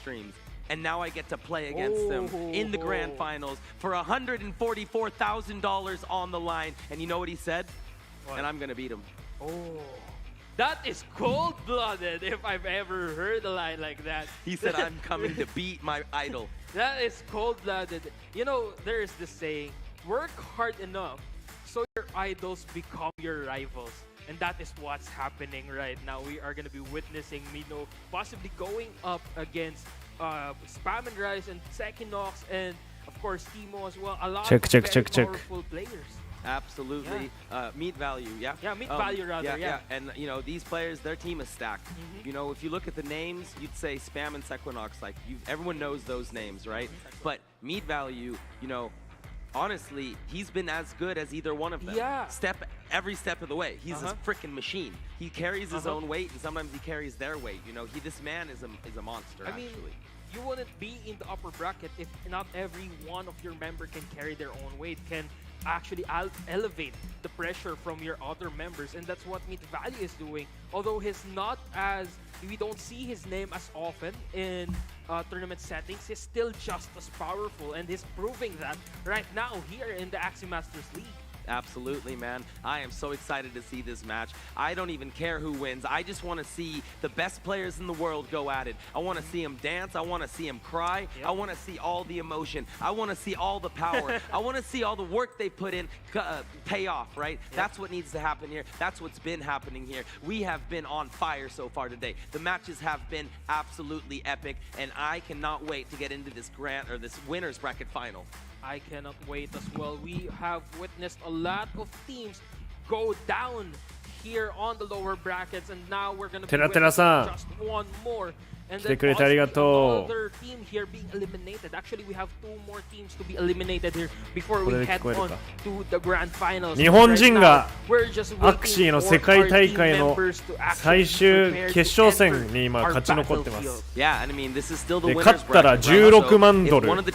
streams. And now I get to play against him in the grand finals for $144,000 on the line. And you know what he said? What? And I'm going to beat him. Oh. That is cold-blooded if I've ever heard a line like that. He said, I'm coming to beat my idol. That is cold-blooded. You know, there is this saying, work hard enough so your idols become your rivals. And that is what's happening right now. We are going to be witnessing Mino possibly going up against Spam and Rise and Sekinox and, of course, Timo as well. A lot of very powerful players. Absolutely. Yeah. Meat value, yeah? Yeah, meat value rather, yeah. And, you know, these players, their team is stacked. You know, if you look at the names, you'd say Spam and Sekinox, like, everyone knows those names, right? But meat value, you know, honestly, he's been as good as either one of them. Yeah. Every step of the way. He's a freaking machine. He carries his own weight, and sometimes he carries their weight. You know, this man is a monster, I mean, you wouldn't be in the upper bracket if not every one of your member can carry their own weight, can actually elevate the pressure from your other members, and that's what Meat Value is doing. Although we don't see his name as often in tournament settings, he's still just as powerful, and he's proving that right now here in the Axie Masters League. Absolutely, man. I am so excited to see this match. I don't even care who wins. I just want to see the best players in the world go at it. I want to see them dance. I want to see them cry. I want to see all the emotion. I want to see all the power. I want to see all the work they put in pay off, right? That's what needs to happen here. That's what's been happening here. We have been on fire so far today. The matches have been absolutely epic, and I cannot wait to get into this this winners bracket final. I cannot wait as well. We have witnessed a lot of teams go down here on the lower brackets, and now we're going to be witnessing just one more. And then another team here being eliminated. Actually, we have two more teams to be eliminated here before we head on to the grand finals. 日本人がアクシーの世界大会の最終決勝戦に今勝ち残ってます。で、勝ったら16万ドルもらえま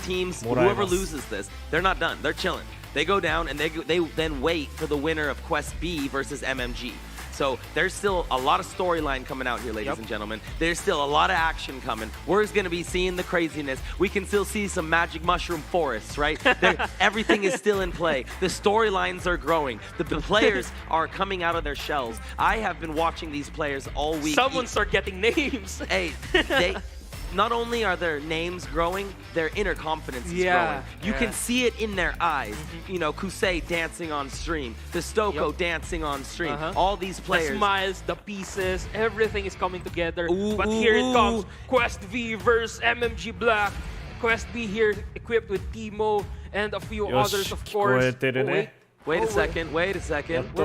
す。They're not done. They're chilling. They go down and they then wait for the winner of Quest B versus MMG. So there's still a lot of storyline coming out here, ladies and gentlemen. There's still a lot of action coming. We're going to be seeing the craziness. We can still see some magic mushroom forests, right? Everything is still in play. The storylines are growing. The players are coming out of their shells. I have been watching these players all week. Someone start getting names. Hey, not only are their names growing, their inner confidence is growing. You can see it in their eyes. You know, Kusei dancing on stream, the Stoko dancing on stream. All these players. The smiles, the pieces, everything is coming together. But here it comes. Quest V versus MMG Black. Quest V here equipped with Timo and a few others, of course. Wait a second. We're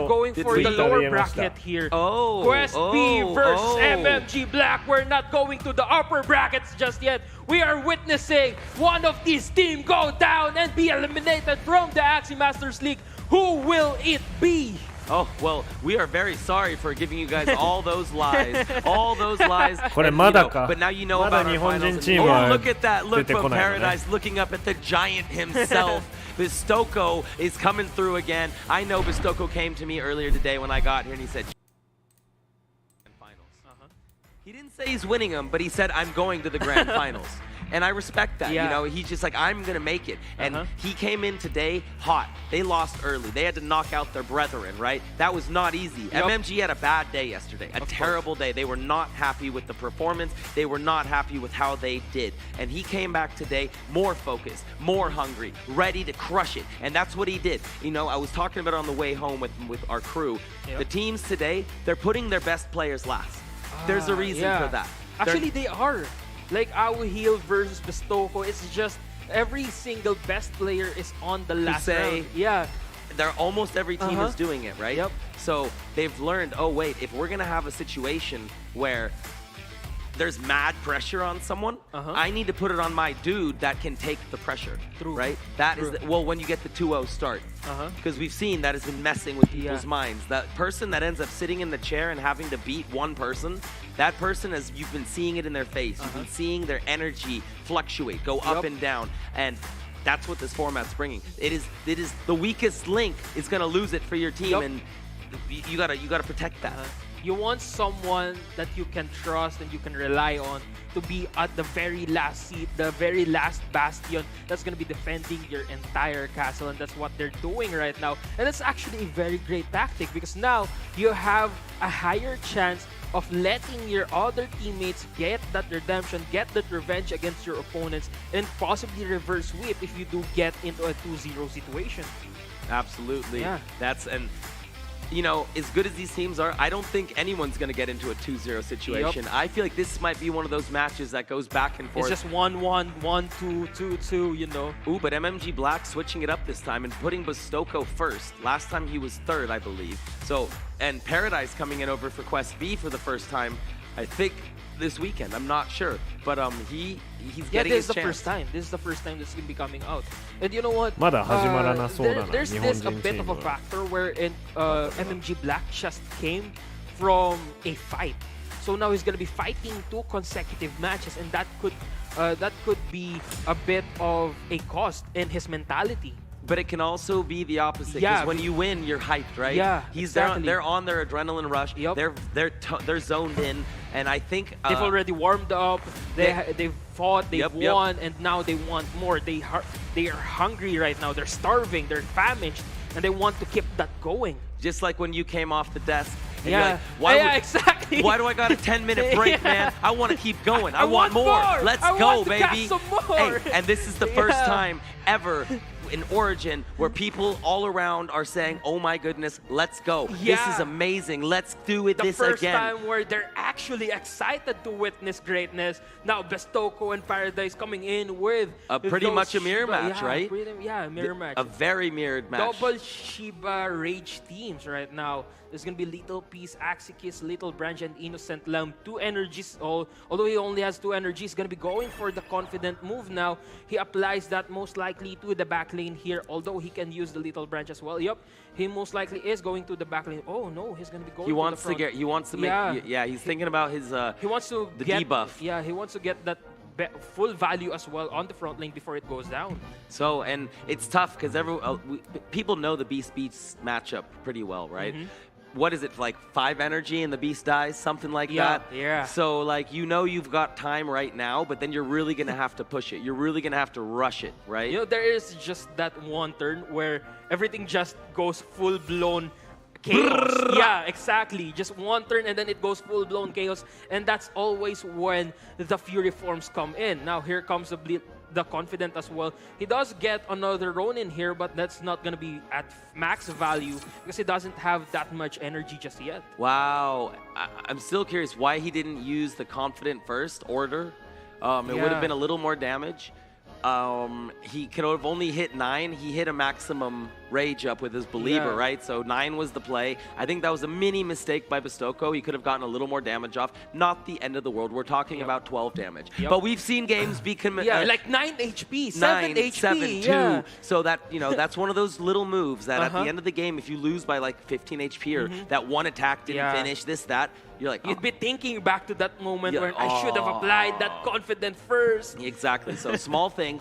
going for the lower bracket here. Quest B versus MMG Black. We're not going to the upper brackets just yet. We are witnessing one of these teams go down and be eliminated from the Axie Masters League. Who will it be? Oh, well, we are very sorry for giving you guys all those lies. All those lies. But now you know about our finals. Oh, look at that look from Paradise looking up at the giant himself. Bistoko is coming through again. I know Bistoko came to me earlier today when I got here and he said, finals. He didn't say he's winning them, but he said, I'm going to the grand finals. And I respect that. You know, he's just like, I'm going to make it. And he came in today hot. They lost early. They had to knock out their brethren, right? That was not easy. MMG had a bad day yesterday, a terrible day. They were not happy with the performance. They were not happy with how they did. And he came back today more focused, more hungry, ready to crush it. And that's what he did. You know, I was talking about it on the way home with our crew. The teams today, they're putting their best players last. There's a reason for that. Actually, they are. Like Awahil versus Bistoko, it's just every single best player is on the last round. Yeah. They're almost every team is doing it, right? So they've learned, oh wait, if we're gonna have a situation where there's mad pressure on someone, I need to put it on my dude that can take the pressure, right? That is, well, when you get the 2-0 start. Because we've seen that has been messing with people's minds. That person that ends up sitting in the chair and having to beat one person, that person, you've been seeing it in their face. You've been seeing their energy fluctuate, go up and down. And that's what this format's bringing. It is the weakest link is going to lose it for your team, and you gotta protect that. You want someone that you can trust and you can rely on to be at the very last seat, the very last bastion that's going to be defending your entire castle, and that's what they're doing right now. And that's actually a very great tactic because now you have a higher chance of letting your other teammates get that redemption, get that revenge against your opponents, and possibly reverse sweep if you do get into a 2-0 situation. Absolutely. Yeah. And you know, as good as these teams are, I don't think anyone's going to get into a 2-0 situation. Yep. I feel like this might be one of those matches that goes back and forth. It's just 1-1, 1-2, 2-2, you know. Ooh, but MMG Black switching it up this time and putting Bastoko first. Last time he was third, I believe. So, and Paradise coming in over for Quest B for the first time, I think, this weekend. I'm not sure. But he's getting his chance. This is the first time this is going to be coming out. And you know what? There's this a bit of a factor wherein MMG Black just came from a fight. So now he's going to be fighting 2 consecutive matches, and that could be a bit of a cost in his mentality. But it can also be the opposite, because when you win, you're hyped, right? Yeah, exactly. They're on their adrenaline rush. Yep. They're zoned in, and I think they've already warmed up. They've fought, they've won, and now they want more. They are hungry right now. They're starving. They're famished, and they want to keep that going. Just like when you came off the desk. And yeah, you're like, exactly. Why do I got a 10-minute break, man? I want to keep going. I want more. Let's go, baby. Some more. Hey, and this is the first time ever in Origin where people all around are saying, oh my goodness, let's go. This is amazing. Let's do it this again. The first time where they're actually excited to witness greatness. Now Bastoko and Paradise coming in with pretty much a mirror match, right? Mirror match. A very mirrored match. Double Shiba Rage teams right now. There's going to be Little Peace, Axie, Little Branch, and Innocent Lamb. 2 energies. Although he only has 2 energies, going to be going for the confident move now. He applies that most likely to the back lane here, although he can use the Little Branch as well. Yup, he most likely is going to the back lane. Oh no, he's going to be going to the front. He wants to make, he's thinking about his, he wants to get debuff. Yeah, he wants to get that full value as well on the front lane before it goes down. So, and it's tough because people know the Beast Beats matchup pretty well, right? What is it, like 5 energy and the beast dies, something like that? Yeah. So like, you know, you've got time right now, but then you're really gonna have to push it. You're really gonna have to rush it, right? You know, there is just that one turn where everything just goes full-blown chaos. Yeah, exactly. Just one turn and then it goes full-blown chaos, and that's always when the Fury forms come in. Now here comes the confident as well. He does get another Ronin here, but that's not going to be at max value because he doesn't have that much energy just yet. Wow. I'm still curious why he didn't use the confident first order. It would have been a little more damage. He could have only hit 9. He hit a maximum rage up with his believer, right? So 9 was the play. I think that was a mini mistake by Bastoko. He could have gotten a little more damage off. Not the end of the world. We're talking about 12 damage. But we've seen games be like 9 HP, 7 HP. 7, 2. So that, you know, that's one of those little moves that at the end of the game, if you lose by like 15 HP or that one attack didn't finish, this, that, you're like, you'd be thinking back to that moment where I should have applied that confident first. Exactly. So small thing,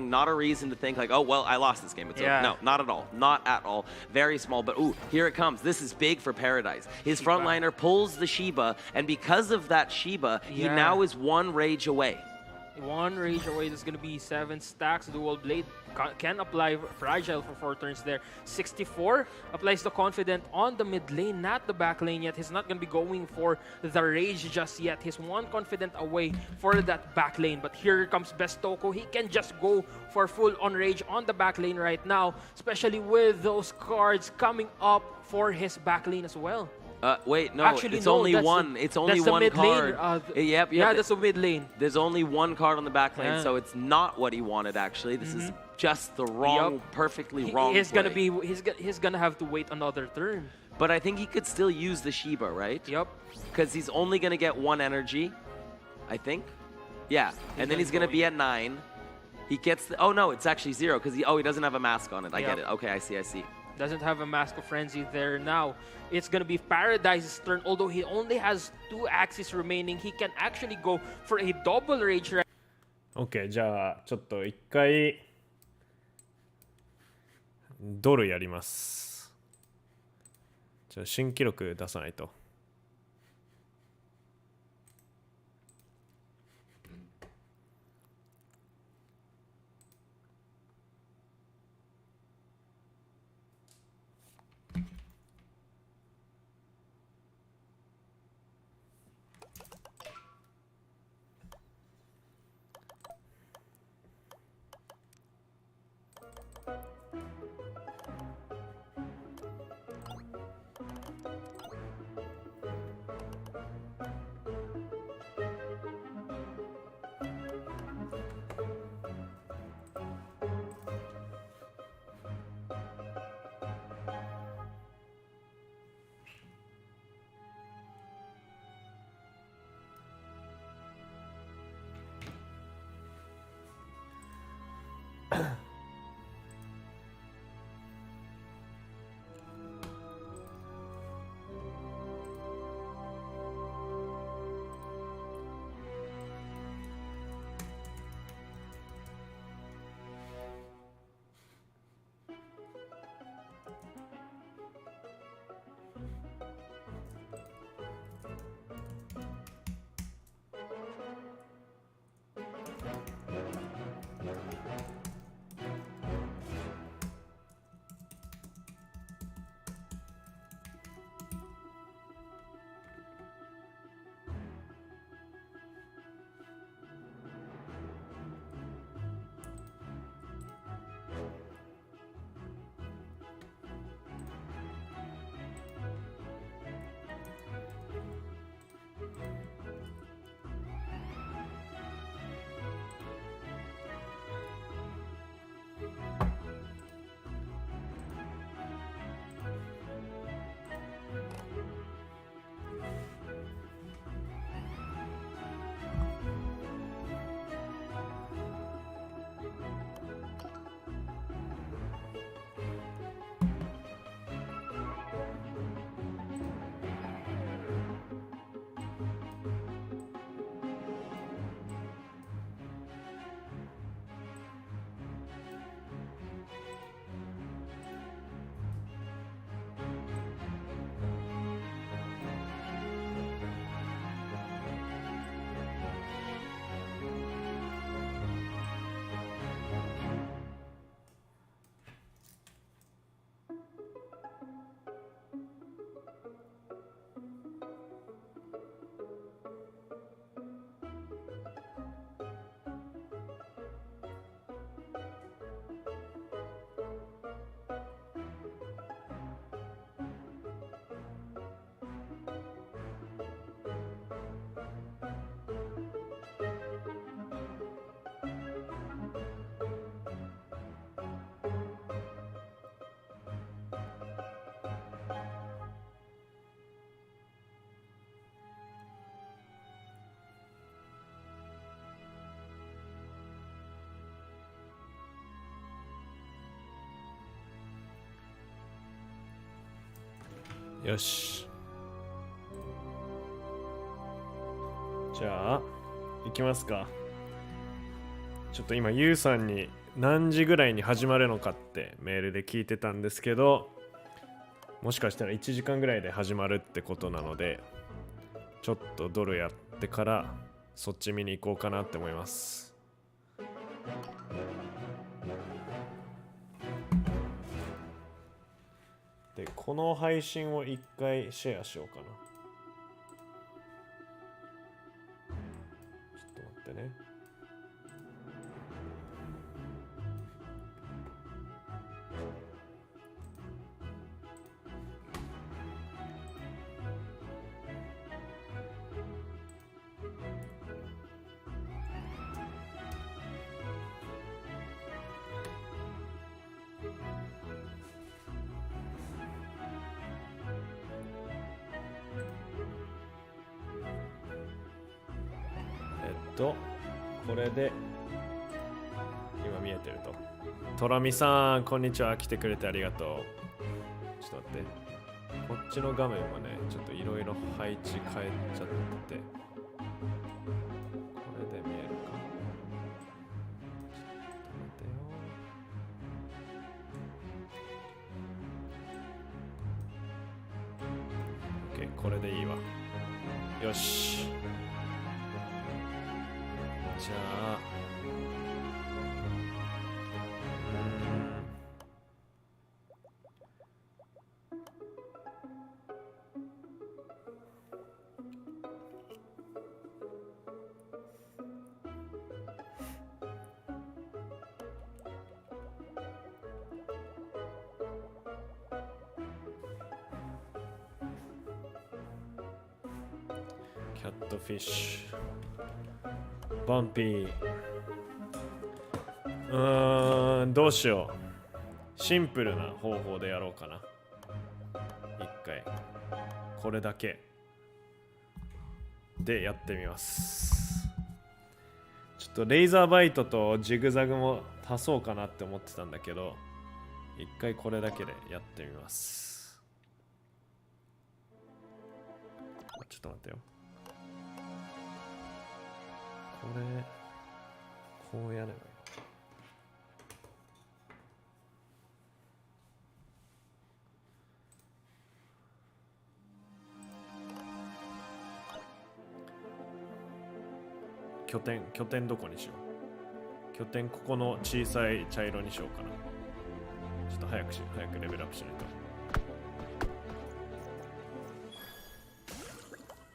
not a reason to think like, oh, well, I lost this game. It's over. No, not at all. Not at all. Very small, but ooh, here it comes. This is big for Paradise. His frontliner pulls the Shiba, and because of that Shiba, he now is 1 rage away. 1 rage away. There's going to be 7 stacks. Dual Blade can apply Fragile for 4 turns there. 64 applies the confident on the mid lane, not the back lane yet. He's not going to be going for the rage just yet. He's 1 confident away for that back lane. But here comes Bastoko. He can just go for full on rage on the back lane right now, especially with those cards coming up for his back lane as well. Wait, no, actually, it's only one. It's only one card. Yep. Yeah, that's the mid lane. There's only 1 card on the back lane, so it's not what he wanted. Actually, this is just the wrong, perfectly wrong. He's gonna have to wait another turn. But I think he could still use the Shiba, right? Yep. Because he's only gonna get 1 energy, I think. Yeah, and then he's gonna be at 9. He gets the, oh no, it's actually 0 because he doesn't have a mask on it. I get it. Okay, I see. Doesn't have a Mask of Frenzy there now. It's going to be Paradise's turn. Although he only has 2 Axies remaining, he can actually go for a double rage. OK、じゃあちょっと一回ドルやります。じゃあ新記録出さないと。よし。じゃあ行きますか。ちょっと今ゆうさんに何時ぐらいに始まるのかってメールで聞いてたんですけど、もしかしたら1時間ぐらいで始まるってことなので、ちょっとドルやってからそっち見に行こうかなって思います。で、この配信を一回シェアしようかな。ちょっと待ってね。これで今見えてると。トラミさんこんにちは、来てくれてありがとう。ちょっと待って、こっちの画面もねちょっといろいろ配置変えちゃって、これで見えるか。ちょっと待ってよ。 OK、 これでいいわ。よし、じゃあキャットフィッシュ、バンピー、どうしよう。シンプルな方法でやろうかな。一回これだけでやってみます。ちょっとレイザーバイトとジグザグも足そうかなって思ってたんだけど、一回これだけでやってみます。ちょっと待ってよ。これこうやればいい。拠点どこにしよう。拠点ここの小さい茶色にしようかな。ちょっと早くレベルアップしないと。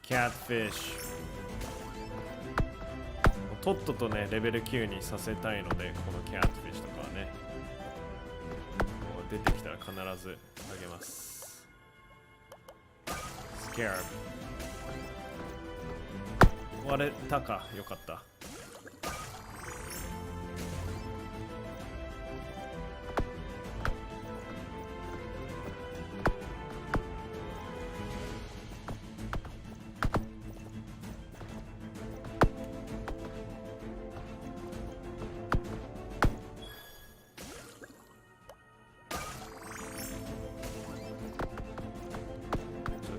キャットフィッシュとっととねレベル9にさせたいので、このキャットフィッシュとかはね出てきたら必ずあげます。スキャーブ割れたか、よかった。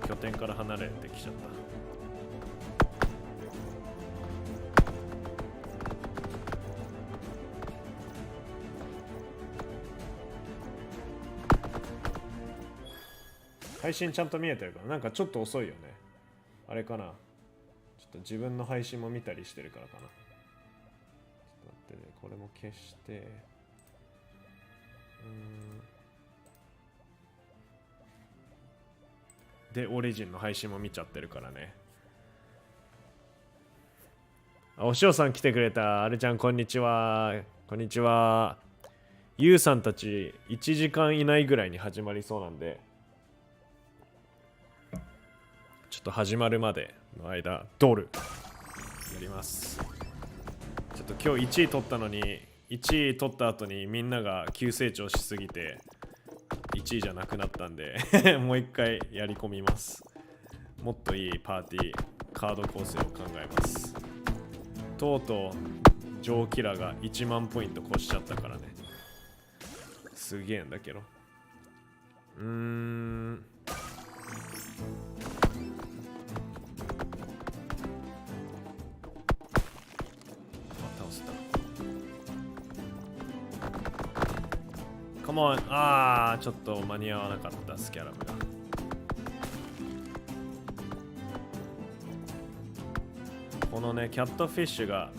拠点から離れてきちゃった。配信ちゃんと見えてるかな。なんかちょっと遅いよね。あれかな。ちょっと自分の配信も見たりしてるからかな。ちょっと待ってね。これも消して。で、オリジンの配信も見ちゃってるからね。あ、お塩さん来てくれた。あるちゃん、こんにちは。こんにちは。ゆうさんたち1時間以内ぐらいに始まりそうなんで、ちょっと始まるまでの間、ドルやります。ちょっと今日1位取ったのに、1位取った後にみんなが急成長しすぎて、1位じゃなくなったんでもう一回やり込みます。もっといいパーティーカード構成を考えます。とうとう上キラが1万ポイント越しちゃったからね。すげえんだけど。た。カモン。ああ、ちょっと間に合わなかった、スキャラブが。このね、キャットフィッシュが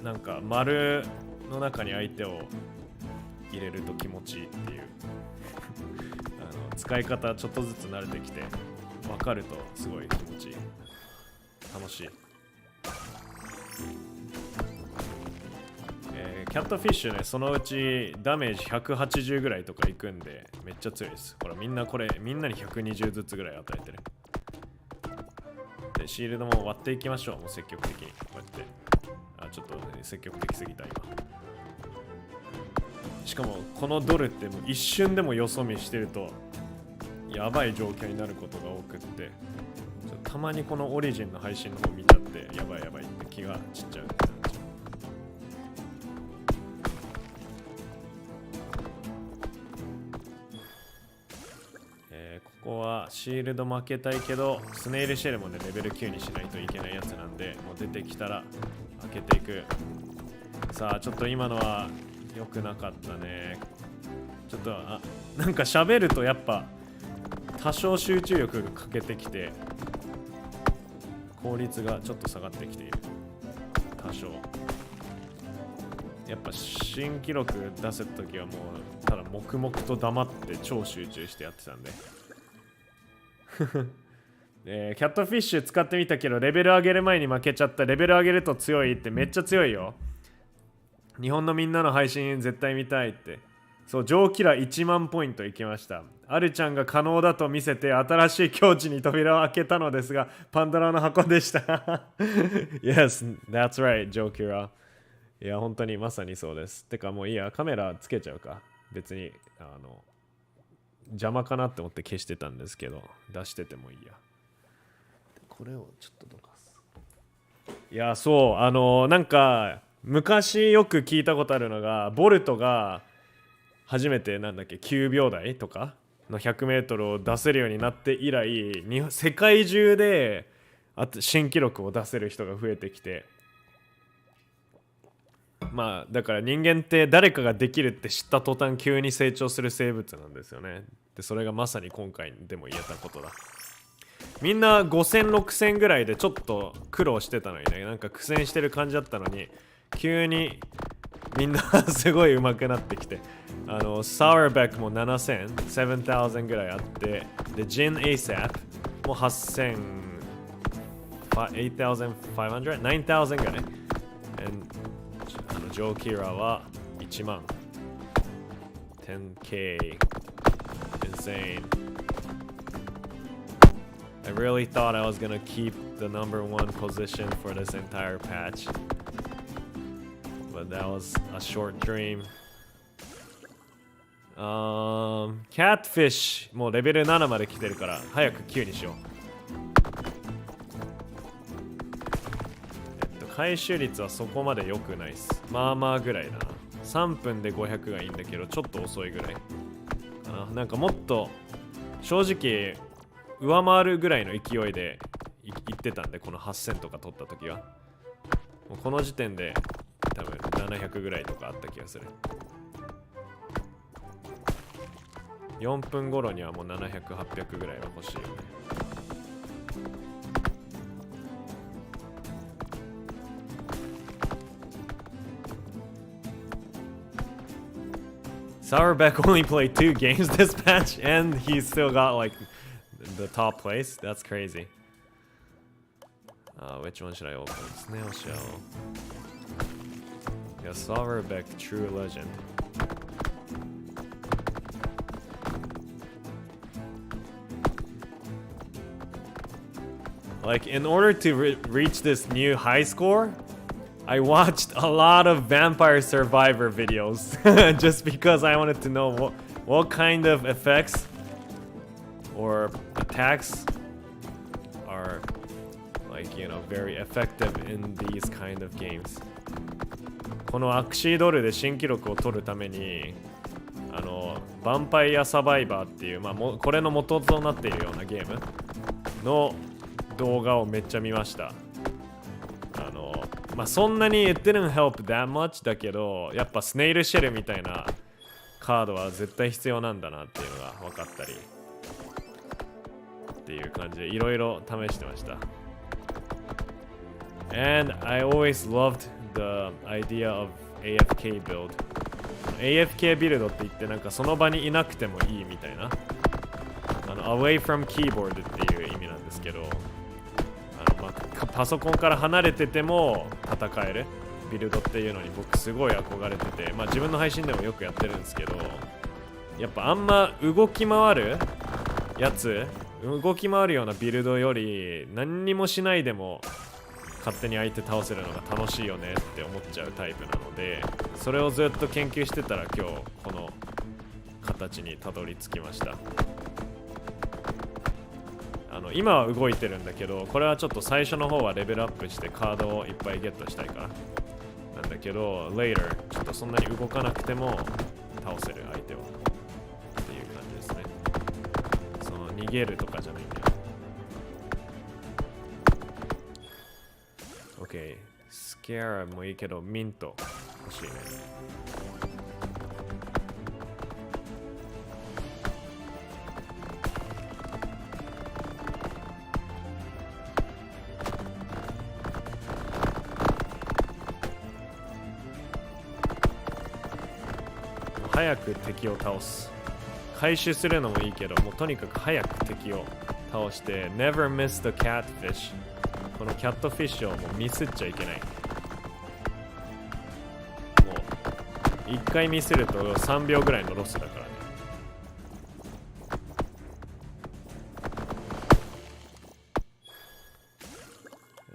なんか丸の中に相手を入れると気持ちいいっていう使い方ちょっとずつ慣れてきて分かるとすごい気持ちいい、楽しい。キャットフィッシュね、そのうちダメージ180ぐらいとかいくんでめっちゃ強いです。ほらみんなに120ずつぐらい与えてる。でシールドも割っていきましょう。もう積極的にこうやって。あ、ちょっと、ね、積極的すぎた今。しかもこのドルってもう一瞬でもよそ見してるとやばい状況になることが多くって、たまにこのオリジンの配信の方見ちゃってやばいって気が散っちゃう。ここはシールド負けたいけどスネイルシェルもねレベル9にしないといけないやつなんで、もう出てきたら開けていく。さあちょっと今のは良くなかったね。ちょっとなんか喋るとやっぱ多少集中力が欠けてきて効率がちょっと下がってきている。多少やっぱ新記録出せた時はもうただ黙々と黙って超集中してやってたんでキャットフィッシュ使ってみたけどレベル上げる前に負けちゃった。レベル上げると強いって。めっちゃ強いよ。日本のみんなの配信絶対見たいって。そう、上キラ1万ポイントいきました。アルちゃんが可能だと見せて新しい境地に扉を開けたのですがパンドラの箱でしたYes, that's right, ジョーキラ。いや本当にまさにそうです。てかもういいや、カメラつけちゃうか。別に邪魔かなって思って消してたんですけど出しててもいいや。これをちょっとどかす。いやそうなんか昔よく聞いたことあるのが、ボルトが初めてなんだっけ9秒台とかの 100m を出せるようになって以来世界中で新記録を出せる人が増えてきて、まあだから人間って誰かができるって知った途端急に成長する生物なんですよね。でそれがまさに今回でも言えたことだ。みんな5000、6000ぐらいでちょっと苦労してたのにね、なんか苦戦してる感じだったのに急にみんなすごい上手くなってきて、サワーベックも7000、7000ぐらいあって、でジン ASAP も8000、8500、9000ぐらい。ジョー・キラは1万 10k insane. I really thought I was gonna keep the number 1 position for this entire patch, but that was a short dream. Catfish もうレベル7まで来てるから早く9にしよう。回収率はそこまで良くないです。まあまあぐらいだな。3分で500がいいんだけどちょっと遅いぐらいかな。なんかもっと正直上回るぐらいの勢いでいってたんで、この8000とか取った時はもうこの時点で多分700ぐらいとかあった気がする。4分頃にはもう700、800ぐらいは欲しいよね。Sourbeck only played 2 games this patch and he still got like the top place. That's crazy. Which one should I open? Snail Shell. Yeah, Sourbeck, true legend. Like in order to reach this new high score, I watched a lot of Vampire Survivor videos just because I wanted to know what kind of effects or attacks are like, you know, very effective in these kind of games. このアクシードルで新記録を取るためにヴァンパイアサバイバーっていう、これの元となっているようなゲームの動画をめっちゃ見ました。まあそんなに it didn't help that much だけど、やっぱスネイルシェルみたいなカードは絶対必要なんだなっていうのが分かったりっていう感じでいろいろ試してました。And I always loved the idea of AFK build. AFK ビルドって言ってなんかその場にいなくてもいいみたいな。away from keyboard っていう意味なんですけど、パソコンから離れてても戦えるビルドっていうのに僕すごい憧れてて、まあ自分の配信でもよくやってるんですけど、やっぱあんま動き回るやつ、動き回るようなビルドより何にもしないでも勝手に相手倒せるのが楽しいよねって思っちゃうタイプなので、それをずっと研究してたら今日この形にたどり着きました。今は動いてるんだけど、これはちょっと最初の方はレベルアップしてカードをいっぱいゲットしたいからなんだけど、 later ちょっとそんなに動かなくても倒せる相手をっていう感じですね。その逃げるとかじゃないんだよ。 OK、 スキャラもいいけどミント欲しいね。早く敵を倒す。回収するのもいいけど、もうとにかく早く敵を倒して Never miss the catfish。 このキャットフィッシュをもうミスっちゃいけない。もう1回ミスると3秒ぐらいのロスだからね。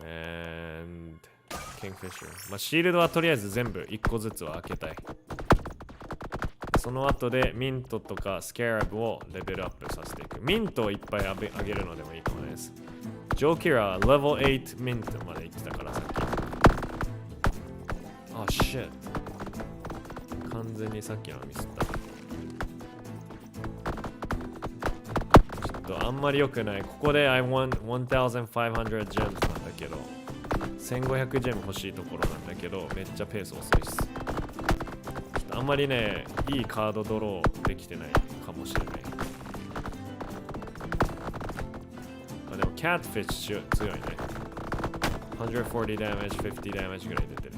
And Kingfisher、まあ、シールドはとりあえず全部1個ずつは開けたい。その後でミントとかスキャラブをレベルアップさせていく。ミントをいっぱいあげるのでもいいかもです。ジョーキラはレベル8ミントまで行ってたからさっき。あ、shit。完全にさっきのミスった。ちょっとあんまり良くない。ここで I want 1500 gems なんだけど、1500ジェム欲しいところなんだけど、めっちゃペース遅いっす。あんまりね、いいカードドローできてないかもしれない。あ、でもキャットフィッシュ強いね。140 damage、50 damage ぐらい出てる。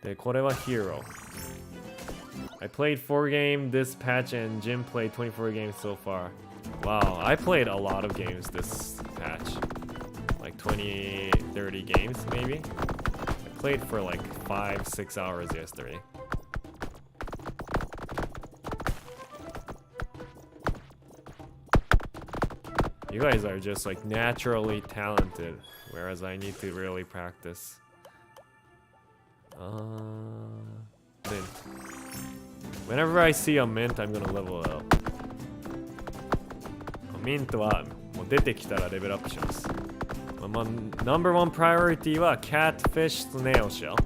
で、これは Hero。I played 4 games this patch and Jim played 24 games so far. Wow, I played a lot of games this patch. Like 20, 30 games maybe? Played for like 5-6 hours yesterday. You guys are just like naturally talented, whereas I need to really practice. Mint. Whenever I see a mint, I'm gonna level it up. Mint はもう出てきたらレベルアップします。まあ、ナンバーワンプライオリティはキャットフィッシュスネオシェル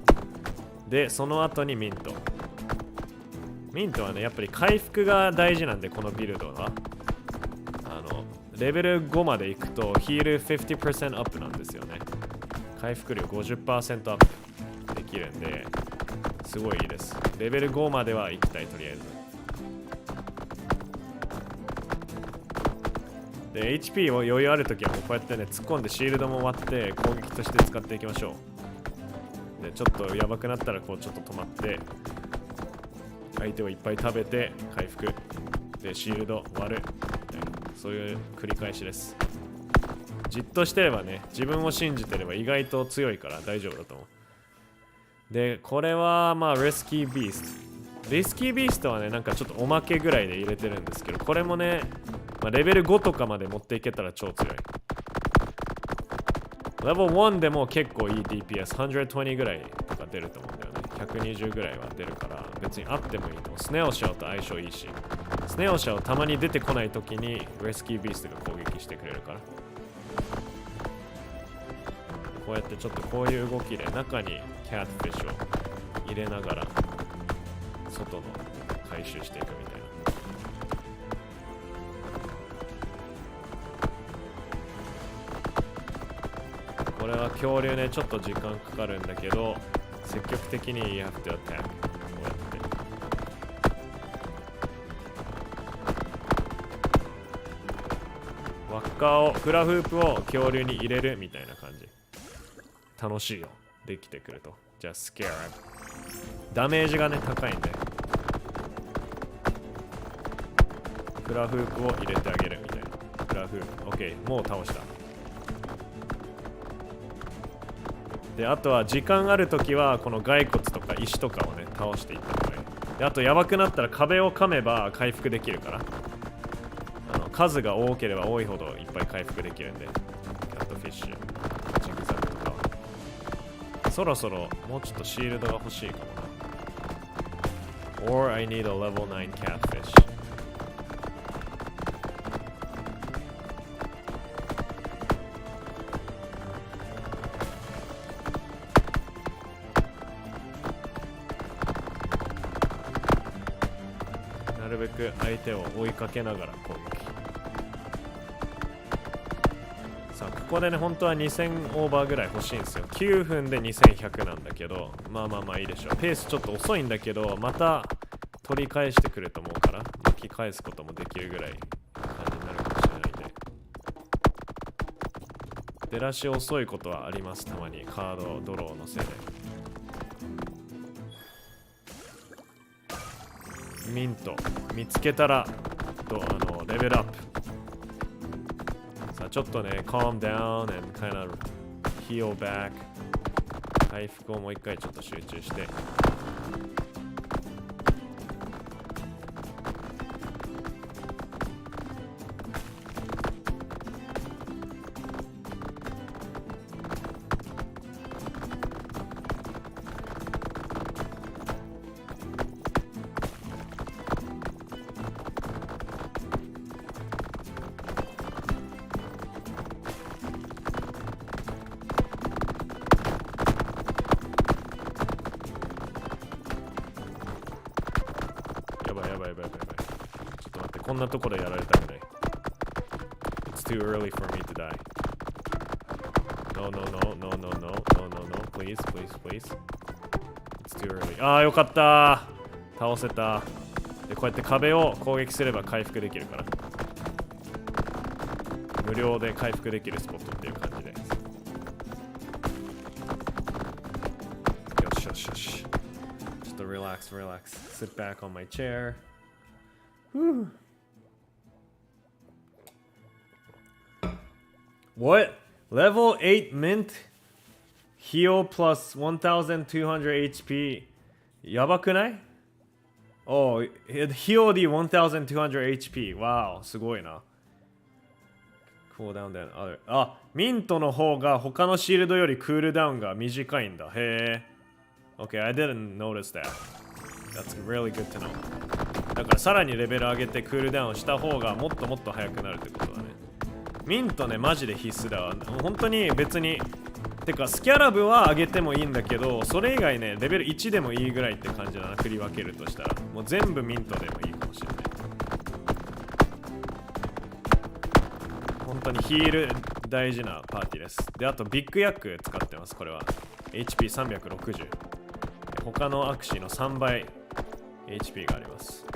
で、その後にミント。ミントはね、やっぱり回復が大事なんで、このビルドはレベル5まで行くとヒール 50% アップなんですよね。回復量 50% アップできるんで、すごいいいです。レベル5までは行きたい、とりあえず。で、HP を余裕あるときはもうこうやってね、突っ込んでシールドも割って攻撃として使っていきましょう。で、ちょっとやばくなったらこうちょっと止まって、相手をいっぱい食べて回復。で、シールド割る。みたいな、そういう繰り返しです。じっとしてればね、自分を信じてれば意外と強いから大丈夫だと思う。で、これはまあ、リスキービースト。リスキービーストはね、なんかちょっとおまけぐらいで入れてるんですけど、これもね、まあ、レベル5とかまで持っていけたら超強い。レベル1でも結構いい DPS、120ぐらいとか出ると思うんだよね。120ぐらいは出るから、別にあってもいいと思う。スネオシャオと相性いいし、スネオシャオたまに出てこないときにレスキービーストが攻撃してくれるから。こうやってちょっとこういう動きで中にキャットフィッシュを入れながら外の回収していくみたいな。これは恐竜ね、ちょっと時間かかるんだけど、積極的に You have to attack。 こうやって輪っかを、フラフープを恐竜に入れるみたいな感じ。楽しいよ、できてくると。じゃあスケアラブ、ダメージがね高いんでフラフープを入れてあげるみたいな。フラフープ OK、 もう倒した。であとは時間あるときはこの骸骨とか石とかをね倒していった方がいい。であとやばくなったら壁を噛めば回復できるから、数が多ければ多いほどいっぱい回復できるんで。キャットフィッシュ、ジグザグとかはそろそろもうちょっとシールドが欲しいかもな。 Or I need a level 9 catfish。なるべく相手を追いかけながら攻撃。さあここでね本当は2000オーバーぐらい欲しいんですよ。9分で2100なんだけど、まあいいでしょう。ペースちょっと遅いんだけど、また取り返してくると思うから巻き返すこともできるぐらい感じになるかもしれないんで。出だし遅いことはあります、たまにカードドローのせいで。ミント見つけたらレベルアップ。さあちょっとね calm down and kind of heal back。 回復をもう一回ちょっと集中して。こんなところでやられたくない。 It's too early for me to die. No, no, no, no, no, no, no, no, no, please, please, please. It's too early. ああ、よかった。倒せた。で、こうやって壁を攻撃すれば回復できるから。無料で回復できるスポットっていう感じで。よしよしよし。ちょっと relax, relax. Sit back on my chair. What? Level 8 mint? Heal plus 1200 HP. やばくない？ Oh, heal the 1200 HP. Wow, すごいな。Cool down then other. あ、ミントの方が他のシールドよりクールダウンが短いんだ。へえ。Okay, I didn't notice that. That's really good to know. だからさらにレベル上げてクールダウンした方がもっともっと速くなるってことだね。ミントねマジで必須だわ。本当に別にてかスキャラブは上げてもいいんだけど、それ以外ねレベル1でもいいぐらいって感じだな。振り分けるとしたらもう全部ミントでもいいかもしれない。本当にヒール大事なパーティーです。であとビッグヤック使ってます。これは HP360。他のアクシーの3倍 HP があります。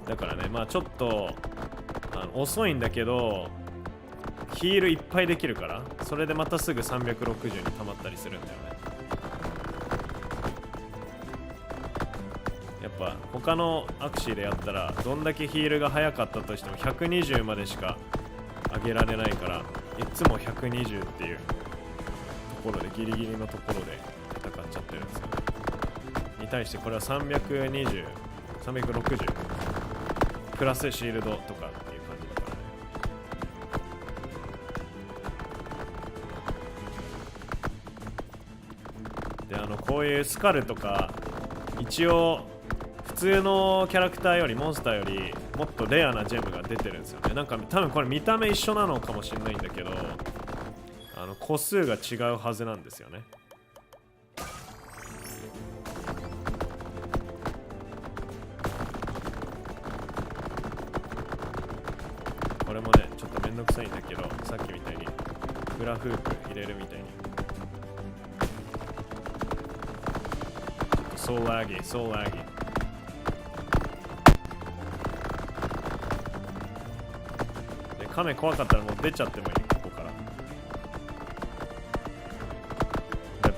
だからねまあちょっと遅いんだけどヒールいっぱいできるから、それでまたすぐ360に溜まったりするんだよね。やっぱ他のアクシーでやったらどんだけヒールが速かったとしても120までしか上げられないから、いつも120っていうところでギリギリのところで戦っちゃってるんですよ。に対してこれは320、360プラスシールドとかっていう感じだからね。でこういうスカルとか一応普通のキャラクターよりモンスターよりもっとレアなジェムが出てるんですよね。なんか多分これ見た目一緒なのかもしれないんだけど個数が違うはずなんですよね。これもねちょっとめんどくさいんだけど、さっきみたいにフラフープ入れるみたいに so laggy, so laggy. で、亀怖かったらもう出ちゃってもいい、ここから。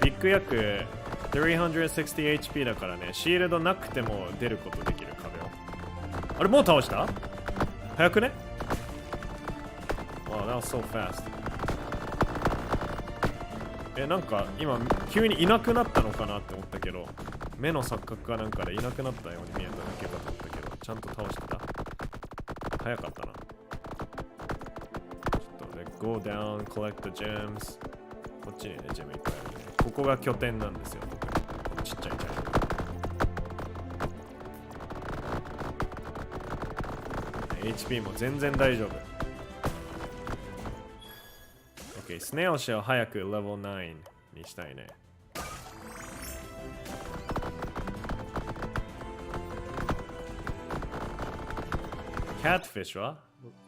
ビッグヤック 360HP だからね、シールドなくても出ることできる壁を。あれもう倒した？早くね？ Wow, that was so fast. なんか今急にいなくなったのかなって思ったけど、目の錯覚かなんかでいなくなったように見えただけかと思ったけど、ちゃんと倒してた。早かったな。ちょっとね、go down, collect the gems。こっちにね、ジェムいっぱいあるね。ここが拠点なんですよ。ちっちゃいジャイアント。HP も全然大丈夫。OK、スネアオシを早くレベル9にしたいね。キャットフィッシュは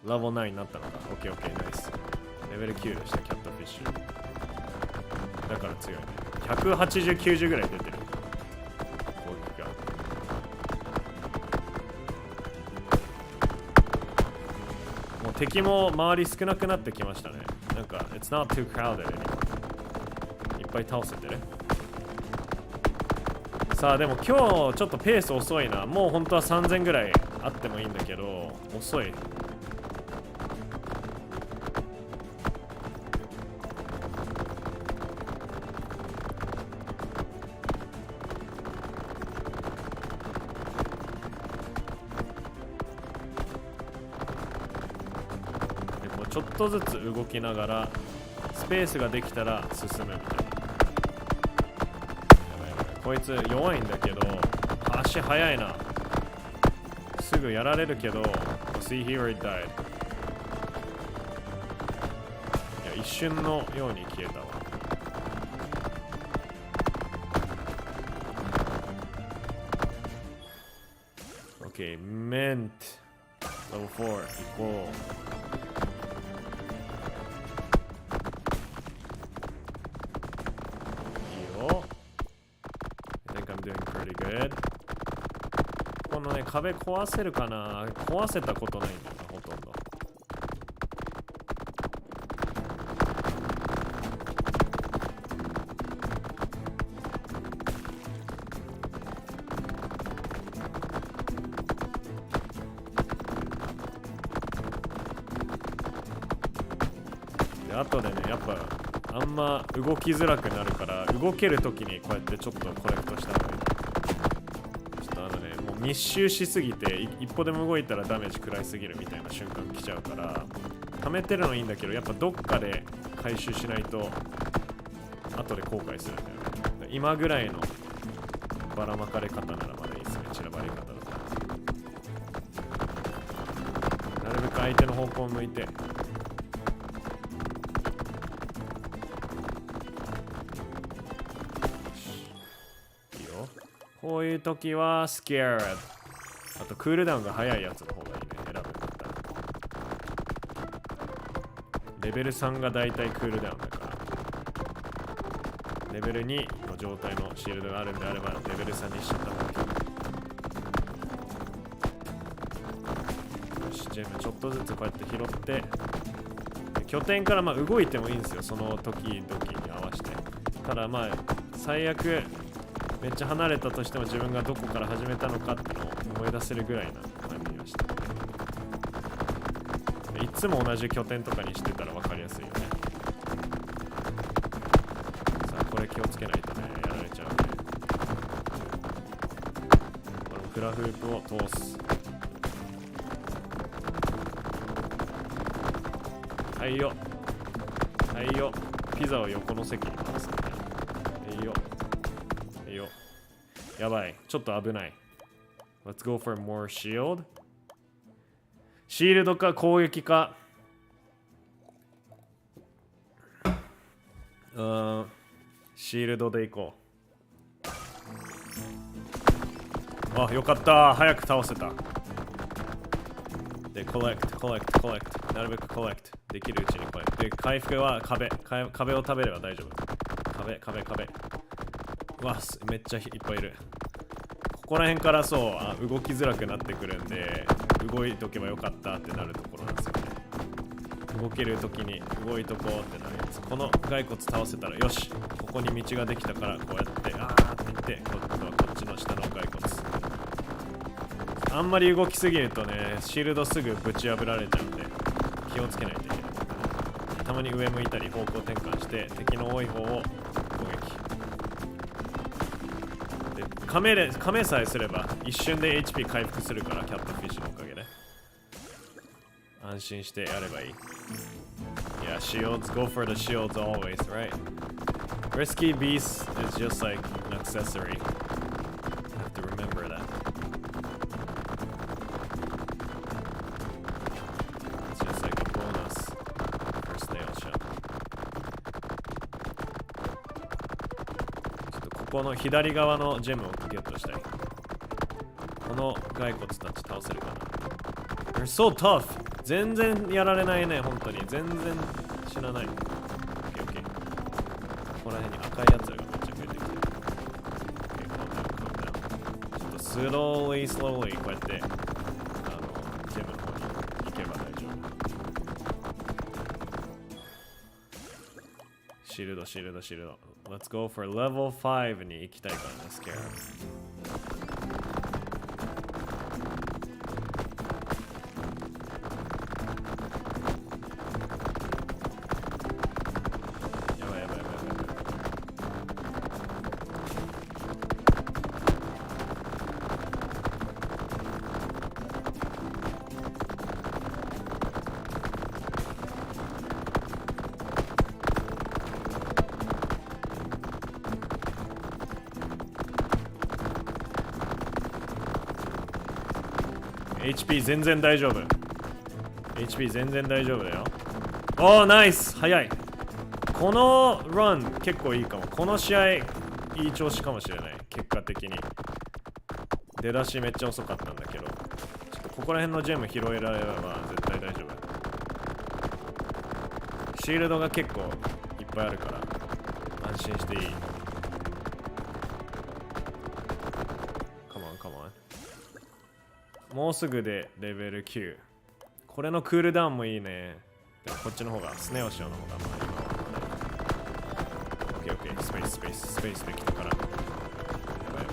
レベル9になったのか。OK、OK、ナイス。レベル9でした、キャットフィッシュ。だから強いね。180、90ぐらい出てる。攻撃が。もう敵も周り少なくなってきましたね。なんか、it's not too crowded anymore。いっぱい倒せてる。さあ、でも今日ちょっとペース遅いな。もう本当は3000ぐらいあってもいいんだけど、遅い。ちょっとずつ動きながらスペースができたら進むみたいな。やばいやばい、こいつ弱いんだけど足速いな。すぐやられるけど See here it died。 いや一瞬のように消えたわ。OK、 Mint Level 4行こう。このね、壁壊せるかな。壊せたことないんだよな、ほとんど。で、あとでね、やっぱあんま動きづらくなるから、動けるときにこうやってちょっとコレクトした方がいい。密集しすぎて一歩でも動いたらダメージ食らいすぎるみたいな瞬間来ちゃうから、溜めてるのいいんだけど、やっぱどっかで回収しないと後で後悔するんだよね。今ぐらいのばらまかれ方ならまだいいですね。散らばり方だとなるべく相手の方向を向いて。こういう時は scared。 あとクールダウンが早いやつの方がいいね、選ぶんだったら。レベル3がだいたいクールダウンだから、レベル2の状態のシールドがあるんであればレベル3にしちゃった方がいい。よし、ジェムちょっとずつこうやって拾って、拠点からまあ動いてもいいんですよ、その時々に合わせて。ただまあ最悪めっちゃ離れたとしても自分がどこから始めたのかってのを思い出せるぐらいな感じがした。いつも同じ拠点とかにしてたら分かりやすいよね。さあ、これ気をつけないとね、やられちゃうね。このフラフープを通す。はいよ。はいよ。ピザを横の席に回すね。はいよ。やばい、ちょっと危ない。Let's go for more shield。 シールドか攻撃か。シールドでいこう。あ、よかった。早く倒せた。で、コレクト。なるべくコレクト。できるうちにコレクト。で、回復は壁を食べれば大丈夫。壁。うわ、めっちゃいっぱいいる。こら辺からそう動きづらくなってくるんで、動いとけばよかったってなるところなんですよね。動けるときに動いとこうってなるやつ。この骸骨倒せたらよし、ここに道ができたからこうやってって言って、今度はこっちの下の骸骨。あんまり動きすぎるとね、シールドすぐぶち破られちゃうんで気をつけないといけない。たまに上向いたり方向転換して敵の多い方を攻撃で、カメさえすれば一瞬で HP 回復するから、キャットフィッシュのおかげで安心してやればいい。Yeah, shields, go for the shields always, right? Risky beast is just like an accessory. You have to remember that. It's just like a bonus for snail shot. ちょっとここの左側のジェムをゲットしたい。この骸骨たち倒せるかな。They're so tough! 全然やられないね、本当に。全然死なない。オッケーオッケー。ここら辺に赤いやつらがめっちゃ増えてきてる。オッケー、calm down, calm down。ちょっとslowly こうやってジェムの方に行けば大丈夫。シールド。Let's go for level 5に行きたいからね、スキャラ。HP 全然大丈夫。HP 全然大丈夫だよ。おー、ナイス、早い。このラン結構いいかも。この試合いい調子かもしれない。結果的に出だしめっちゃ遅かったんだけど、ちょっとここら辺のジェム拾えられれば絶対大丈夫。シールドが結構いっぱいあるから安心していい。もうすぐでレベル9。これのクールダウンもいいね。でもこっちの方がスネオシオの方がまあ今は。オッケー、スペースできたから。やばい。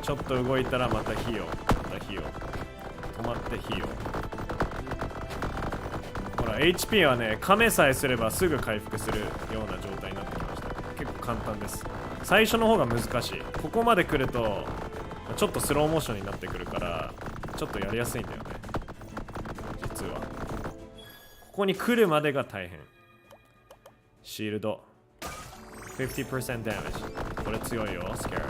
ちょっと動いたらまた火を。止まって火を。ほら HP はね、カメさえすればすぐ回復するような状態になってきました。結構簡単です。最初の方が難しい。ここまで来るとちょっとスローモーションになってくるからちょっとやりやすいんだよね、実は。ここに来るまでが大変。シールド 50% damage。 これ強いよ、スキャラ。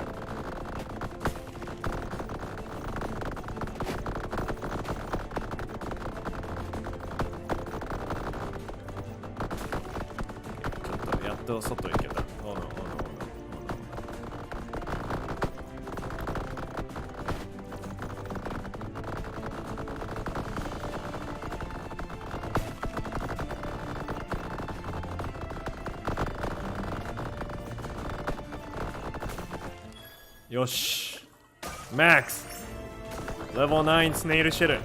ちょっとやっと外行けた。よし、マックスレベル9スネイルシル。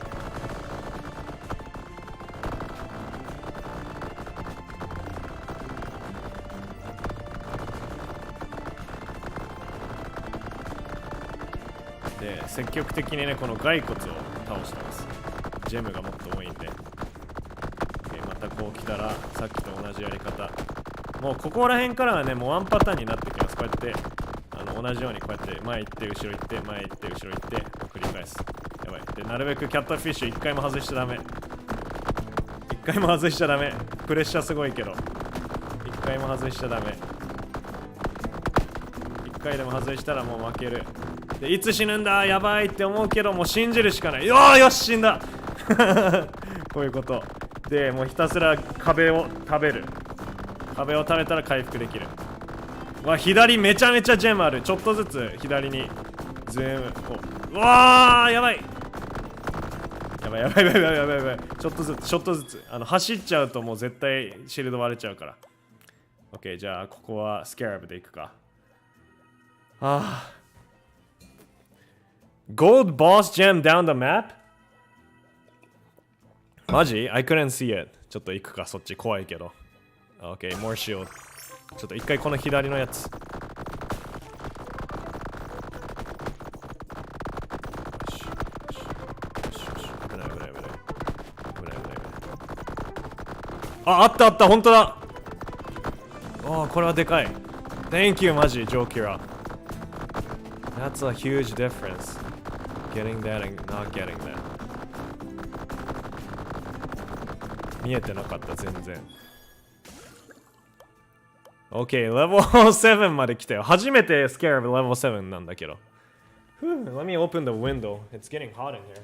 で、積極的にね、この骸骨を倒してます。ジェムがもっと多いんで。またこう来たら、さっきと同じやり方。もうここら辺からはね、もうワンパターンになってきます。こうやって同じようにこうやって前行って後ろ行って前行って後ろ行って繰り返す。やばい。で、なるべくキャットフィッシュ1回も外しちゃダメ。1回も外しちゃダメ。プレッシャーすごいけど1回も外しちゃダメ。1回でも外したらもう負ける。で、いつ死ぬんだやばいって思うけどもう信じるしかない。よし死んだこういうことで、もうひたすら壁を食べる。壁を食べたら回復できる。左めちゃめちゃジェムある。ちょっとずつ左にズーム。うわー、やばい。ちょっとずつ走っちゃうともう絶対シールド割れちゃうから。 OK、 じゃあここはスキャラブでいくか。Gold boss gem down the map? マジ ?I couldn't see it. ちょっと行くか、そっち怖いけど。Okay, more shield. ちょっと一回この左のやつ。あったあった、本当だ。これはでかい。Thank you, マジ、ジョーキラ。That's a huge difference. Getting that and not getting that. 見えてなかった、全然。OK, level 7まで来たよ。初めてスケアブ level 7なんだけど。Let me open the window. It's getting hot in here.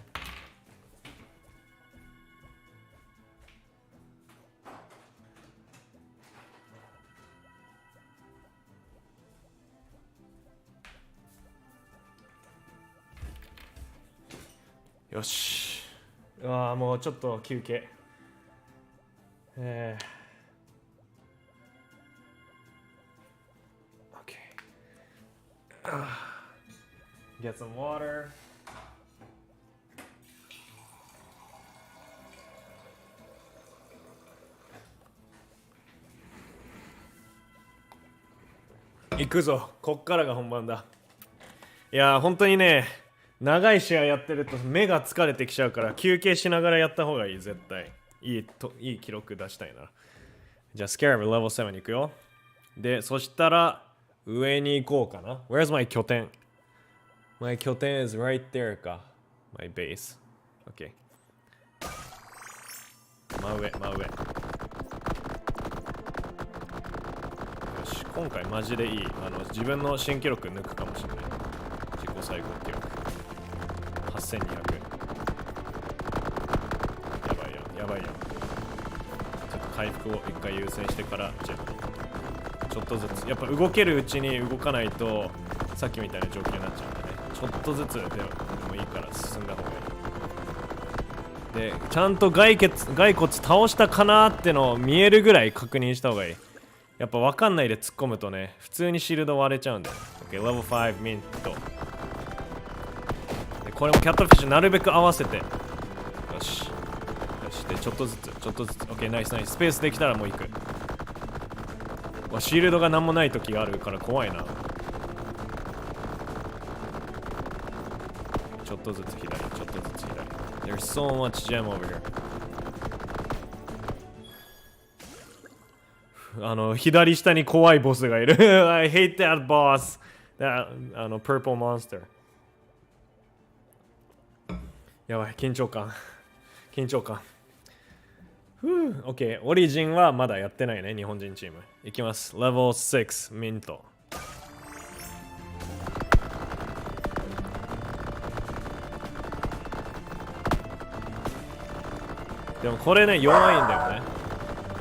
よし。もうちょっと休憩。OK。Get some water. 行くぞ。こっからが本番だ。いやー、本当にね。長い試合やってると目が疲れてきちゃうから休憩しながらやった方がいい、絶対。いい記録出したいなら。じゃあスケアブレベル7に行くよ。で、そしたら上に行こうかな。Where's my 拠点？ My 拠点 is right there か。My base. OK。真上。よし、今回マジでいい。自分の新記録抜くかもしれない。自己最高記録。8200。やばいやん。ちょっと回復を一回優先してからちょっとずつやっぱ動けるうちに動かないとさっきみたいな状況になっちゃうんでね、ちょっとずつでもいいから進んだ方がいい。でちゃんと骸骨倒したかなってのを見えるぐらい確認した方がいい。やっぱ分かんないで突っ込むとね、普通にシールド割れちゃうんで。 OK、 レベル5ミント。これもキャットフィッシュなるべく合わせて。よし。で、ちょっとずつ。OK、ナイス。スペースできたらもう行く。シールドが何もない時があるから怖いな。ちょっとずつ左。There's so much gem over here. 左下に怖いボスがいる。I hate that boss. That purple monster.やばい、緊張感。OK、オリジンはまだやってないね、日本人チーム。いきます。レベル6、ミント。でもこれね、弱いんだよね。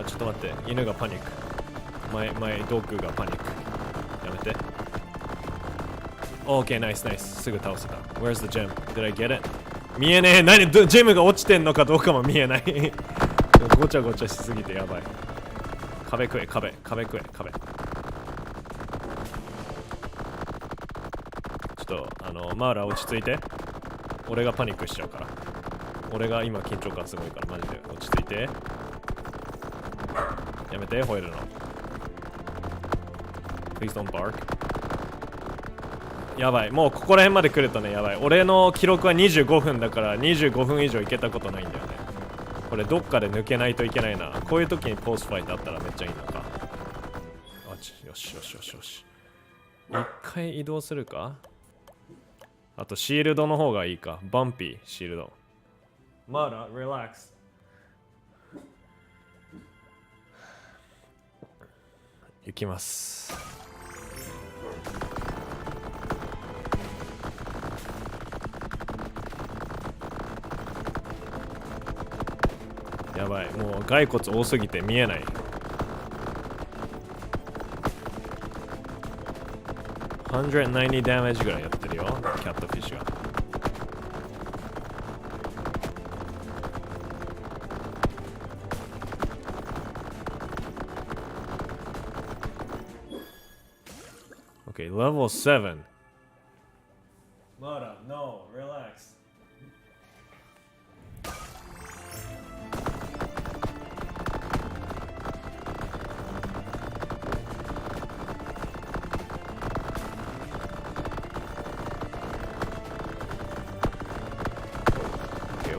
ちょっと待って、犬がパニック。前ドッグがパニック。やめて。OK、ナイス。すぐ倒せた。Where's the gem? Did I get it?見えねえ。何ジェムが落ちてんのかどうかも見えない。ごちゃごちゃしすぎてやばい。壁食え。ちょっとマーラ落ち着いて。俺がパニックしちゃうから。俺が今緊張感すごいからマジで落ち着いて。やめて吠えるの。Please don't bark。やばい、もうここら辺まで来るとね、やばい。俺の記録は25分だから25分以上いけたことないんだよね。これどっかで抜けないといけないな。こういう時にポースファイトあったらめっちゃいいのか。よし。一回移動するか。あとシールドの方がいいか。バンピーシールド。まだリラックス。行きます。やばい、もう骸骨多すぎて見えない。190ダメージぐらいやってるよ、キャットフィッシュが。OK、レベル7。まだ No relax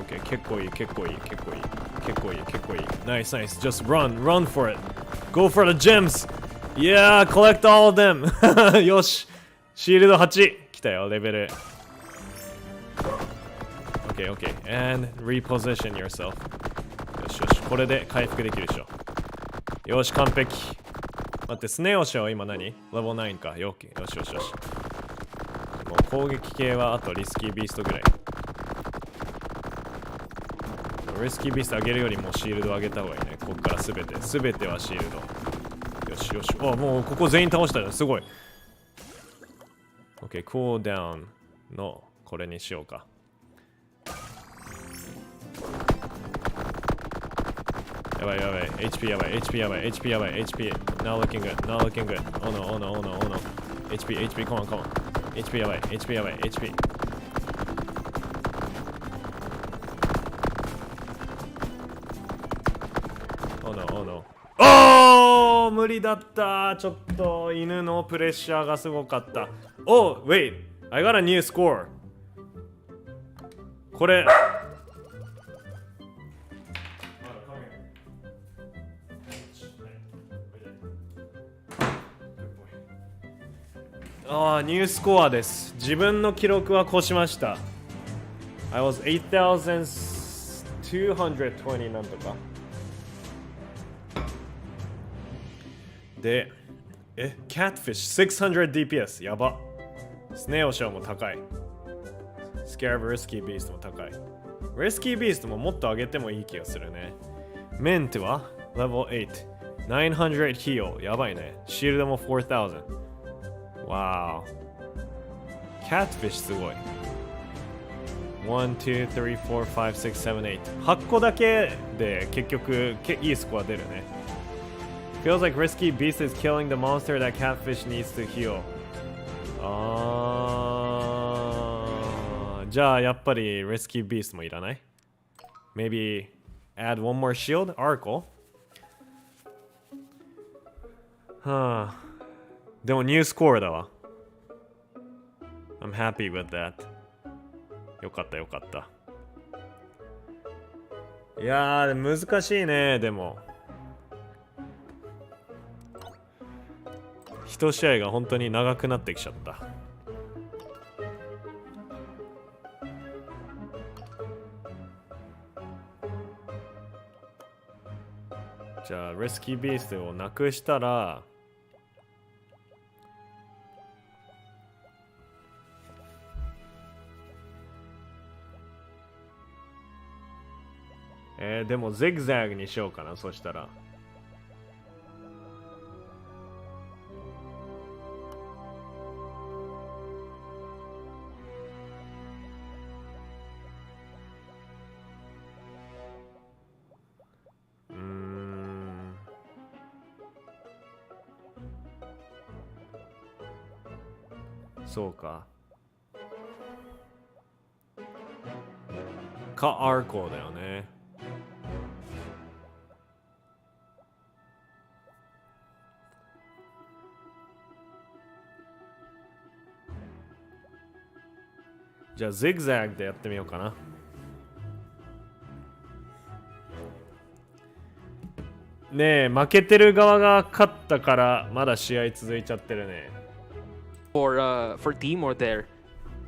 Okay, 結構いいNice Just run for it Go for the gems Yeah collect all of them よしシールド8来たよレベル Okay And reposition yourself よしこれで回復できるでしょよし完璧待ってスネオシは今何レベル9かよしもう攻撃系はあとリスキービーストぐらいリスキービースト上げるよりもシールド上げた方がいいねこっからすべてはシールドよしあもうここ全員倒したよすごい OK クールダウンのこれにしようかやばい HP やばい Not looking good Oh no HP come on HP やばい HPおー無理だったちょっと犬のプレッシャーがすごかったOh wait I got a new score これニュースコアです自分の記録は越しました I was 8220なんとかでキャットフィッシュ 600DPS やばスネオシャも高いスキャブリスキービーストも高いリスキービーストももっと上げてもいい気がするねメンテはレベル8 900ヒールやばいねシールドも4000わーキャットフィッシュすごい1 2 3 4 5 6 7 8 8個だけで結局いいスコア出るねFeels like risky beast is killing the monster that catfish needs to heal. じゃあやっぱり risky beast もいらない Maybe add one more shield? Oracle? でもニュースコアだわ I'm happy with that よかったいやー難しいねでも一試合が本当に長くなってきちゃったじゃあリスキービーストをなくしたらでもゼグザグにしようかなそしたらそうかアーコーだよねじゃあゼグザグでやってみようかなねえ負けてる側が勝ったからまだ試合続いちゃってるねfor Timor there.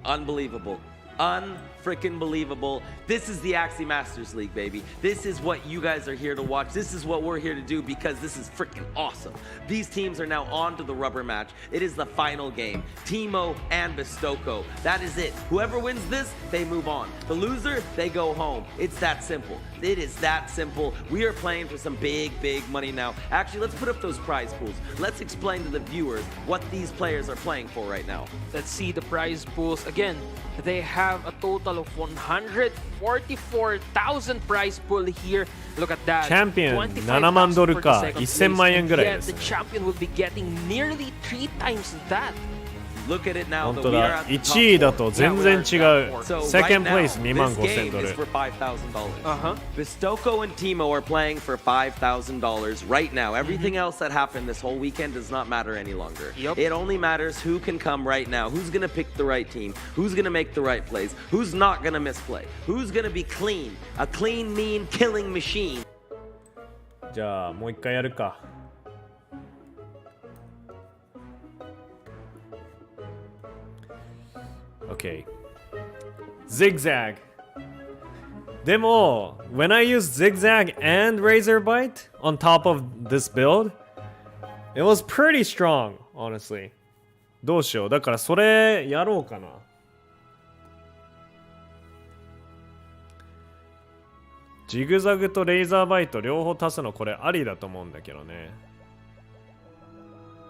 Unbelievable. Unfreaking believable. This is the Axie Masters League, baby. This is what you guys are here to watch. This is what we're here to do because this is freaking awesome. These teams are now on to the rubber match. It is the final game. Timo and Bistoko. That is it. Whoever wins this, they move on. The loser, they go home. It's that simple. It is that simple. We are playing for some big money now. Actually, let's put up those prize pools. Let's explain to the viewers what these players are playing for right now. Let's see the prize pools. Again, they have a total of 144,000 prize pool here. Look at that. Champion 7万ドルか1000万円ぐらいです。The champion will be getting nearly 3 times that. Look at it now. 本当だ、1位だと全然違う。Second place 25,000ドル。Bistoko and Timo are playing for $5,000 right now. Everything else that happened this whole weekend does not matter any longer. It only matters who can come right now. Who's gonna pick the right team? Who's gonna make the right plays? Who's not gonna misplay? Who's gonna be clean? A clean, mean, killing machine. じゃあもう一回やるか。Okay. Zigzag. でも when I use zigzag and razor bite on top of this build, it was pretty strong, honestly. どうしよう。だからそれやろうかな。ジグザグとレーザーバイト両方足すのこれありだと思うんだけどね。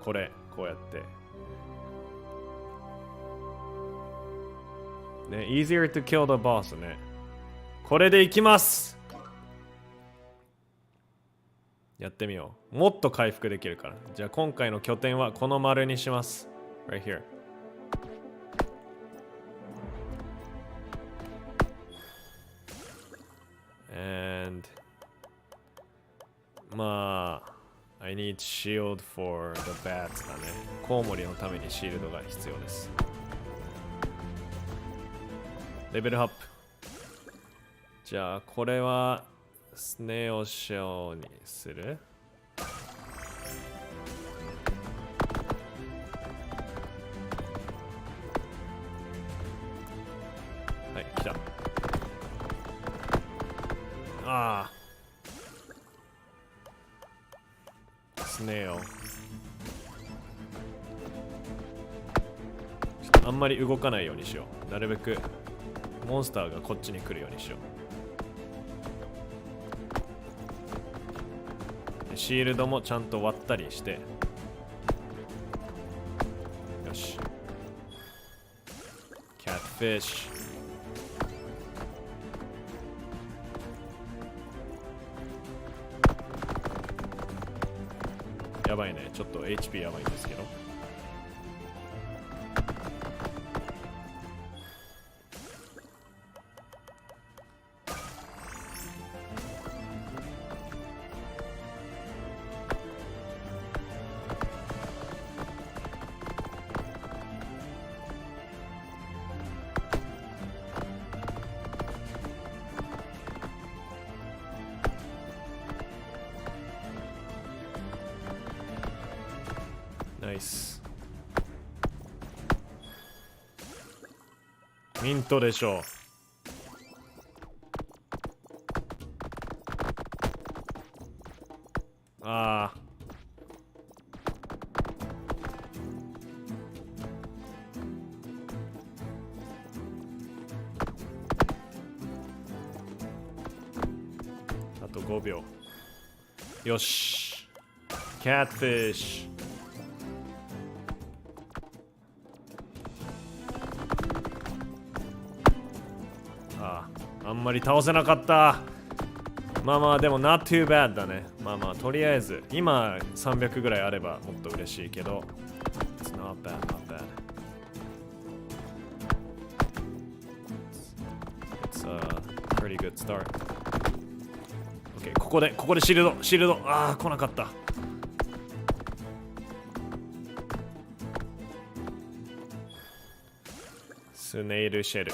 これこうやって。ね、easier to kill the boss ね。これでいきます。やってみよう。もっと回復できるから。じゃあ今回の拠点はこの丸にします。Right here. And まあ I need shield for the bats だね。コウモリのためにシールドが必要です。レベルアップ。じゃあこれはスネオショーにする。はい、来た。ああ。スネオ。あんまり動かないようにしよう。なるべくモンスターがこっちに来るようにしよう。シールドもちゃんと割ったりして。よし。キャットフィッシュ。やばいね。ちょっと HP やばいんですけど。ナイス。ミントでしょう。ああ。あと5秒。よし。キャットフィッシュ。あんまり倒せなかった。まあまあでも not too bad だね。まあまあとりあえず今300ぐらいあればもっと嬉しいけど It's not bad, not bad. It's a pretty good start. OK ここでシールドああ来なかった。スネイルシェル。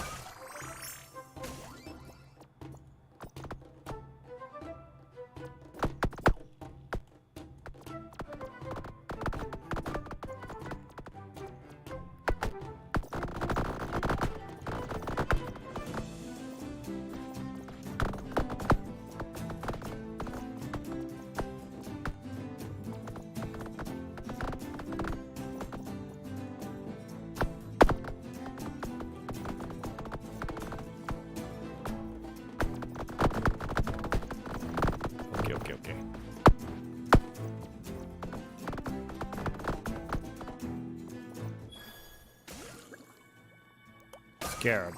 スキャラブ、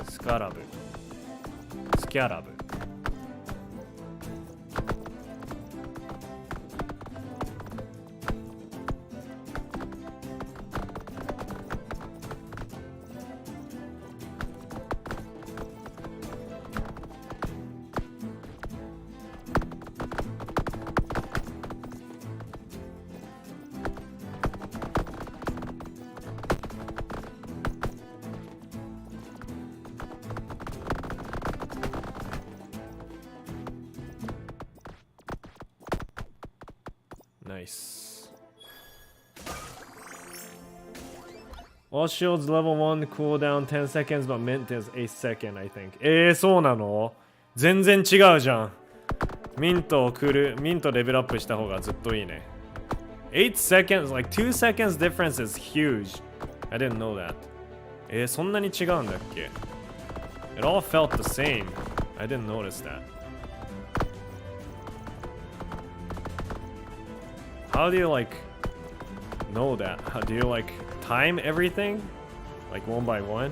スカラブ、スキャラブ。All shields level 1 cooldown 10 seconds, but mint is 8 second, I think. そうなの？全然違うじゃん。ミントレベルアップした方がずっといいね。8 seconds, like 2 seconds difference is huge. I didn't know that. そんなに違うんだっけ？ It all felt the same. I didn't notice that. How do you like know that? How do you like time everything? Like one by one?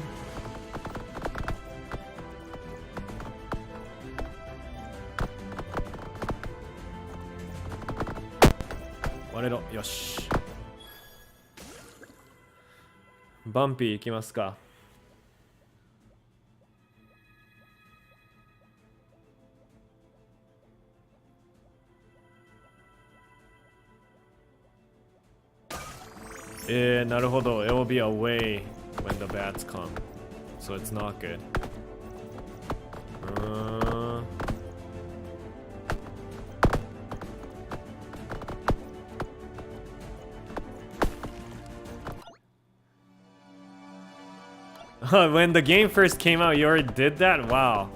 割れろ。よし。バンピーいきますか。なるほど。It will be away when the bats come. So it's not good. When the game first came out, you already did that? Wow.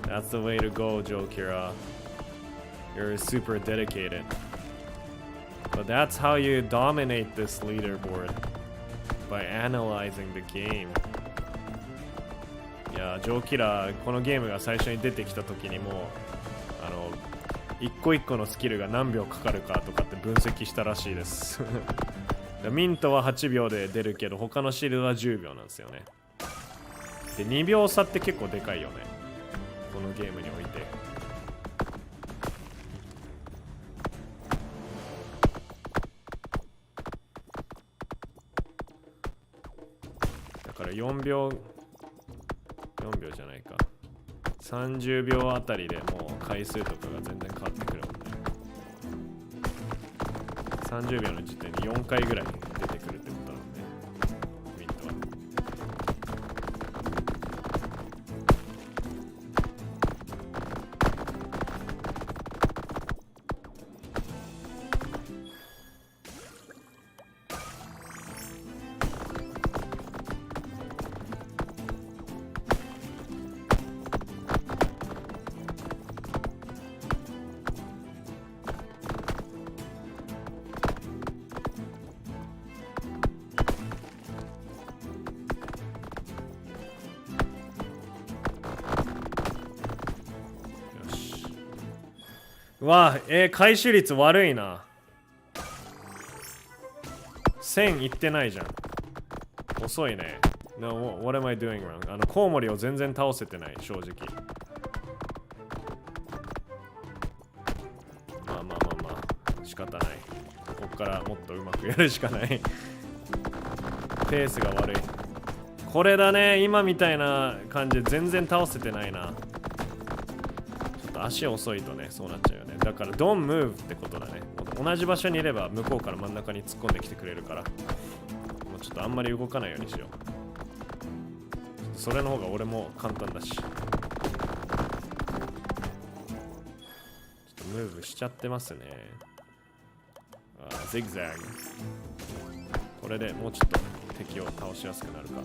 That's the way to go, Joe Kira. You're super dedicated. But that's how you dominate this leaderboard. By analyzing the game. いや、ジョーキラー、このゲームが最初に出てきた時にも一個一個のスキルが何秒かかるかとかって分析したらしいですミントは8秒で出るけど他のシールドは10秒なんですよね。で2秒差って結構でかいよね、このゲームにおいて。だから4秒じゃないか、30秒あたりでもう回数とかが全然変わってくるもんね。30秒の時点で4回ぐらい出てくるってことなんで、ミントは。わあ、回収率悪いな。1000いってないじゃん。遅いね。No, what am I doing wrong? コウモリを全然倒せてない、正直。まあ、仕方ない。こっからもっとうまくやるしかない。ペースが悪い。これだね、今みたいな感じで全然倒せてないな。ちょっと足遅いとね、そうなっちゃうよね。だから Don't move ってことだね。同じ場所にいれば向こうから真ん中に突っ込んできてくれるから、もうちょっとあんまり動かないようにしよう。それの方が俺も簡単だし。ちょっとムーブしちゃってますね。ゼグザグ。これでもうちょっと敵を倒しやすくなるか。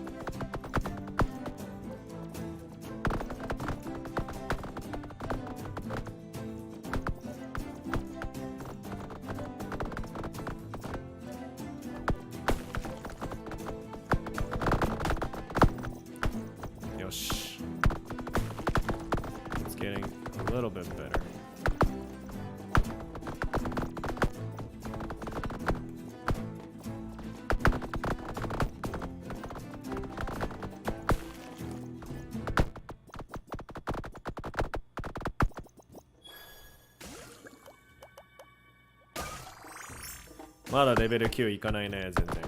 まだレベル9いかないね、全然。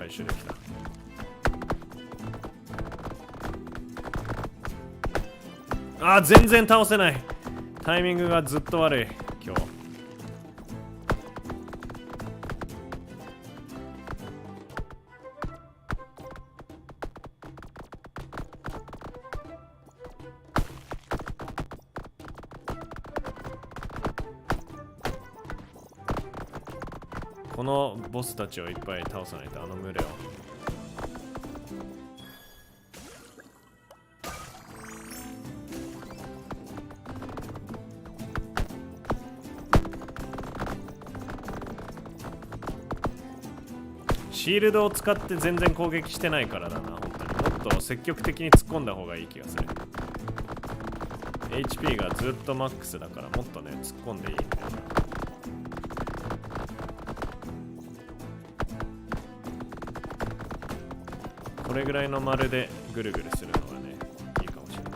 回収できた。全然倒せない。タイミングがずっと悪い今日。このボスたちをいっぱい倒さないと、あの群れを。シールドを使って全然攻撃してないからだな、本当に。もっと積極的に突っ込んだ方がいい気がする。HP がずっとマックスだから、もっとね、突っ込んでいいんだよな。これぐらいの丸でぐるぐるするのがね、いいかもしれない。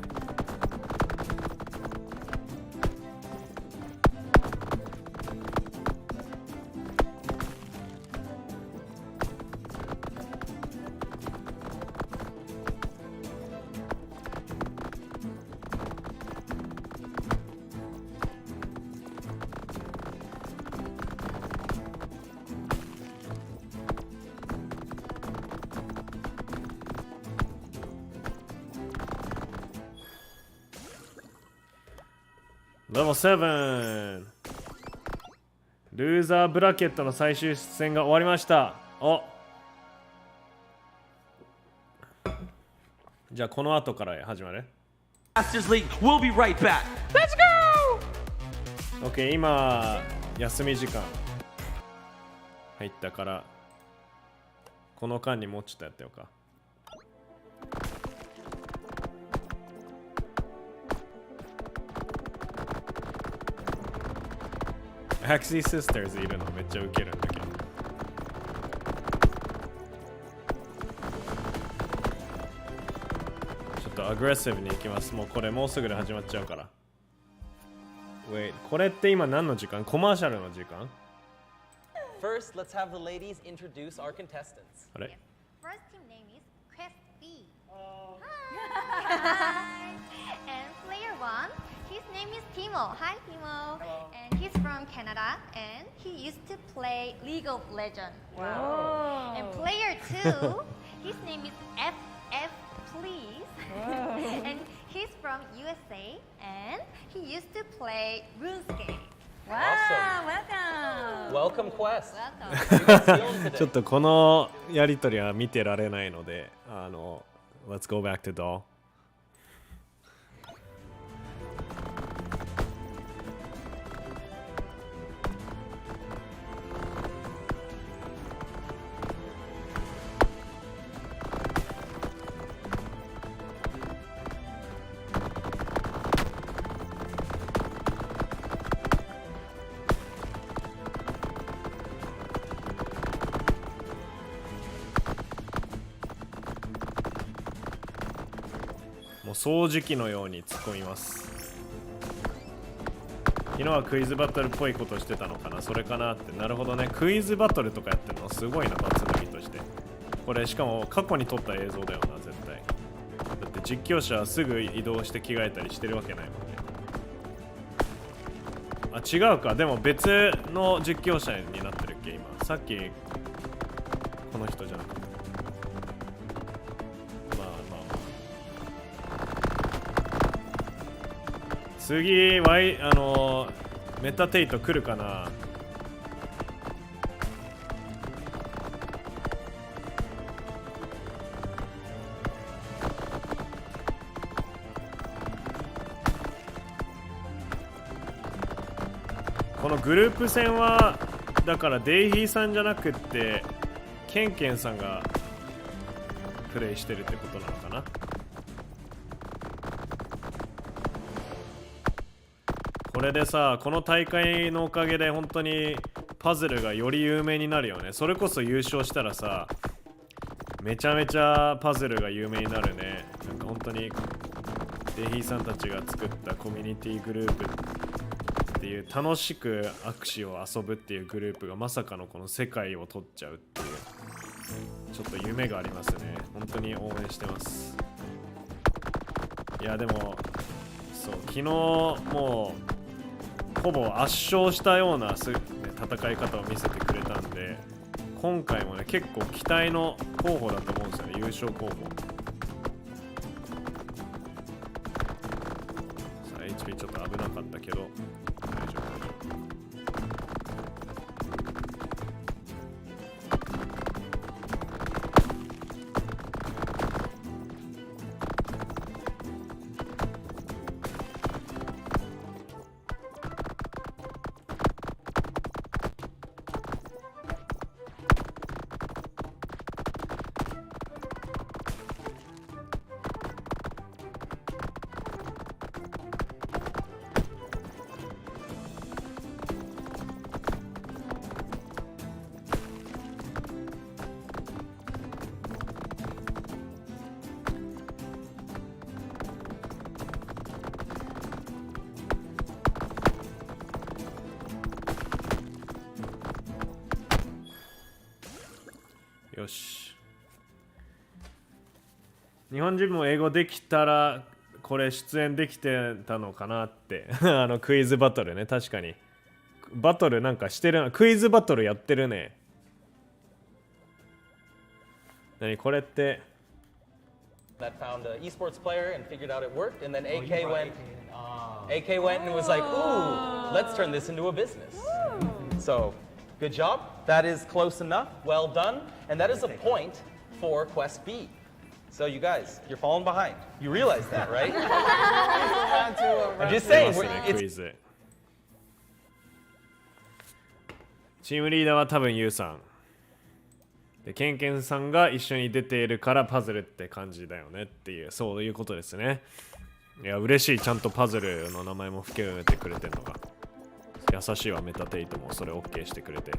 レベル7、ルーザーブラケットの最終戦が終わりました。じゃあこの後から始まる。Masters League, we'll be right back. Let's go! OK、今休み時間入ったから、この間にもうちょっとやってようか。Axie Sisters いるのめっちゃウケるんだけど。ちょっとアグレッシブに行きます。もうこれもうすぐで始まっちゃうから。Wait、これって今何の時間？コマーシャルの時間？ First, let's have the ladies introduce our contestants. あれ？ First team name is Quest B. Hi. And player 1, his name is Timo. Hi Timo. Hello. And he's from Canada and he used to play League of Legends. Wow. And player 2, his name is FF Please. And he's from USA and he used to play RuneScape. Awesome. Welcome, Quest. Welcome. ちょっとこのやりとりは見てられないので、Let's go back to doll。掃除機のように突っ込みます。昨日はクイズバトルっぽいことしてたのかな、それかなって。なるほどね、クイズバトルとかやってるのすごいな、バツ抜きとして。これしかも過去に撮った映像だよな、絶対。だって実況者はすぐ移動して着替えたりしてるわけないもんね。違うか、でも別の実況者になってるっけ今。さっきこの人じゃなくて。次メタテイト来るかな。このグループ戦はだからデイヒーさんじゃなくってケンケンさんがプレイしてるってことなのかな。これでさ、この大会のおかげで本当にパズルがより有名になるよね。それこそ優勝したらさ、めちゃめちゃパズルが有名になるね。なんか本当にデイヒーさんたちが作ったコミュニティグループっていう、楽しくアクシを遊ぶっていうグループがまさかのこの世界を取っちゃうっていう。ちょっと夢がありますね。本当に応援してます。いやでもそう昨日もうほぼ圧勝したような戦い方を見せてくれたんで、今回もね結構期待の候補だと思うんですよね、優勝候補。さあ HP ちょっと危なかったけど大丈夫。よし。日本人も英語できたらこれ出演できてたのかなってクイズバトルね。確かにバトルなんかしてるな。クイズバトルやってるね。何これって That found an esports player and figured out it worked, and then AK went and was like, ooh, let's turn this into a business. So good job. That is close enough. Well done. And that is a point for Quest B. So you guys, you're falling behind. You realize that, right? I'm just saying, 出ますね、 it's クイズ。チームリーダーは多分ユウさんで、ケンケンさんが一緒に出ているからパズルって感じだよねっていう、そういうことですね。いや嬉しい、ちゃんとパズルの名前も含めてくれてるのが優しいわ。メタテイトもそれ OK してくれて、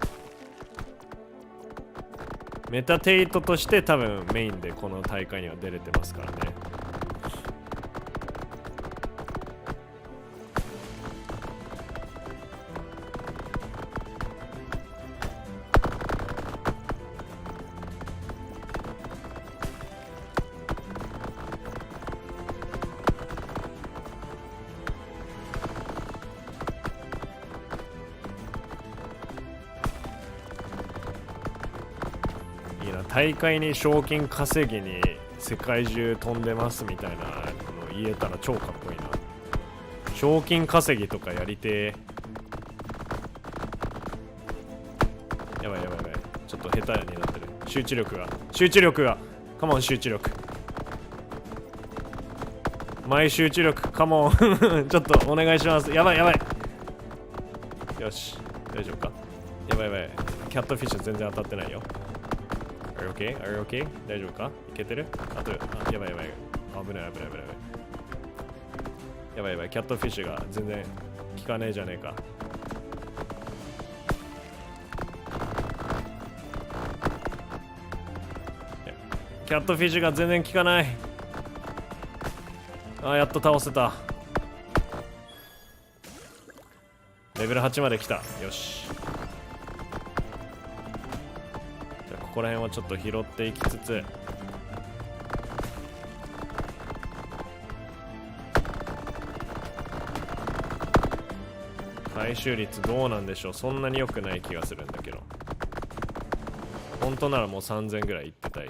メタテイトとして多分メインでこの大会には出れてますからね。大会に賞金稼ぎに世界中飛んでますみたいなの言えたら超かっこいいな。賞金稼ぎとかやりてー。やばいやばいやばい、ちょっと下手になってる。集中力がカモン、集中力前集中力カモンちょっとお願いします。やばいやばい、よし大丈夫か。やばいやばい、キャットフィッシュ全然当たってないよ。Are you okay? Are you okay? 大丈夫か？いけてる？あと、やばいやばい。危ない。やばいやばい、キャットフィッシュが全然効かねえじゃねえか。キャットフィッシュが全然効かない。あ、やっと倒せた。レベル8まで来た。よし。ここら辺をちょっと拾っていきつつ、回収率どうなんでしょう。そんなに良くない気がするんだけど、本当ならもう3000ぐらいいってたい。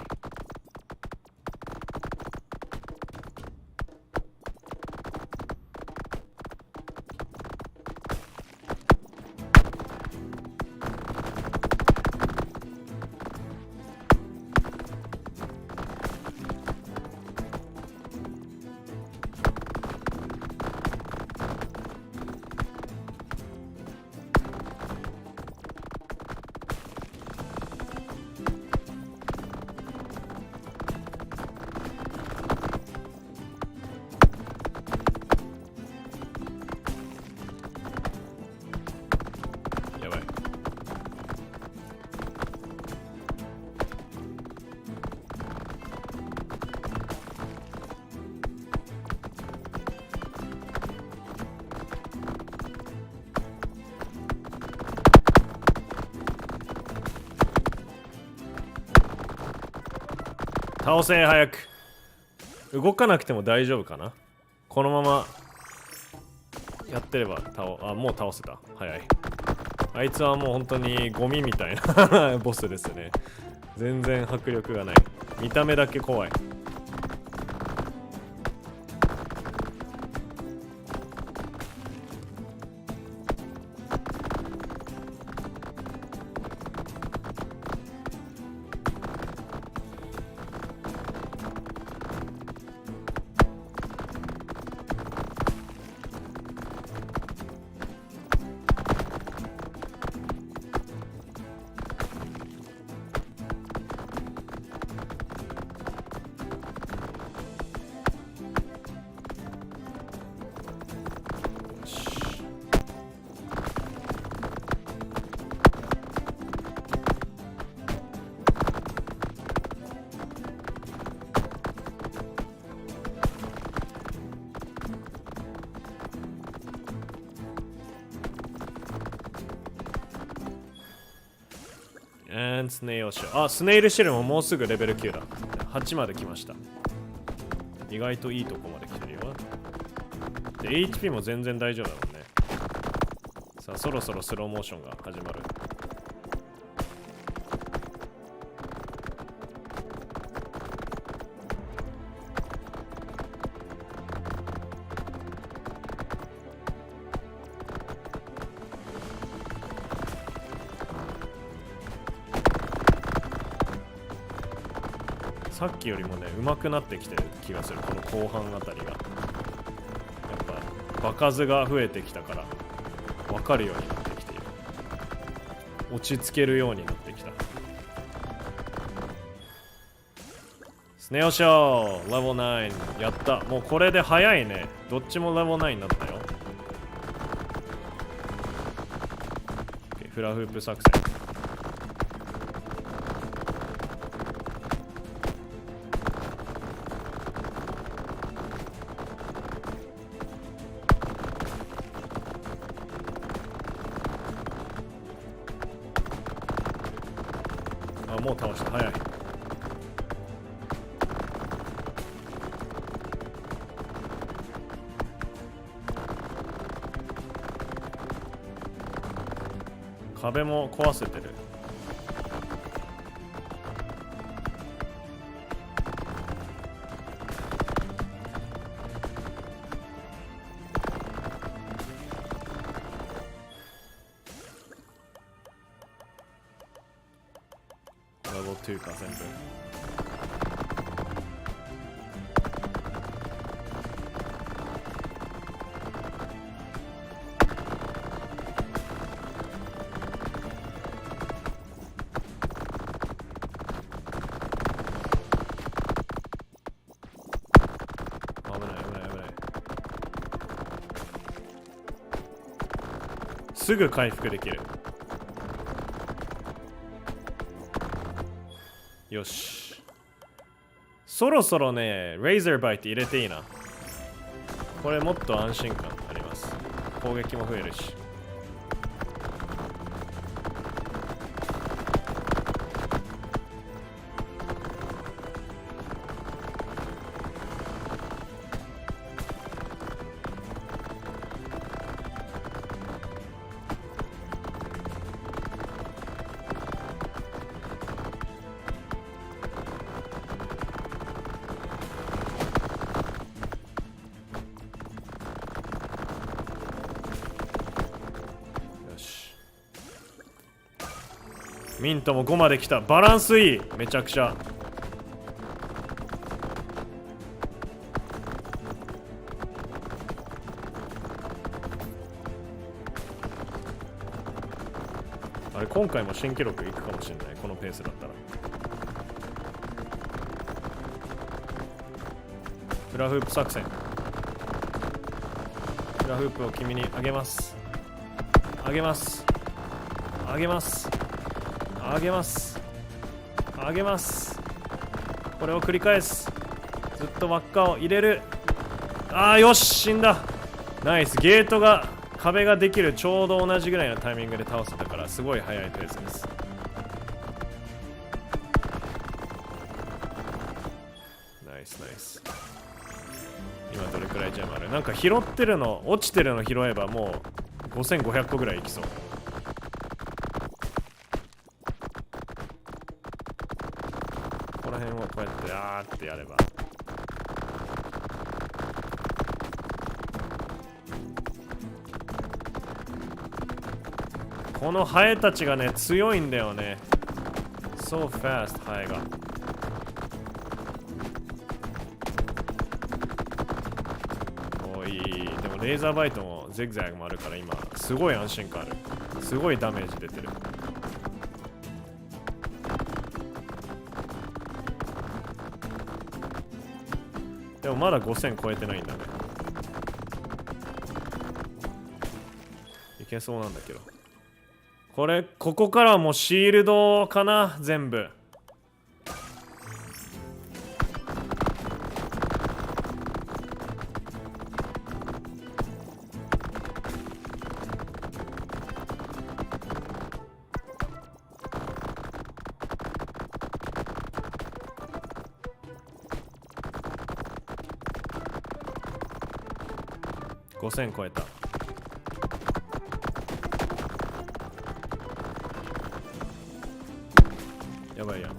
倒せ早く。動かなくても大丈夫かな。このままやってればもう倒せた。早い。あいつはもう本当にゴミみたいなボスですね。全然迫力がない。見た目だけ怖い。スネイルシェル。あ、スネイルシェルももうすぐレベル9だ。8まで来ました。意外といいとこまで来てるよ。で、HP も全然大丈夫だもんね。さあ、そろそろスローモーションが始まる。さっきよりもね、上手くなってきてる気がする。この後半あたりが。やっぱ、場数が増えてきたから、分かるようになってきている。落ち着けるようになってきた。スネオショーレベル9。やった。もうこれで早いね。どっちもレベル9になったよ。フラフープ作戦。もう倒した。早い。壁も壊せてる。2か全部。危ない。すぐ回復できる。よし。そろそろね、レイザーバイト入れていいな。これもっと安心感あります。攻撃も増えるし。ミントも5まで来た。バランスいい。めちゃくちゃ。あれ今回も新記録いくかもしれない。このペースだったら。フラフープ作戦。フラフープを君にあげます。あげます。あげます。あげます。あげます。これを繰り返す。ずっと輪っかを入れる。ああ、よし、死んだ。ナイス。ゲートが、壁ができるちょうど同じぐらいのタイミングで倒せたから、すごい速いペースです。スナイス。今どれくらいジェムある？なんか拾ってるの、落ちてるの拾えばもう5500個ぐらいいきそう。この辺をこうやってってやれば。このハエたちがね強いんだよね。So fast ハエが。おいい。でもレーザーバイトもゼグザグもあるから今すごい安心感ある。すごいダメージ出てる。でもまだ5000超えてないんだね。いけそうなんだけど。ここからはもうシールドかな、全部。5000超えた。やばいやん。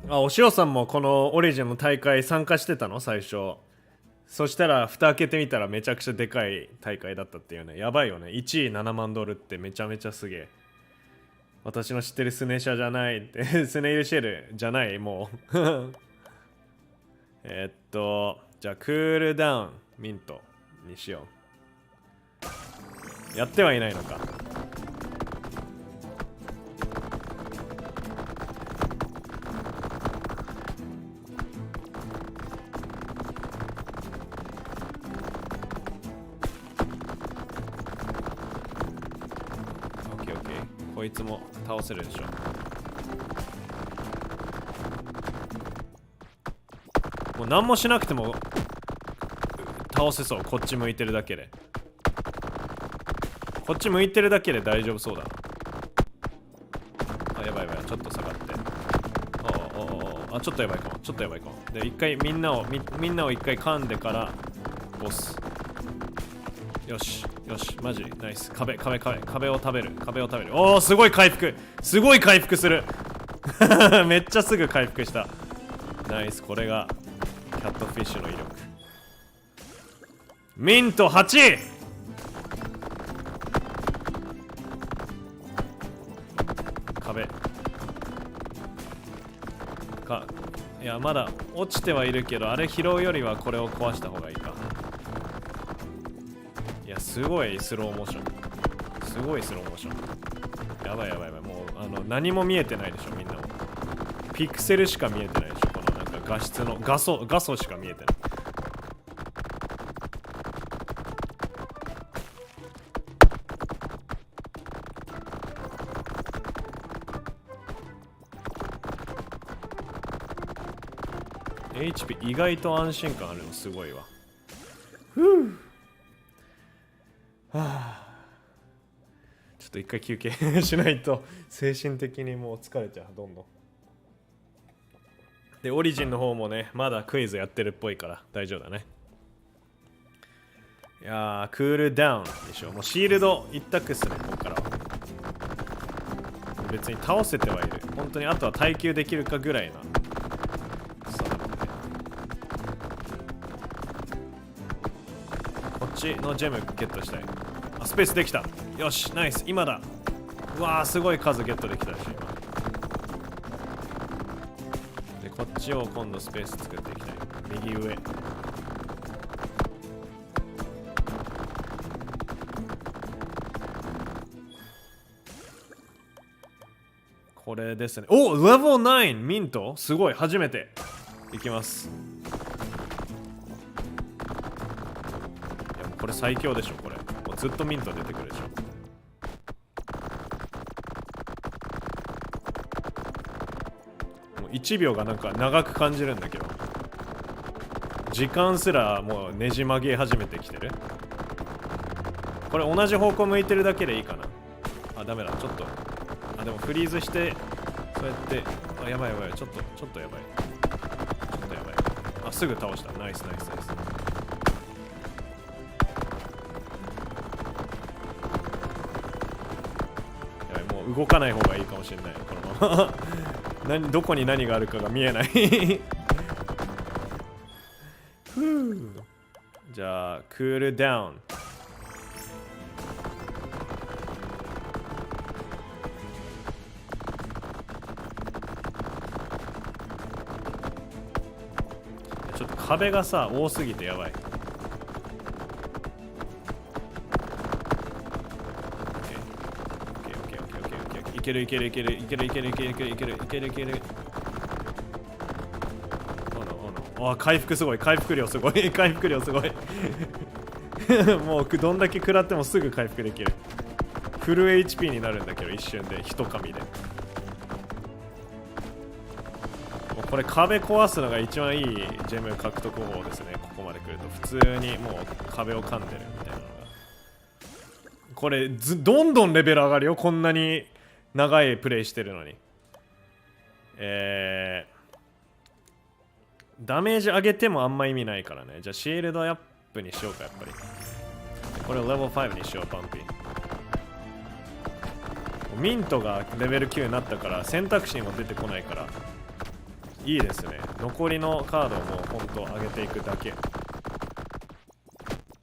お塩さんもこのオリジンの大会参加してたの最初。そしたら蓋開けてみたらめちゃくちゃでかい大会だったっていうね。やばいよね。1位7万ドルってめちゃめちゃすげえ。私の知ってるスネシャじゃないってスネイルシェルじゃないもうじゃあクールダウンミントにしよう。やってはいないのか。こいつも倒せるでしょ。もう何もしなくても倒せそう。こっち向いてるだけで。こっち向いてるだけで大丈夫そうだな。やばいやばい。ちょっと下がって。ちょっとやばいかも。ちょっとやばいかも。で、一回みんなを一回噛んでからボス。よしよし、マジナイス。壁を食べる。おお、すごい回復するめっちゃすぐ回復した。ナイス。これがキャットフィッシュの威力。ミント 8！ 壁か。いやまだ落ちてはいるけど、あれ拾うよりはこれを壊した方がいいか。いやすごいスローモーション。やばい。もう何も見えてないでしょ。みんなもピクセルしか見えてないでしょ。このなんか画質の画素しか見えてない。HP 意外と安心感あるのすごいわ。ちょっと一回休憩しないと精神的にもう疲れちゃう。どんどんでオリジンの方もねまだクイズやってるっぽいから大丈夫だね。いやークールダウンでしょ。もうシールド一択っすね。ここからは別に倒せてはいる。本当にあとは耐久できるかぐらいな。こっちのジェムゲットしたい。スペースできた。よしナイス。今だ。うわーすごい数ゲットできたでしょ今で。こっちを今度スペース作っていきたい。右上。これですね。おレベル9ミントすごい。初めていきます。いやもうこれ最強でしょ。これもうずっとミント出てくるでしょ。もう1秒がなんか長く感じるんだけど、時間すらもうねじ曲げ始めてきてる。これ同じ方向向いてるだけでいいかな。あ、ダメだ、ちょっと。あ、でもフリーズして、そうやって、あ、やばいやばい、ちょっとやばい。ちょっとやばい。あ、すぐ倒した。ナイスナイスナイス。やばい、もう動かない方がいいかもしれない、このまま。どこに何があるかが見えない。ふう。じゃあ、クールダウン。ちょっと壁がさ多すぎてやばい。いけるいけるいけるいけるいけるいけるいけるいけるいけるいける。あ、回復すごい、回復量すごい、回復量すごい。もうどんだけ食らってもすぐ回復できる。フル HP になるんだけど一瞬で一噛みで。これ壁壊すのが一番いいジェム獲得法ですね。ここまで来ると普通にもう壁を噛んでるみたいなのが。これどんどんレベル上がるよ、こんなに長いプレイしてるのに。ダメージ上げてもあんま意味ないからね。じゃあシールドアップにしようか、やっぱり。これをレベル5にしよう、パンピー。ミントがレベル9になったから選択肢も出てこないからいいですね。残りのカードをもうほんと上げていくだけ。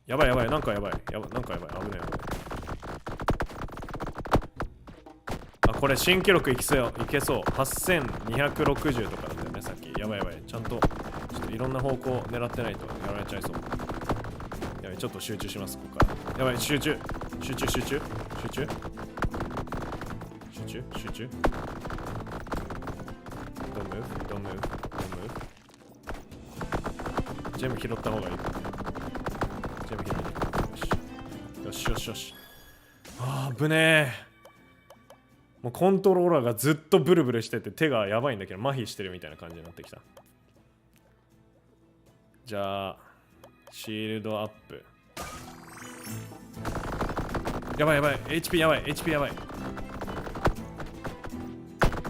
やばいやばい、なんかやばい、なんかやばい、危ない危ない。あ、これ新記録いけそう。8260とかだったよね、さっき。やばいやばい、ちょっといろんな方向狙ってないとやられちゃいそう。やばい、ちょっと集中します、ここから。やばい、集中。Don't move. 全部拾った方がいい。全部拾って。よし。あー、危ねえ。もうコントローラーがずっとブルブルしてて手がやばいんだけど麻痺してるみたいな感じになってきた。じゃあシールドアップ。やばい HP やばい There's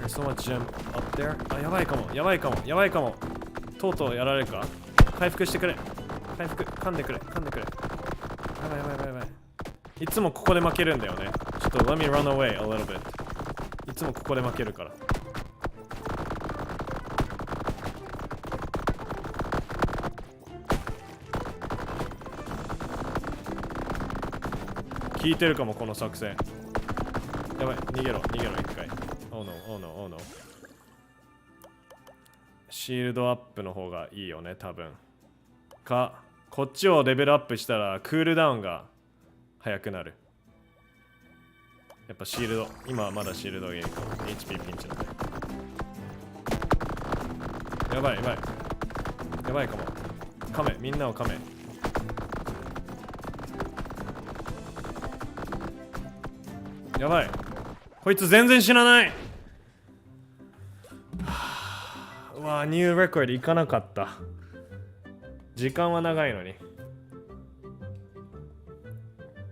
so much gem up there. あ、やばいかも。とうとうやられるか。回復してくれ。噛んでくれ。やばい。いつもここで負けるんだよね。ちょっと let me run away a little bit。 いつもここで負けるから。効いてるかも、この作戦。やばい、逃げろ一回。Oh no。シールドアップの方がいいよね、多分。こっちをレベルアップしたらクールダウンが早くなる。やっぱシールド、今はまだシールドがいいかも。HP ピンチだね。やばいかも。みんなを噛め。やばい、こいつ全然死なない。うわ、ニューレコードいかなかった。時間は長いのに。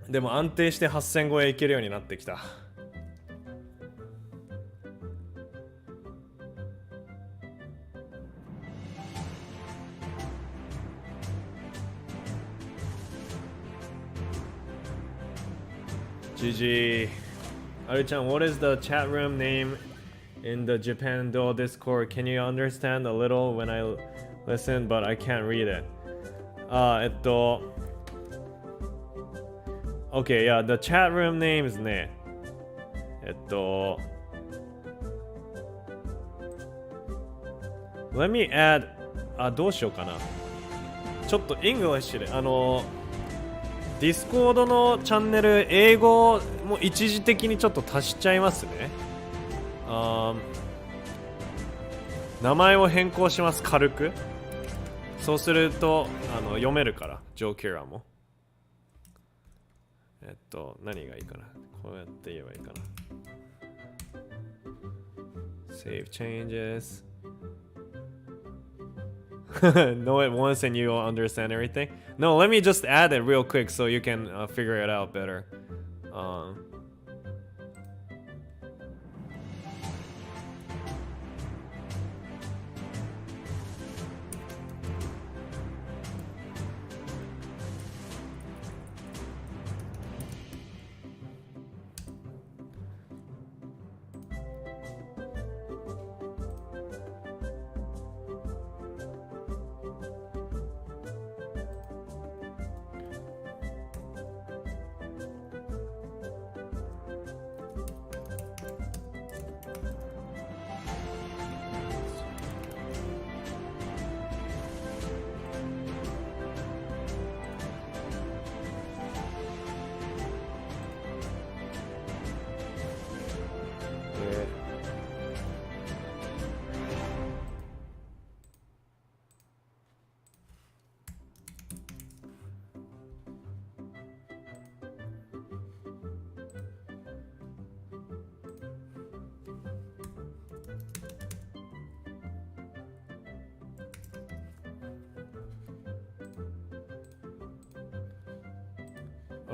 でも安定して8000超えいけるようになってきた。GG。Aruchan, what is the chat room name in the Japan Duo Discord? Can you understand a little when I listen, but I can't read it? Okay, yeah, the chat room name is ね。Let me add、どうしようかな。ちょっと English で、ディスコードのチャンネル英語も一時的にちょっと足しちゃいますね。名前を変更します、軽く。そうすると読めるから、ジョー・キュラも。何がいいかな。こうやって言えばいいかな。Save changes。know it once and you'll understand everything. No, let me just add it real quick so you can figure it out better.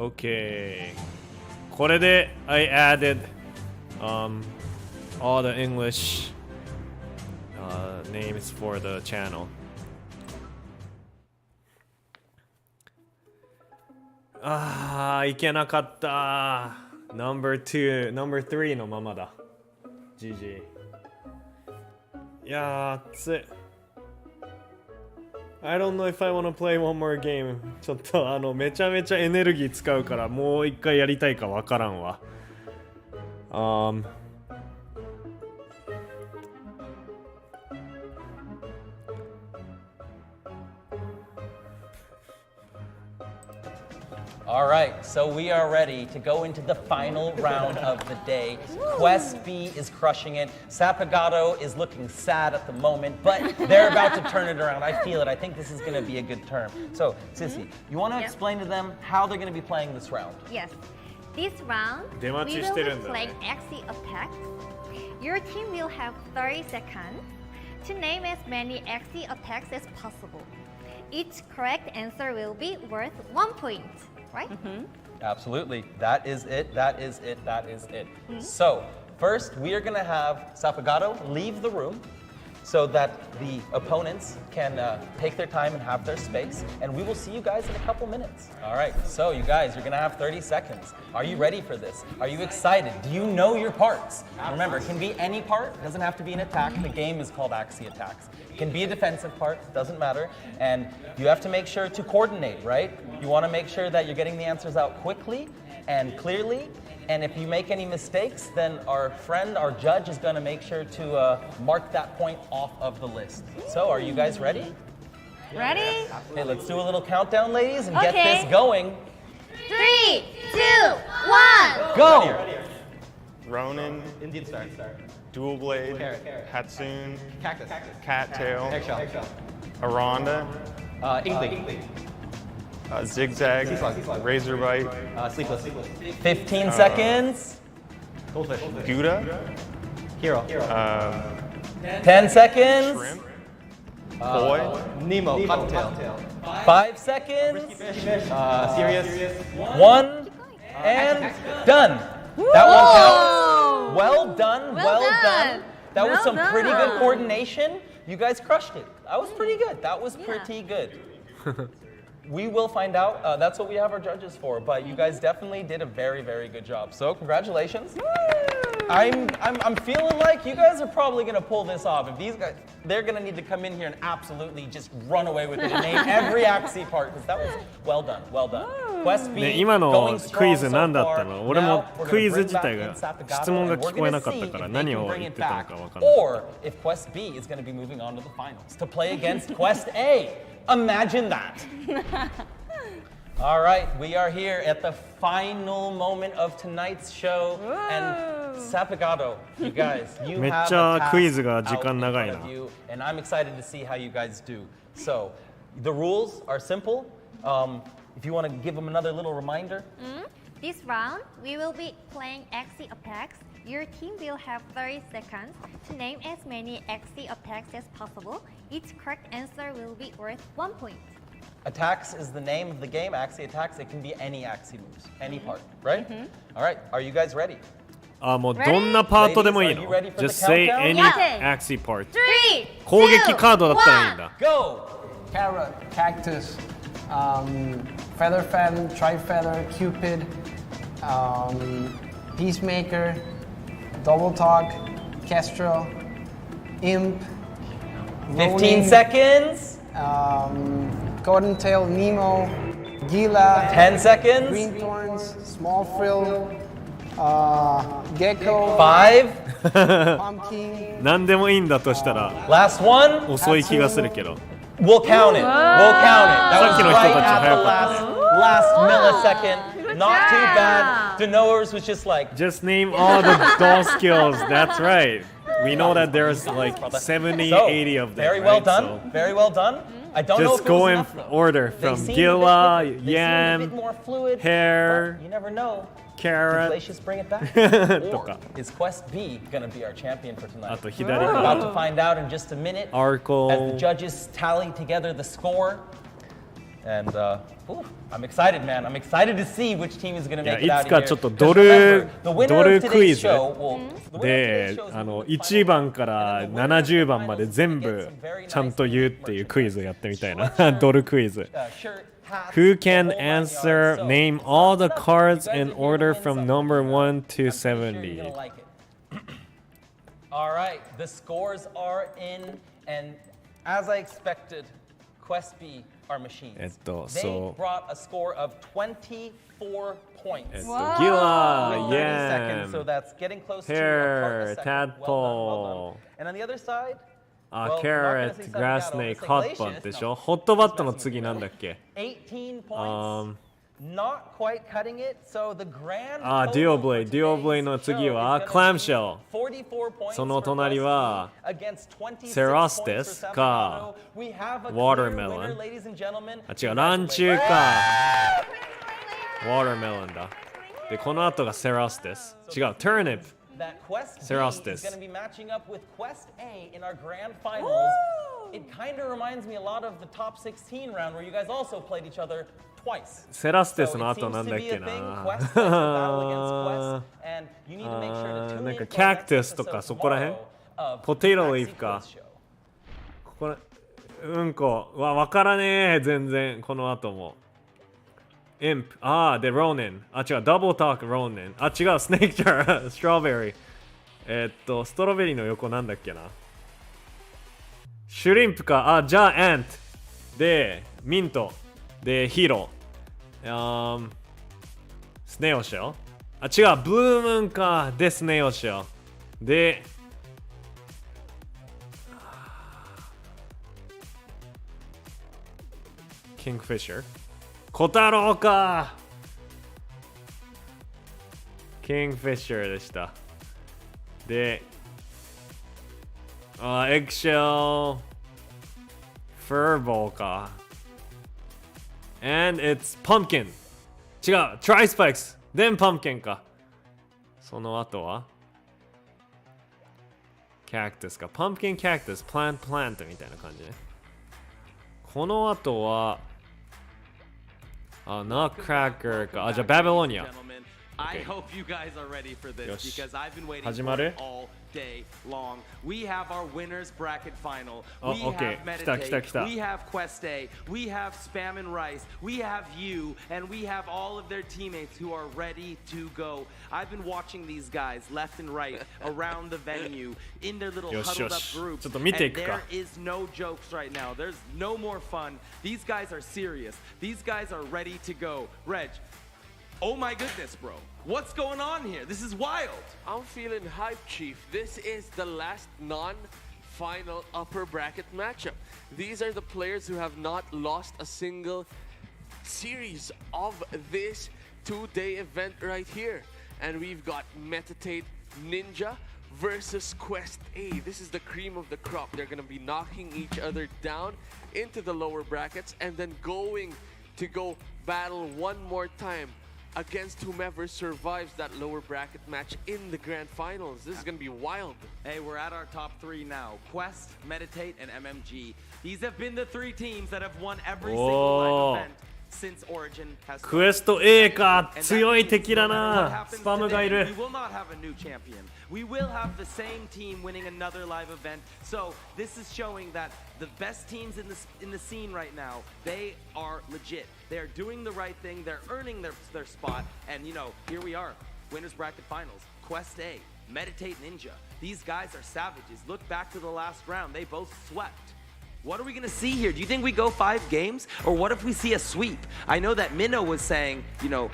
Okay. これで I added all the English names for the channel. いけなかった。Number 3のままだ。GG。いやー、熱い。I don't know if I want to play one more game. ちょっとめちゃめちゃエネルギー使うからもう一回やりたいかわからんわ。All right, so we are ready to go into the final round of the day. Quest B is crushing it. Sapagato is looking sad at the moment, but they're about to turn it around. I feel it. I think this is going to be a good term. So, Sissy, you want to explain to them how they're going to be playing this round? Yes. This round, we will be playing Axie attacks. Your team will have 30 seconds to name as many Axie attacks as possible. Each correct answer will be worth 1 point. Right? Absolutely. That is it. That is it. That is it. So, first, we are going to have Sapagato leave the room so that the opponents can take their time and have their space. And we will see you guys in a couple minutes. All right. So, you guys, you're going to have 30 seconds. Are you ready for this? Are you excited? Do you know your parts? Remember, it can be any part. It doesn't have to be an attack. The game is called Axie Attacks. It can be a defensive part. Doesn't matter. And you have to make sure to coordinate, right? You want to make sure that you're getting the answers out quickly and clearly. And if you make any mistakes, then our friend, our judge, is going to make sure to mark that point off of the list. So, are you guys ready? Ready? Okay, let's do a little countdown, ladies, and get this going. 3, 2, 1. Go! Ronin, Indian star. Dual Blade, Hatsune, Cactus. Cattail, Eggshell. Aranda, Inkling. Zigzag, Razorbyte, Sleepless. 15 seconds. Goldfish. Gouda, Hero. 10 seconds. Shrimp, Koi, Nemo. Cottontail. 5 seconds. Sirius. 1 and done. That one counts. Well done. Well done. That was some pretty good coordination. You guys crushed it. That was pretty good. That was pretty good. We will find out. That's what we have our judges for. But you guys definitely did a very, very good job. So congratulations. I'm feeling like you guys are probably gonna pull this off. If these guys, they're gonna need to come in here and absolutely just run away with it and name every Axie part because that was well done. Well done. Quest B 今の going クイ strong ズ so 何だった far. の？俺も Now we're クイ gonna ズ bring 自 back 体 in が Sapagato 質問が and we're 聞こえ gonna なかっ see たから if they 何 can を bring 言っ it てたの back かわかんない。 or if Quest B is gonna be moving on to the finals to play against Quest A. Imagine that. All right, we are here at the final moment of tonight's show, and Sapagato, you guys, you めっ have ちゃ a task クイズが out 時 in 間長い front な。 of you, and I'm excited to see how you guys do. So, the rules are simple. If you want to give them another little reminder. This round, we will be playing Axie attacks. Your team will have 30 seconds to name as many Axie attacks as possible. Each correct answer will be worth 1 point. Attacks is the name of the game. Axie attacks. It can be any Axie moves, any part, right? All right. Are you guys ready? もうどんなパートでもいいの Ladies, are you ready for the Just say countdown? any Yeah. Axie part 3, 攻撃カードだったらいいんだ Go! Carrot, cactus, feather fan, tri-feather, cupid, peacemaker, double talk, kestrel, imp, 15 Ronin, seconds. golden tail, Nemo, Gila, 10 seconds. green thorns, small frill, gecko, 5. pumpkin, 何でもいいんだとしたら Last one. 遅い気がするけど We'll count it. We'll count it. That was さっきの人たち right at 早 the かったね last millisecond. Not too bad. Denoers was just like, Just name all the doll skills. That's right. We know that there's like 70, so, 80 of them. very well right? done. So Very well done. I don't know just if it go was in enough, though. order They from seemed Gila, a bit different. They seemed a Yam, bit more fluid, hair, but you never know. carrot. Glacius bring it back? と Or か is Quest B going to be our champion for あ tonight? と左 We're か about to find out in just a minute as the Arco. judges tally together the score. And I'm excited, man. I'm excited to see which team is going to いや make it out いつか of ちょ here. っと Just ドル remember, the ド winner ル of クイ today's ズ show will. The winner of で today's show is 1 who will 番から70番まで全部ちゃんと言うっていうクイズをやってみたいなドルクイズ shirt, hat, Who can the whole nine answer yards. So, name all the it's not cards you guys in are here to order win from something. number 1 to I'm pretty sure you're 70 gonna like it. All right, the scores are in, and as I expected, Quest B are machines. They そう brought a score of 24 points. ギ With ラ 30 ヤ seconds, so ン that's getting close to Hair, a part a second. tadpole. Well done. And on the other side, あ well, carrot, I'm not gonna say grass something snake, bad, hot I'm gonna say butt でし glacius. ょホットバットの次なんだっけ 18 points. Not quite cutting it, so the grand あ total Dual for Blade Dual Blade の today's 次 show は is gonna Clamshell be 44 points その隣 for は Quest B against 26 Cerastes points for か Sabrinato. We have a clear Watermelon winner, ladies and gentlemen. あ違うランチューか Watermelon だでこの後が Cerastes 違う Turnip That Quest B Cerastes. is going to be matching up with Quest A in our grand finals. It kind of reminds me a lot of the top 16 round where you guys also played each other twice. セラステ So スの it 後 seems なん to だっ be け a な thing. Quest likes to battle against Quest, and you need to make sure to tune なん in か for キャク our タ next スとか episode そこら辺 tomorrow of ポテト Axie リーフか Quiz Show. ここらうんこわからねえ全然この後も Imp で Ronin 違う Double Talk Ronin 違う Snake Jar Strawberry ストロベリーの横なんだっけなシュリンプかじゃあ Ant でミントでヒーロースネオシェル違うブルームーンかでスネオシェルでキングフィッシャーコタロウかキングフィッシャーでしたでエッグシェルフーボーか and it's pumpkin 違う Tri Spikes then pumpkin かその後は Cactus か Pumpkin Cactus Plant Plant みたいな感じねこの後はNutcracker かじゃあ Babylonia I hope you guys are ready for this because I've been waiting 始 for まる it all day long. We have our winners bracket final. Oh, We okay. have 来た Meditate. We have Quest A. We have Spam and Rice. We have you, and we have all of their teammates who are ready to go. I've been watching these guys left and right around the venue in their little huddled up groups. ちょっと見てい And くか there is no jokes right now. There's no more fun. These guys are serious. These guys are ready to go. Reg. Oh my goodness, bro. What's going on here? This is wild. I'm feeling hype, Chief. This is the last non-final upper bracket matchup. These are the players who have not lost a single series of this two-day event right here. And we've got Meditate Ninja versus Quest A. This is the cream of the crop. They're going to be knocking each other down into the lower brackets and then going to go battle one more time against whomever survives that lower bracket match in the grand finals. This is going to be wild. Hey, we're at our top 3 now. Quest, Meditate, and MMG. These have been the 3 teams that have won every single live event since Origin has started. クエスト A か、強い敵だな。スパムがいる。 We will not have a new champion. We will have the same team winning another live event. So this is showing that the best teams in the scene right now, they are legit. They are doing the right thing. They're earning their spot. And you know, here we are, winners bracket finals. Quest A, Meditate Ninja. These guys are savages. Look back to the last round. They both swept. What are we going to see here? Do you think we go 5 games? Or what if we see a sweep? I know that Minnow was saying, you know,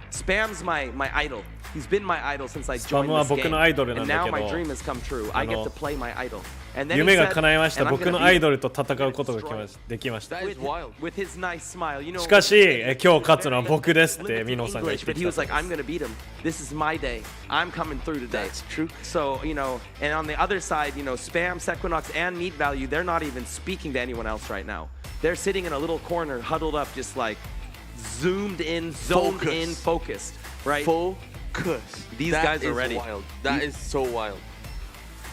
Spam's my idol. He's been my idol since I joined this game. And now my dream has come true. I get to play my idol. And then 夢が叶いました。僕のアイドルと戦うことができました。 With his nice smile, you know. しかし、今日勝つのは僕ですってミノさんが言ってきた。 But he was like, I'm going to beat him. This is my day. I'm coming through today. That's true. So, you know, and on the other side, you know, Spam, Sequinox, and Meat Value, they're not even speaking to anyone else right now. They're sitting in a little corner, huddled up, just like zoomed in, zoned in, focused, right? Focus. These guys are ready. Wild. That is so wild.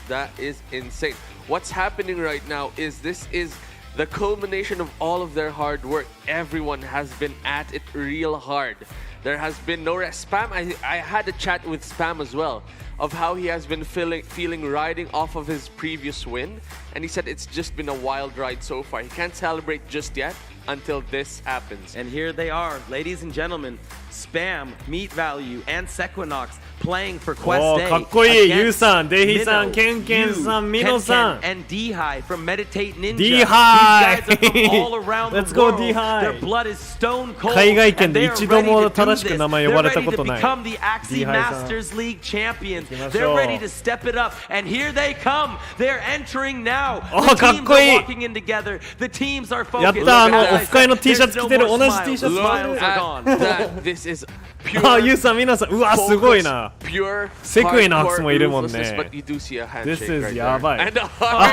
That is insane. What's happening right now is this is the culmination of all of their hard work. Everyone has been at it real hard. There has been no rest. Spam, I had a chat with Spam as well of how he has been feeling riding off of his previous win. And he said it's just been a wild ride so far. He can't celebrate just yet until this happens. And here they are, ladies and gentlemen. Spam, Meat Value, and Sequinox playing for Quest A. かっこいい。ユウさん、デイヒさん、ケンケンさん、ミノさん。 And D-High from Meditate Ninja. D-High. These guys are from all around Let's the go world. D-High. Their blood is stone cold. 海外圏で And they are 一度も ready to do 正しく this. 名前呼ばれたこと They're ない。 ready to become the Axie Masters League champions. They're ready to step it up. And here they come. They're entering now. The teams are walking in together. The teams are focused. やったオフ会の T シャツ着てる。同じ T シャツ着てる。 That this is pure. あ、ユウさん、皆さん、うわ、すごいな。 Pure セクイナックスもいるもんね。 But you do see a handshake This is right やばい。 And a heart.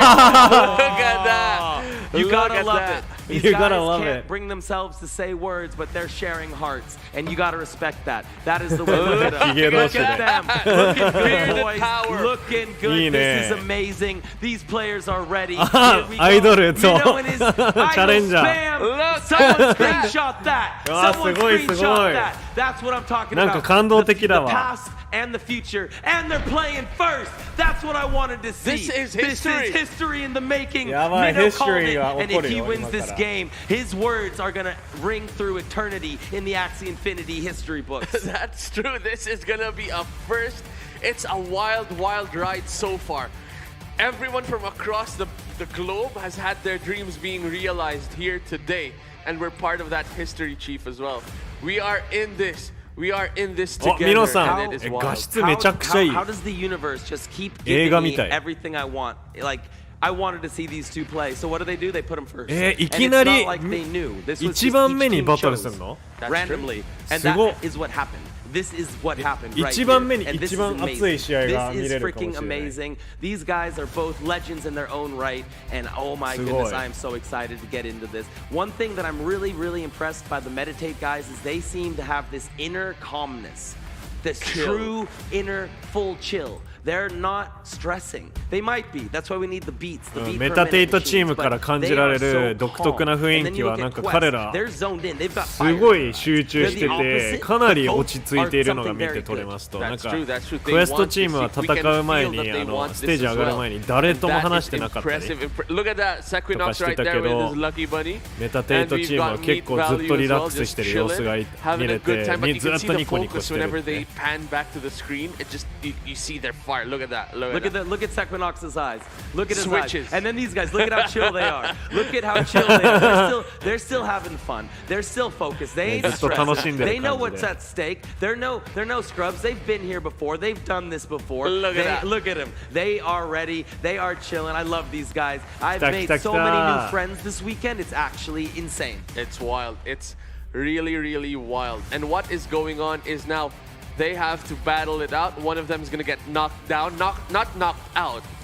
Look at that. You gotta Look at love that. it. These You guys gotta love can't it. bring themselves to say words, but they're sharing hearts, and you gotta respect that. That is the way. Look at them. Look at them. Looking good, boys. Looking good. This is amazing. These players are ready. Here we go. アイドルとチ Minnow and his ャレンジャー。 Spam. Someone screenshot that. Someone すごいすごい。 screenshot that. That's what I'm talking なん about. か感動的だわ。 The past and the future, and they're playing first. That's what I wanted to see. This is history. This is history in the making. やばい、 Minnow called history it, が and 起こ if る he よ。 wins 今 this から game, his words are gonna ring through eternity in the Axie Infinity history books. That's true. This is gonna be a first. It's a wild, wild ride so far. Everyone from across the globe has had their dreams being realized here today, and we're part of that history, Chief, as well. We are in this. We are in this お、 together, ミノさ and ん、 it is 画 wild. 質めちゃくちゃいい。 How does the universe just keep 映 giving 画み me たい。 everything I want? Like, I wanted to see these two play. So what do? They put them first. いきなり And it's not like they knew. This was 一 just 番 each 目に team バトル chose するの randomly, and すごっ。 that is what happened. This is what happened right 一番目 here. に And this 一 is 番熱い amazing. 試合が見 This れ is るかも freaking しれない amazing. These guys are both legends in their own right, and oh my すごい。 goodness, I am so excited to get into this. One thing that I'm really, really impressed by the Meditate guys is they seem to have this inner calmness, this true inner full chill. They're not stressing. They might be. That's why we need the beats. The beat メタテイトチームから感じられる独特な雰囲気はなんか彼らすごい集中しててかなり落ち着いているのが見て取れますとなんかクエストチームは戦う前にステージ上がる前に誰とも話してなかったりとかしてたけどメタテイトチームは結構ずっとリラックスしてる様子が見れてずっとニコニコしてるって Look at that. Look at Sequinox's eyes. Look at his Switches. eyes. And then these guys, look at how chill they are. Look at how chill they are. They're still having fun. They're still focused. They ain't stressing. They know what's at stake. They're no scrubs. They've been here before. They've done this before. Look at that. Look at them. They are ready. They are chilling. I love these guys. I've made so many new friends this weekend. It's actually insane. It's wild. It's really, really wild. And what is going on is now they have to battle it out. One of them is going to get knocked down. Not knocked out,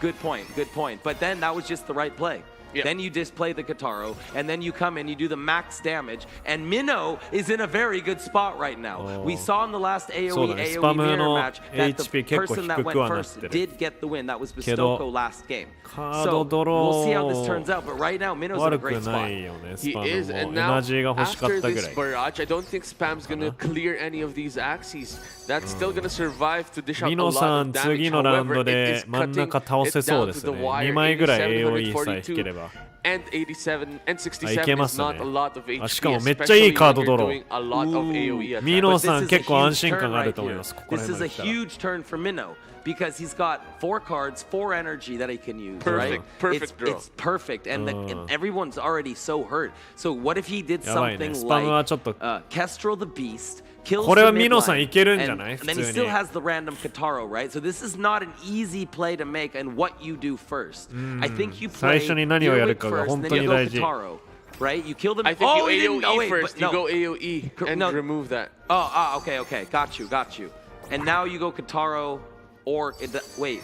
Good point. Good point. But then that was just the right play. then you display the Kataro, and then you come in, you do the max damage, and Minnow is in a very good spot right now. We saw in the last AoE mirror match that the person that went first did get the win. That was Bistoko last game. So we'll see how this turns out, but right now Minnow's in a great spot. He is, and now after this barrage, I don't think Spam's gonna clear any of these Axies. That's still gonna survive to dish out a lot of damage. However, it is cutting it down to the wire. 742 and 87 and 67 is not a lot of HP, especially when you're doing a lot of AoE attacks. ミノさん結構安心感があると思います。 This is a huge turn for Minnow because he's got 4 cards, 4 energy that he can use. Right? It's perfect, and everyone's already so hurt. So what if he did something like Kestrel the Beast? Kills the mid line, and then he still has the random Kataro, right? So this is not an easy play to make, and what you do first. I think you play Earwig first, and then you go Kataro, right? You kill them. I think you AoE first. You go AoE and remove that. Okay. Got you. And now you go Kataro, or wait.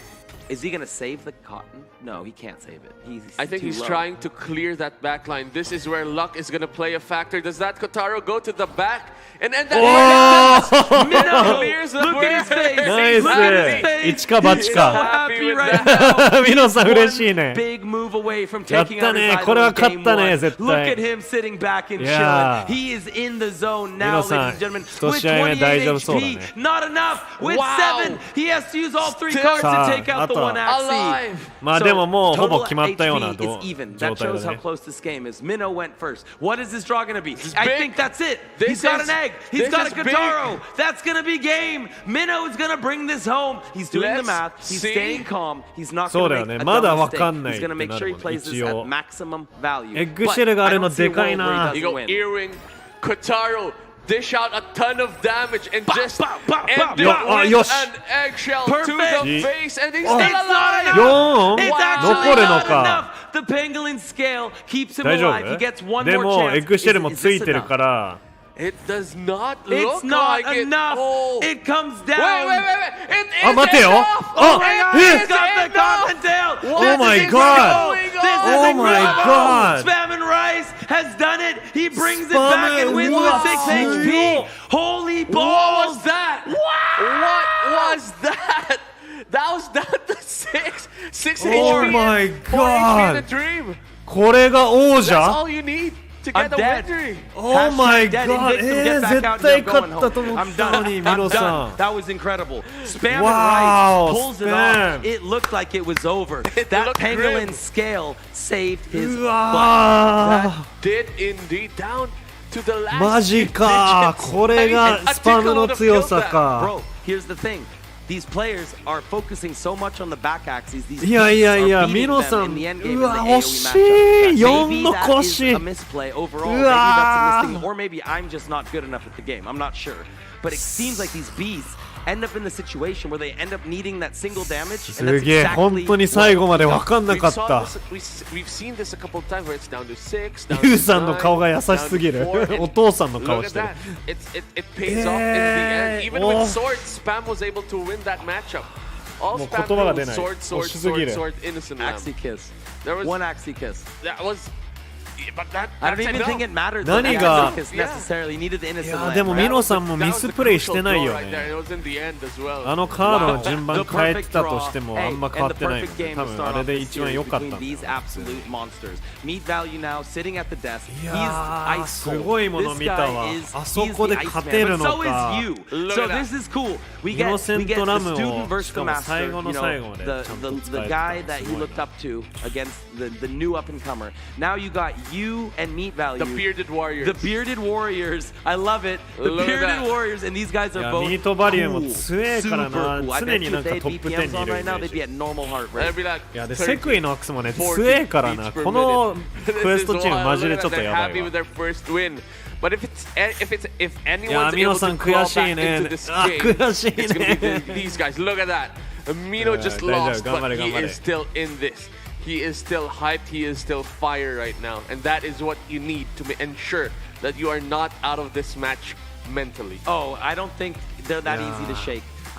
Is he gonna save the cotton? No, he can't save it. I think he's trying to clear that backline. This is where luck is gonna play a factor. Does that Kotaro go to the back? And then that Minnow clears the Look at his face. Nice. Look at his face. 一か八か。 So happy right now. ミノさん嬉しいね。 Big move away from taking out his やったね。これは勝ったね、絶対。 Look at him sitting back and chilling. He is in the zone now, ladies and gentlemen. With 28 HP, not enough. With 7, he has to use all 3 cards to take out the one Axie. まあでももうほぼ決まったような状 That 態 shows だ how ね。 close this game is. Minnow went first. What is this draw going to be? I think that's it. He's got an egg. He's got a Kataro. That's going to be game. Minnow is going to bring this home. He's doing the math. He's staying calm. He's not going to make a dumb mistake. He's going to make sure he plays this at maximum value. エッグシェルがあるのでかいな。 You go Earwig, Kotaro, dish out a ton of damage and just end it with an eggshell to the face, and he's still alive. 4? It's actually not enough. The pangolin scale keeps him 大丈 alive. He 夫 gets one で more も chance. エッグシェルも Is つい this てる enough? から It does not It's look not like enough. It comes down. Wait. It is あ、待てよ。 enough. あ、 He's got the cottontail. Oh my god. Oh my god. Spam and Rice has done it. He brings it back and wins with 6 HP. Holy balls. What was that? What was that? That was not the 6 HP. Oh my 4 HP in a god. dream. これが王 That's 者 all you need to get I'm the dead. victory. Oh my Dead. god. Invictus, get back 絶 out. 対 You're 勝 going ったと home. 思っ I'm たの done. に、ミ I'm ノさ done. ん。 That was incredible. Spam Wow, and Rice pulls it Spam. off. It looked like it was over. It That looked pangolin grim. scale saved his う butt. わ Did indeed down to the last マジか。 digits. これが I mean, スパムの強さか。 Bro, here's the thing. These players are focusing so much on the back axes. These いやいやいや、 are ミ beating ノ them さ in ん、 the end game う in the わ、 AoE 惜し matchup. い。4 Maybe の that 腰。 is a misplay overall. Maybe うわ that's a misthing, or maybe I'm just not good enough at the game. I'm not sure. But it seems like these beasts end up in the situation where they end up needing that single damage. And す that's げえ、本 exactly 当に最後まで分かんなかった。 We've seen this a couple of times where it's down to 6, ユウさんの顔が優しすぎる。お父さんの顔 Look し at てる。 that. It pays off in the end. Even with sword, Spam was able to win that matchup. All もう Spam 言葉が did 出 was ない。 sword, 惜 sword, しすぎ sword, る。 sword, innocent lamb. Axie kiss. There was One Axie kiss. that was. But that, I don't that's even enough. think it mattered. 何 that が Axie kiss necessarily needed the い innocent や lamb, でも right? ミノさんも That ミ was ス the プレイして crucial ない blow よ right there. ね。 It was in the end as well. あのカードの順番 The 変え perfect てたと draw. しても Hey, あんま変わ and っ the てないも perfect んね。 game 多 to 分 start あれ off で this 一番良 series かったん between だ。 these absolute monsters. Meat value now sitting at the desk. い He's やー ice す cold. ごいもの This 見た guy わ。 is あそ he's こ the で ice 勝 man, てる but の so か。 is you. Look So at that. this is cool. We イ get ノセ we ン get ト the ラム student を versus し the かも最 master. 後 You の know 最後までちゃん the と使え guy た that の he すごい looked up to against the new up and comer. Now you got you and Meat value. The bearded warriors. The bearded warriors. I love it. The Look at bearded that. warriors, and these guys い are や both ミートバリューも cool. 強えから Super な。 cool. I 常 bet に you なん if か they ト had ップ10 BPMs にい on るイ right メ now, ー they'd ジ。 be at normal heart That'd rate. be like いやで 30, セクイのアクスもね 40強えからな。 beats per この minute. クエストチームマジでちょっと They're やばい happy わ with。their first win. But ifいや anyone's ミノ able さ to ん claw 悔しい back ね into。this あ game, 悔しい it's gonna be ね。 these guys. Look at that. Mino just 大 lost, 丈夫頑張 but れ he 頑張れ。 is still in this. He is still hyped. He is still fire right now, and that is what you need to ensure that you are not out of this match mentally. Oh, I don't think they're that easy to shake.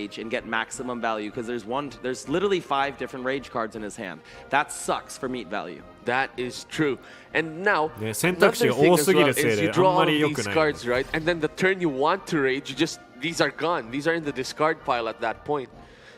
Rage and get maximum value because there's literally 5 different Rage cards in his hand. That sucks for meat value. That is true. And now, ね、選択肢が多すぎるせいであんまり良くない。 cards, right? And then the turn you want to rage, these are gone. These are in the discard pile at that point.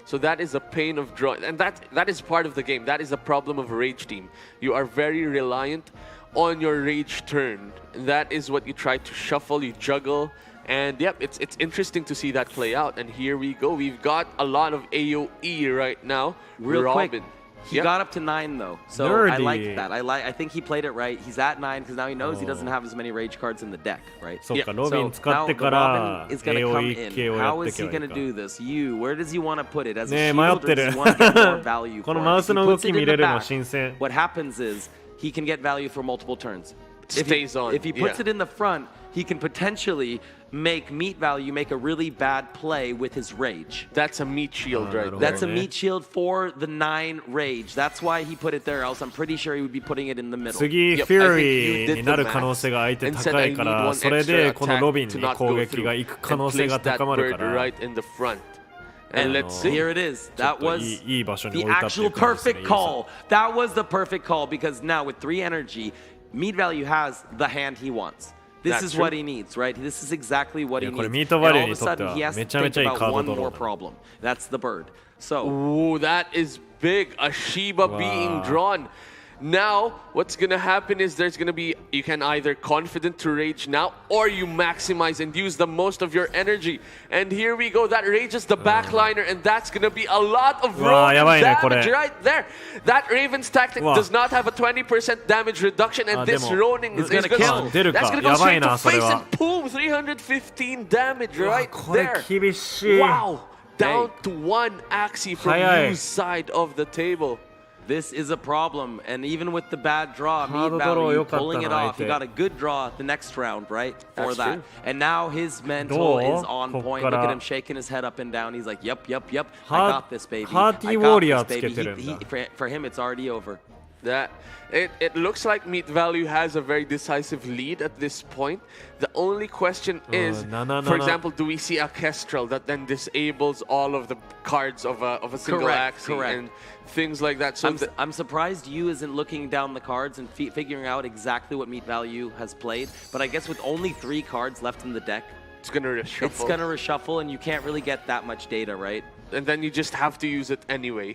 So that is a pain of drawing. And that is part of the game. That is a problem of a Rage team. You are very reliant on your Rage turn. That is what you try to shuffle, you juggle. And yep, it's interesting to see that play out. And here we go. We've got a lot of AoE right now. Real quick, He got up to 9 though, so I like that. I think he played it right. He's at 9 because now he knows he doesn't have as many rage cards in the deck, right? そっか、ロビン使ってから is going to come in. 系をや How って is け he ばい going い to か do this? Where does he want to put it? As a ねえ shield, 迷っ or て does る he want to get more value こ for の it? マウ If ス he の動 puts き it 見 in れ the るの back, 新鮮 what happens is he can get value for multiple turns. If Stays on. If he puts it in the front, he can potentially make meat value make a really bad play with his rage. That's a meat shield right there. That's a meat shield for the 9 rage. That's why he put it there, else I'm pretty sure he would be putting it in the middle. 次 Yep, フュー I think リ you ー did になる the 可能性が相手 and said 高 I い need から one それ extra でこの attack ロビン to に not 攻 go 撃が through 行く可 and 能性 place が that 高まるか bird ら right in the front. And let's see. Here it is. That ちょっと was いい場所に the 置いたってい actual う感じですね perfect call. That was the perfect call because now with 3 energy, meat value has the hand he wants. This That's is true. what he needs, right? This is exactly what he いやこれ needs. ミート And バリュー all に of a とって sudden, は he has め to ちゃめ think ちゃいいカー about ド one ドロ more ーだ problem. That's the bird. So Ooh, that is big. A Shiba being drawn. Now, what's gonna happen is there's gonna be, you can either confident to rage now, or you maximize and use the most of your energy. And here we go, that rages the backliner, and that's gonna be a lot of Ronin damage right there. That Raven's tactic does not have a 20% damage reduction, and this Ronin is gonna kill. That's gonna go straight to face, and boom, 315 damage right there. Wow, down to 1 Axie from Yu's side of the table. this is a problem, and even with the bad draw, meat value pulling it off. He got a good draw the next round, right? For That's that. true. And now his mental is on point. Look at him shaking his head up and down. He's like, yep. I got this, baby. I got this, baby. For him, it's already over. That it looks like meat value has a very decisive lead at this point. The only question is, for example, do we see a Kestrel that then disables all of the cards of a single Axie and things like that? So I'm surprised Yu isn't looking down the cards and figuring out exactly what meat value has played. But I guess with only 3 cards left in the deck, it's gonna reshuffle. It's gonna reshuffle, and you can't really get that much data, right? And then you just have to use it anyway,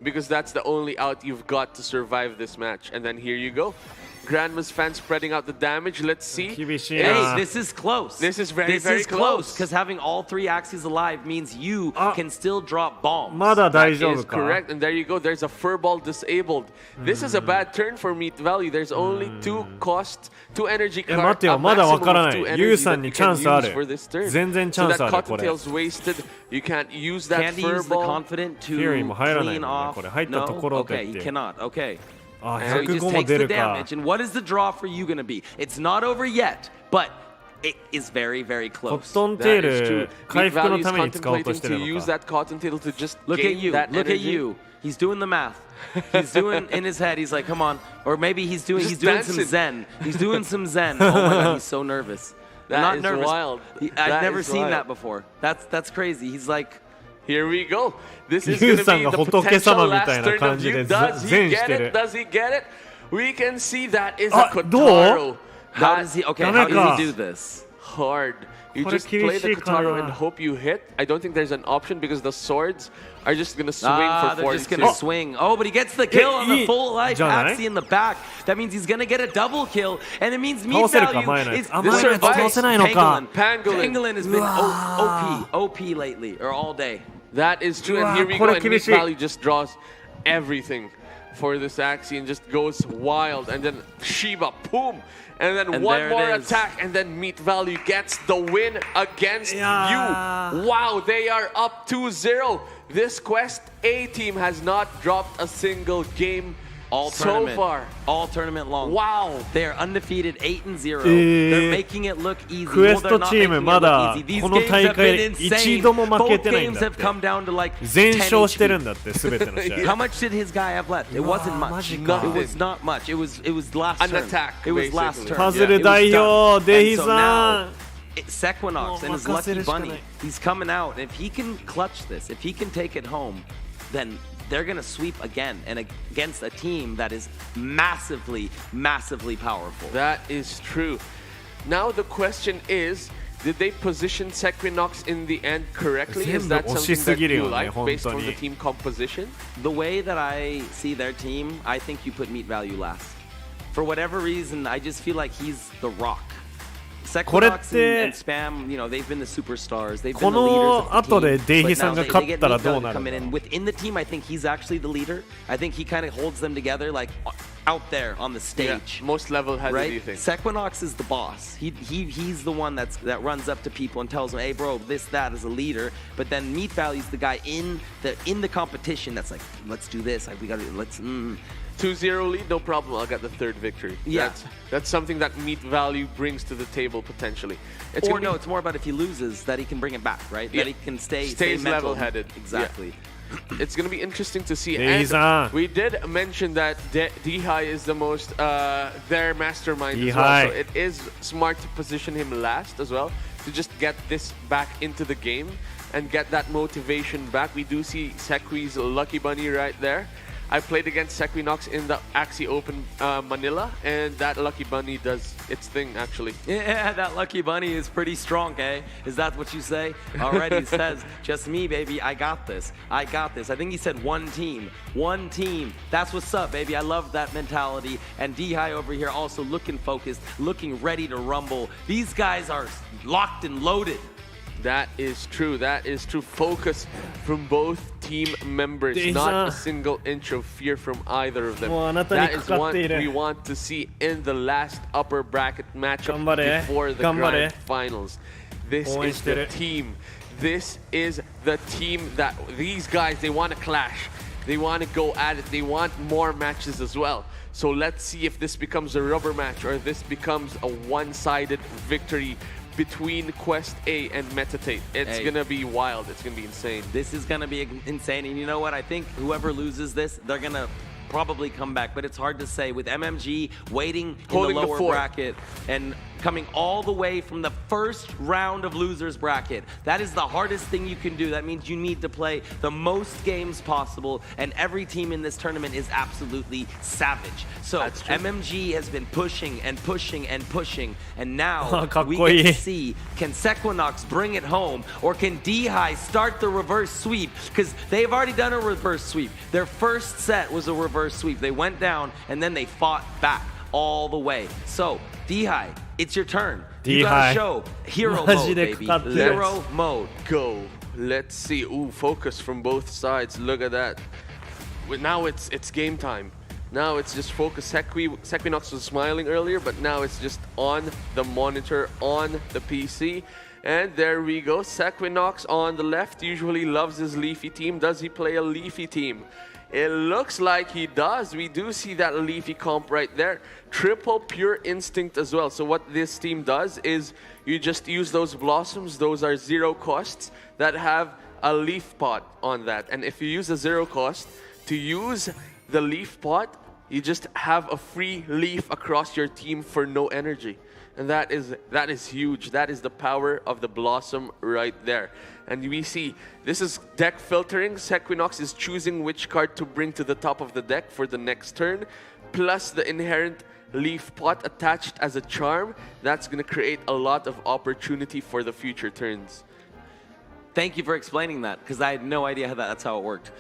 because that's the only out you've got to survive this match. And then here you go. Grandma's fan spreading out the damage. Let's see. Hey, this is close. This is very close. Because having all 3 Axies alive means you can still drop bombs. まだ大丈夫 That is か correct. And there you go. There's a furball disabled. This is a bad turn for meat value. There's only 2 energy cards. 待ってよ、まだわからない。ユウさんにチャンスある。 for this turn. 全然チャンスあ So る that これ。 Cottontail's wasted. You can't use that Can't use the furball. confident to フューリーも入らない clean もんね off. これ。入ったところで Okay, って he いう。 cannot. Okay. あ、 So he just 105も takes 出 the るか。 damage. And what is the draw for you going to be? It's not over yet, but it is very, very コ close. ットンテー That is ル true. 回 Meat 復の value た is めに使おうとして contemplating る to の use か。 that Cottontail to just Look gain at you. that Look at energy. you. He's doing the math. He's doing in his head. He's like, come on. Or maybe he's doing some dancing. Zen. He's doing some Zen. Oh my god, he's so nervous. That Not is nervous. wild. I've That never is seen wild. that before. That's crazy. He's like, Here we go. This is ユ going ウさん to が be the 仏 potential 様みた last いな turn 感 of じで you. Does he 全し get て it? る。 Does he get it? We can see that is あ、 a どう Kotaro. how does he? Okay, how ダメか。 does he do this? Hard. You これ just play the 厳しいかな。 Kotaro and hope you hit. I don't think there's an option because the swords are just going to swing Ah, for they're just 42. gonna swing. Oh, but he gets the kill on the He- full life じゃない？ Axie in the back. That means he's gonna get a double kill, and it means meat 倒せるか value 前のや is つ。あ、 this 前のやつ倒せないのか。 Pangolin has been OP lately or all day. That is true, and here we go, and Meat Valley just draws everything for this Axie and just goes wild, and then Shiba, boom, and then one more attack, and then Meat Valley gets the win against you. Wow, they are up 2-0. This Quest A team has not dropped a single game so far. All tournament long. Wow. They are undefeated 8-0. They're making it look easy. クエストチームまだこの大会で一度も負けてないんだって。全勝してるんだって、すべての試合。 How much did his guy have left? It wasn't much. It was not much. It was last turn. An attack. It was last turn. パズル代表デヒさん。Sequinox and his lucky bunny. He's coming out. If he can clutch this, if he can take it home, then they're going to sweep again and against a team that is massively, massively powerful. That is true. Now the question is, did they position Sequinox in the end correctly? Is that something that you like based on the team composition? The way that I see their team, I think you put meat value last. For whatever reason, I just feel like he's the rock. これっ Sequinox て and Spam, you know, they've been the superstars. They've こ been the leaders の of the 後で team. デイヒ But さ now んが they 勝っ get たら Meat どう Value なる coming の in. Within the team, I think he's actually the leader. I think he kind of holds them together, like out there on the stage. Yeah, most level-headed, right? do you think? Sequinox is the boss. He's the one that runs up to people and tells them, "Hey, bro, this that as a leader." But then Meat Value's the guy in the competition that's like, "Let's do this. Like, we got to let's." 2-0 lead, no problem. I'll get the third victory. Yeah. That's something that Meat Value brings to the table potentially. It's Or no, it's more about if he loses that he can bring it back, right? Yeah. That he can stay Stays mental. level-headed. Exactly. Yeah. It's going to be interesting to see. Dehi-san. And we did mention that Dihai is the most their mastermind as well. Dihai. So it is smart to position him last as well to just get this back into the game and get that motivation back. We do see Sequi's Lucky Bunny right there. I played against Sequinox in the Axie Open Manila, and that Lucky Bunny does its thing, actually. Yeah, that Lucky Bunny is pretty strong, eh? Is that what you say? Already he says, just me, baby, I got this. I got this. I think he said one team. One team. That's what's up, baby. I love that mentality. And D-High over here also looking focused, looking ready to rumble. These guys are locked and loaded. That is true. That is true. Focus from both team members. Not a single inch of fear from either of them. That is what we want to see in the last upper bracket matchup before the grand finals. This is the team. This is the team that these guys, they want to clash. They want to go at it. They want more matches as well. So let's see if this becomes a rubber match or this becomes a one-sided victory between Quest A and Meditate. It's gonna be wild. It's gonna be insane. This is gonna be insane. And you know what? I think whoever loses this, they're gonna probably come back. But it's hard to say with MMG waiting in the lower bracket and coming all the way from the first round of losers bracket. That is the hardest thing you can do. That means you need to play the most games possible, and every team in this tournament is absolutely savage. So MMG has been pushing and pushing and pushing, and now we get to see, can Sequinox bring it home, or can D-High start the reverse sweep? Because they've already done a reverse sweep. Their first set was a reverse sweep. They went down, and then they fought back all the way. So, D-High, it's your turn. You gotta show hero mode, baby. Hero mode. Go. Let's see. Ooh, focus from both sides. Look at that. Now it's game time. Now it's just focus. Sequinox was smiling earlier, but now it's just on the monitor, on the PC. And there we go. Sequinox on the left usually loves his Leafy team. Does he play a Leafy team? It looks like he does. We do see that Leafy comp right there. Triple Pure Instinct as well. So what this team does is you just use those blossoms. Those are 0 costs that have a leaf pot on that. And if you use a 0 cost to use the leaf pot, you just have a free leaf across your team for no energy. And that is huge. That is the power of the blossom right there. And we see this is deck filtering. Sequinox is choosing which card to bring to the top of the deck for the next turn, plus the inherent leaf pot attached as a charm. That's going to create a lot of opportunity for the future turns. Thank you for explaining that, because I had no idea that's how it worked.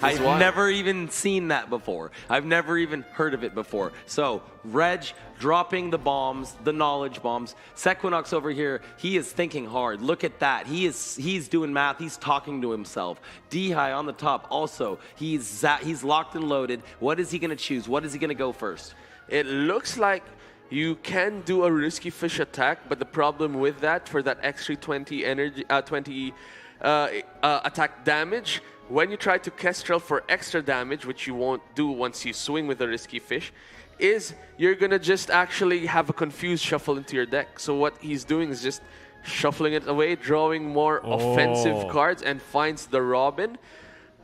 I've never even seen that before. I've never even heard of it before. So, Reg dropping the bombs, the knowledge bombs. Sequinox over here, he is thinking hard. Look at that. He's doing math. He's talking to himself. D-High on the top also. He's locked and loaded. What is he going to choose? What is he going to go first? It looks like you can do a risky fish attack, but the problem with that, for that extra 20 energy, 20 attack damage, when you try to Kestrel for extra damage, which you won't do once you swing with a risky fish, is you're gonna just actually have a confused shuffle into your deck. So what he's doing is just shuffling it away, drawing more offensive cards, and finds the Robin,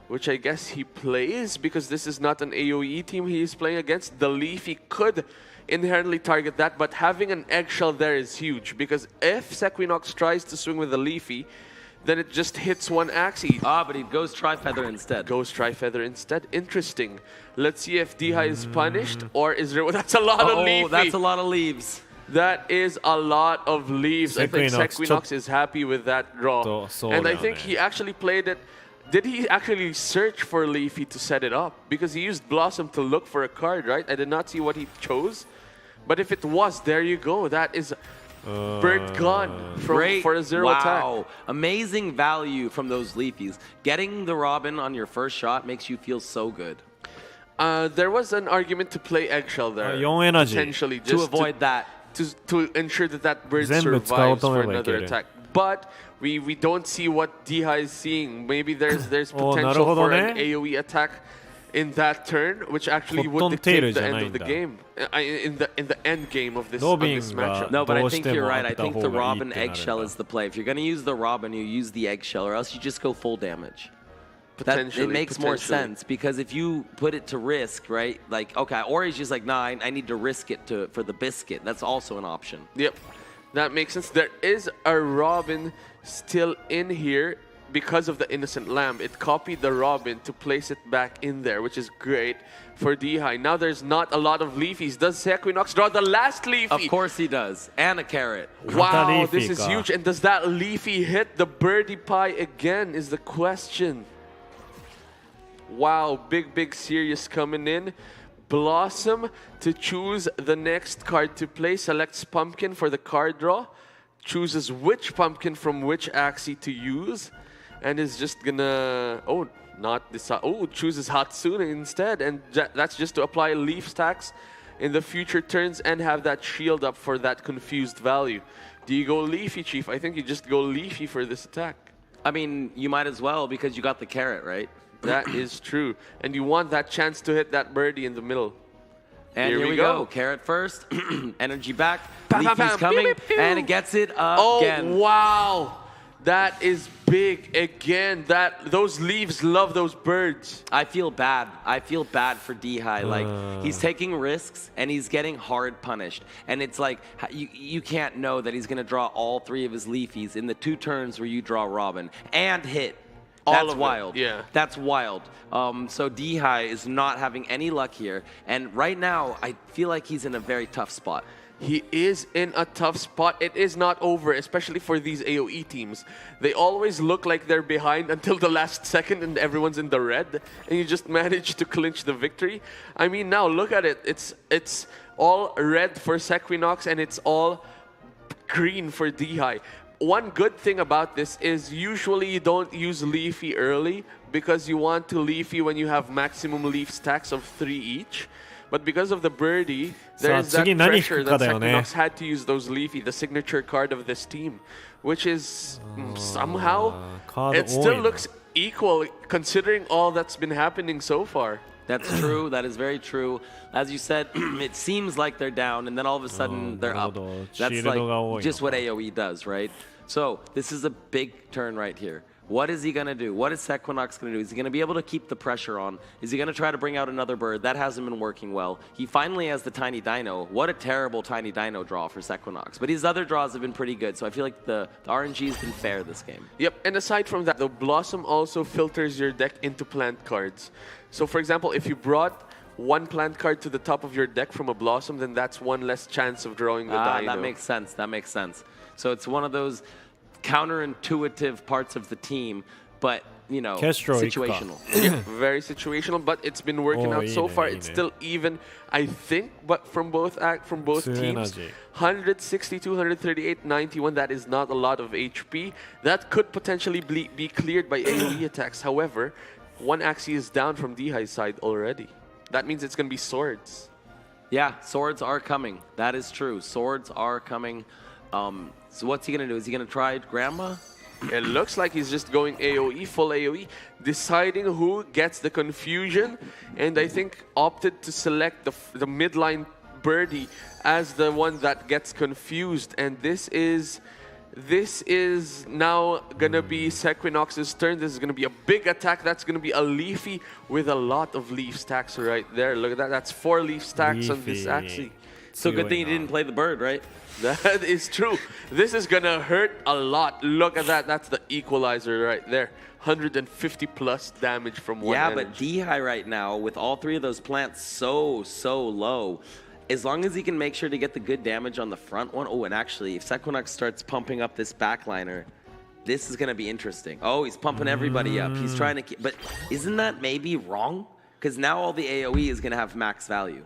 which I guess he plays because this is not an AoE team he is playing against. The Leafy could inherently target that, but having an eggshell there is huge, because if Sequinox tries to swing with a Leafy, then it just hits one Axie. But he goes Tri-Feather instead. Interesting. Let's see if D-High is punished, or is there... That's a lot of Leafy. That's a lot of leaves. That is a lot of leaves. I think Sequinox is happy with that draw. And I think he actually played it... Did he actually search for Leafy to set it up? Because he used Blossom to look for a card, right? I did not see what he chose. But if it was, there you go. That is Bird gone for a 0 attack. Wow, amazing value from those leafies. Getting the Robin on your first shot makes you feel so good. There was an argument to play eggshell there, 4エナジー potentially, To just avoid that. to ensure that that bird 全部使おう survives と思え for ばいけ another る。 attack. But we don't see what Dihai is seeing. Maybe there's おー、なる potential ほど for ね。 an AoE attack in that turn, which actually コット would ンテール dictate じ the ゃな end い of ん the だ。 game, in the end game of this, ロ of ビン this が matchup. No, but ど I うし think て you're も right. あ I った think 方 the がいいっ Robin てなるん eggshell だ is the play. If you're going to use the Robin, you use the eggshell, or else you just go full damage. That, it Potentially, makes more potentially. sense because if you put it to risk, right? Like, okay, or he's just like, nah, I need to risk it for the biscuit. That's also an option. Yep, that makes sense. There is a Robin still in here because of the Innocent Lamb. It copied the Robin to place it back in there, which is great for Dihai. Now there's not a lot of leafies. Does Equinox draw the last leafy? Of course he does. And a carrot. Wow, leafy this is ka. huge. And does that leafy hit the birdie pie again is the question. Wow, big serious coming in. Blossom to choose the next card to play. Selects Pumpkin for the card draw. Chooses which Pumpkin from which Axie to use. And is just gonna... Oh, not this... Oh, chooses Hatsune instead. And that's just to apply leaf stacks in the future turns and have that shield up for that confused value. Do you go Leafy, Chief? I think you just go Leafy for this attack. I mean, you might as well because you got the carrot, right? That is true. And you want that chance to hit that birdie in the middle. And here we go. Carrot first. Energy back. Bam, bam, Leafy's bam. coming. Pew, pew, pew. And it gets it Oh, again. wow. That is big again. Those leaves love those birds. I feel bad. I feel bad for Dihai. Like, he's taking risks and he's getting hard punished. And it's like, you can't know that he's going to draw all 3 of his leafies in the 2 turns where you draw Robin and hit. That's wild. Yeah. That's wild. So Dihai is not having any luck here. And right now, I feel like he's in a very tough spot. He is in a tough spot. It is not over, especially for these AoE teams. They always look like they're behind until the last second and everyone's in the red, and you just manage to clinch the victory. I mean, now look at it. It's all red for Sequinox, and it's all green for Dihai. One good thing about this is usually you don't use Leafy early because you want to Leafy when you have maximum leaf stacks of 3 each. But because of the birdie, there's that pressure that Sequinox had to use those Leafy, the signature card of this team, which is somehow, it still looks equal considering all that's been happening so far. That's true. That is very true. As you said, it seems like they're down, and then all of a sudden they're up. That's like just what AoE does, right? So this is a big turn right here. What is he going to do? What is Sequinox going to do? Is he going to be able to keep the pressure on? Is he going to try to bring out another bird? That hasn't been working well. He finally has the Tiny Dino. What a terrible Tiny Dino draw for Sequinox. But his other draws have been pretty good, so I feel like the RNG has been fair this game. Yep, and aside from that, the Blossom also filters your deck into plant cards. So for example, if you brought 1 plant card to the top of your deck from a Blossom, then that's 1 less chance of drawing the Dino. That makes sense. That makes sense. So it's one of those counterintuitive parts of the team, but you know, situational. Yeah, very situational, but it's been working out so far. It's still even, I think, but from both teams. 162, 138, 91. That is not a lot of HP. That could potentially be cleared by AoE attacks. However, 1 Axie is down from Dihai's side already. That means it's going to be swords. Yeah, swords are coming. That is true. Swords are coming. So what's he going to do? Is he going to try Grandma? It looks like he's just going AoE, full AoE, deciding who gets the confusion, and I think opted to select the midline birdie as the one that gets confused. And this is now gonna be Sequinox's turn. This is gonna be a big attack. That's gonna be a Leafy with a lot of leaf stacks right there. Look at that. That's 4 leaf stacks on this Axie. So good thing he didn't play the bird, right? That is true. This is gonna hurt a lot. Look at that. That's the equalizer right there. 150 plus damage from 1 Yeah, energy. but Dihai right now, with all 3 of those plants so low, as long as he can make sure to get the good damage on the front one. Oh, and actually, if Sequinox starts pumping up this backliner, this is going to be interesting. Oh, he's pumping everybody up. He's trying to keep... But isn't that maybe wrong? Because now all the AoE is going to have max value.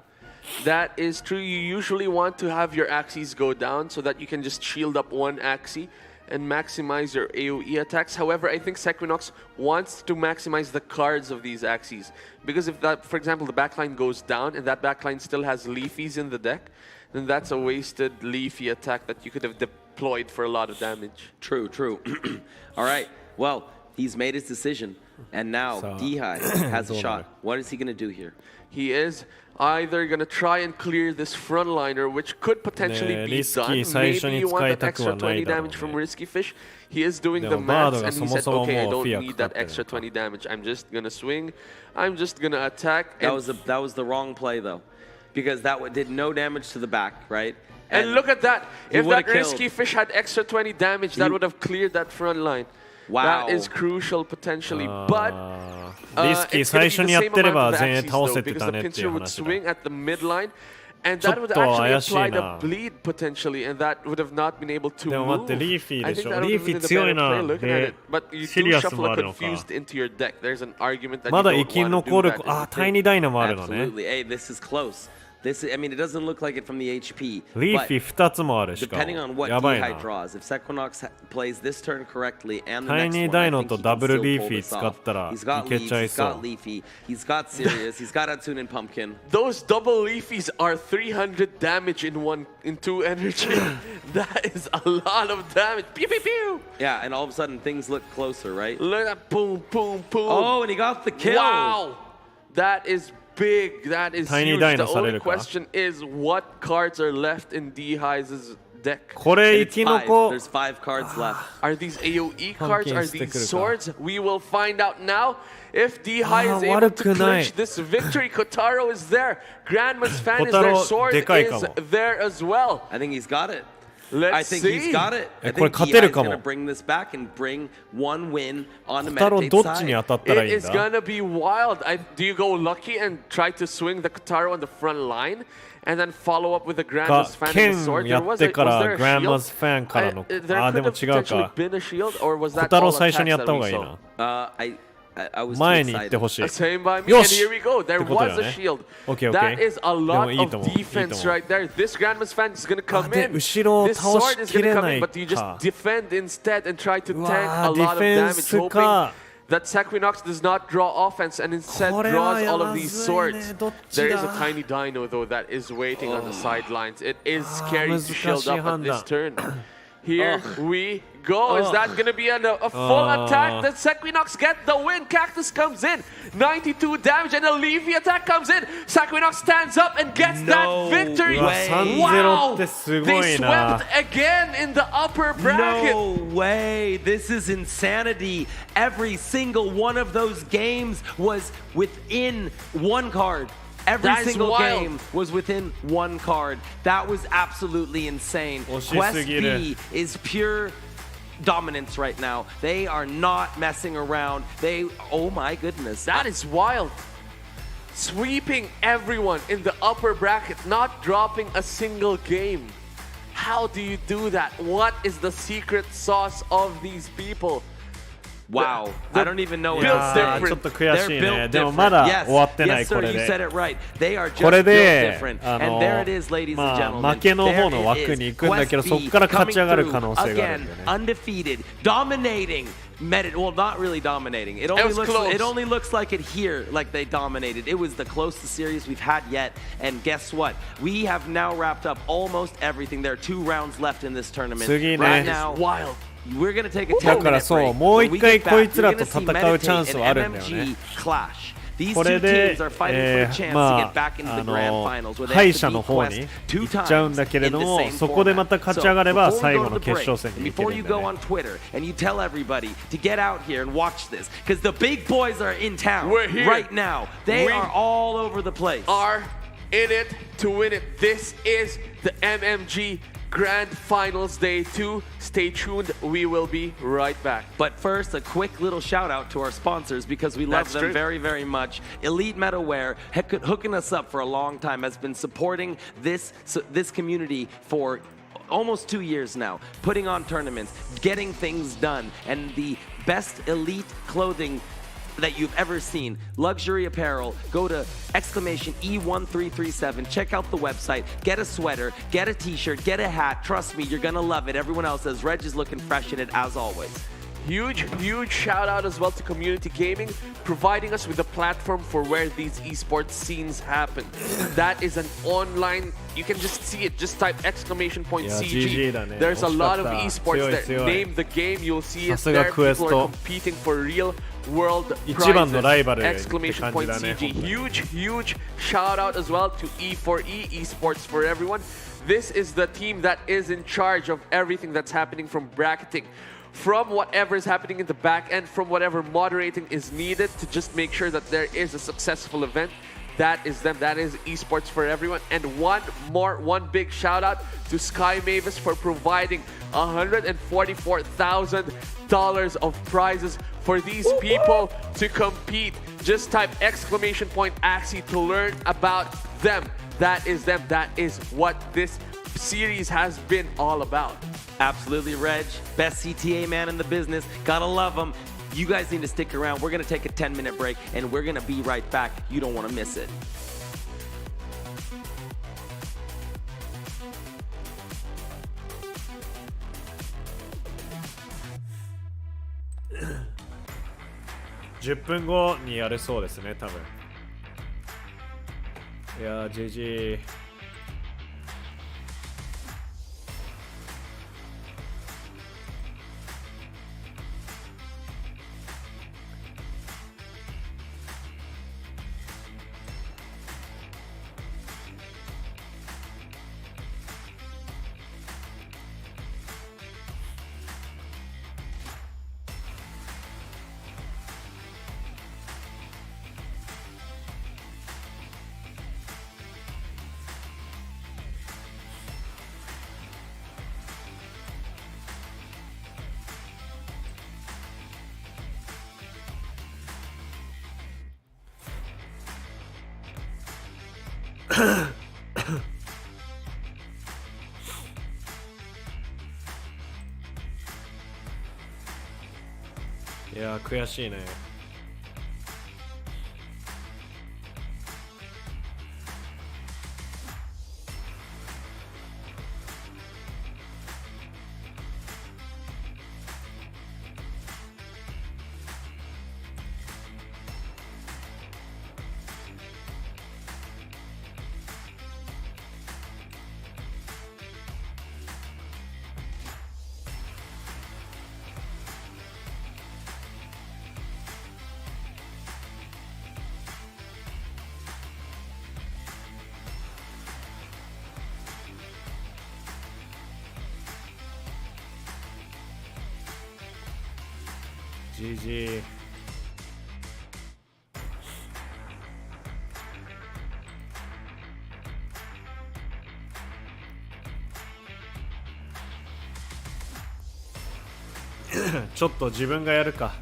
That is true. You usually want to have your Axies go down so that you can just shield up one Axie and maximize your AoE attacks. However, I think Sequinox wants to maximize the cards of these Axies. Because if that, for example, the backline goes down and that backline still has Leafies in the deck, then that's a wasted Leafy attack that you could have deployed for a lot of damage. True, true. All right, well, he's made his decision. And now, Dihai has a shot. What is he going to do here? He is either going to try and clear this frontliner, which could potentially be done. Maybe you want that extra 20 damage from Risky Fish. He is doing the maths, and he said, okay, I don't need that extra 20 damage. I'm just going to swing. I'm just going to attack. That was the wrong play, though, because that did no damage to the back, right? And look at that. If that Risky Fish had extra 20 damage, that would have cleared that front line. Wow. That is crucial potentially, but Risky it's going to be the same amount of Axies though, because the 全員倒せてたねっていう話だ。 pincher would swing at the mid line, and that would actually apply the bleed potentially, and that would have not been able to でも待って、 move. リーフィー I で think しょ。 that would リー have フィー been the 強い better な。 play looking at で it, but you シリ do アスも shuffle あ a るのか。 confused into your deck. There's an argument that ま you だ don't 生き want to 残 do る that. あ、タイニーダイナもあるのね。 Absolutely. Hey, this is close. I mean, it doesn't look like it from the HP. リーフィー2つもあるしかも。 Depending on what やばい Dihai な。 draws, if Sequinox plays this turn correctly and the タイ next ニー one, ダ I イノ think と he ダ can ブル still リー pull フィー this 使 off. ったら He's got いけ Leaves, ちゃい he's そう got。Leafy, he's got Sirius, he's got Atsune and Pumpkin. Those double leafies are 300 damage in 2 energy. That is a lot of damage. Pew, pew, pew. Yeah, and all of a sudden things look closer, right? Look at that. Boom, boom, boom. Oh, and he got the kill. Wow. That is big. That is Tiny huge. Dino The only されるか？ question is what cards are left in Dihai's deck. これ And 生 it's き five. 残 There's 5 cards left. Are these AoE cards? Are Pumpkin these sticker swords? We will find out now. If Dihai is able to 悪くない。 clinch this victory, Kotaro is there. Grandma's fan is there. Kotaro Sword でかいか is も。 there as well. I think he's got it. Let's I think see. he's got it. I これ think 勝てる Dihai's か going も。 to bring this back and bring one win on the コタロ Meditate どっちに side. 当たったら It いいん is だ？ gonna be wild. Do you go lucky and try to swing the Kotaro on the front line and then follow up with the か Grandma's fan and 剣 the sword? や There ってから was there a グランマ shield? ズファンからの There あーで could も have 違う potentially か been a shield, or was コ that タロ all 最初に attacks やった that 方 we がいい saw? な I was too 前に行って excited. ほしい Same by me. よ And し here we go. There ってことだ was よ a ね shield. OK That is a でも lot いいと of 思ういいと defense 思う right there. This Grandma's fan is gonna あ come で in. 後ろを This 倒 sword し is き gonna れ come な in, い but you just か defend instead and try to う tank わ a ーディ lot フ of ェン damage, ス hoping か that Sequinox does not draw offense and instead これは draws や all ま of these ずい swords. ねどっち There is a だ tiny dino though that is waiting on the sidelines. It is scary to 難しい shield up at 判断 this turn. Here we go. Is that going to be a full attack? Does Sequinox get the win? Cactus comes in. 92 damage and a Leafy attack comes in. Sequinox stands up and gets that victory. うわ 3-0 Wow! ってすご They いな swept again in the upper bracket. No way. This is insanity. Every single one of those games was within one card. Every That is single wild. game was within one card. That was absolutely insane. 惜し Quest すぎる B is pure dominance right now. They are not messing around. Oh my goodness. That is wild. Sweeping everyone in the upper bracket, not dropping a single game. How do you do that? What is the secret sauce of these people? Wow. I don't even know い what や else ー to ちょ say. っと悔し They're いね built でも different. まだ Yes, 終わってない yes, こ sir, れ you で said it right. They are just これ built で different. あ And の there it is, ladies and まあ gentlemen. 負けの方の There 枠 it に is. 行くんだけど Quest そ B こから勝ち上がる coming 可能性がある through. んだよね Again, undefeated, dominating. Well, not really dominating. It was close. It only looks like it here, like they dominated. It was the closest series we've had yet. And guess what? We have now wrapped up almost everything. There are 2 rounds left in this tournament. 次ね Right now, Wild. we're gonna take a だから 10-minute そう break. もう一 When we 回 get back, こいつら you're と gonna 戦 see うチャンス Meditate はあ and るんだよね MMG clash. These こ two れで teams are fighting for a chance to ま get back into the あ grand finals where they 敗 have 者 to の beat 方に Quest 2行っちゃうん times だけれ in ど the も same そこでまた format. 勝ち上がれば So, 最 before 後 we の go to 決 the 勝 break, 戦に行け before る you んだよ go ね on Twitter and you tell everybody to get out here and watch this, because the big boys are in town We're here. right now. They We are all over the place. Are in it to win it. This is the MMG Grand Finals Day 2. Stay tuned. We will be right back. But first, a quick little shout out to our sponsors because we love That's them true. very, very much. Elite Metalwear, hooking us up for a long time, has been supporting this community for almost 2 years now, putting on tournaments, getting things done, and the best elite clothing that you've ever seen. Luxury apparel. Go to exclamation E1337. Check out the website. Get a sweater. Get a t-shirt. Get a hat. Trust me, you're gonna love it. Everyone else says Reg is looking fresh in it as always. Huge shout out as well to Community Gaming, providing us with a platform for where these esports scenes happen. That is an online, you can just see it, just type exclamation point CG. There's a lot of esports that name the game, you'll see it there. People are competing for real world prizes. Exclamation point CG. Huge shout out as well to E4E, Esports for Everyone. This is the team that is in charge of everything that's happening from bracketing. From whatever is happening in the back end, from whatever moderating is needed to just make sure that there is a successful event. That is them. That is Esports for Everyone. And one big shout out to Sky Mavis for providing $144,000 of prizes for these people to compete. Just type exclamation point Axie to learn about them. That is them. That is what this series has been all about. Absolutely, Reg. Best CTA man in the business. Gotta love him. You guys need to stick around. We're gonna take a 10-minute break and we're gonna be right back. You don't wanna miss it. $10分後にやれそうですね、多分。いやー、GG。いやー、悔しいね。GG。ちょっと自分がやるか。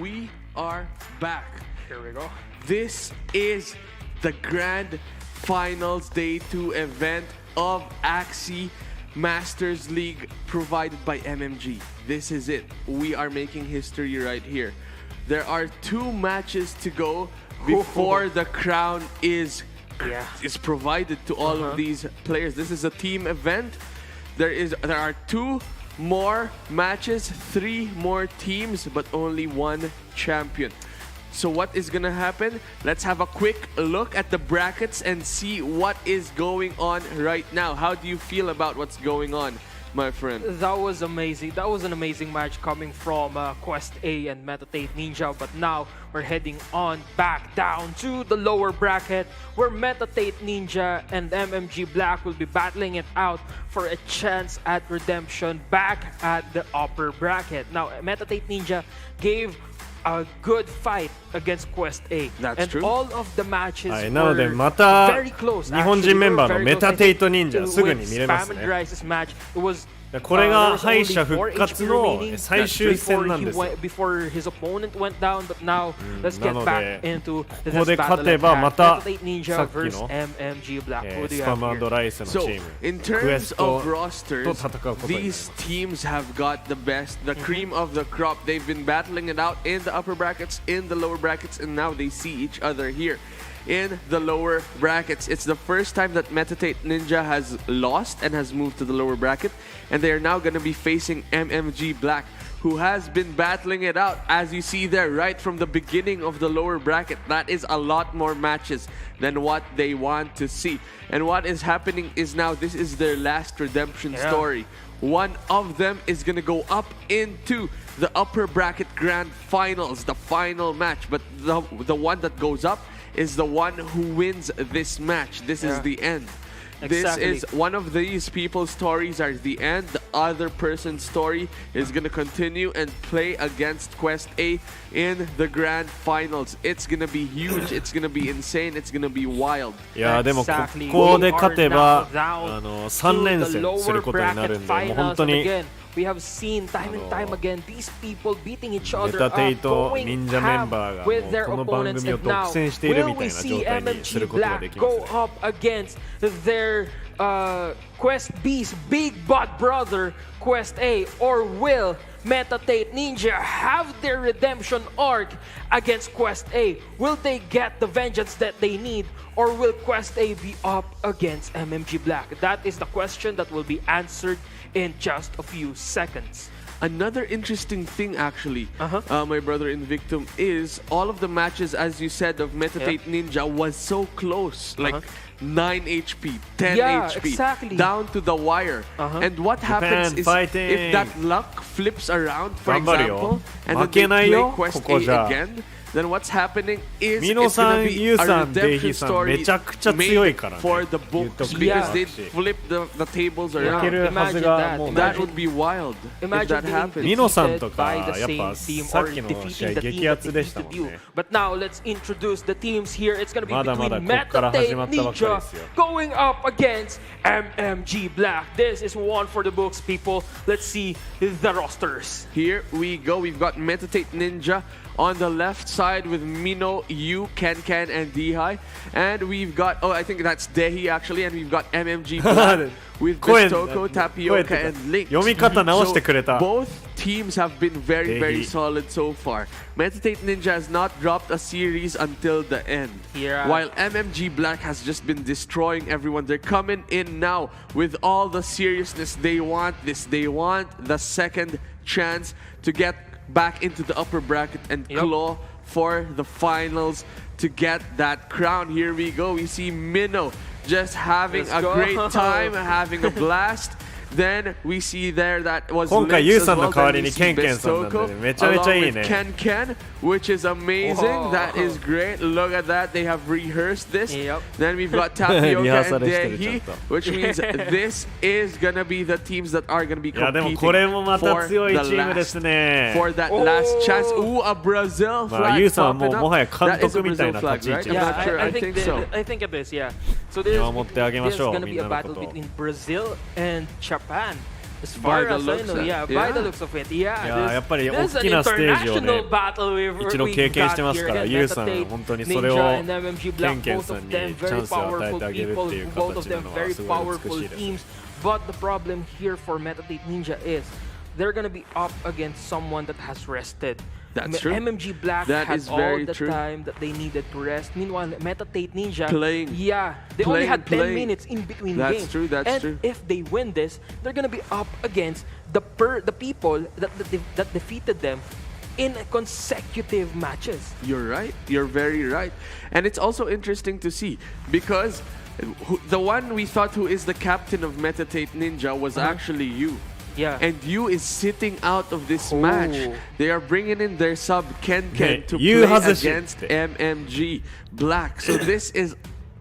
we are back. Here we go. This is the Grand Finals Day 2 event of Axie Masters League provided by MMG. This is it. We are making history right here. There are 2 matches to go before the crown is provided to all of these players. This is a team event. There are 2 more matches, 3 more teams, but only 1 champion. So what is gonna happen? Let's have a quick look at the brackets and see what is going on right now. How do you feel about what's going on, my friend? That was amazing. That was an amazing match coming from Quest A and MT8 Ninja. But now we're heading on back down to the lower bracket where MT8 Ninja and MMG Black will be battling it out for a chance at redemption back at the upper bracket. Now, MT8 Ninja gave a good fight against Quest A. That's and true. all of the matches はい、 were なのでまた very close. 日本人メンバーの Actually, メ they タ were very テイ close. ト忍者すぐに見れます With ね。 Spam and Rice's match, it wasこれが there was 敗 only 者復 4 活 HP の remaining 最終戦なんですよ。 before his opponent went down, but now let's な get の back で into こ this こで battle 勝て at ば hand. また MT8 Ninja さっき versus の MMG Black. Who do ス you パ have ム here? ライスのチ So, ーム in クエ terms スト of と rosters, 戦うことになりま these す。 teams have got the best, the cream of the crop. They've been battling it out in the upper brackets, in the lower brackets, and now they see each other here in the lower brackets. It's the first time that MT8 Ninja has lost and has moved to the lower bracket, and they are now going to be facing MMG Black, who has been battling it out, as you see there, right from the beginning of the lower bracket. That is a lot more matches than what they want to see. And what is happening is now this is their last redemption story. One of them is going to go up into the upper bracket grand finals, the final match. But the one that goes up is the one who wins this match. This is the end. Exactly. This is one of these people's stories are the end. The other person's story is going to continue and play against Quest A in the grand finals. It's going to be huge. It's going to be insane. It's going to be wild. いやでもこ Exactly. こで勝てば We are now down 3連戦 to the する lower ことにな bracket るんで、もう本 finals. 当 And に again, we have seen time and time again these people beating each メ other タ up, テイト going 忍者メンバー ham が with も their うこの番 opponents. 組を And 独 now, 占している will みた we いな状 see 態にする MMG ことがで Black きますね go up against their Quest B's big bad brother, Quest A, or will MT8 Ninja have their redemption arc against Quest A? Will they get the vengeance that they need, or will Quest A be up against MMG Black? That is the question that will be answered in just a few seconds. Another interesting thing, actually, my brother Invictum, is all of the matches, as you said, of MT8 Ninja was so close. Like 9 HP, 10 HP, exactly. down to the wire. And what happens is if that luck flips around, for 頑張るよ。 example, and then 負けない they よ play Quest ここじゃ A again, then what's happening is ミノ it's さ gonna ん、 be ユウ a さん、デイヒ redemption さん、 story めちゃくちゃ強い made からね。 for the 言っと books くけど because they'd 私 flip the tables 負 around. けるはずがもう That would be wild if that happened. ミノさんとか by the やっ same ぱ team さ or っきの defeating 試合 the team 激 that アツでした defeated もん you. ね。 But now let's introduce the teams here. It's gonna be まだまだ between こっから始ま MT8 ったばっかり Ninja ですよ。 going up against MMG Black. This is one for the books, people. Let's see the rosters. Here we go. We've got MT8 Ninja on the left side with Mino, Yu, Ken, and Dihai. And we've got, I think that's Dehi actually. And we've got MMG Black with Bistoko, Tapioca, and Link. 読み方直してくれた。 Both teams have been very, very Dehi. solid so far. MT8 Ninja has not dropped a series until the end. Yeah. While MMG Black has just been destroying everyone. They're coming in now with all the seriousness. They want this. They want the second chance to get back into the upper bracket and claw for the finals to get that crown. Here we go. We see Minnow just having Let's a go. great time, having a blast. Then we see there that was 今回 Lynx ユウ as さんの well. 代わ Then り we に see ケンケンさんなんで Bistoko ね、めちゃめちゃいい along ね。 with Ken, which is amazing. Whoa. That is great. Look at that. They have rehearsed this. Yep. Then we've got Tapioca リハーサ and ルしてる Dehi, ちょっと。 which means this is gonna be the teams that are gonna be いやでも competing これもまた for 強い the チームです last ね。 for that last chance. Ooh, a Brazil まあ flag ユウさんはもう popping up. もはや監 That is a 督みたい Brazil な flag, 立ち位 right? 置 I'm で not sure. I think think so. I think it is, yeah. So 見守ってあげま there's しょう、 gonna み be ん a なのこ battle とを。 between Brazil and Japan. As far By the as I looks know, of- yeah, by yeah. the looks of it, いや yeah. やっぱり This is 大き an なステージをね international battle we've 一度経験してますから got here. ユウさん Again, 本当にそれを Ninja and MMG ケン Black, ケン both さん of に them チャ very ンスを与え powerful てあげるって people, いう both 形 of な them のは very すごい美 powerful しいです teams. But the problem here for MT8 Ninja is they're gonna be up against someone that has rested. That's true. MMG Black That had is all very the true. time that they needed to rest. Meanwhile, MT8 Ninja, Playing. yeah, they only had 10 Playing. minutes in between That's games. true, that's and true. if they win this, they're gonna be up against the people that defeated them in consecutive matches. You're right. You're very right. And it's also interesting to see because the one we thought who is the captain of MT8 Ninja was actually you. Yeah. And you is sitting out of this match. They are bringing in their sub Ken to you play has a against shit. MMG Black. So this is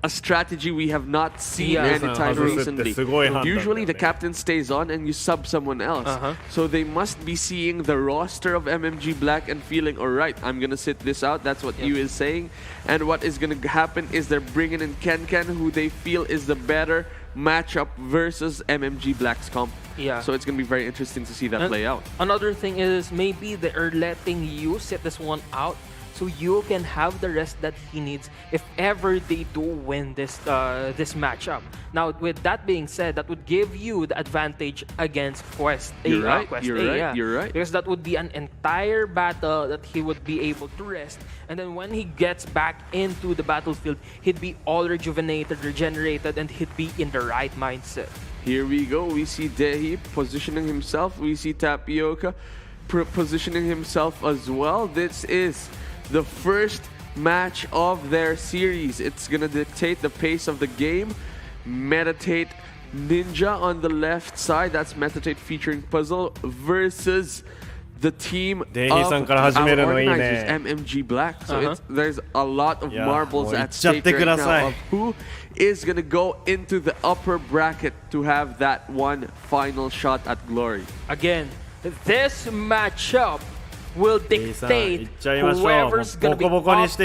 a strategy we have not seen Yeah. anytime recently. すごい判断だよね。 Usually the captain stays on and you sub someone else. So they must be seeing the roster of MMG Black and feeling, all right, I'm going to sit this out. That's what you is saying. And what is going to happen is they're bringing in Ken who they feel is the better matchup versus MMG Black's comp. Yeah. So it's going to be very interesting to see that And play out. Another thing is maybe they are letting you sit this one out so you can have the rest that he needs if ever they do win this this matchup. Now, with that being said, that would give you the advantage against Quest A. You're right, Quest you're A, right, yeah. you're right. Because that would be an entire battle that he would be able to rest. And then when he gets back into the battlefield, he'd be all rejuvenated, regenerated, and he'd be in the right mindset. Here we go. We see Dehi positioning himself. We see Tapioca positioning himself as well. This is the first match of their series. It's gonna dictate the pace of the game. MT8 Ninja on the left side. That's MT8 featuring Puzzle versus the team of our organizers, MMG Black. So there's a lot of marbles at stake right now of who is gonna go into the upper bracket to have that one final shot at glory. Again, this matchup will dictate whoever's going to be up against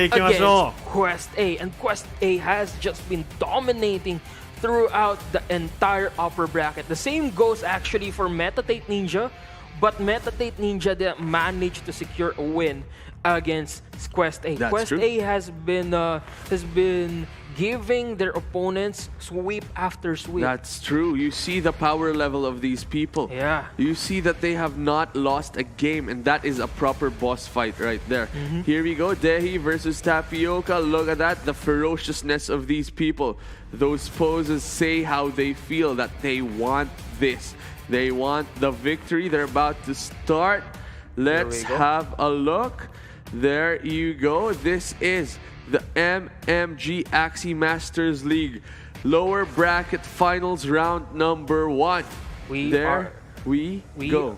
Quest A. And Quest A has just been dominating throughout the entire upper bracket. The same goes actually for MT8 Ninja, but MT8 Ninja didn't manage to secure a win against Quest A. Quest A has been giving their opponents sweep after sweep. That's true. You see the power level of these people. Yeah. You see that they have not lost a game, and that is a proper boss fight right there. Here we go. Dehi versus Tapioca. Look at that. The ferociousness of these people. Those poses say how they feel, that they want this. They want the victory. They're about to start. Let's have a look. There you go. This is the MMG Axie Masters League lower bracket finals round number 1. We go.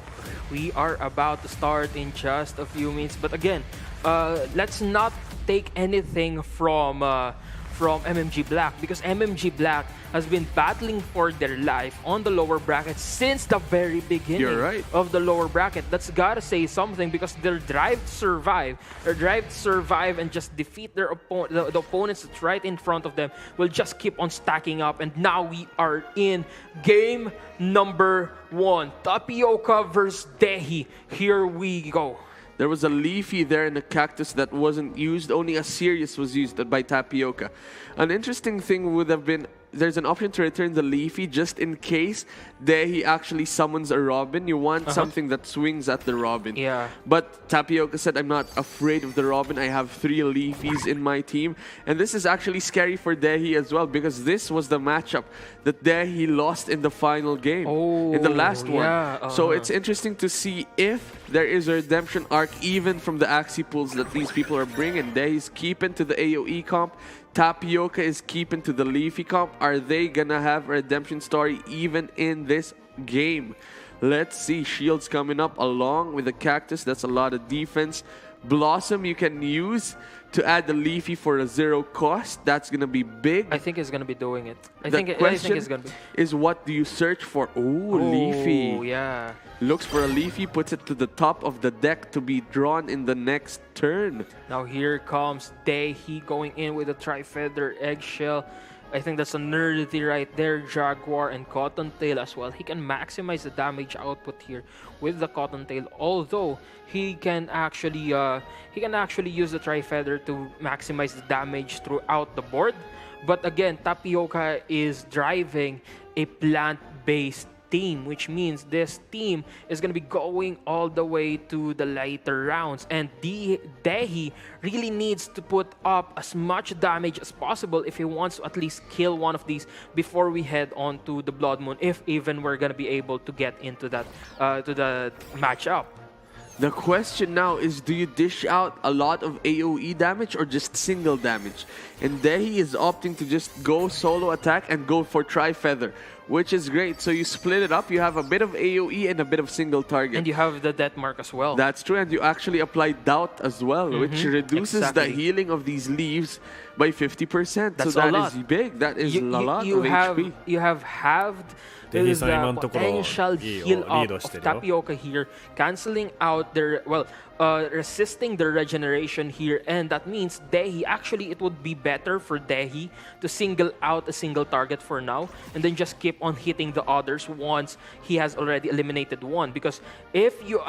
We are about to start in just a few minutes, but again, let's not take anything from MMG Black, because MMG Black has been battling for their life on the lower bracket since the very beginning of the lower bracket. That's gotta say something, because their drive to survive, and just defeat their the opponents that's right in front of them will just keep on stacking up. And now we are in game number 1. Tapioca versus Dehi. Here we go. There was a Leafy there in the cactus that wasn't used. Only a Sirius was used by Tapioca. An interesting thing would have been, there's an option to return the Leafy just in case he actually summons a Robin. You want something that swings at the Robin. Yeah. But Tapioca said, I'm not afraid of the Robin. I have 3 Leafies in my team. And this is actually scary for Dehi as well, because this was the matchup that Dehi lost in the final game. In the last one. So it's interesting to see if there is a redemption arc even from the Axie pools that these people are bringing. Dehi's keeping to the AoE comp. Tapioca is keeping to the Leafy comp. Are they gonna have a redemption story even in this game? Let's see. Shields coming up along with the cactus. That's a lot of defense. Blossom you can use to add the Leafy for a 0 cost. That's gonna be big. I think he's gonna be doing it. I The think question it's gonna be. is, what do you search for? Ooh, Leafy. Oh, yeah. Looks for a Leafy, puts it to the top of the deck to be drawn in the next turn. Now here comes Dehi going in with a Tri-Feather Eggshell. I think that's a nerdy right there. Jaguar and Cottontail as well. He can maximize the damage output here with the Cottontail, although he can actually use the Tri-Feather to maximize the damage throughout the board. But again, Tapioca is driving a plant-based team, which means this team is going to be going all the way to the later rounds, and Dehi really needs to put up as much damage as possible if he wants to at least kill one of these before we head on to the Blood Moon, if even we're going to be able to get into that to the matchup. The question now is, do you dish out a lot of AoE damage or just single damage? And Dehi is opting to just go solo attack and go for Tri-Feather, which is great. So you split it up, you have a bit of AoE and a bit of single target. And you have the death mark as well. That's true, and you actually apply doubt as well, which reduces the healing of these leaves by 50%. That's so that a lot. is big. That is a lot of HP. You have halved the potential heal up of Tapioca here, cancelling out their, resisting the regeneration here, and that means Dehi, actually it would be better for Dehi to single out a single target for now and then just keep on hitting the others once he has already eliminated one, because if you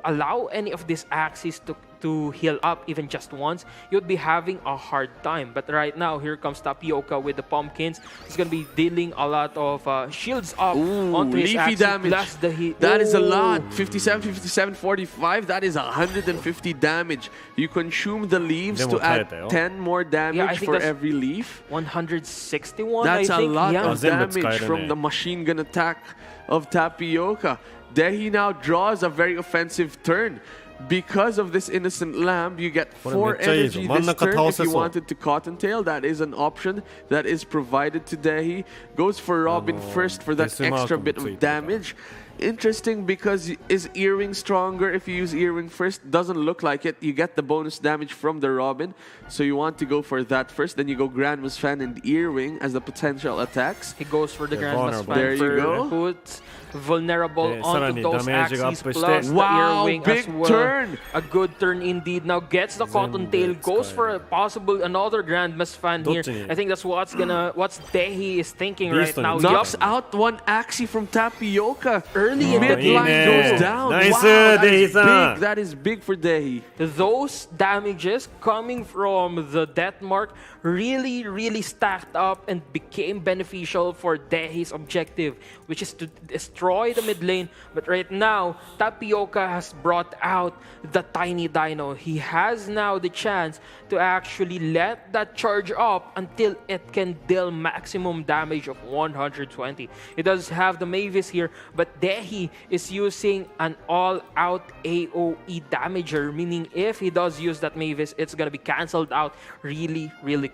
allow any of these Axies to heal up even just once, you'd be having a hard time. But right now, here comes Tapioca with the pumpkins. He's going to be dealing a lot of shields up onto his leafy Axie, damage. plus the hit. That is a lot. 57, 57, 45. That is 150 damage. You consume the leaves to add 10 more damage for every leaf. 161, That's I think. a lot of damage from the machine gun attack of Tapioca. Dehi now draws a very offensive turn. Because of this Innocent Lamb, you get 4 energy this turn. If you wanted to Cottontail, that is an option that is provided to Dehi. Goes for Robin first for that extra bit of damage. Interesting, because is Earwing stronger if you use Earwing first? Doesn't look like it. You get the bonus damage from the Robin, so you want to go for that first. Then you go Grandma's Fan and Earwing as the potential attacks. He goes for the Grandma's Fan. There you go. Puts vulnerable onto those Axies, plus the Earwing big as well. Turn. A good turn indeed. Now gets the Cottontail, goes for a possible another Grandma's Fan here. I think that's what's Dehi is thinking right now. Knocks out one Axie from Tapioca. Early in the midline goes down. Nice, wow, that is big. That is big for Dehi. Those damages coming from the death mark really stacked up and became beneficial for Dehi's objective, which is to destroy the mid lane. But right now, Tapioca has brought out the tiny dino. He has now the chance to actually let that charge up until it can deal maximum damage of 120. He does have the Mavis here, but Dehi is using an all-out AoE damager, meaning if he does use that Mavis, it's gonna be cancelled out really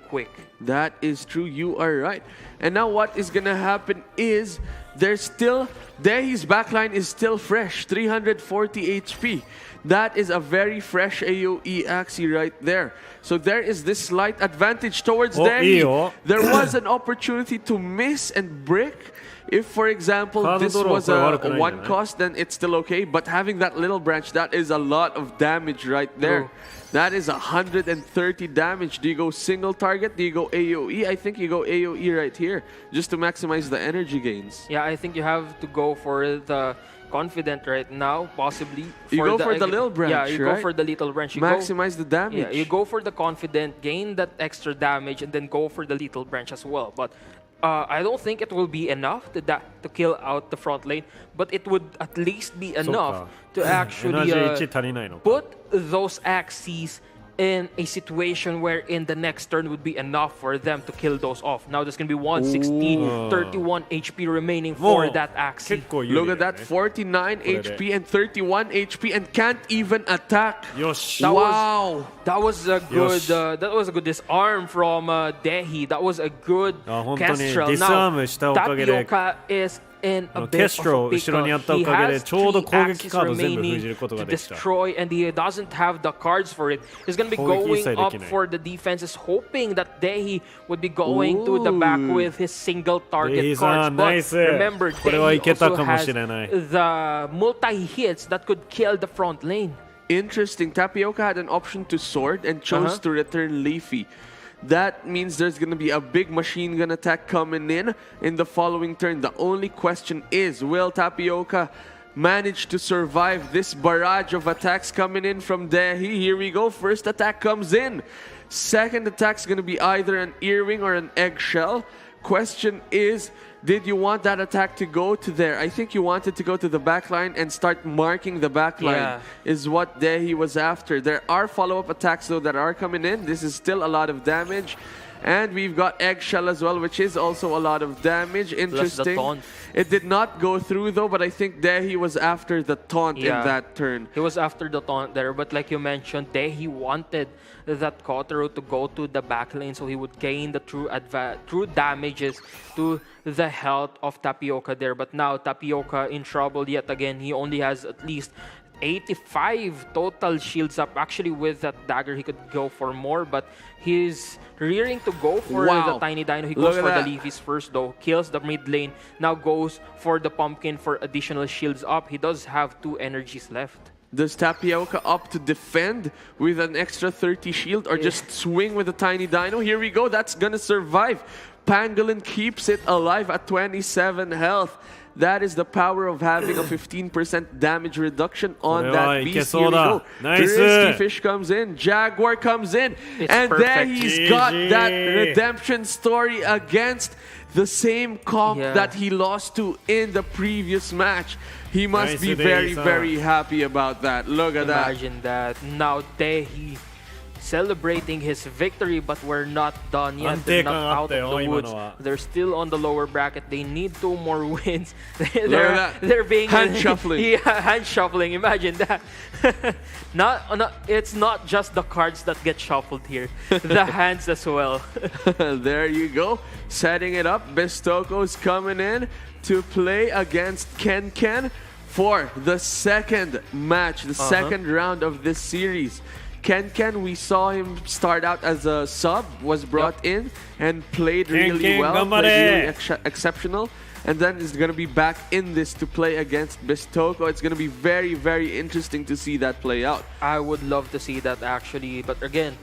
quick. That is true, you are right. And now what is gonna happen is Dehi's backline is still fresh, 340 HP. That is a very fresh AoE Axie right there. So there is this slight advantage towards Dehi. There was an opportunity to miss and brick. If, for example, this was a one cost, then it's still okay. But having that little branch, that is a lot of damage right there. That is 130 damage. Do you go single target? Do you go AoE? I think you go AoE right here, just to maximize the energy gains. Yeah, I think you have to go for the confident right now, possibly. You go for the little branch, yeah, you go for the little branch. You maximize the damage. Yeah, you go for the confident, gain that extra damage, and then go for the little branch as well. But I don't think it will be enough to kill out the front lane, but it would at least be enough to actually put those Axies in a situation wherein the next turn would be enough for them to kill those off. Now there's going to be 160, 31 HP remaining for that Axie. Look at that, 49 HP and 31 HP and can't even attack. Wow. That was a good disarm from Dehi. That was a good Kestrel. Now Tapioca is in a bit of a pickle. He has 3 Axies remaining to destroy, and he doesn't have the cards for it. He's going to be going up for the defenses, hoping that Dehi would be going to the back with his single target cards. But remember, Dehi also has the multi-hits that could kill the front lane. Interesting. Tapioca had an option to sword and chose to return Leafy. That means there's going to be a big machine gun attack coming in the following turn. The only question is, will Tapioca manage to survive this barrage of attacks coming in from Dehi? Here we go. First attack comes in. Second attack's going to be either an earring or an eggshell. Question is, did you want that attack to go to there? I think you wanted to go to the backline and start marking the backline, is what Dehi was after. There are follow-up attacks, though, that are coming in. This is still a lot of damage. And we've got Eggshell as well, which is also a lot of damage. Interesting. It did not go through, though, but I think Dehi was after the taunt in that turn. He was after the taunt there, but like you mentioned, Dehi wanted that Kotaro to go to the back lane so he would gain the true damages to the health of Tapioca there. But now Tapioca in trouble yet again. He only has at least 85 total shields up. Actually, with that dagger, he could go for more, but he's rearing to go for the Tiny Dino. He goes for the Leafies first, though. Kills the mid lane. Now goes for the Pumpkin for additional shields up. He does have 2 energies left. Does Tapioca opt to defend with an extra 30 shield or just swing with the Tiny Dino? Here we go. That's gonna survive. Pangolin keeps it alive at 27 health. That is the power of having a 15% damage reduction on that beast. Here we go. Risky Fish comes in. Jaguar comes in. And then he's got that redemption story against the same comp that he lost to in the previous match. He must be very, very happy about that. Look at that. Imagine that. Now Dehi celebrating his victory, but we're not done yet. They're not out of the woods. They're still on the lower bracket. They need 2 more wins. they're being hand shuffling. Yeah, hand shuffling. Imagine that. It's not just the cards that get shuffled here. The hands as well. There you go. Setting it up. Bestoko's coming in to play against Ken for the second match, the second round of this series. Ken, we saw him start out as a sub, was brought in and played really well, played really exceptional, and then is going to be back in this to play against Bestoko. It's going to be very, very interesting to see that play out. I would love to see that actually, but again,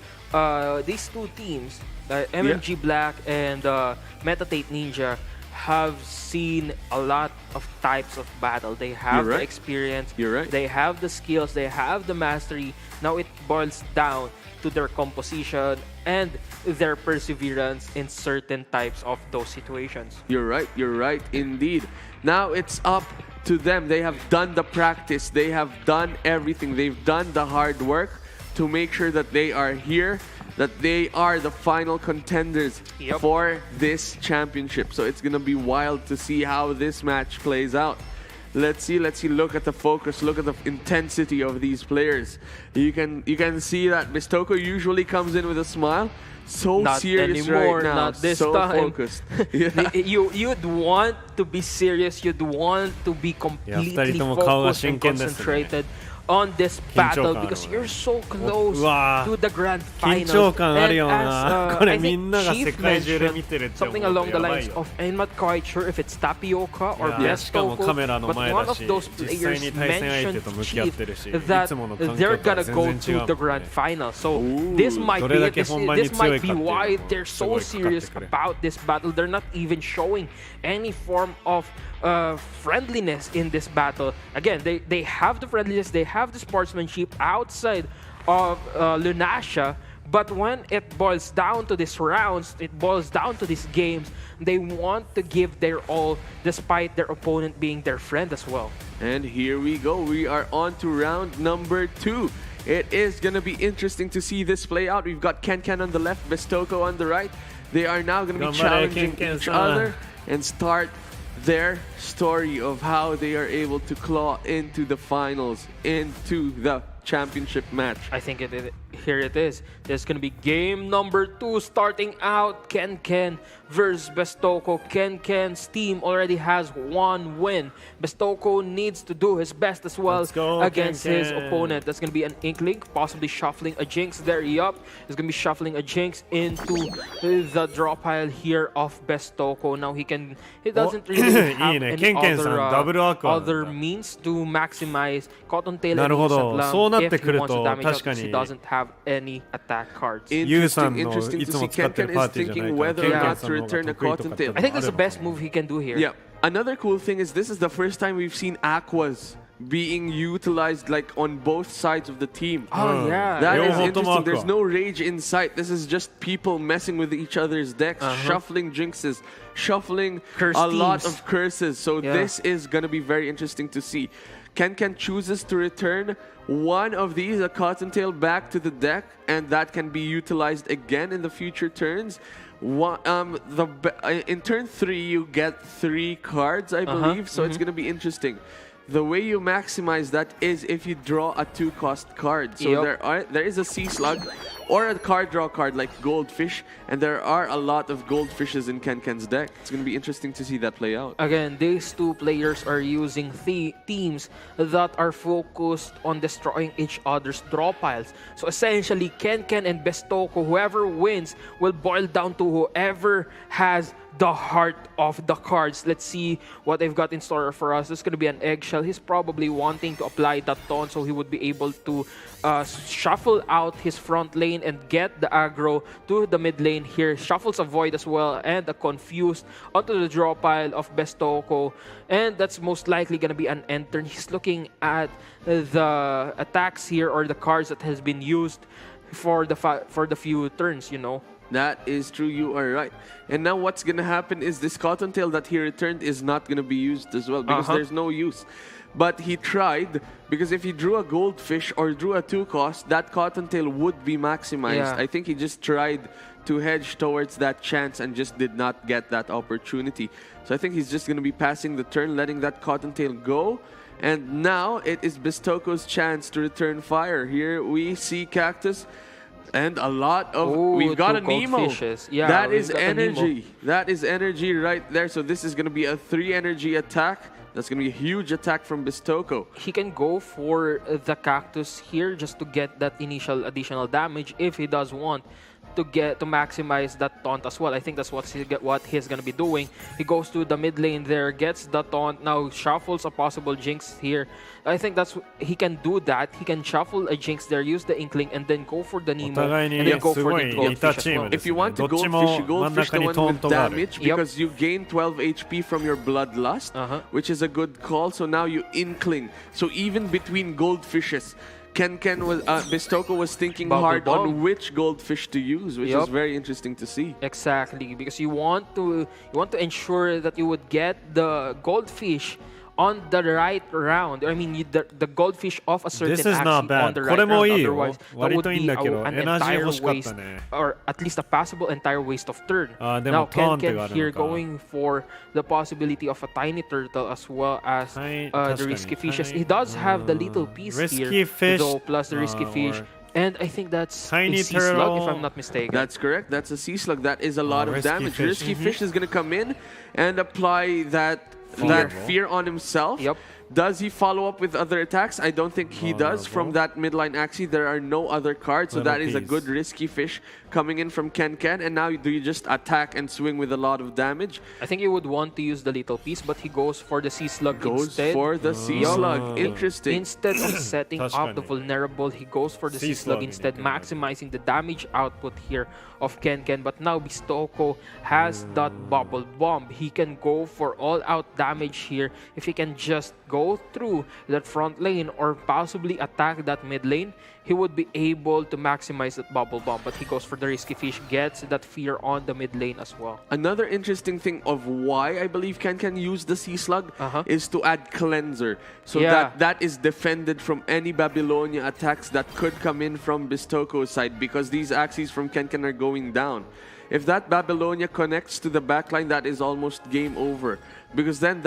these 2 teams, MMG Black and MT8 Ninja, have seen a lot of types of battle. They have the experience, they have the skills, they have the mastery. Now it boils down to their composition and their perseverance in certain types of those situations. You're right indeed. Now it's up to them. They have done the practice, they have done everything, they've done the hard work to make sure that they are here, that they are the final contenders for this championship. So it's gonna be wild to see how this match plays out. Let's see. Look at the focus. Look at the intensity of these players. You can see that Bestoko usually comes in with a smile. So not serious anymore, right now. Not this so time. Focused. You'd want to be serious. You'd want to be completely focused and concentrated on this battle because you're so close to the grand finals. And as I think Chief mentioned something along the lines of, I'm not quite sure if it's Tapioca or Bestoko, but one of those players mentioned Chief that they're gonna go to the grand final. So this might be why they're so serious about this battle. They're not even showing any form of friendliness in this battle. Again, they have the friendliness, they have the sportsmanship outside of Lunacia, but when it boils down to these rounds, it boils down to these games, they want to give their all despite their opponent being their friend as well. And here we go. We are on to round number 2. It is going to be interesting to see this play out. We've got Ken on the left, Bestoko on the right. They are now going to be challenging each other and start their story of how they are able to claw into the finals, into the championship match. I think here it is. There's gonna be game number 2 starting out. Ken versus Bestoko. Ken's team already has 1 win. Bestoko needs to do his best as well against his opponent. That's gonna be an Inkling, possibly shuffling a Jinx. There, yup. He's gonna be shuffling a Jinx into the draw pile here of Bestoko. Now he doesn't really have any other means to maximize Cottontail and Usap lang. なってくる if he と wants to damage 確 out か because he に doesn't have any attack cards. Yu-san の Interesting い to つ see. も使ってる Ken パ Ken ーティー is じゃない thinking から whether or not to return a cottontail. I think that's the best move he can do here. Yeah. Another cool thing is this is the first time we've seen Aquas being utilized like on both sides of the team. Oh, yeah. That is 両方ともinteresting. Aqua. There's no rage in sight. This is just people messing with each other's decks, shuffling jinxes, shuffling Curse a lot teams. of curses. So Yeah. this is going to be very interesting to see. Ken chooses to return one of these, a Cottontail, back to the deck, and that can be utilized again in the future turns. In turn 3, you get 3 cards, I believe, so it's going to be interesting. The way you maximize that is if you draw a 2-cost card. So there is a Sea Slug or a card draw card like Goldfish, and there are a lot of Goldfishes in Ken's deck. It's going to be interesting to see that play out. Again, these two players are using teams that are focused on destroying each other's draw piles. So essentially, Ken and Bestoko, whoever wins, will boil down to whoever has the heart of the cards. Let's see what they've got in store for us. This is going to be an eggshell. He's probably wanting to apply that taunt so he would be able to shuffle out his front lane and get the aggro to the mid lane here. Shuffles a Void as well and a Confused onto the draw pile of Bestoko. And that's most likely going to be an end turn. He's looking at the attacks here or the cards that has been used for the few turns, you know. That is true, you are right. And now what's going to happen is this Cottontail that he returned is not going to be used as well because there's no use. But he tried, because if he drew a Goldfish or drew a 2-cost, that Cottontail would be maximized. Yeah. I think he just tried to hedge towards that chance and just did not get that opportunity. So I think he's just going to be passing the turn, letting that Cottontail go. And now it is Bestoko's chance to return fire. Here we see Cactus. And a lot of... we've got a Nemo. Yeah, that is energy. That is energy right there. So this is going to be a 3 energy attack. That's going to be a huge attack from Bestoko. He can go for the Cactus here just to get that initial additional damage if he does want to maximize that taunt as well. I think that's what he's going to be doing. He goes to the mid lane there, gets the taunt, now shuffles a possible Jinx here. I think he can do that. He can shuffle a Jinx there, use the Inkling, and then go for the Nemo, and then go for the Goldfish as well. If you want to Goldfish, you Goldfish the one with damage because you gain 12 HP from your Bloodlust, which is a good call. So now you Inkling. So even between Goldfishes, Bestoko was thinking hard on which Goldfish to use, which is very interesting to see. Exactly, because you want to ensure that you would get the Goldfish on the right round. I mean, the Goldfish of a certain This is not bad. on the right round. Otherwise, that would be an エナジー entire 欲しかった waste, ね or at least a passable entire waste of turn. で Now もターンってがあ Ken る here のか going for the possibility of a tiny turtle as well as the risky fishes. He does have the little piece risky here, fish, though, plus the risky fish. And I think that's Tiny a Sea Slug, turtle. if I'm not mistaken. That's correct. That's a Sea Slug. That is a lot of risky damage. fish. Risky Fish is going to come in and apply that fear on himself. Yep. Does he follow up with other attacks? I don't think he does. From that midline Axie, there are no other cards, so that is a good risky fish coming in from Ken. And now do you just attack and swing with a lot of damage? I think he would want to use the little piece, but he goes for the Sea Slug instead. For the Sea Slug. Interesting. Instead of setting up the vulnerable, he goes for the Sea Slug instead, maximizing the damage output here of Ken. But now Bestoko has that Bubble Bomb. He can go for all-out damage here if he can just go through that front lane or possibly attack that mid lane. He would be able to maximize that Bubble Bomb, but he goes for the risky fish, gets that fear on the mid lane as well. Another interesting thing of why I believe Ken use the Sea Slug is to add Cleanser. So that is defended from any Babylonia attacks that could come in from Bestoko's side, because these Axies from Ken are going down. If that Babylonia connects to the backline, that is almost game over, because then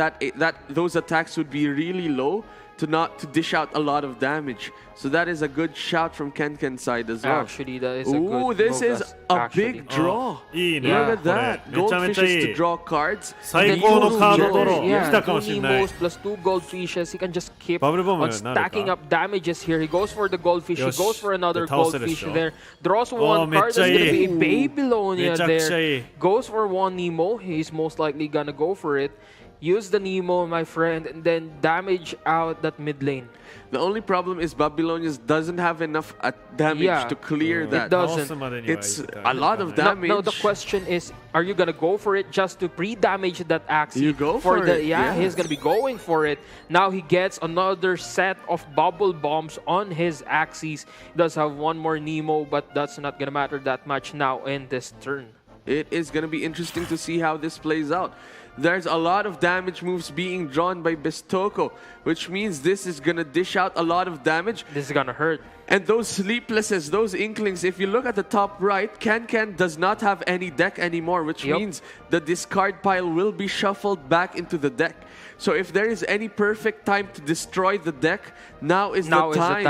those attacks would be really low to dish out a lot of damage. So that is a good shout from Ken's side as well. Actually, that is a good this move, is a big draw. いいね Look at that. めちゃめちゃい Goldfishes to い draw cards. 最高のカードドロー Yeah, 来たかもしれ two ない Nemos plus 2 Goldfishes. He can just keep Bubble Bomb on になるか stacking up damages here. He goes for the Goldfish. He よし goes for another 倒せるでし Goldfish ょ there. Draws one めっ card. ちゃ That's いい gonna be a Babylonia めちゃくちゃい there. い Goes for one Nemo. He's most likely gonna go for it. use the Nemo, my friend, and then damage out that mid lane. The only problem is Babylonia's doesn't have enough damage to clear that. It doesn't. It's a lot of damage. Now the question is, are you gonna go for it just to pre-damage that Axie? You go for it. Yeah, he's gonna be going for it. Now he gets another set of bubble bombs on his Axies. He does have one more Nemo, but that's not gonna matter that much now in this turn. It is gonna be interesting to see how this plays out. There's a lot of damage moves being drawn by Bestoko, which means this is gonna dish out a lot of damage. This is gonna hurt. And those sleeplesses, those inklings, if you look at the top right, Ken does not have any deck anymore, which means the discard pile will be shuffled back into the deck. So if there is any perfect time to destroy the deck, now is the time.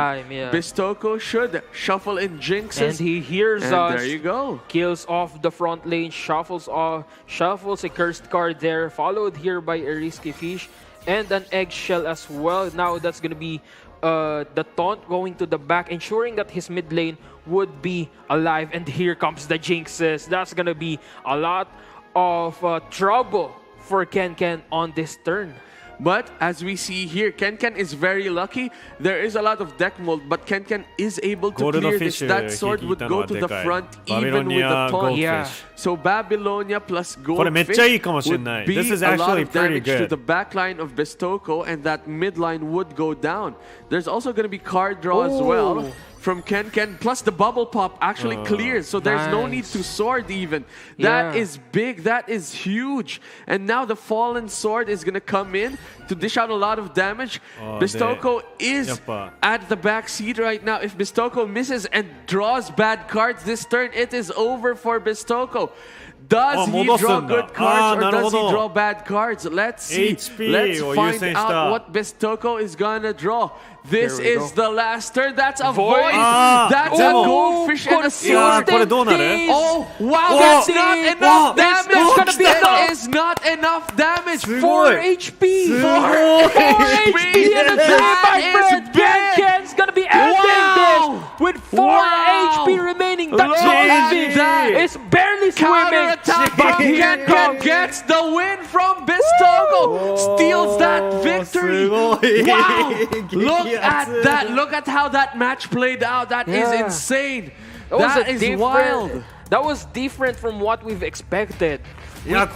Bestoko should shuffle in Jinxes. And he hears us. There you go. Kills off the front lane, shuffles a cursed card there, followed here by a risky fish and an eggshell as well. Now that's gonna be the taunt going to the back, ensuring that his mid lane would be alive. And here comes the Jinxes. That's gonna be a lot of trouble for Ken on this turn. But as we see here, Ken is very lucky. There is a lot of deck mold, but Ken is able to clear this. That sword would go to the front even with the taunt. So Babylonia plus Goldfish would be this is a lot actually of pretty damage good to the back line of Bestoko, and that mid line would go down. There's also going to be card draw as well from Ken, plus the bubble pop actually clears, so there's no need to sword even. That is big, that is huge. And now the fallen sword is gonna come in to dish out a lot of damage. Bestoko is at the back seat right now. If Bestoko misses and draws bad cards this turn, it is over for Bestoko. Does he draw good cards or does he draw bad cards? Let's see. Let's find out what Bestoko is gonna draw. This is the last turn. That's a void. That's a goldfish and a sword. Oh, wow, that's not enough damage. That is not enough damage. 4 HP. 4 HP in a time, my friend. Ken's gonna be ending this with 4 HP remaining. That is barely swimming. But Ken gets the win from Bestoko. Steals that victory. Wow. Look at that. Look at how that match played out. That is insane. That is wild. That was different from what we've expected. We thought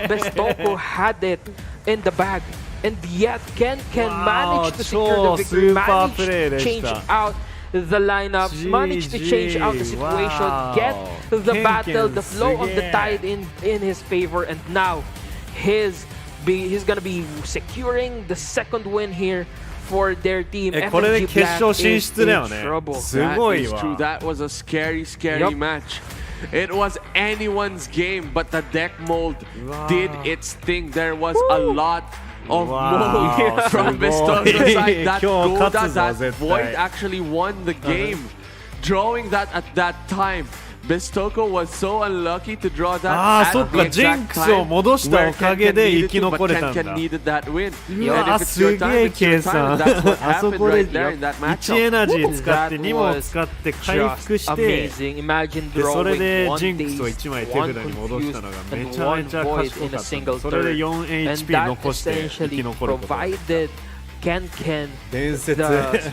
Bestoko had it in the bag. And yet Ken managed to secure the victory, managed to change out the lineups, managed to change out the situation, get the battle, the flow of the tide in his favor, and now he's gonna be securing the second win here for their team. FMG Black is in trouble. That is true. That was a scary match. It was anyone's game, but the deck mold did its thing. There was a lot of mold from Bestoko's side. That Goda, that Void actually won the game. Drawing that at that time. Bestoko was so unlucky to draw that at the exact time where Ken needed to, but Ken needed that win. And if it's your time, it's your time. That's what happened right there in that matchup. That was just amazing. Imagine drawing one days, one confused, and one void in a single turn. And that essentially provided Ken the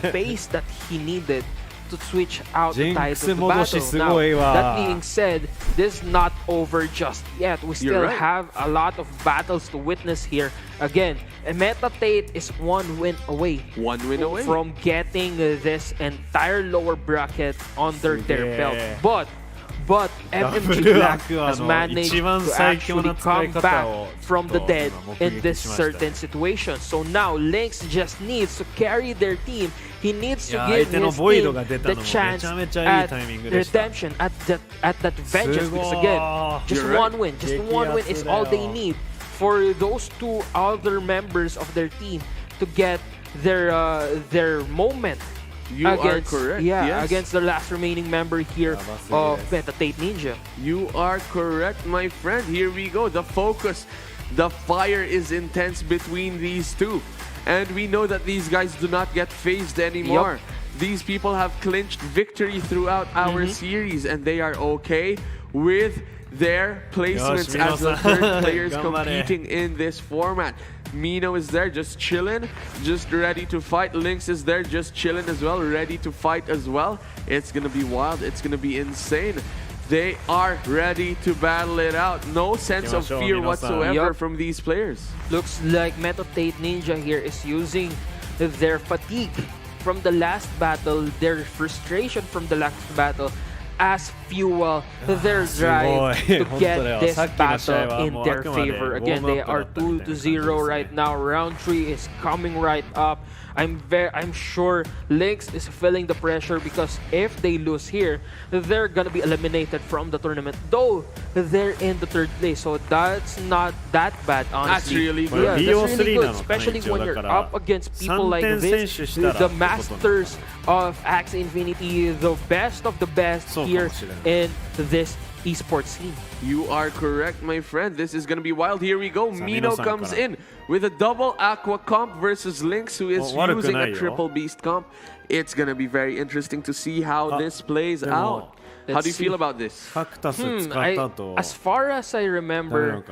space that he needed to switch out the tide of the battle. Now, that being said, this is not over just yet. We still have a lot of battles to witness here. Again, MT8 is 1 win away. 1 win away from getting this entire lower bracket under their belt. But MMG Black has managed to actually come back from the dead in this certain situation. So now Lynx just needs to carry their team. He needs to give his team the chance at redemption, at that vengeance. Because again, just one win is all they need for those 2 other members of their team to get their moment. You are correct. Against the last remaining member here of MT8 Ninja. You are correct, my friend. Here we go. The focus, the fire is intense between these two. And we know that these guys do not get phased anymore. These people have clinched victory throughout our series, and they are okay with their placements as the third players competing in this format. Mino is there just chilling, just ready to fight. Lynx is there just chilling as well, ready to fight as well. It's gonna be wild, it's gonna be insane. They are ready to battle it out. No sense of fear whatsoever from these players. Looks like MT8 Ninja here is using their fatigue from the last battle, their frustration from the last battle, as fuel their drive to get this battle in their favor. Again, they are 2-0 right now. Round 3 is coming right up. I'm sure Lynx is feeling the pressure because if they lose here, they're gonna be eliminated from the tournament. Though they're in the third place, so that's not that bad, honestly. That's really good. Yeah, that's really good, especially when you're up against people like this, the masters of Axie Infinity, the best of the best here in this esports scene. You are correct, my friend. This is gonna be wild. Here we go. Mino comes in with a double Aqua comp versus Lynx, who is using a triple Beast comp. It's gonna be very interesting to see how this plays out. How do you feel about this? As far as I remember,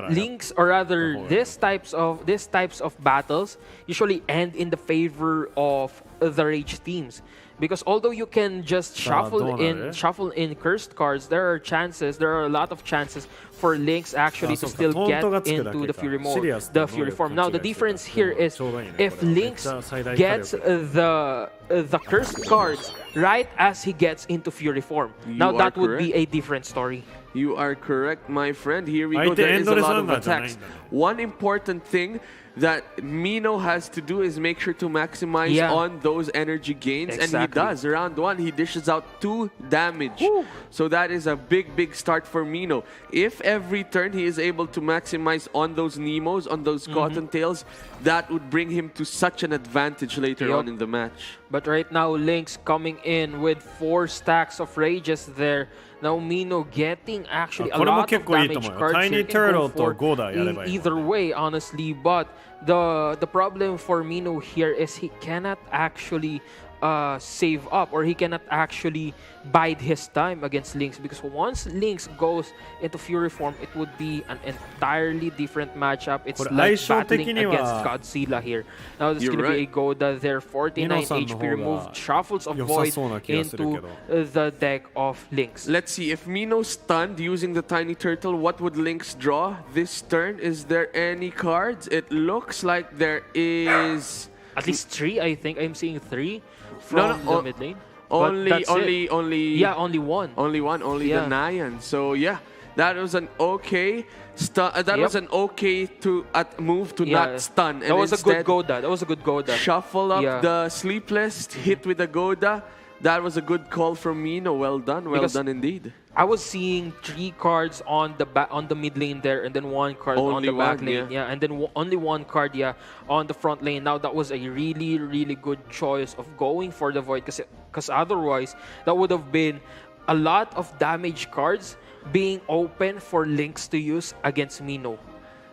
Lynx, or rather these types of battles usually end in the favor of the Rage teams. Because although you can just shuffle in cursed cards, there are a lot of chances for Lynx actually to still get into the Fury mode, the Fury form. Now the difference here is if Lynx gets the cursed cards right as he gets into Fury form, now that would be a different story. You are correct, my friend. Here we go. There is a lot of attacks. One important thing that Mino has to do is make sure to maximize on those energy gains, and he does. Round 1, he dishes out 2 damage. So that is a big start for Mino. If every turn he is able to maximize on those Nemos, on those Cottontails, that would bring him to such an advantage later on in the match. But right now, Lynx coming in with 4 stacks of Rages there. Now Mino getting actually a lot of damage cards. Tiny Turtle to either way, honestly, but the problem for Mino here is he cannot actually save up, or he cannot actually bide his time against Lynx, because once Lynx goes into Fury form, it would be an entirely different matchup. It's like battling against Godzilla here. Now this is going to be a Goda there, 49 HP removed, shuffles of Void into the deck of Lynx. Let's see, if Mino's stunned using the Tiny Turtle, what would Lynx draw this turn? Is there any cards? It looks like there is... At least 3, I think. I'm seeing 3 from the mid lane. Only one. Only the Nyan. So yeah, that was an okay was an okay move to not stun. That was a good Goda. That was a good Goda. Shuffle up the Sleepless, hit with the Goda. That was a good call from Mino. Well done. Well done indeed. I was seeing 3 cards on the mid lane there, and then 1 card on the back lane. Yeah, and then only 1 card on the front lane. Now that was a really good choice of going for the Void, because otherwise that would have been a lot of damage cards being open for Lynx to use against Mino.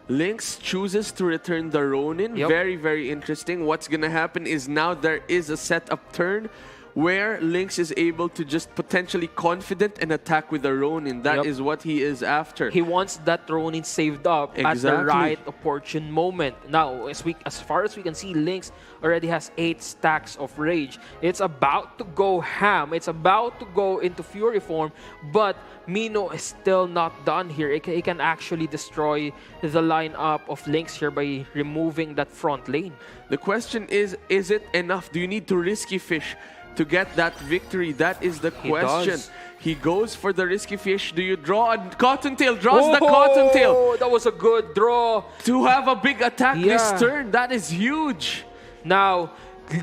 Lynx chooses to return the Ronin. Very interesting. What's gonna happen is now there is a setup turn where Lynx is able to just potentially confident and attack with the Ronin. That is what he is after. He wants that Ronin saved up at the right opportune moment. Now, as far as we can see, Lynx already has 8 stacks of Rage. It's about to go ham. It's about to go into Fury form, but Mino is still not done here. He can actually destroy the lineup of Lynx here by removing that front lane. The question is it enough? Do you need to risky fish to get that victory? That is the question. He goes for the risky fish. Do you draw a Cottontail? Draws the Cottontail. That was a good draw. To have a big attack this turn, that is huge. Now,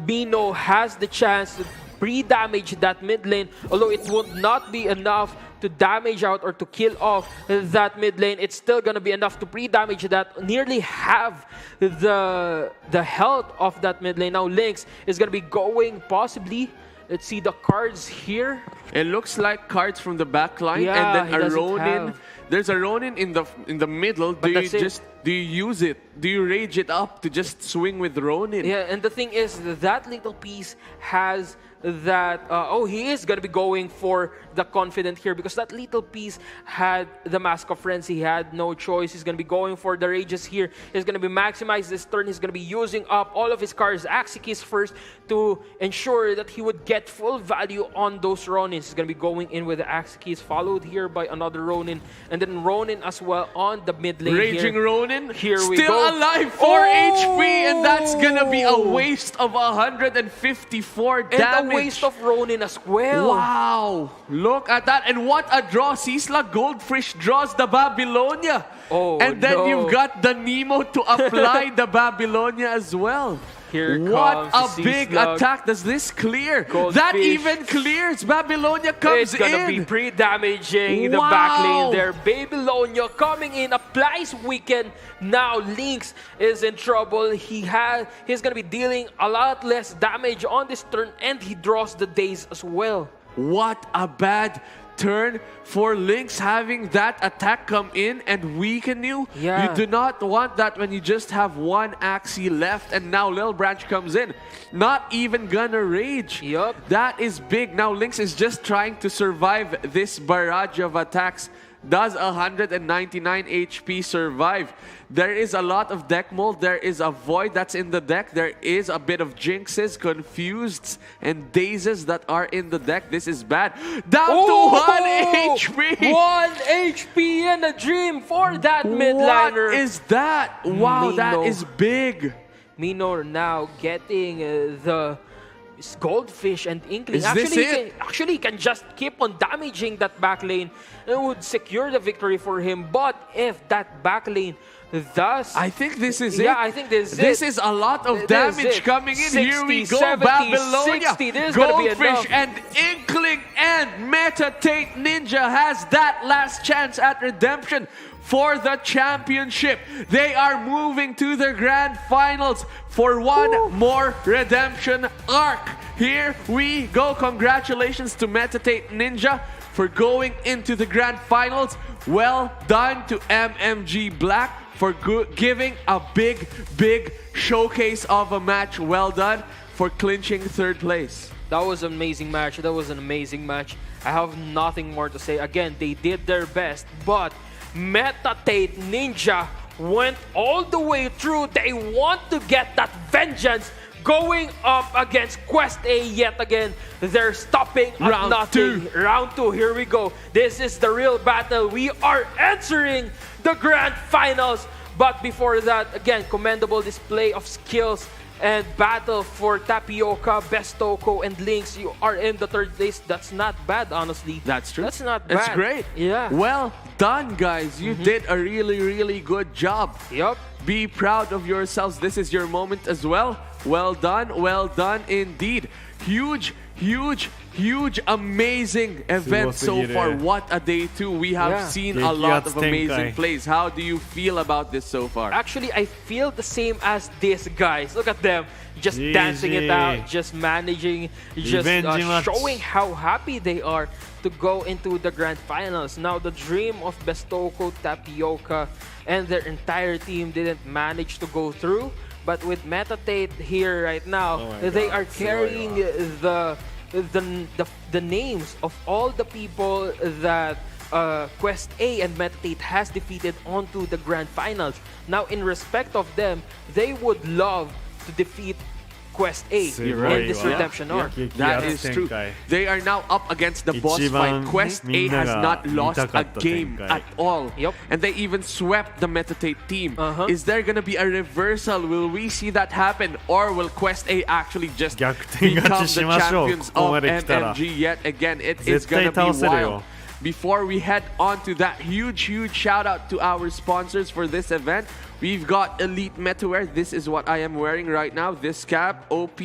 Mino has the chance to pre-damage that mid lane, although it would not be enough to damage out or to kill off that mid lane. It's still going to be enough to pre-damage that, nearly have the health of that mid lane. Now Lynx is going to be going possibly, let's see the cards here. It looks like cards from the back line, and then a Ronin There's a Ronin in the middle. Do you use it? Do you rage it up to just swing with Ronin? Yeah, and the thing is that little piece has that he is gonna be going for the confident here because that little piece had the Mask of Friends. He had no choice. He's gonna be going for the rages here. He's gonna be maximize this turn. He's gonna be using up all of his cards, Axie keys first, to ensure that he would get full value on those Ronins. He's gonna be going in with the Axie keys, followed here by another Ronin, and then Ronin as well on the mid lane. Raging here. Ronin, Here we still go. alive, 4 HP, and that's gonna be a waste of 154 damage. And a waste of Ronin as well. Wow, look at that, and what a draw. Sisla Goldfish draws the Babylonia. And then you've got the Nemo to apply the Babylonia as well. Here what comes a big Slug. attack. Does this clear? Goldfish. That even clears. Babylonia comes It's gonna in. be pre-damaging the back lane there. Babylonia coming in, applies weaken. Now Lynx is in trouble. He's gonna be dealing a lot less damage on this turn, and he draws the days as well. What a bad turn for Lynx, having that attack come in and weaken you. Yeah. You do not want that when you just have one Axie left, and now Lil Branch comes in. Not even gonna rage. Yup. That is big. Now Lynx is just trying to survive this barrage of attacks. Does 199 HP survive? There is a lot of deck mold. There is a void that's in the deck. There is a bit of jinxes, confused, and dazes that are in the deck. This is bad. Down to 1 HP. 1 HP and a dream for that midliner. What is that? Wow, that Mino. is big. Mino now getting the Goldfish and Inkling. Is this it? He can just keep on damaging that back lane and would secure the victory for him. But if that back lane does... I think this is it. Yeah, I think this is This it. is a lot of This is damage it. coming in. 60, Here we go, 70, Babylonia. 60. This is gonna be Goldfish enough. and Inkling and Metatate Ninja has that last chance at redemption for the championship. They are moving to the grand finals for one more redemption arc. Here we go. Congratulations to Metatate Ninja for going into the grand finals. Well done to MMG Black for giving a big showcase of a match. Well done for clinching third place. That was an amazing match. That was an amazing match. I have nothing more to say. Again, they did their best, but Metatate Ninja went all the way through. They want to get that vengeance going up against Quest A yet again. They're stopping at Round nothing. Round 2, here we go. This is the real battle. We are entering the grand finals. But before that, again, commendable display of skills and battle for Tapioca, Bestoko, and Lynx. You are in the third place. That's not bad, honestly. That's true. That's not bad. It's great. Yeah. Well done, guys. You did a really good job. Yup. Be proud of yourselves. This is your moment as well. Well done indeed. Huge, amazing event so far. What a day 2. We have seen a lot of amazing plays. How do you feel about this so far? Actually, I feel the same as these guys. Look at them. Just dancing it out, just managing, just showing how happy they are to go into the grand finals. Now, the dream of Bestoko, Tapioca, and their entire team didn't manage to go through. But with Metatate here right now, they are carrying the names of all the people that Quest A and Metatate has defeated onto the grand finals. Now, in respect of them, they would love to defeat Quest A in this redemption arc. That is true. They are now up against the boss fight. Quest A has not lost a game at all. And they even swept the Metatate team. Is there going to be a reversal? Will we see that happen? Or will Quest A actually just become the champions of MMG yet again? It is going to be wild. Before we head on to that, huge shout out to our sponsors for this event. We've got Elite Metawear. This is what I am wearing right now. This cap, OP,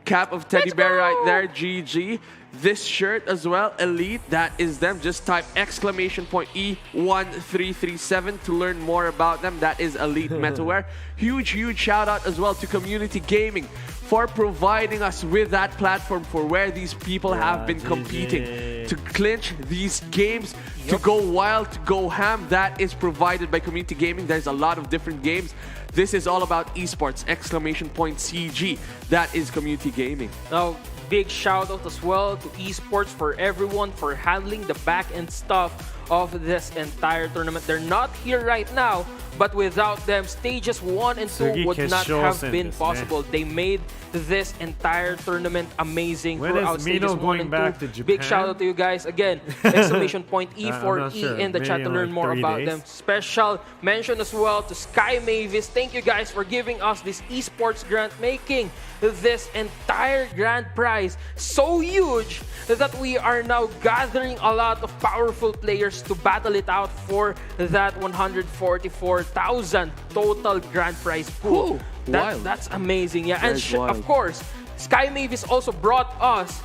cap of teddy bear right there, GG. This shirt as well, Elite, that is them. Just type E1337 to learn more about them. That is Elite Metalwear. Huge shout out as well to Community Gaming for providing us with that platform for where these people have been competing to clinch these games, to go wild, to go ham. That is provided by Community Gaming. There's a lot of different games. This is all about esports, CG. That is Community Gaming. Now, big shout out as well to esports for everyone for handling the back end stuff of this entire tournament. They're not here right now, but without them, stages 1 and 2 would not have been possible. They made this entire tournament amazing throughout stages 1 and 2. Big shout out to you guys again. Exclamation point E4E in the chat to learn more about them. Special mention as well to Sky Mavis. Thank you guys for giving us this esports grant, making this entire grand prize so huge that we are now gathering a lot of powerful players to battle it out for that 144,000 total grand prize pool. That's amazing. Yeah, and of course, Sky Mavis also brought us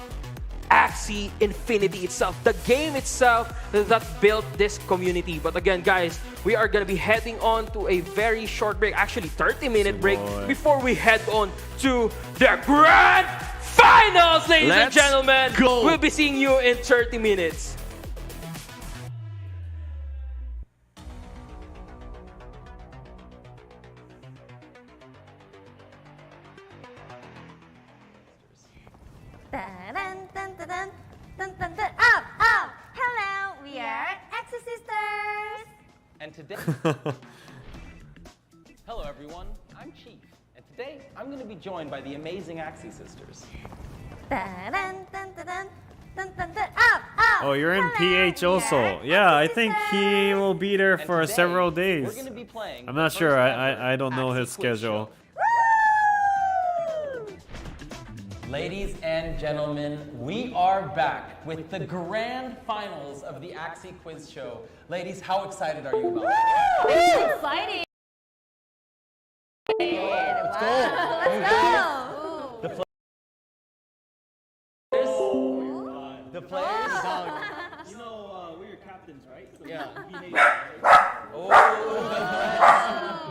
Axie Infinity itself, the game itself that built this community. But again, guys, we are going to be heading on to a very short break, actually 30-minute break, before we head on to the grand finals, ladies and gentlemen. We'll be seeing you in 30 minutes. Up! Hello, we are Axie Sisters! And today... Hello everyone, I'm Chief. And today, I'm going to be joined by the amazing Axie Sisters. Oh, you're in PH also. Yeah, I think he will be there for several days. We're going to be playing I'm not sure, I don't know his schedule. Ladies and gentlemen, we are back with the grand finals of the Axie Quiz Show. Ladies, how excited are you about that? It's exciting! Let's go! The players? You know, we're your captains, right? So Yeah.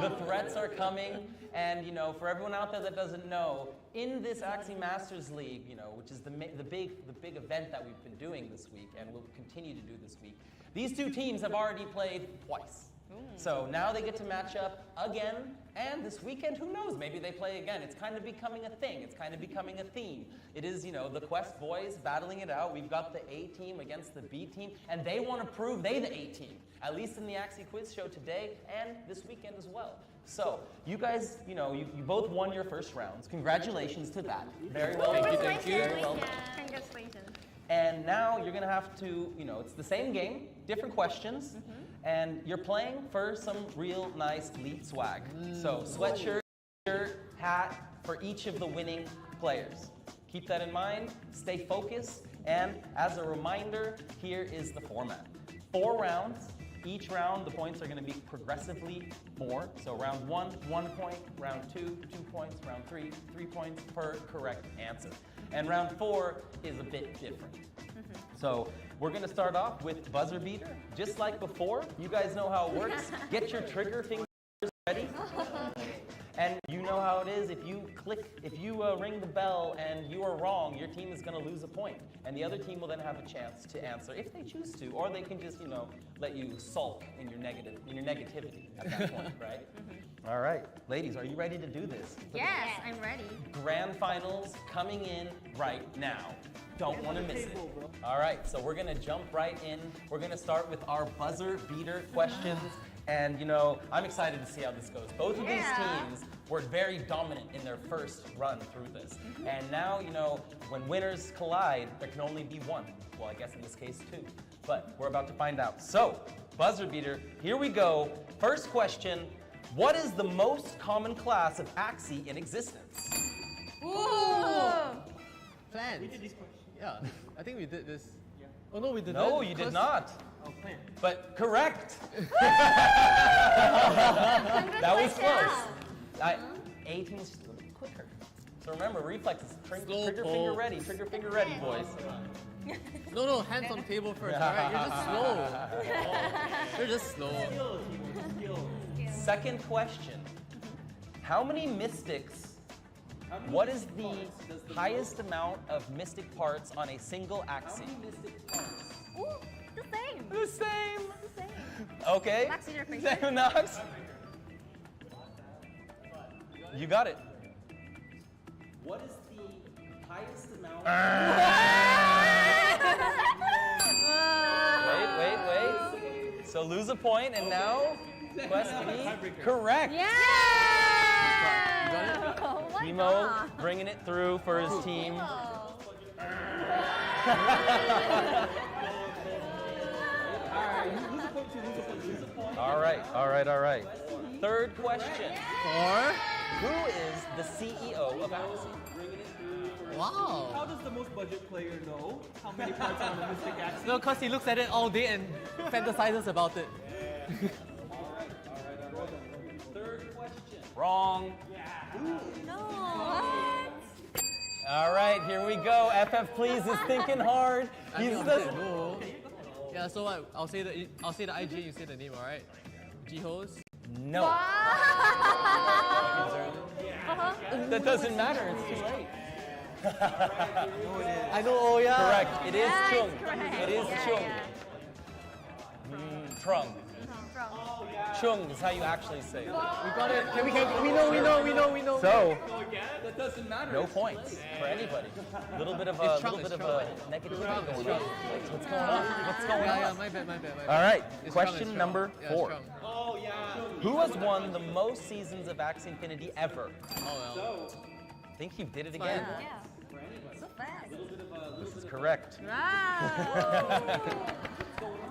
The threats are coming. And, you know, for everyone out there that doesn't know, in this Axie Masters League, you know, which is the big event that we've been doing this week and will continue to do this week, these two teams have already played twice. So now they get to match up again, and this weekend, who knows, maybe they play again. It's kind of becoming a thing. It's kind of becoming a theme. It is, you know, the Quest boys battling it out. We've got the A team against the B team, and they want to prove they the A team, at least in the Axie Quiz Show today and this weekend as well. So, you guys, you know, you both won your first rounds. Congratulations to that. Very well done. Thank you. Very well done. Congratulations. And now you're going to have to, you know, it's the same game, different questions, and you're playing for some real nice elite swag. So, sweatshirt, shirt, hat for each of the winning players. Keep that in mind, stay focused, and as a reminder, here is the format. 4 rounds. Each round, the points are going to be progressively more. So round 1, 1 point. Round 2, 2 points. Round 3, 3 points per correct answer. And round 4 is a bit different. So we're going to start off with buzzer beater. Just like before, you guys know how it works. Get your trigger fingers ready. And you know how it is. If you ring the bell and you are wrong, your team is going to lose a point. And the other team will then have a chance to answer if they choose to, or they can just, you know, let you sulk in your negativity at that point, right? All right, ladies, are you ready to do this? Yes, I'm ready. Grand finals coming in right now. Don't want to miss it. All right, so we're going to jump right in. We're going to start with our buzzer beater questions. And, you know, I'm excited to see how this goes. Both of these teams were very dominant in their first run through this. And now, you know, when winners collide, there can only be one. Well, I guess in this case, 2. But we're about to find out. So, buzzer beater, here we go. First question, what is the most common class of Axie in existence? Plans. We did this question. Yeah, I think we did this. Yeah. Oh no, we did not. No, you did not. Oh, plan. But correct. That was close. A team was just a little bit quicker. So remember, reflexes. Trigger finger ready. Trigger finger ready, boys. No, hands on table first, alright? You're just slow. You're just slow. Second question. How many mystics, what is the highest amount of mystic parts on a single Axie? Ooh, the same. The same. The same. Okay. Nox, your face. Same, Nox. You got it. What is the highest amount? Wait. So lose a point, and now Quest correct. Yeah! Oh my Timo God. bringing it through for his team. All right. Third question. Who is the CEO of Axies? Wow. How does the most budget player know how many parts are on the Mystic Axie? No, because he looks at it all day and fantasizes about it. Third question. Wrong. No, what? All right, here we go. FF Please is thinking hard. No. Yeah, so what? I'll say the IG, you say the name, alright? G-Hose? No. That doesn't matter. It's too late. I know, oh yeah. Correct. It is Chung. correct. It is Chung. Trung. Chung is how you actually say it. We got it. We know. So, That doesn't matter. no points for anybody. A little bit of negativity going on. What's going on? Yeah, my bad. All right, It's question strong, number yeah, 4. strong. Oh, yeah. Who has won the most seasons of Axie Infinity ever? Oh well. I think he did it again. Yeah. So fast. This is correct. Wow.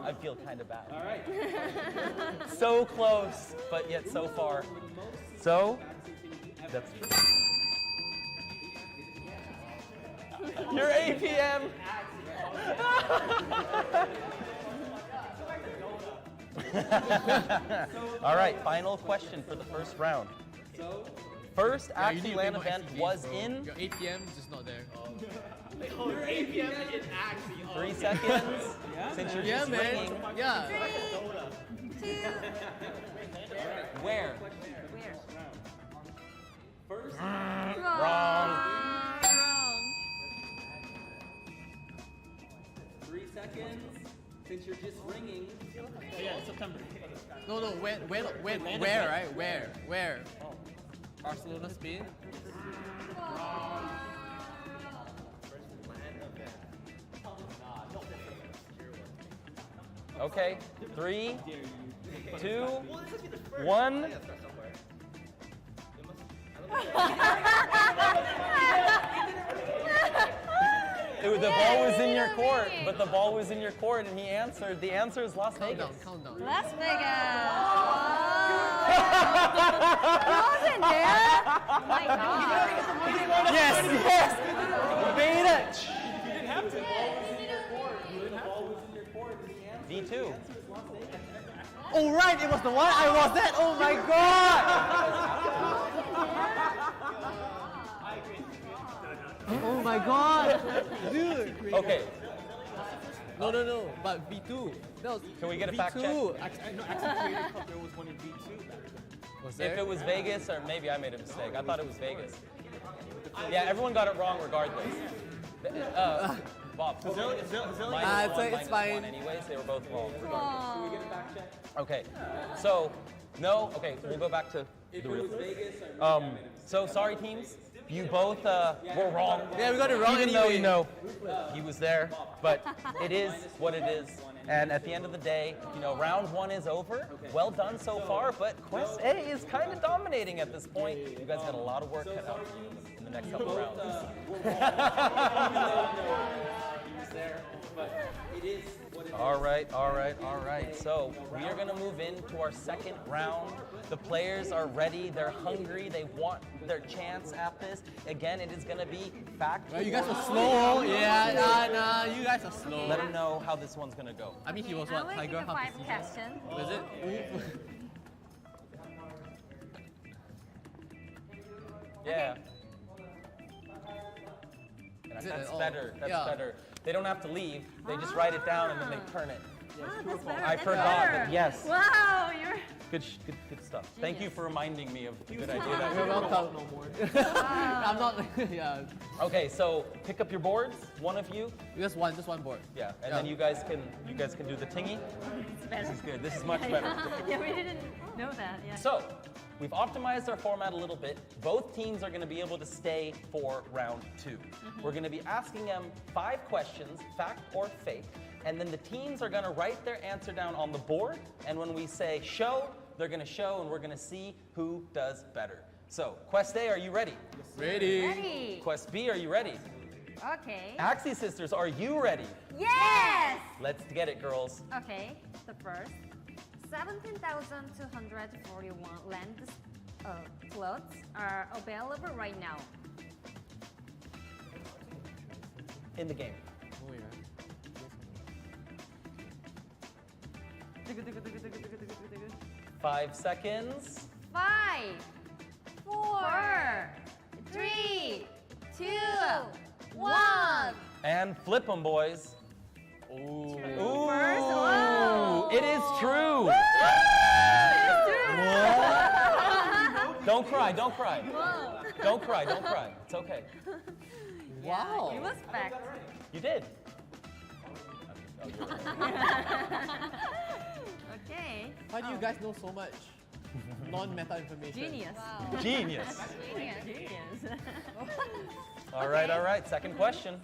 I feel kind of bad. All right. So close, but yet so far. So, that's true. Your APM. All right, final question for the first round. First Axie Land event was in Your ATM is just not there. Your APM in Axie. 3 seconds. Since you're Yeah, just ringing. man. Yeah. Where? First. Wrong. 3 seconds. Since you're just ringing. Yeah, September. No, when, right? Where? Barcelona, Spain? Okay. 3, 2, 1. The ball was in your court, but the ball was in your court, and he answered. The answer is Las Vegas. Countdown. Las Vegas. You wasn't there? Oh my God. Yes. You made it. You didn't have to. V2. Oh right, it was the one I was at. Oh my God. Oh my God, dude. Okay. No. But V2. No. Can we get a fact check? V2. There was one in V2. Was there? If it was Vegas, or maybe I made a mistake. I thought it was Vegas. Yeah, everyone got it wrong regardless. Bob. It's fine. Anyways, they were both wrong regardless. Can we get a fact check? Okay. So, no. Okay, we'll go back to the real thing. So, sorry teams. You both were wrong. Yeah, we got it wrong Even anyway. though he was there, but it is what it is. And at the end of the day, round 1 is over. Well done so far, but Quest A is kind of dominating at this point. You guys got a lot of work cut out in the next couple rounds. All right. So we are going to move into our second round. The players are ready. They're hungry. They want their chance at this. Again, it is going to be fact. You guys are slow. Yeah, nah. You guys are slow. Let them know how this one's going to go. I mean, he was I'm what? waiting Tiger for half 5 the questions. season. Was it? Yeah. That's better. That's better. They don't have to leave. They just write it down and then they turn it. That's better. I forgot. That, yes. Wow, you're Good stuff. Genius. Thank you for reminding me of the good idea. That You're welcome. I'm not. Yeah. Okay, so pick up your boards. One of you. Just one board. Yeah, and then you guys can do the tingy. it's better. This is good. This is much better. Yeah, we didn't know that. Yeah. So, we've optimized our format a little bit. Both teams are going to be able to stay for round 2. We're going to be asking them 5 questions, fact or fake, and then the teams are going to write their answer down on the board, and when we say show, they're going to show, and we're going to see who does better. So, Quest A, are you ready? Ready. Quest B, are you ready? Okay. Axie sisters, are you ready? Yes. Let's get it, girls. Okay. The first 17,241 land slots are available right now. In the game. Oh, yeah. 5 seconds. 5, 4, 3, 2, 1. And flip them, boys. Ooh. Ooh. First one. It is true. Don't cry, don't cry. Don't cry, don't cry. It's okay. Wow. You was fact. You did. Okay. Why do you guys know so much non-meta information? Genius. Genius. Genius. All right. Second question.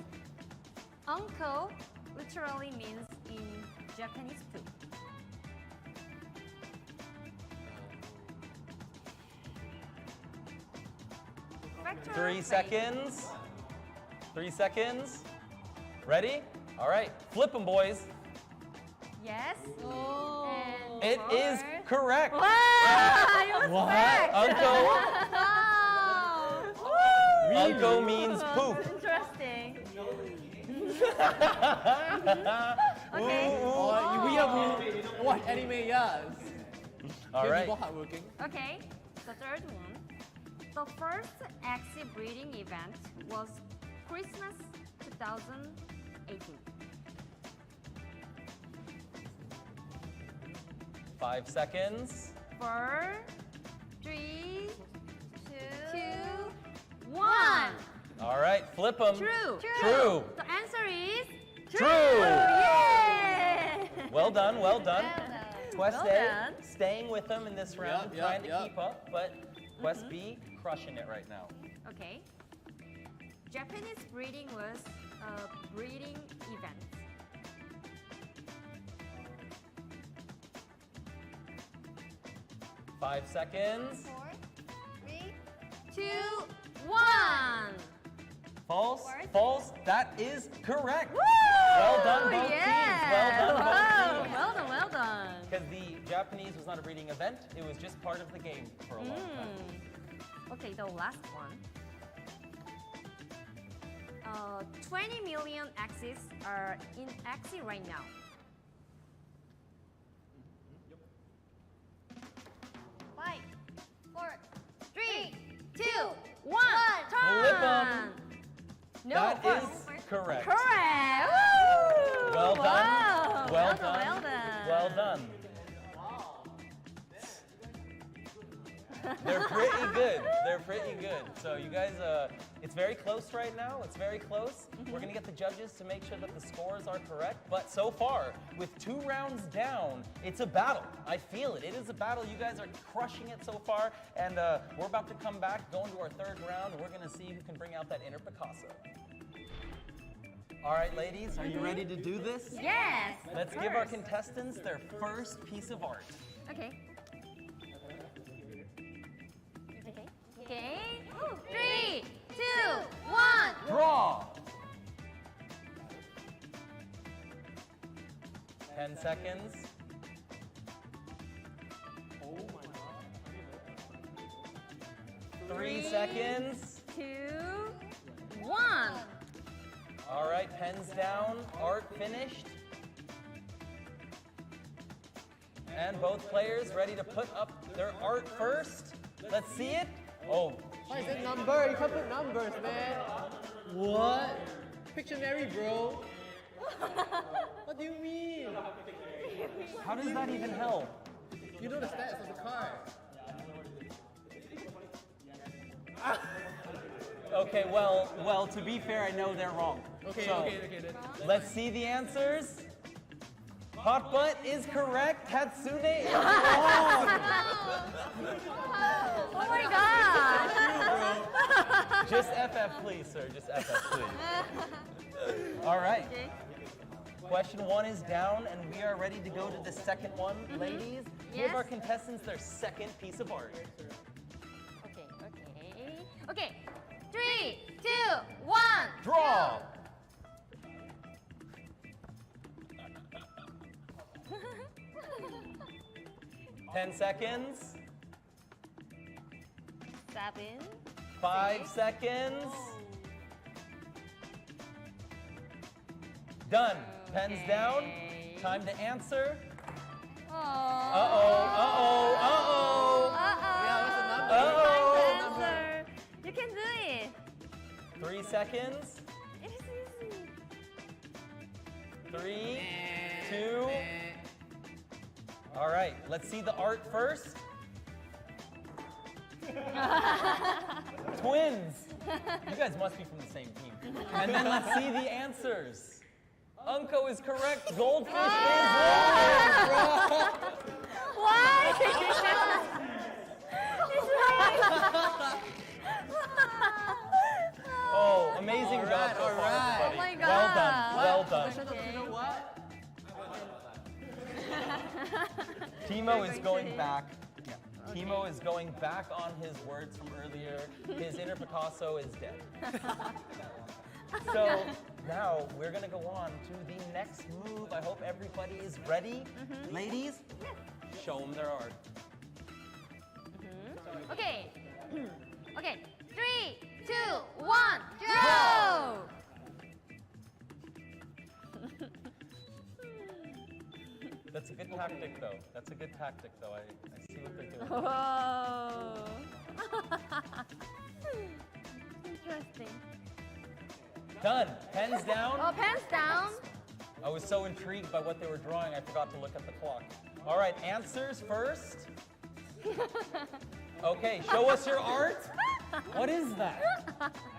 Uncle literally means in Japanese too. Factor 3 fake. seconds. 3 seconds. Ready? All right. Flip them, boys. Yes. And It is correct. Wow! You was What? fact. Uncle means poop. Interesting. Okay. Oh, we have watched anime, yes. All We're right. people hardworking. Okay. The third one. The first Axie breeding event was Christmas 2018. 5 seconds. 4, 3, 2, 1. All right. Flip them. True. True. The answer is True. Yay! Well done. Well done. Quest Well A done. staying with them in this round, Yep, trying to yep. keep up, but Quest B crushing it right now. Okay. Japanese breeding was a breeding event. Five seconds. 4, 3, 2, 1. False. False. That is correct. Woo! Well done, both Yeah. teams. Well done, both Wow. teams. Well done, well done. Because the Japanese was not a breeding event, it was just part of the game for a long time. Okay, the last one. 20 million Axies are in Axie right now. Five, 4, 3, 2, 1. Flip 'em. Time. No, That first. is correct. Correct. Woo! Well done. Wow. Well done. done. Well done. Well done. They're pretty good. They're pretty good. So you guys, it's very close right now. It's very close. We're gonna get the judges to make sure that the scores are correct. But so far, with 2 rounds down, it's a battle. I feel it. It is a battle. You guys are crushing it so far. And we're about to come back, go into our 3rd round. And we're gonna see who can bring out that inner Picasso. All right, ladies, are you ready to do this? Yes. Let's give our contestants their first piece of art. Okay. Okay. 3, 2, 1. Draw. 10 seconds. Oh my God. 3 seconds. 2, 1. All right, pens down, art finished. And both players ready to put up their art first. Let's see it. Oh. Why is it number? You can't put numbers, man. What? Pictionary, bro. What do you mean? How does that even help? You know the stats of the card. Okay, well, to be fair, I know they're wrong. Okay, So, okay. Then. let's see the answers. Hot butt is correct. Hatsune is wrong. Oh my god! Just FF, please, sir. Just FF, please. All right. Question 1 is down, and we are ready to go to the second one. Ladies, give Yes. our contestants their second piece of art. Okay. 3, 2, 1. Draw. Go. 10 seconds. 7. 5 seconds. Done. Pens down. Time to answer. Uh-oh. You can do it. 3 seconds. It is easy. 3, 2. All right, let's see the art first. Twins. You guys must be from the same team. And then let's see the answers. Unko is correct. Goldfish is wrong. Why? Oh, amazing job so far, everybody. Oh my God. Well done. Well done. You know what? Timo is going back. Timo is going back on his words from earlier. His inner Picasso is dead. So now we're gonna go on to the next move. I hope everybody is ready. Ladies, show them their art. Okay. Okay. 3, 2, 1, go! That's a good tactic, though. That's a good tactic, though. I see what they're doing. Oh. Interesting. Done. Pens down. Oh, pants down. I was so intrigued by what they were drawing, I forgot to look at the clock. All right, answers first. Okay, show us your art. What is that?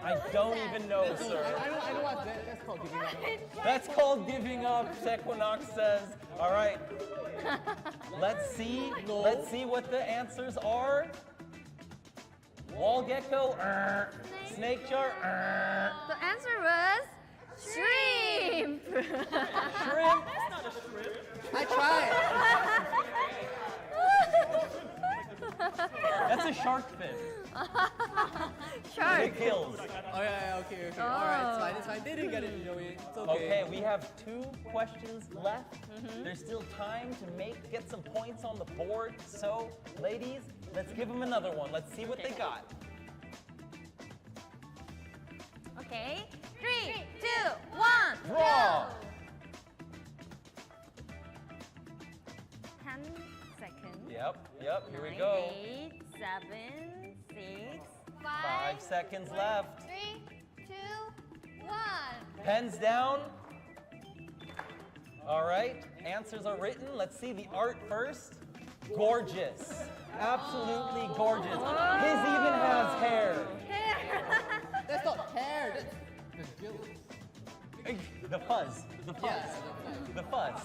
I don't even know, sir. I know what that's called giving up. That's called giving up, Sequinox says. All right. Let's see what the answers are. Wall gecko, snake jar, The answer was shrimp. shrimp. I tried. That's a shark fin. Shark. Big hills. Oh yeah, okay. Alright, it's fine. They didn't get it, Joey. It's okay. Okay, we have 2 questions left. There's still time to get some points on the board. So, ladies, let's give them another one. Let's see what they got. Okay. 3, 2, 1. Draw. Go. 10 seconds. Yep, here we go. 8, 7, 6, 5 seconds left. 3, 2, 1. Pens down. All right, answers are written. Let's see the art first. Gorgeous. Absolutely gorgeous. His even has hair. That's not hair, that's the gills. The fuzz. The fuzz. Yeah, The fuzz.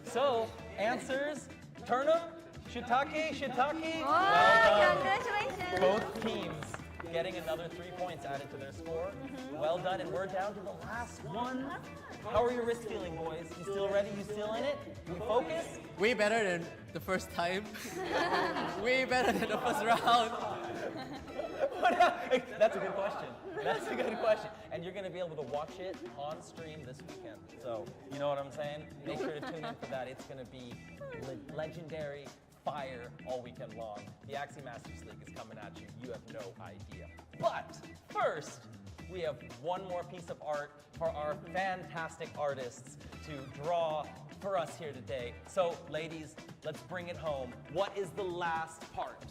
So, answers. Turn them. Shiitake. Well done. Congratulations. Both teams getting another 3 points added to their score. Well done, and we're down to the last one. How are your wrists feeling, boys? You still ready? You still in it? You focus? Way better than the first time. Way better than the first round. That's a good question. That's a good question. And you're going to be able to watch it on stream this weekend. So, you know what I'm saying? Make sure to tune in for that. It's going to be legendary fire all weekend long. The Axie Masters League is coming at you. You have no idea. But first, we have one more piece of art for our fantastic artists to draw for us here today. So, ladies, let's bring it home. What is the last part?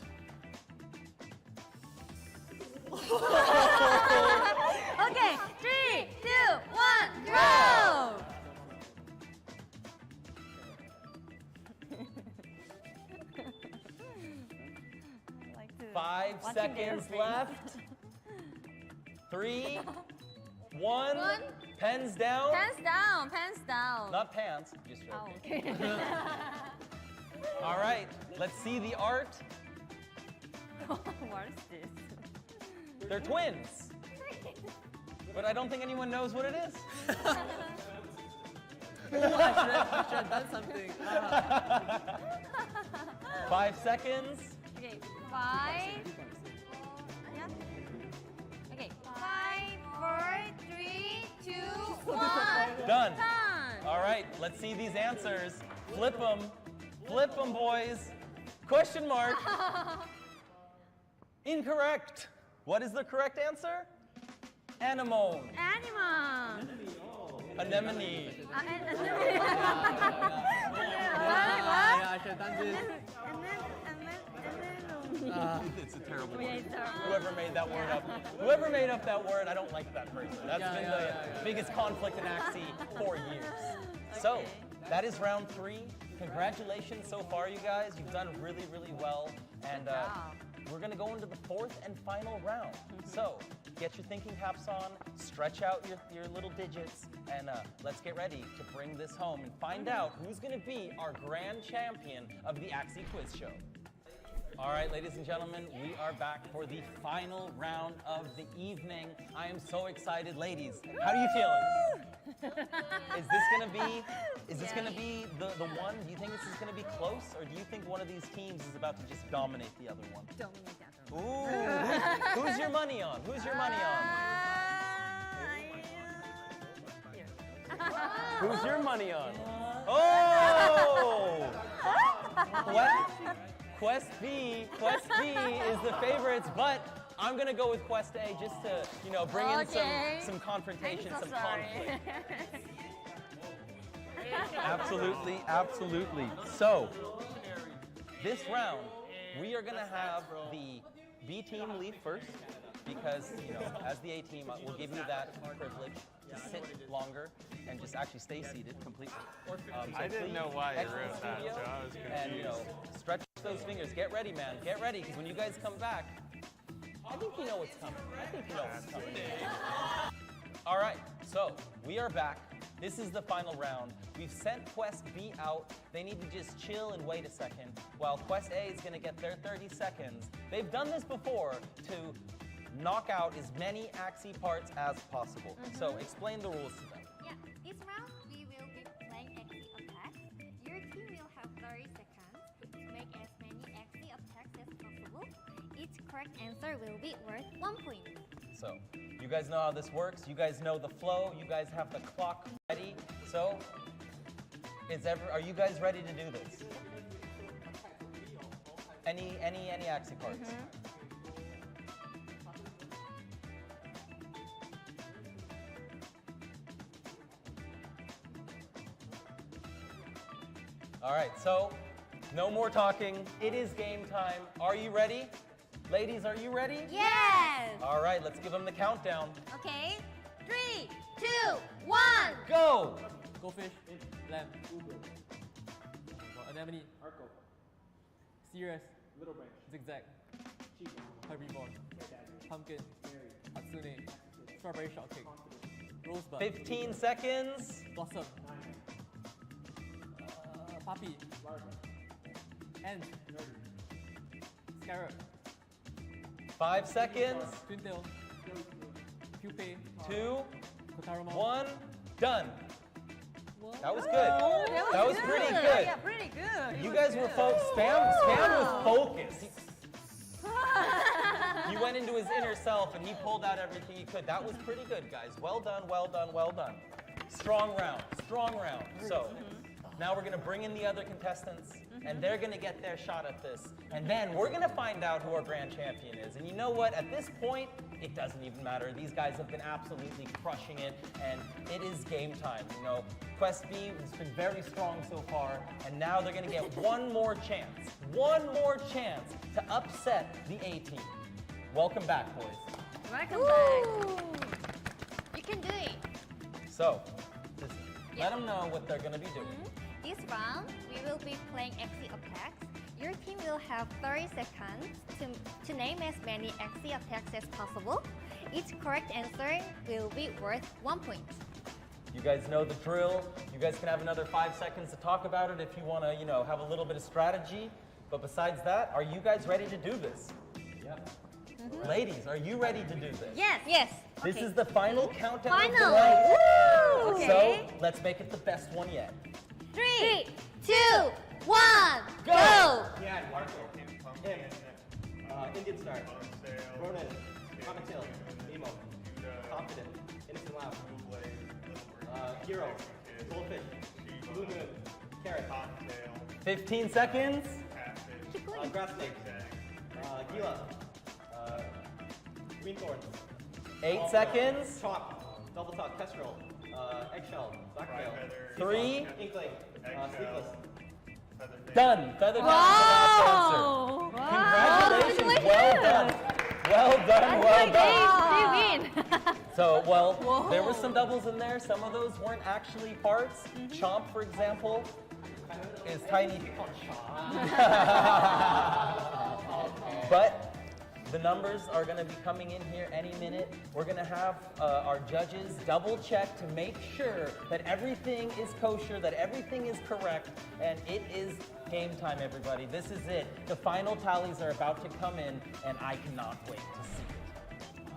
Okay, 3, 2, 1, go! I like to 5 watching seconds their left. face. 3, 1. Pens down. Pants down, pants down. Not pants, just Oh, joking. okay. All right, let's see the art. What is this? They're twins. But I don't think anyone knows what it is. I should have done something. 5 seconds. Okay, 5. Yeah. Okay, 5, 4, 3, 2, 1. Done. Done. All right, let's see these answers. Flip them. Flip them, boys. Question mark. Incorrect. What is the correct answer? Anemone. Animal. Anemone. Yeah, I should have done this. It's a terrible Yeah, word. it's terrible. Whoever made that word up. Whoever made up that word, I don't like that person. That's Yeah, been yeah, the yeah. biggest conflict in Axie for years. So, that is round 3. Congratulations so far, you guys. You've done really, really well. And we're going to go into the 4th and final round. So, get your thinking caps on, stretch out your little digits, and let's get ready to bring this home and find out who's going to be our grand champion of the Axie Quiz Show. All right, ladies and gentlemen, we are back for the final round of the evening. I am so excited. Ladies, how are you feeling? Is this gonna be the one? Do you think this is gonna be close, or do you think one of these teams is about to just dominate the other one? Dominate that one. Ooh, who's your money on? Who's your money on? Who's your money on? Oh! What? Quest B is the favorites, but I'm gonna go with Quest A just to, bring in some confrontation, I'm so some sorry. conflict. Absolutely, absolutely. So, this round, we are gonna have the B team lead first because, as the A team, we'll give you that privilege to sit longer and just actually stay seated completely. So I didn't know why you wrote that, so I was confused. And, stretch those fingers. Get ready, man. Get ready, because when you guys come back, I think you know what's coming. All right, so we are back. This is the final round. We've sent Quest B out. They need to just chill and wait a second while Quest A is going to get their 30 seconds. They've done this before to knock out as many Axie parts as possible. So explain the rules to them. Yeah, this round we will be playing Axie attacks. Your team will have 30 seconds to make as many Axie attacks as possible. Each correct answer will be worth 1 point. So you guys know how this works. You guys know the flow. You guys have the clock ready. So are you guys ready to do this? Any Axie parts? All right, so no more talking. It is game time. Are you ready? Ladies, are you ready? Yes! All right, let's give them the countdown. Okay, 3, 2, 1! Go! Goldfish, lamb, anemone, Sirius, zigzag, herbivorn, pumpkin, hatsune, strawberry shortcake, rosebud, 15 seconds. blossom, puppy, ant, scarab, 5 seconds. twintail, pupae, 2, kotaroma, 1, done. That was good. That That was pretty good. Yeah, pretty good. You guys were Spam was focused. You went into his inner self and he pulled out everything he could. That was pretty good, guys. Well done, well done, well done. Strong round, strong round. So now we're gonna bring in the other contestants and they're gonna get their shot at this. And then we're gonna find out who our grand champion is. And you know what? At this point, it doesn't even matter. These guys have been absolutely crushing it and it is game time. Quest B has been very strong so far and now they're gonna get one more chance to upset the A team. Welcome back, boys. Welcome back. can do it. So, just let them know what they're going to be doing. This round, we will be playing Axie attacks. Your team will have 30 seconds to name as many Axie attacks as possible. Each correct answer will be worth 1 point. You guys know the drill. You guys can have another 5 seconds to talk about it if you want to, have a little bit of strategy. But besides that, are you guys ready to do this? Yep. Ladies, are you ready to do this? Yes, yes. This is the final countdown of the Final. night. Woo! Okay. So, let's make it the best one yet. 3, 2, 1, go! Yeah, Marco. Him. Indian Star. Ronin. Cocktail. Nemo. Confident. Innocent Laugh. Hero. Goldfish. Blue Moon. Carrot. 15 seconds. Keep going. Grass Snake. Gila. Green Thorns. 8 seconds. Chalk. Double Talk. Kestrel. Eggshell. Blackmail. 3. Inkling. Sleepless. Done. Feather down Wow. is the last answer. Congratulations. Well done. Well done. Well done. They win. So, well, there were some doubles in there. Some of those weren't actually parts. Chomp, for example, is tiny. But the numbers are going to be coming in here any minute. We're going to have our judges double check to make sure that everything is kosher, that everything is correct, and it is game time, everybody. This is it. The final tallies are about to come in, and I cannot wait to see it.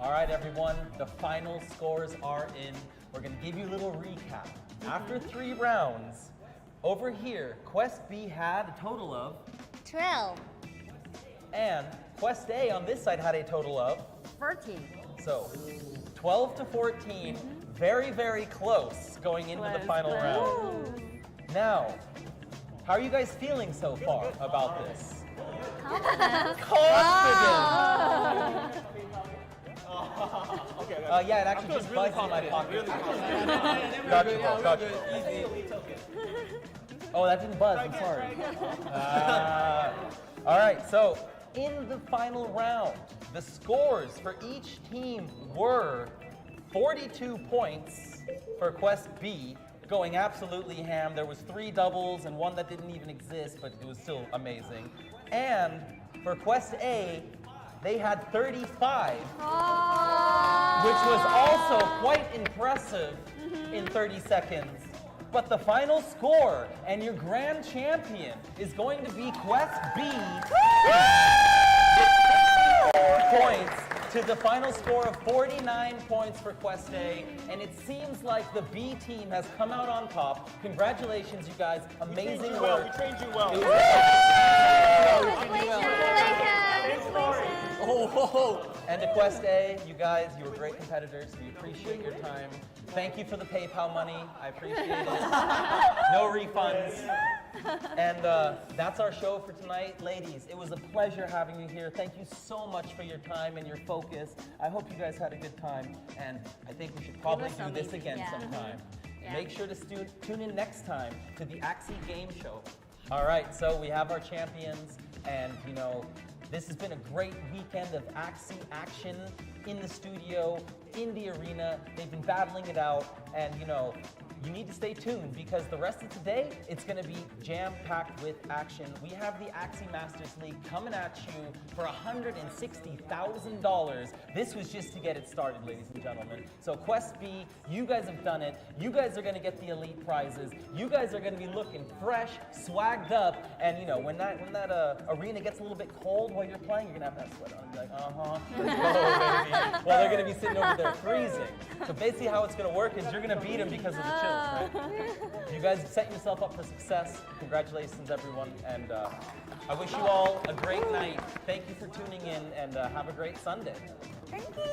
All right, everyone, the final scores are in. We're going to give you a little recap. After 3 rounds, over here, Quest B had a total of 12, and Quest A on this side had a total of 14. so 12 to 14, very, very close going into the final round. Now, how are you guys feeling so far about this? Confident! Yeah, it actually just buzzed in my pocket. Gotcha. Oh, that didn't buzz, I'm sorry. All right, so in the final round, the scores for each team were 42 points for Quest B, going absolutely ham. There was 3 doubles and 1 that didn't even exist, but it was still amazing. And for Quest A, they had 35, which was also quite impressive in 30 seconds. But the final score and your grand champion is going to be Quest B. 4 points to the final score of 49 points for Quest A. And it seems like the B team has come out on top. Congratulations, you guys. Amazing work. We trained you well. And to Quest A, you guys, you were great competitors. We appreciate your time. Thank you for the PayPal money. I appreciate it. No refunds. And that's our show for tonight. Ladies, it was a pleasure having you here. Thank you so much for your time and your focus. I hope you guys had a good time. And I think we should probably do this again sometime. Yeah. Make sure to tune in next time to the Axie Game Show. All right, so we have our champions. And, this has been a great weekend of Axie action in the studio, in the arena. They've been battling it out, and you need to stay tuned because the rest of today, it's going to be jam-packed with action. We have the Axie Masters League coming at you for $160,000. This was just to get it started, ladies and gentlemen. So Quest B, you guys have done it. You guys are going to get the elite prizes. You guys are going to be looking fresh, swagged up, and when that arena gets a little bit cold while you're playing, you're going to have that sweat on. You're like, well, they're going to be sitting over there freezing. So basically how it's going to work is you're going to beat them because of the chills. Right? You guys set yourself up for success. Congratulations, everyone. And I wish you all a great night. Thank you for tuning in, and have a great Sunday. Thank you.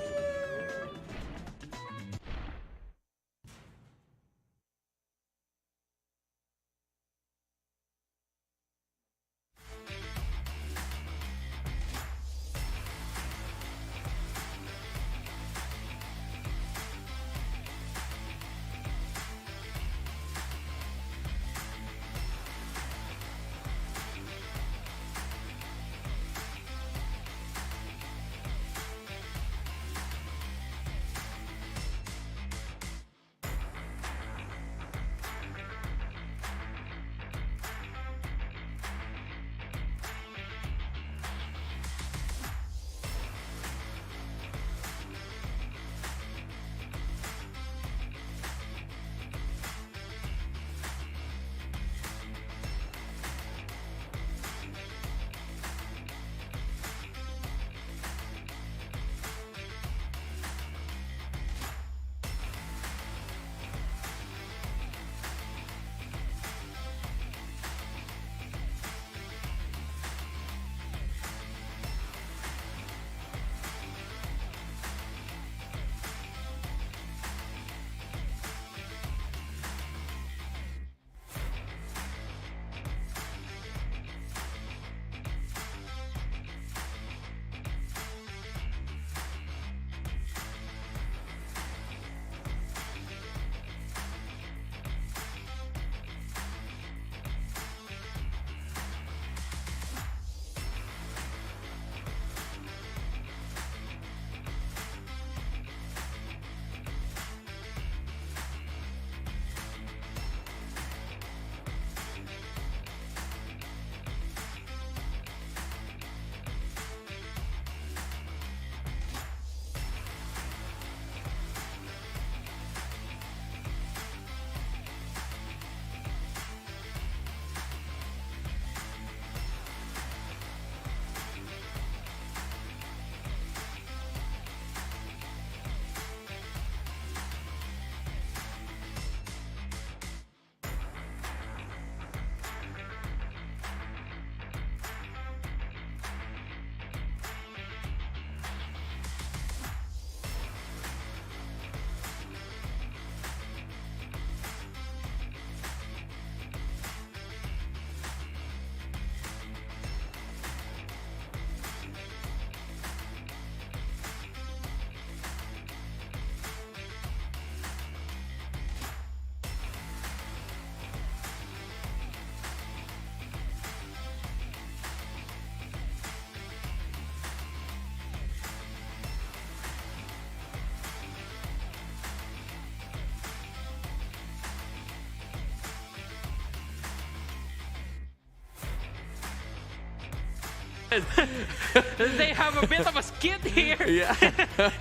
They have a bit of a skid here. Yeah.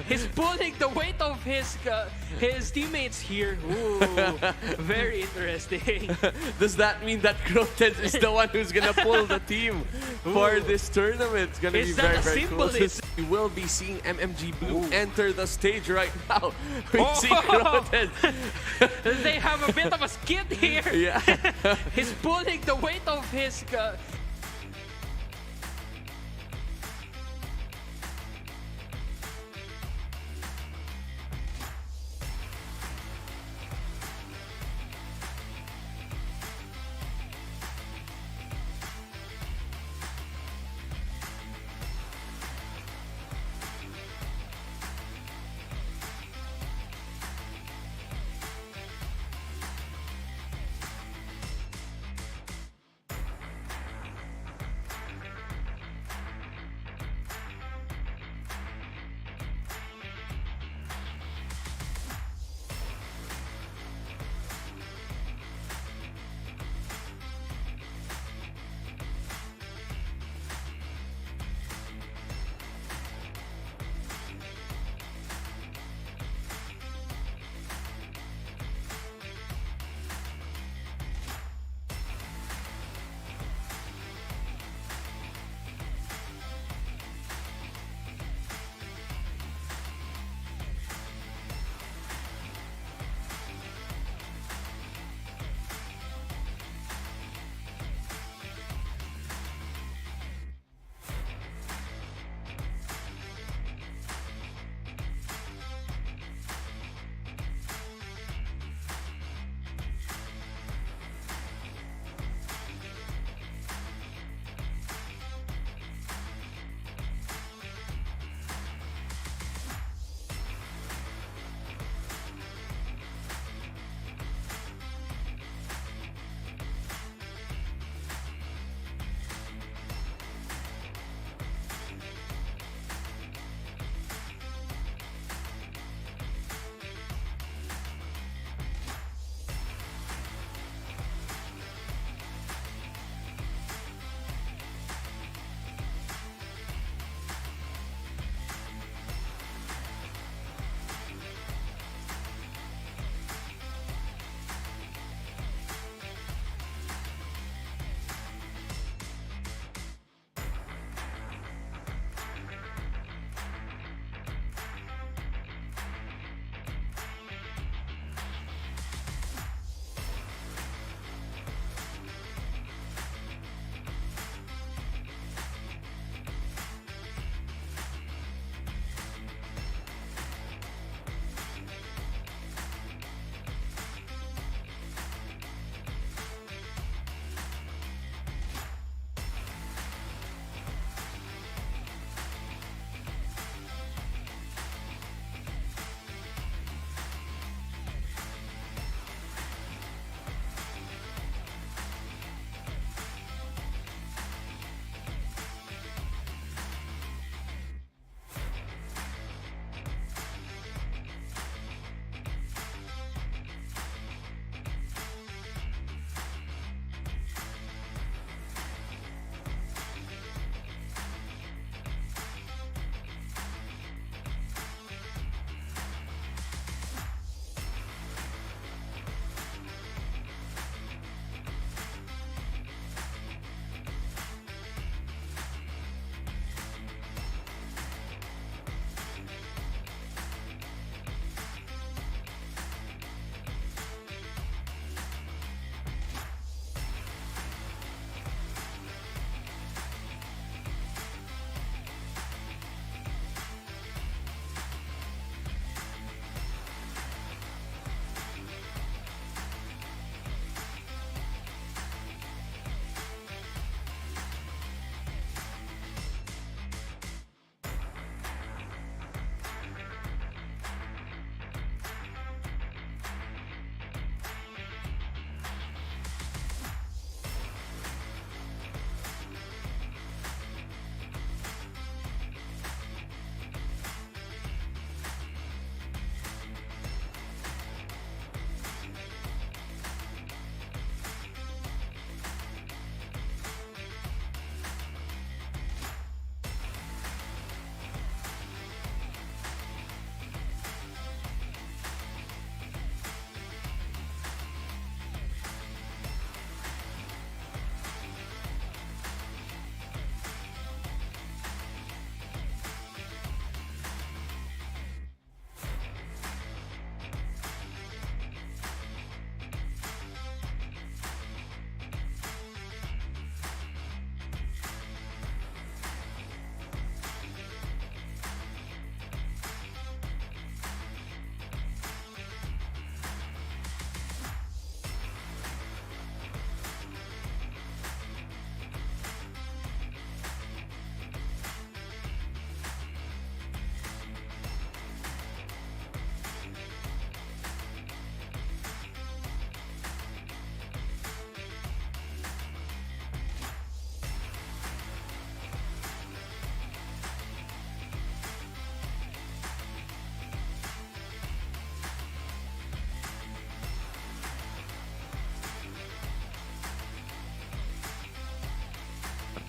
He's pulling the weight of his teammates here. Ooh, very interesting. Does that mean that Groten is the one who's gonna pull the team for this tournament? It's gonna be very, very cool. We will be seeing MMG Blue enter the stage right now. We see Groten. They have a bit of a skid here. Yeah. He's pulling the weight of his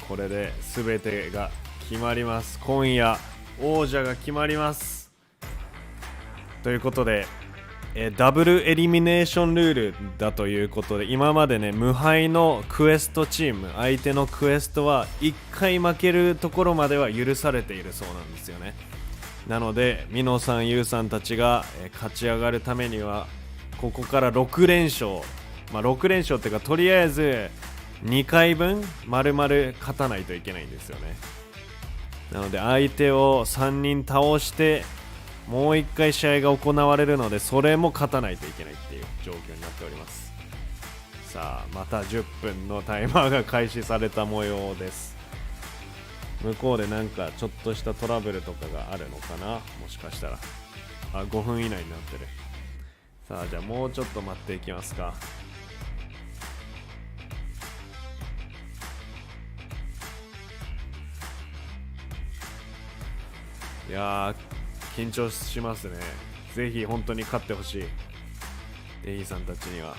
これで全てが決まります。今夜王者が決まります。ということで、ダブルエリミネーションルールだということで、今までね無敗のクエストチーム、相手のクエストは1回負けるところまでは許されているそうなんですよね。なのでミノさん、ユウさんたちが勝ち上がるためにはここから6連勝、6連勝っていうか、とりあえず2回分丸々勝たないといけないんですよね。なので相手を3人倒してもう1回試合が行われるので、それも勝たないといけないっていう状況になっております。さあまた10分のタイマーが開始された模様です。向こうでなんかちょっとしたトラブルとかがあるのかな、もしかしたら。5分以内になってる。さあじゃあもうちょっと待っていきますか。いやー緊張しますね。ぜひ本当に勝ってほしい、デイさんたちには。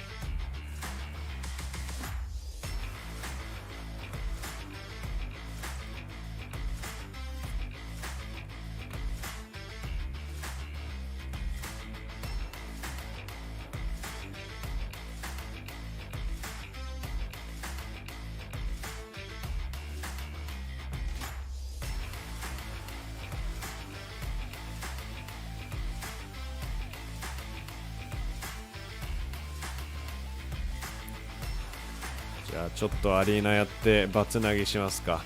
じゃあちょっとアリーナやってバツ投げしますか。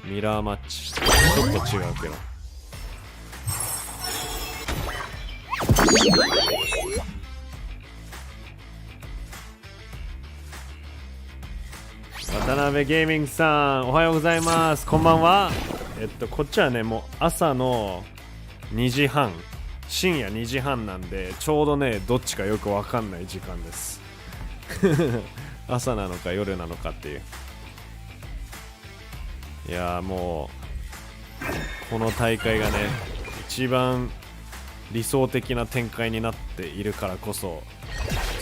ミラーマッチちょっと違うけど、渡辺ゲーミングさんおはようございます。こんばんは。こっちはねもう朝の2時半、深夜2時半なんで、ちょうどねどっちかよくわかんない時間です朝なのか夜なのかっていう。いやーもうこの大会がね一番理想的な展開になっているからこそ、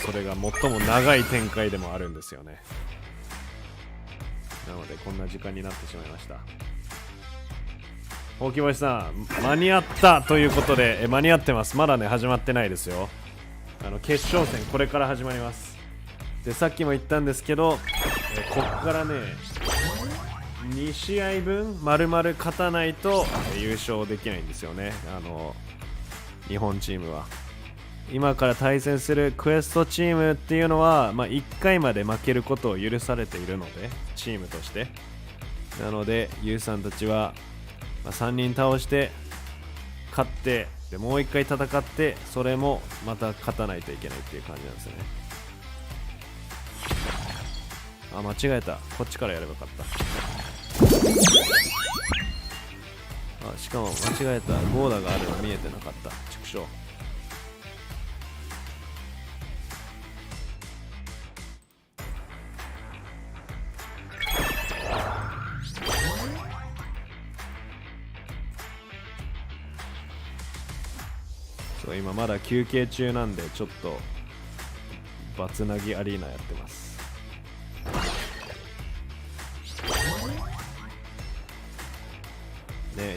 それが最も長い展開でもあるんですよね。なのでこんな時間になってしまいました。ほうきぼしさん間に合ったということで、間に合ってます。まだね始まってないですよ。決勝戦これから始まります。でさっきも言ったんですけど、こっからね2試合分丸々勝たないと優勝できないんですよね。日本チームは今から対戦するクエストチームっていうのは、1回まで負けることを許されているので、チームとして。なのでユウさんたちは、3人倒して勝って、でもう1回戦って、それもまた勝たないといけないっていう感じなんですよね。間違えた。こっちからやればよかった。しかも間違えた。ゴーダがあるの見えてなかった。畜生。そう今まだ休憩中なんで、ちょっとバツナギアリーナやってます。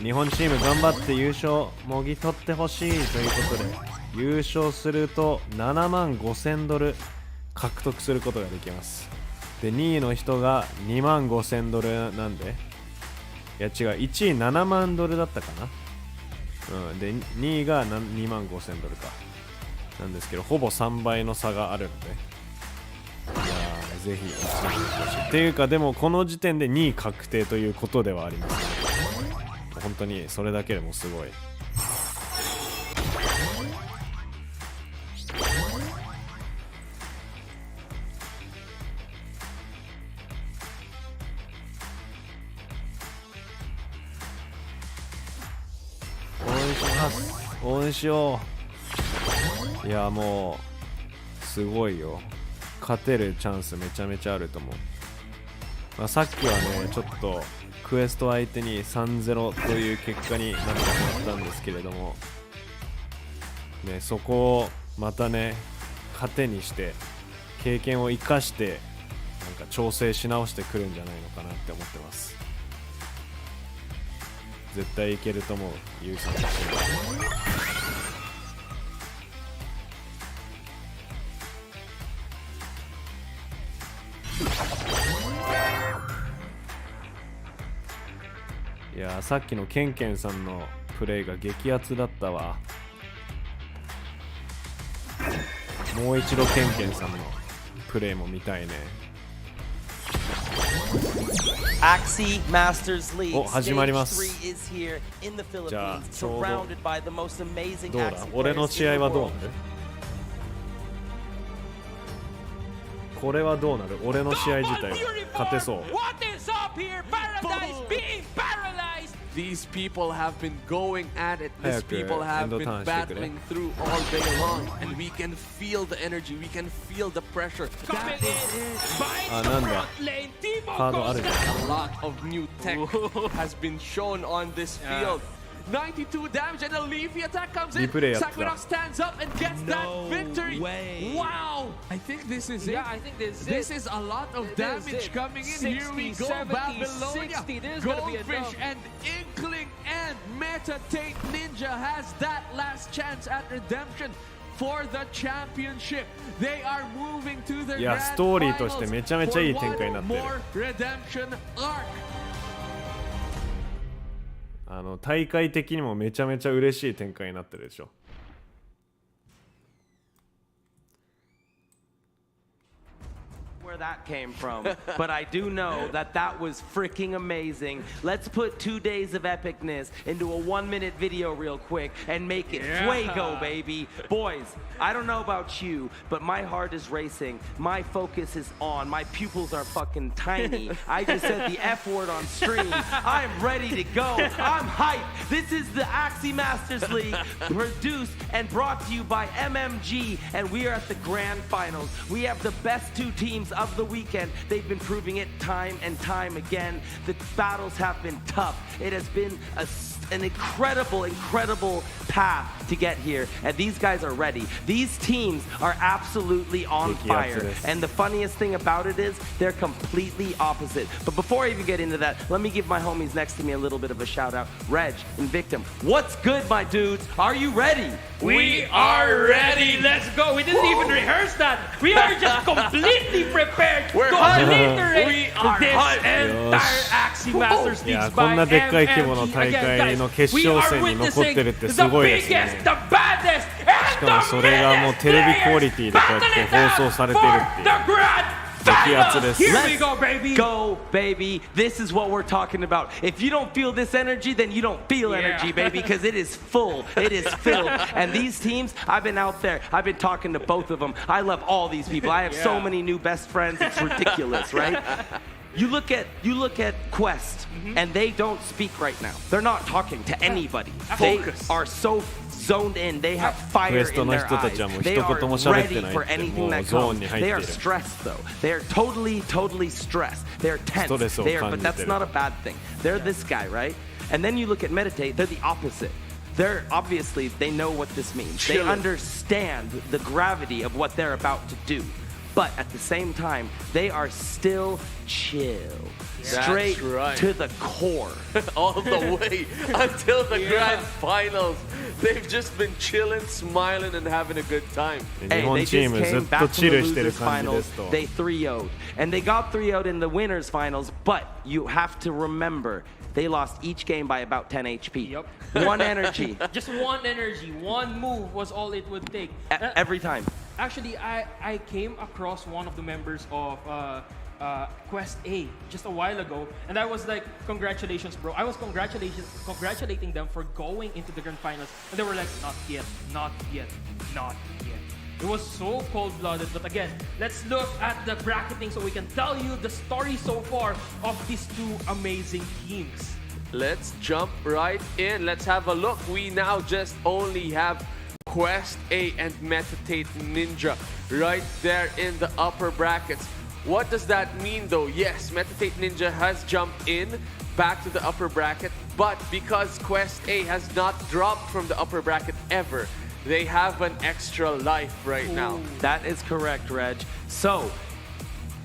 日本チーム頑張って優勝もぎ取ってほしいということで、優勝すると7万5000ドル獲得することができます。で2位の人が2万5000ドルなんで、いや違う、1位7万ドルだったかな。で2位が2万5000ドルかなんですけど、ほぼ3倍の差があるので、いやーぜひ一緒にほしいっていうか、でもこの時点で2位確定ということではありますね。本当にそれだけでもすごい。応援します。応援しよう。いやもうすごいよ。勝てるチャンスめちゃめちゃあると思う。まあ、さっきはねちょっとクエスト相手に 3-0 という結果になってしまったんですけれども、ね、そこをまたね糧にして経験を生かしてなんか調整し直してくるんじゃないのかなって思ってます。絶対いけると思う、ゆうさんとしていやー、さっきのケンケンさんのプレイが激アツだったわ。もう一度ケンケンさんのプレイも見たいね。Axie Masters League お、始まります。 Stage 3 is here in the じゃあ Philippines, ちょうど surrounded by the most amazing どうだ Axie 俺の players 試合 in the はどう world. なる？これはどうなる？俺の試合自体は勝てそう。 What is up here? Paradise being paralyzed. These people have been going at it. These 早く people have エンド been ターンしてくれ。 battling through all day long, and we can feel the energy. We can feel the pressure. That is あ、なんだ。カードあるじゃん。 a lot of new tech has been shown on this field. 92 damage and a Leafy attack comes in. リプレイやってた。 Sakura stands up and gets that victory. way. Wow! I think this is it. Yeah, I think this This is a lot of damage coming in. Here we go, 70, Babylonia, 60. This is gonna be Goldfish, enough. and Inkling, and MT8 Ninja has that last chance at redemption for the championship. They are moving to the いや、 grand ストーリーとしてめちゃめちゃいい finals 展開にな for ってる。 one more redemption arc. 大会的にもめちゃめちゃ嬉しい展開になってるでしょ。Where that came from, but I do know that that was freaking amazing. Let's put 2 days of epicness into a 1-minute video real quick and make it fuego, baby. Boys, I don't know about you, but my heart is racing. My focus is on. My pupils are fucking tiny. I just said the F word on stream. I'm ready to go. I'm hyped. This is the Axie Masters League, produced and brought to you by MMG, and we are at the grand finals. We have the best 2 teams of the weekend. They've been proving it time and time again. The battles have been tough. It has been an incredible path to get here, and these guys are ready. These teams are absolutely on fire, and the funniest thing about it is they're completely opposite. But before I even get into that, let me give my homies next to me a little bit of a shout out. Reg and Victim, what's good, my dudes? Are you ready? We are ready. Let's go. We didn't even rehearse that. We are just completely prepared to obliterate this entire Axie Masters いや、 League こんな by でっかい規模の MMG. 大 Again, 会 guys, の決 we 勝 are 戦に残ってる witnessing ってす the ごいですね。 biggest, the baddest, しかもそれがもうテレビクオリティでこうやって放送されてるっていう。 激アツです。 Here we go, baby. Go, baby. This is what we're talking about. If you don't feel this energy, then you don't feel energy, baby, because it is full. It is filled. And these teams, I've been out there. I've been talking to both of them. I love all these people. I have so many new best friends. It's ridiculous, right? You look at Quest, and they don't speak right now. They're not talking to anybody. They are so zoned in. They have fire in their eyes. They are ready for anything that comes. They are stressed though. They are totally stressed. They're tense. But that's not a bad thing. They're this guy, right? And then you look at Meditate, they're the opposite. They're obviously, they know what this means. They understand the gravity of what they're about to do. But at the same time, they are still chill. Straight to the core. All the way until the grand finals. They've just been chilling, smiling, and having a good time. Hey, they just came back from the losers finals. They 3-0'd. And they got 3-0'd in the winners finals, but you have to remember, they lost each game by about 10 HP. Yep. One energy. Just one energy, one move was all it would take. Every time. Actually, I came across one of the members of Quest A just a while ago, and I was like, congratulations, bro. I was congratulating them for going into the grand finals, and they were like, not yet, not yet, not yet. It was so cold-blooded, but again, let's look at the bracketing so we can tell you the story so far of these 2 amazing teams. Let's jump right in. Let's have a look. We now just only have Quest A and MT8 Ninja right there in the upper brackets. What does that mean though? Yes, MT8 Ninja has jumped in back to the upper bracket, but because Quest A has not dropped from the upper bracket ever, they have an extra life right now. That is correct, Reg. So,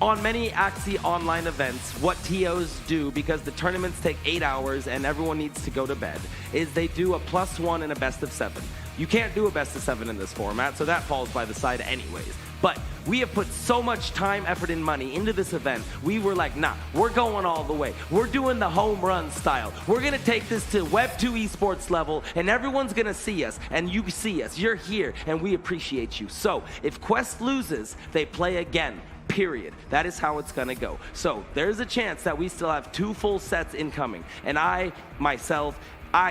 on many Axie online events, what TOs do, because the tournaments take 8 hours and everyone needs to go to bed, is they do a +1 and a best of 7. You can't do a best of 7 in this format, so that falls by the side anyways. But we have put so much time, effort, and money into this event. We were like, nah, we're going all the way. We're doing the home run style. We're gonna take this to Web 2 esports level, and everyone's gonna see us, and you see us. You're here, and we appreciate you. So if Quest loses, they play again. Period. That is how it's gonna go. So there's a chance that we still have 2 full sets incoming, and I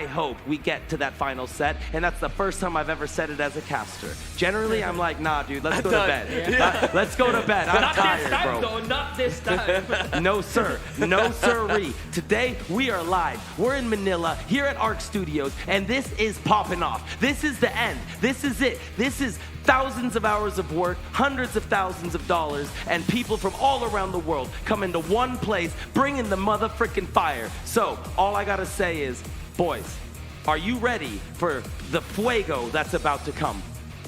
hope we get to that final set, and that's the first time I've ever said it as a caster. Generally, I'm like, nah, dude, let's go to bed. Yeah. Let's go to bed. I'm not tired, this time, bro. though. Not this time. No, sir. No, sirree. Today, we are live. We're in Manila, here at ARC Studios, and this is popping off. This is the end. This is it. This is thousands of hours of work, hundreds of thousands of dollars, and people from all around the world come into one place, bringing the mother-frickin' fire. So, all I gotta say is, boys, are you ready for the fuego that's about to come?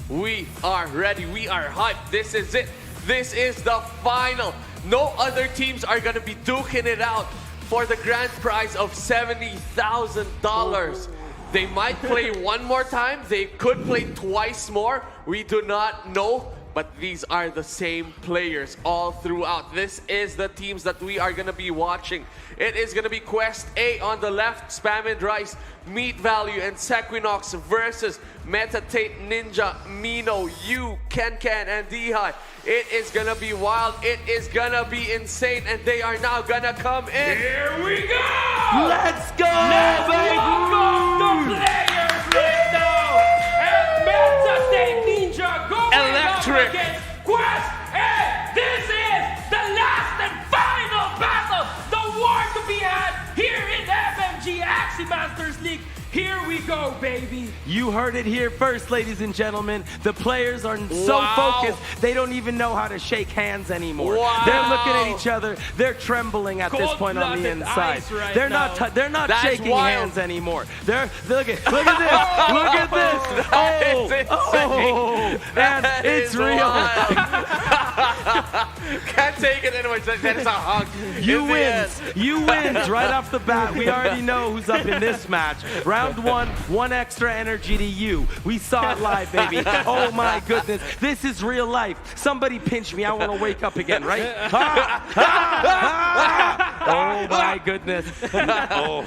We are ready. We are hyped. This is it. This is the final. No other teams are going to be duking it out for the grand prize of $70,000. They might play one more time. They could play twice more. We do not know. But these are the same players all throughout. This is the teams that we are going to be watching. It is going to be Quest A on the left, Spam and Rice, Meat Value, and Sequinox versus MT8 Ninja, Mino, Yu, Ken, and D-High. It is going to be wild. It is going to be insane. And they are now going to come in. Here we go! Let's go! Let's welcome the players right now! And MT8 Ninja going Electric. up against Quest A! This is the last and final battle! The war to be had here in MMG Axie Masters League. Here we go, baby. You heard it here first, ladies and gentlemen. The players are so focused, they don't even know how to shake hands anymore. Wow. They're looking at each other. They're trembling at this point on the inside. Right they're now. they're not That's shaking wild. hands anymore. Look at this. Look at this. And it's real. Can't take it anyway. That is a hug. You wins right off the bat. We already know who's up in this match. Round 1 extra energy to you. We saw it live, baby. Oh my goodness. This is real life. Somebody pinch me. I want to wake up again, right? Oh my goodness. Oh.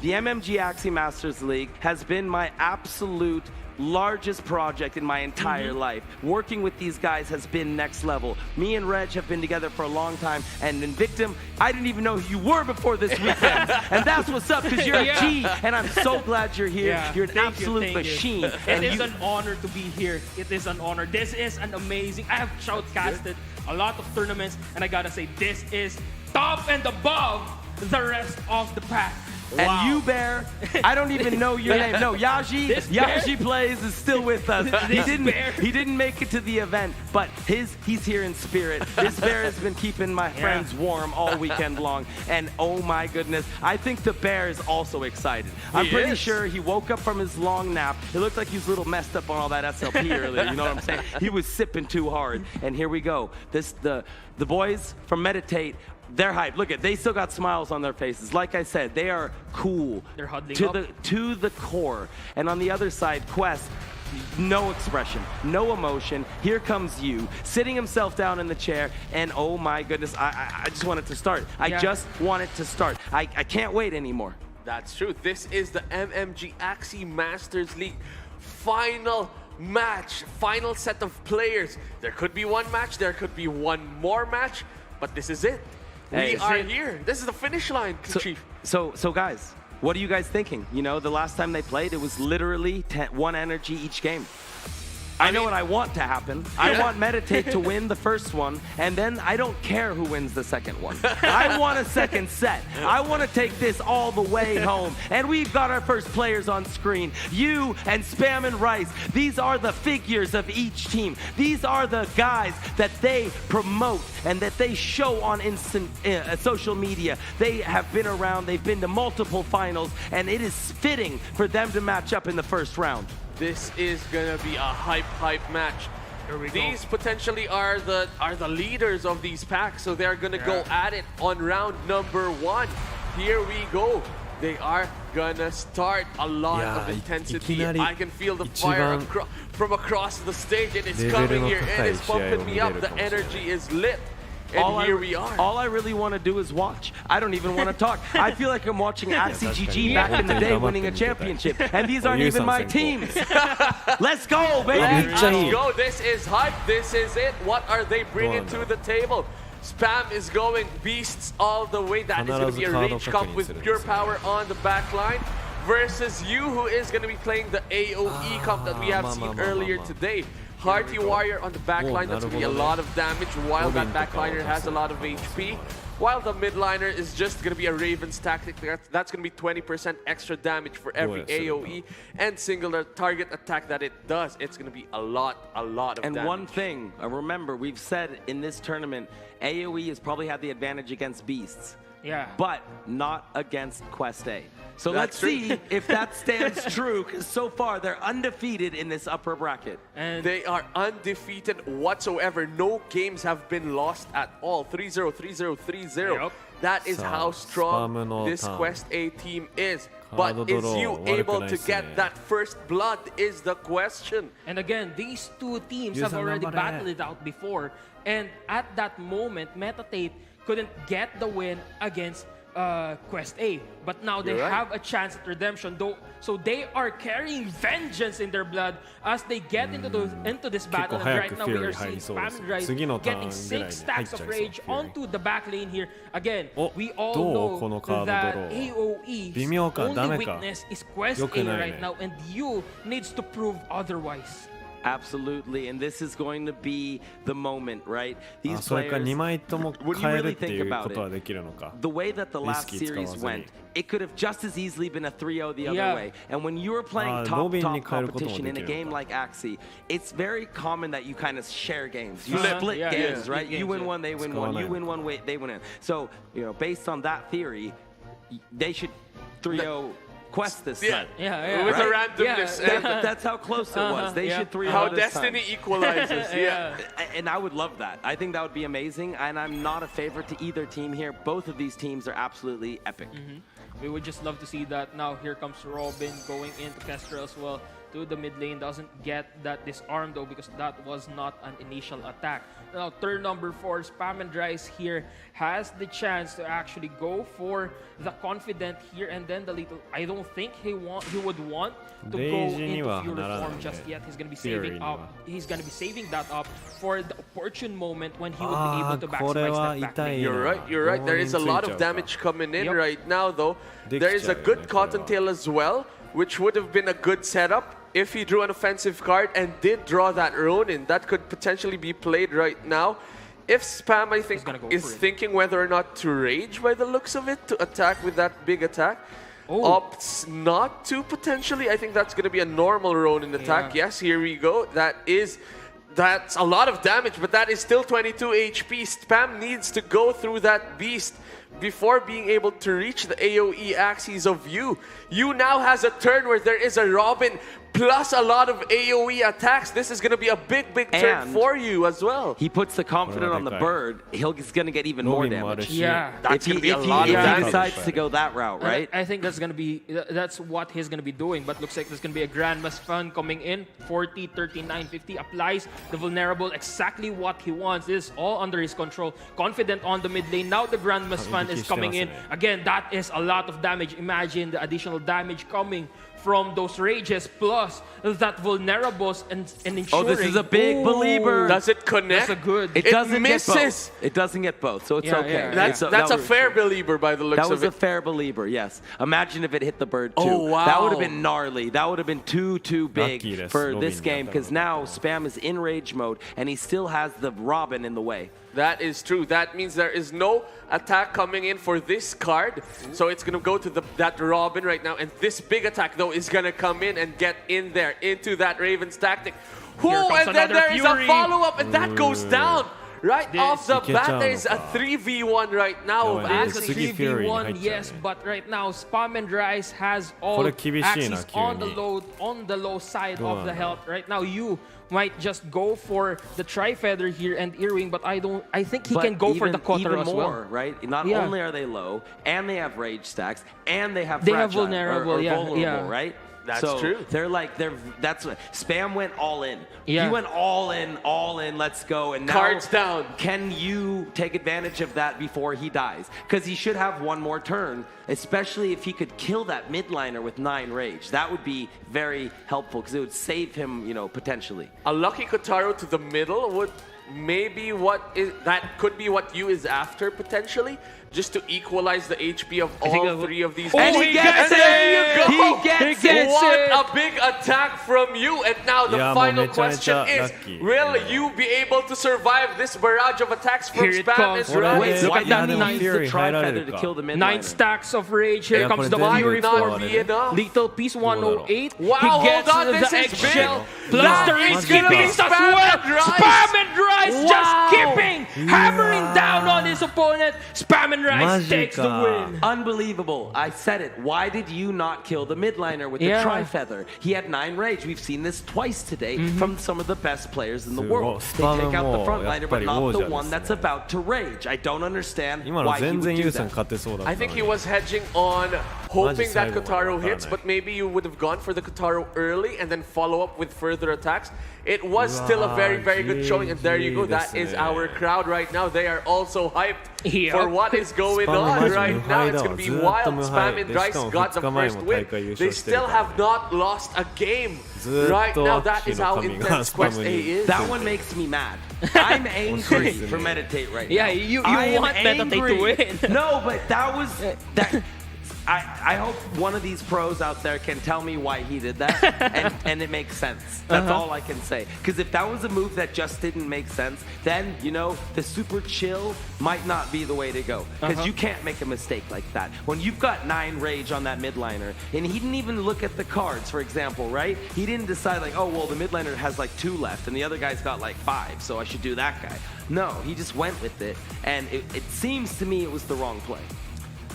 The MMG Axie Masters League has been my absolute largest project in my entire life. Working with these guys has been next level. Me and Reg have been together for a long time, and in Victim, I didn't even know who you were before this weekend. And that's what's up, because you're a G, and I'm so glad you're here. Yeah, you're an absolute machine. It is an honor to be here. It is an honor. This is an amazing, I have shoutcasted a lot of tournaments, and I gotta say, this is top and above the rest of the pack. And you, Bear, I don't even know your name. No, Yaji plays is still with us. He didn't make it to the event, but he's here in spirit. This Bear has been keeping my friends warm all weekend long. And oh my goodness, I think the Bear is also excited. I'm pretty sure he woke up from his long nap. It looked like he was a little messed up on all that SLP earlier. You know what I'm saying? He was sipping too hard. And here we go. The boys from MT8. They're hyped. Look at, they still got smiles on their faces. Like I said, they are cool. They're huddling to the core. And on the other side, Quest, no expression, no emotion. Here comes you, sitting himself down in the chair, and oh my goodness, I just want it to start. I just want it to start. I can't wait anymore. That's true. This is the MMG Axie Masters League final match, final set of players. There could be one match, there could be one more match, but this is it. We are here. This is the finish line, Chief. So guys, what are you guys thinking? You know, the last time they played, it was literally 1 energy each game. I know what I want to happen. I want Meditate to win the first one, and then I don't care who wins the second one. I want a second set. I want to take this all the way home. And we've got our first players on screen. You and Spam and Rice. These are the figures of each team. These are the guys that they promote and that they show on social media. They have been around. They've been to multiple finals, and it is fitting for them to match up in the first round. This is gonna be a hype match. These potentially are the leaders of these packs, so they're gonna go at it on round number 1. Here we go. They are gonna start a lot of intensity. I can feel the fire from across the stage, and it's coming here. It is pumping me up. The energy is lit. And here we are. All I really want to do is watch. I don't even want to talk. I feel like I'm watching Axie GG back in the day winning a championship. And these aren't even my teams. Let's go, baby. Let's go. This is hype. This is it. What are they bringing to the table? Spam is going beasts all the way. That is going to be a range comp with pure power on the back line. Versus you, who is going to be playing the AoE comp that we have seen earlier today. Hearty Warrior on the backline, that's going to be a lot of damage while that backliner has a lot of HP. While the midliner is just going to be a Raven's tactic, that's going to be 20% extra damage for every AoE and single target attack that it does. It's going to be a lot of damage. And one thing, remember, we've said in this tournament, AoE has probably had the advantage against Beasts. Yeah. But not against Quest A. So let's see if that stands true, because so far they're undefeated in this upper bracket. And they are undefeated whatsoever. No games have been lost at all. 3-0, 3-0, 3-0. Yep. That is how strong this Quest A team is. But is you able to get that first blood is the question. And again, these two teams have already battled it out before. And at that moment, Meditate couldn't get the win against Quest A, but now they have a chance at redemption. So they are carrying vengeance in their blood as they get into this battle. And right now we are seeing Spam and Rice getting 6 stacks of rage onto the back lane here. Again, we all know that AoE's only weakness is Quest A right now, and you needs to prove otherwise. Absolutely, and this is going to be the moment, right? These players, when you really think about it, the way that the last series went, it could have just as easily been a 3-0 the other way. And when you're playing top competition in a game like Axie, it's very common that you kind of share games. You split games, right? You win one, they win one. You win one, they win it. So, you know, based on that theory, they should 3-0 Quest this set. With a randomness. That's how close it was. They should 3-0 how Destiny equalizes. And I would love that. I think that would be amazing. And I'm not a favorite to either team here. Both of these teams are absolutely epic. We would just love to see that. Now here comes Robin going into Kestrel as well to the mid lane. Doesn't get that disarm though, because that was not an initial attack. Now turn number 4, Spam and Rice here has the chance to actually go for the confident here, and then the little. I don't think he would want to go into Fury form just yet. He's gonna be saving up. He's gonna be saving that up for the opportune moment when he would be able to backspace that back lane. You're right. There is a lot of damage coming in right now though. There is a good Cottontail as well, which would have been a good setup if he drew an offensive card and did draw that Ronin. That could potentially be played right now. If Spam, I think, is thinking whether or not to rage by the looks of it, to attack with that big attack, opts not to potentially. I think that's going to be a normal Ronin attack. Yes, here we go. That's a lot of damage, but that is still 22 HP. Spam needs to go through that beast before being able to reach the AoE axes of you. You now has a turn where there is a Robin plus a lot of AoE attacks. This is going to be a big turn for you as well. He puts the confident on the bird. He's going to get even more damage. Yeah, that's going to be a lot of damage. If he decides to go that route, right? I think that's what he's going to be doing. But looks like there's going to be a Grandma's Fun coming in. 40, 39, 50 applies the vulnerable, exactly what he wants. This is all under his control. Confident on the mid lane. Now the Grandma's Fun is coming in. Again, that is a lot of damage. Imagine the additional damage coming from those rages, plus that vulnerables and ensuring. Oh, this is a big believer. Does it connect? That's a good. It doesn't misses. get both. It doesn't get both, so it's okay. That's a fair believer by the looks of it. That was a fair believer, yes. Imagine if it hit the bird too. Oh, wow. That would have been gnarly. That would have been too big for this game, because now Spam is in rage mode and he still has the Robin in the way. That is true. That means there is no attack coming in for this card. So it's going to go to that Robin right now. And this big attack, though, is going to come in and get in there into that Raven's tactic. And then there is a follow-up, and that goes down. Right off the bat, there is a 3v1 right now. It's a 3v1, yes, but right now, Spam and Rise has all Axies on the low side of the health. Right now, you might just go for the Tri-Feather here and Earwing, but I think he can go for the Cutter as well. Right? Not only are they low, and they have rage stacks, and they have vulnerable, vulnerable, right? That's true. That's what Spam went all in. He went all in, let's go. And now, cards down. Can you take advantage of that before he dies? Because he should have one more turn, especially if he could kill that midliner with 9 rage. That would be very helpful, because it would save him, potentially. A lucky Kotaro to the middle would maybe that could be what you is after, potentially, just to equalize the HP of all 3 of these. And he gets it! There you go! He gets it! What a big attack from you! And now the final question is, will you be able to survive this barrage of attacks from Spam and Rise? Wait, look at that 9 Tri-Feather to kill the midliner. 9 stacks of rage. Here comes the Fury not be enough. Lethal Piece 108. Wow, he gets hold on, this the is eggshell. big. Plus the rage skipping as well. Spam and Rise just skipping, hammering down on his opponent. Spam and Rise takes the win. Unbelievable. I said it. Why did you not kill the midliner with the Tri-Feather? He had 9 rage. We've seen this twice today from some of the best players in the world. They take out the frontliner, but not the one that's about to rage. I don't understand why he would do that. I think he was hedging on hoping that Kotaro hits, but maybe you would have gone for the Kotaro early and then follow up with further attacks. It was still a very, very good showing, and there you go. That is our crowd right now. They are also hyped for what is going on right now. It's going to be wild. Spam and Rice got the first win. They still have not lost a game right now. That is how intense Quest A is. That one makes me mad. I'm angry for Meditate right now. Yeah, you want Meditate to win. No, but that was that. I hope one of these pros out there can tell me why he did that, and it makes sense. That's all I can say. Because if that was a move that just didn't make sense, then, the super chill might not be the way to go. Because you can't make a mistake like that. When you've got 9 rage on that midliner, and he didn't even look at the cards, for example, right? He didn't decide like, oh, well, the midliner has like 2 left, and the other guy's got like 5, so I should do that guy. No, he just went with it, and it seems to me it was the wrong play.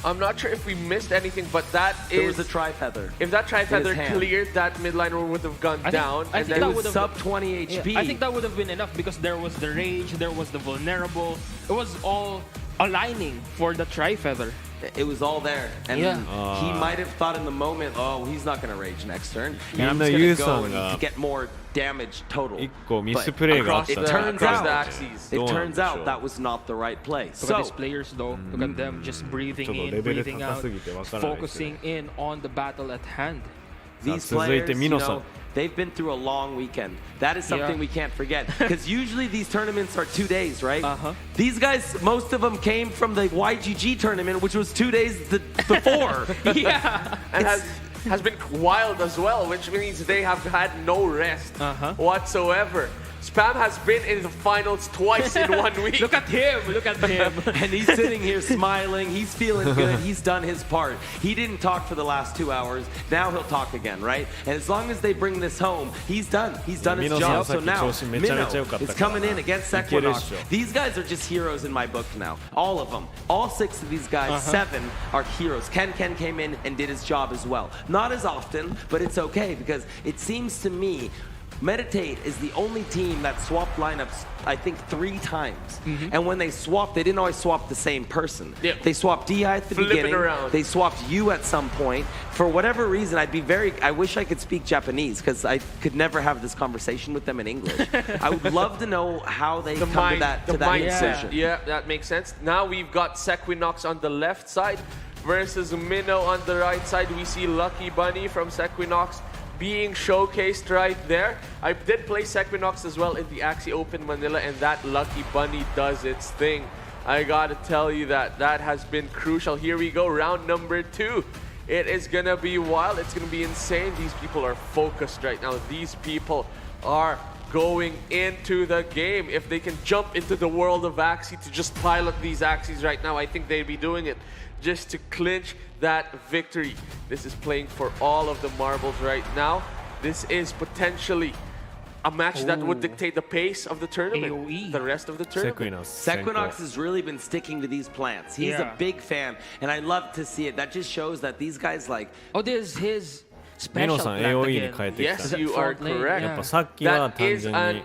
I'm not sure if we missed anything, but there was a Tri-Feather. If that Tri-Feather cleared, that midliner would have gone down. I think that would have sub 20 HP. Yeah, I think that would have been enough, because there was the rage, there was the vulnerable. It was all aligning for the Tri-Feather. It was all there, and he might have thought in the moment, oh, he's not going to rage next turn, and I'm just going to go and get more damage total. But it turns out that was not the right play. Look at these players though, look at them just breathing in, breathing out, focusing in on the battle at hand. These players, they've been through a long weekend. That is something we can't forget. Because usually these tournaments are 2 days, right? These guys, most of them came from the YGG tournament, which was 2 days before. And has been wild as well, which means they have had no rest whatsoever. Spam has been in the finals twice in 1 week. Look at him, look at him. And he's sitting here smiling, he's feeling good, he's done his part. He didn't talk for the last 2 hours, now he'll talk again, right? And as long as they bring this home, he's done his job. So now, Minnow is coming in against Equinox. These guys are just heroes in my book now, all of them. All 6 of these guys, 7 are heroes. Ken came in and did his job as well. Not as often, but it's okay, because it seems to me Meditate is the only team that swapped lineups, I think, 3 times. And when they swapped, they didn't always swap the same person. They swapped DI at the beginning. They swapped you at some point. For whatever reason, I wish I could speak Japanese, because I could never have this conversation with them in English. I would love to know how they come to that decision. Yeah, that makes sense. Now we've got Sequinox on the left side. versus Minnow on the right side. We see Lucky Bunny from Sequinox being showcased right there. I did play Sequinox as well in the Axie Open Manila, and that Lucky Bunny does its thing. I gotta tell you that has been crucial. Here we go, round number 2. It is gonna be wild, it's gonna be insane. These people are focused right now. These people are going into the game. If they can jump into the world of Axie to just pilot these Axies right now, I think they'd be doing it just to clinch that victory. This is playing for all of the marbles right now. This is potentially a match that would dictate the pace of the tournament, AOE. the rest of the tournament. Sequinox has really been sticking to these plants. He's a big fan, and I love to see it. That just shows that these guys like... Oh, there's his special Mino-san plant AOE again. に変えてきた。 Yes, you are correct. やっぱさっきは That 単 is 純に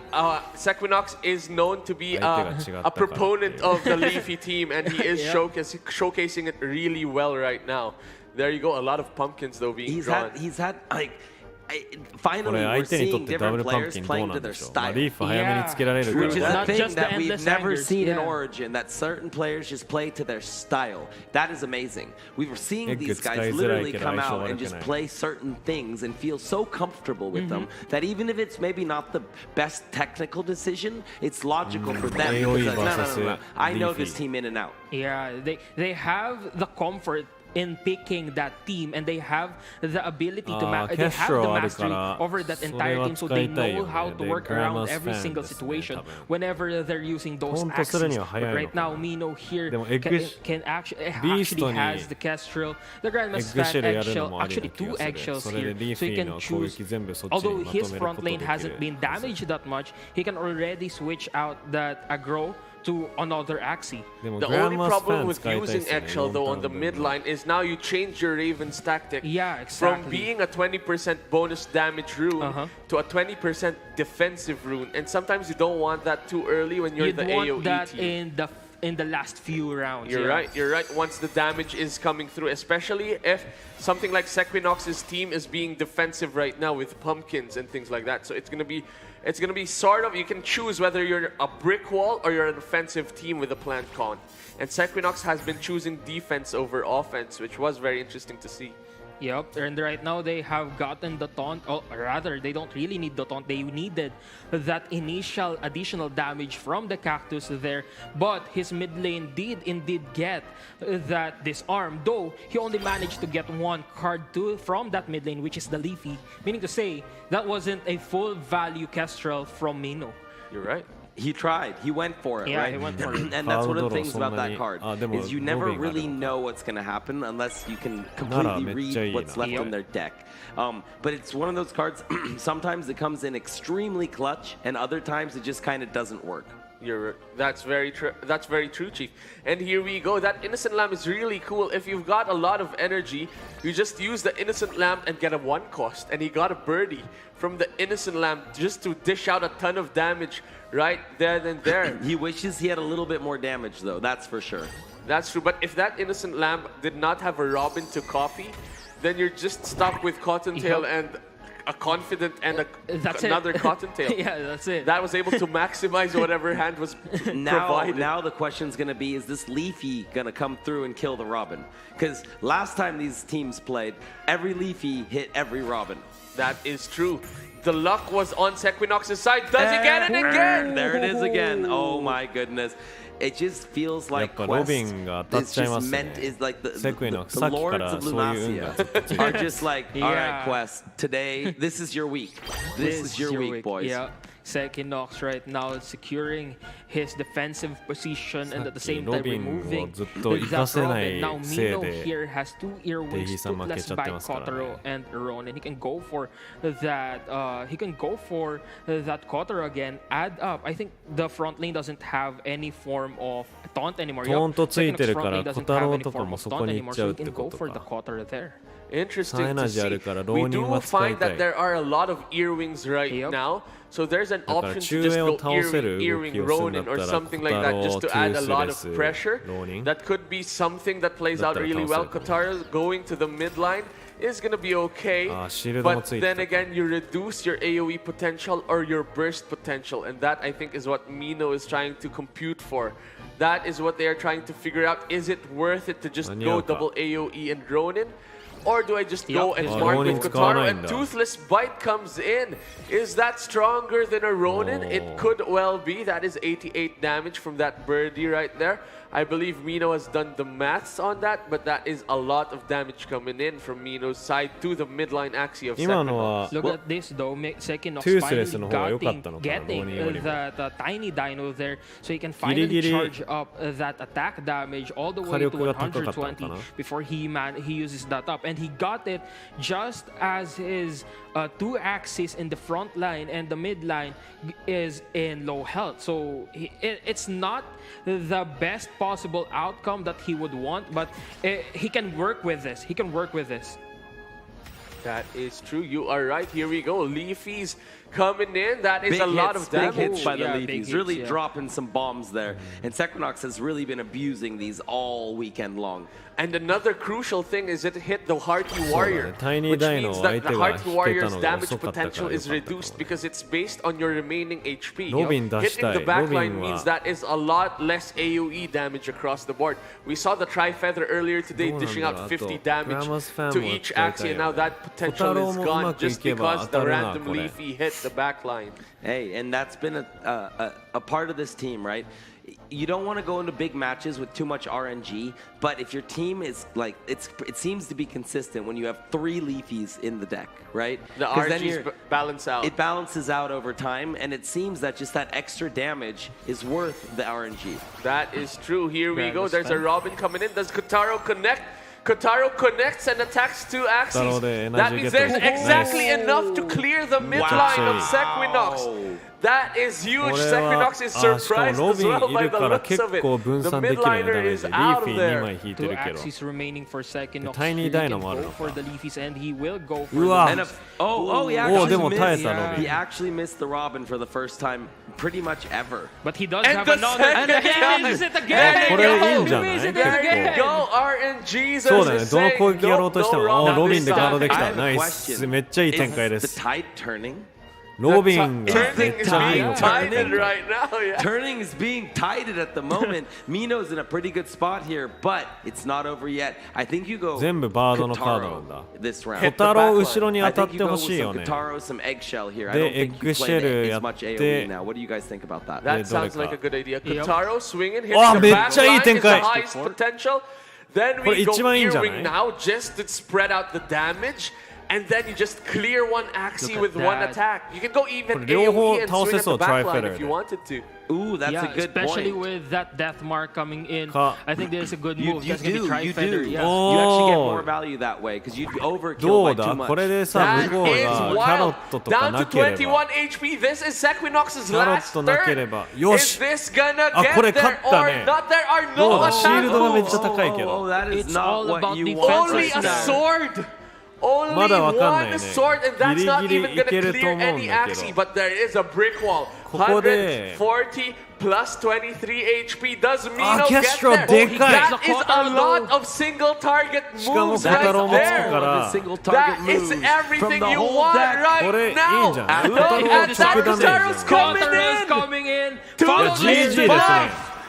Sequinox is known to be a proponent of the Leafy team, and he is showcasing it really well right now. There you go, a lot of pumpkins though being drawn. He's had like... Finally, we're seeing different players playing to their style. Which is the thing that we've never seen in Origin, that certain players just play to their style. That is amazing. We were seeing these guys literally come out and just play certain things and feel so comfortable with them that even if it's maybe not the best technical decision, it's logical for them. Because no. I know this team in and out. Yeah, they have the comfort in picking that team, and they have the ability to they have the mastery over that entire team, so they know how to work around every single situation whenever they're using those Axies. But right now, Mino here can actually has the Kestrel, the Grandmaster Eggshell, actually 2 eggshells here, so he can choose. Although his front lane hasn't been damaged that much, he can already switch out that aggro to another Axie. The only problem with using Eggshell though on the mid line is now you change your Raven's tactic from being a 20% bonus damage rune to a 20% defensive rune, and sometimes you don't want that too early when you're the AoE want that team. In the last few rounds. You're right. Once the damage is coming through, especially if something like Sequinox's team is being defensive right now with pumpkins and things like that. So it's gonna be sort of, you can choose whether you're a brick wall or you're an offensive team with a plant con. And Sequinox has been choosing defense over offense, which was very interesting to see. Yep, and right now they have gotten the taunt, or rather, they don't really need the taunt. They needed that initial additional damage from the cactus there, but his mid lane did indeed get that disarm, though he only managed to get 1 card from that mid lane, which is the Leafy, meaning to say that wasn't a full value Kestrel from Mino. You're right. He tried. He went for it, right? He went for it. And that's one of the things about that card, is you never really know what's going to happen unless you can completely read what's left on their deck. But it's one of those cards, sometimes it comes in extremely clutch, and other times it just kind of doesn't work. That's very true, Chief. And here we go. That Innocent Lamb is really cool. If you've got a lot of energy, you just use the Innocent Lamb and get a 1 cost. And he got a birdie from the Innocent Lamb just to dish out a ton of damage right there and there. He wishes he had a little bit more damage, though. That's for sure. That's true. But if that Innocent Lamb did not have a Robin to copy, then you're just stuck with Cottontail and a Confident and another Cottontail. Yeah, that's it. That was able to maximize whatever hand was provided. Now the question's going to be, is this Leafy going to come through and kill the Robin? Because last time these teams played, every Leafy hit every Robin. That is true. The luck was on Sequinox's side. Does he get it again? There it is again. Oh my goodness. It just feels like Quest is just meant, is like the Lords of Lunacia are just like, all right, Quest, today, this is your week. This is your week, boys. Yeah. Sequinox right now is securing his defensive position and at the same time removing that Robin. Now Mino here has 2 earwigs put by Kotaro and Ronin. He can go for that. Kotaro again. Add up. I think the front lane doesn't have any form of taunt anymore. Sequinox front lane doesn't have any form of taunt anymore, so he can go for the Kotaro there. Interesting to see. We do find that there are a lot of earwings right now. So there's an option to just go earring Ronin or something like that just to add a lot of pressure. That could be something that plays out really well. Kotaro going to the mid line is going to be okay. But then again, you reduce your AoE potential or your burst potential. And that, I think, is what Mino is trying to compute for That is what they are trying to figure out. Is it worth it to just go double AoE and Ronin? Or do I just go and mark with Kotaro? And Toothless Bite comes in. Is that stronger than a Ronin? It could well be. That is 88 damage from that birdie right there. I believe Mino has done the maths on that, but that is a lot of damage coming in from Mino's side to the midline Axie of Sekinox. Look at this though, Sekinox finally getting the tiny dino there, so he can finally charge up that attack damage all the way to 120 before he uses that up. And he got it just as his two Axies in the front line and the mid line is in low health. So it's not the best possible outcome that he would want, but he can work with this. He can work with this. That is true. You are right. Here we go. Leafy's coming in. That is a lot of damage. Big hits by the Leafys. Really dropping some bombs there. And Sekinox has really been abusing these all weekend long. And another crucial thing is it hit the Hearty Warrior, which means that the Hearty Warrior's damage potential is reduced because it's based on your remaining HP. Hitting the backline means that is a lot less AoE damage across the board. We saw the Tri-Feather earlier today dishing out 50 damage to each Axie, and now that potential is gone just because the random Leafy hit the backline. Hey, and that's been a part of this team, right? You don't want to go into big matches with too much RNG, but if your team is like, it seems to be consistent when you have 3 Leafys in the deck, right? The RNGs balance out. It balances out over time, and it seems that just that extra damage is worth the RNG. That is true. Here we go. There's a Robin coming in. Does Kotaro connect? Kotaro connects and attacks 2 Axies. That means there's exactly enough to clear the midline of Sekinox. That is huge. Sekinox is surprised as well by the looks of it. The midliner is out of there. 2 Axies remaining for Sekinox. He can go for the Leafys and he will go for the he actually missed the Robin for the first time pretty much ever. But he does have another. And again, he misses it again. There you go. RNGs are the same. Is the tide turning? Turning is being tided right now. Yeah. Turning is being tided at the moment. Mino's in a pretty good spot here, but it's not over yet. I think you go Kotaro this round. Kotaro 後ろに当た I っ think て you go ほ with しいよ some ね。 Kotaro, some eggshell here. I で don't think you エッグシ play ェル as や much っ AoE て now. What do you guys think about that? That sounds like a good idea. Kotaro swinging, hitting わあ the めっちゃいい backline 展 is the 開 highest potential. Then これ we go 一番いいんじゃない Earwing now just to spread out the damage. And then you just clear one Axie with one attack. You can go even AoE and swing at the backline if you wanted to. Ooh, that's a good especially point. with that death mark coming in. I think there's a good move. You do. Yeah. You actually get more value that way because you'd be overkill by too much. これでさ、向こうがキャロットとか Down な to ければ 21 HP. This is Sekinox's キャロ last ットなけれ turn. ばよ Is し this gonna あ、 get これ勝 there った or ね not? There are どう no だシールドがめっ attacks. ちゃ高いけ Oh, ど that is It's not all what about you defense want. Only a sword. Only まだわかんないね one sword, and that's not ギリギリ even gonna いけると clear 思うんだけど any Axie. But there is a brick wall. ここで 140 plus 23 HP. Does Mino あ、キャスト get で there? かい That is a lot of single target しかも moves コタロ right もつく there. から That is everything you want これい right いん now. じゃない Look コタロ at も直ダメー Taro's ジ coming in. Followed GG ですね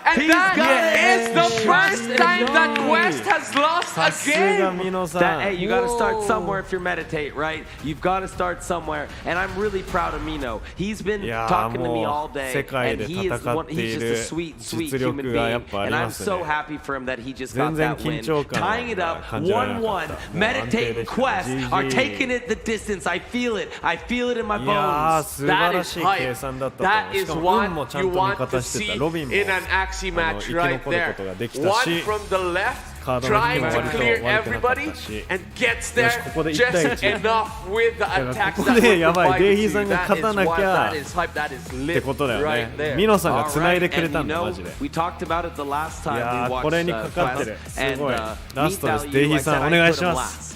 And that is the first time that West has lost さ a すが game. ミノさ Hey, ん you got to start somewhere if you're meditate, right? You've got to start somewhere, and I'm really proud of Mino. He's been いやー talking to も me う all day, 世界 and で he is 戦って he's い just る a sweet, sweet 実 human 力がやっ being, ぱあ and り I'm ます so ね happy for him that he just 全 got 然 that 緊 win, 張感 tying it が up 感じられなか 1-1. ったもう安定 Meditate で and した Quest are GG taking it the distance. I feel it. I feel it in my いやー bones. 素晴らしい計算だったと思 That うし is かも運も what ちゃ you んと味 want to 方して see たロビンも in an Axie 生 match き right 残ること there. ができた One し from the left, カードの引 trying きも to 割と clear 悪くなかっ everybody たし and gets よし there ここで1対 just 1 enough with the だから attacks ここ that で were やばい provided デイ to ヒー you. さんが That 勝た is な what きゃ that is hype, that is って lit ことだよ right ね there. ミノさんが All 繋いで right, くれ and た you んだ know, マジで we talked about it the last い time や we ーこれ watched にかかってる Quest, す and ごいラストです Meat デイヒー Value, さん I お said 願 I'd い put し him ます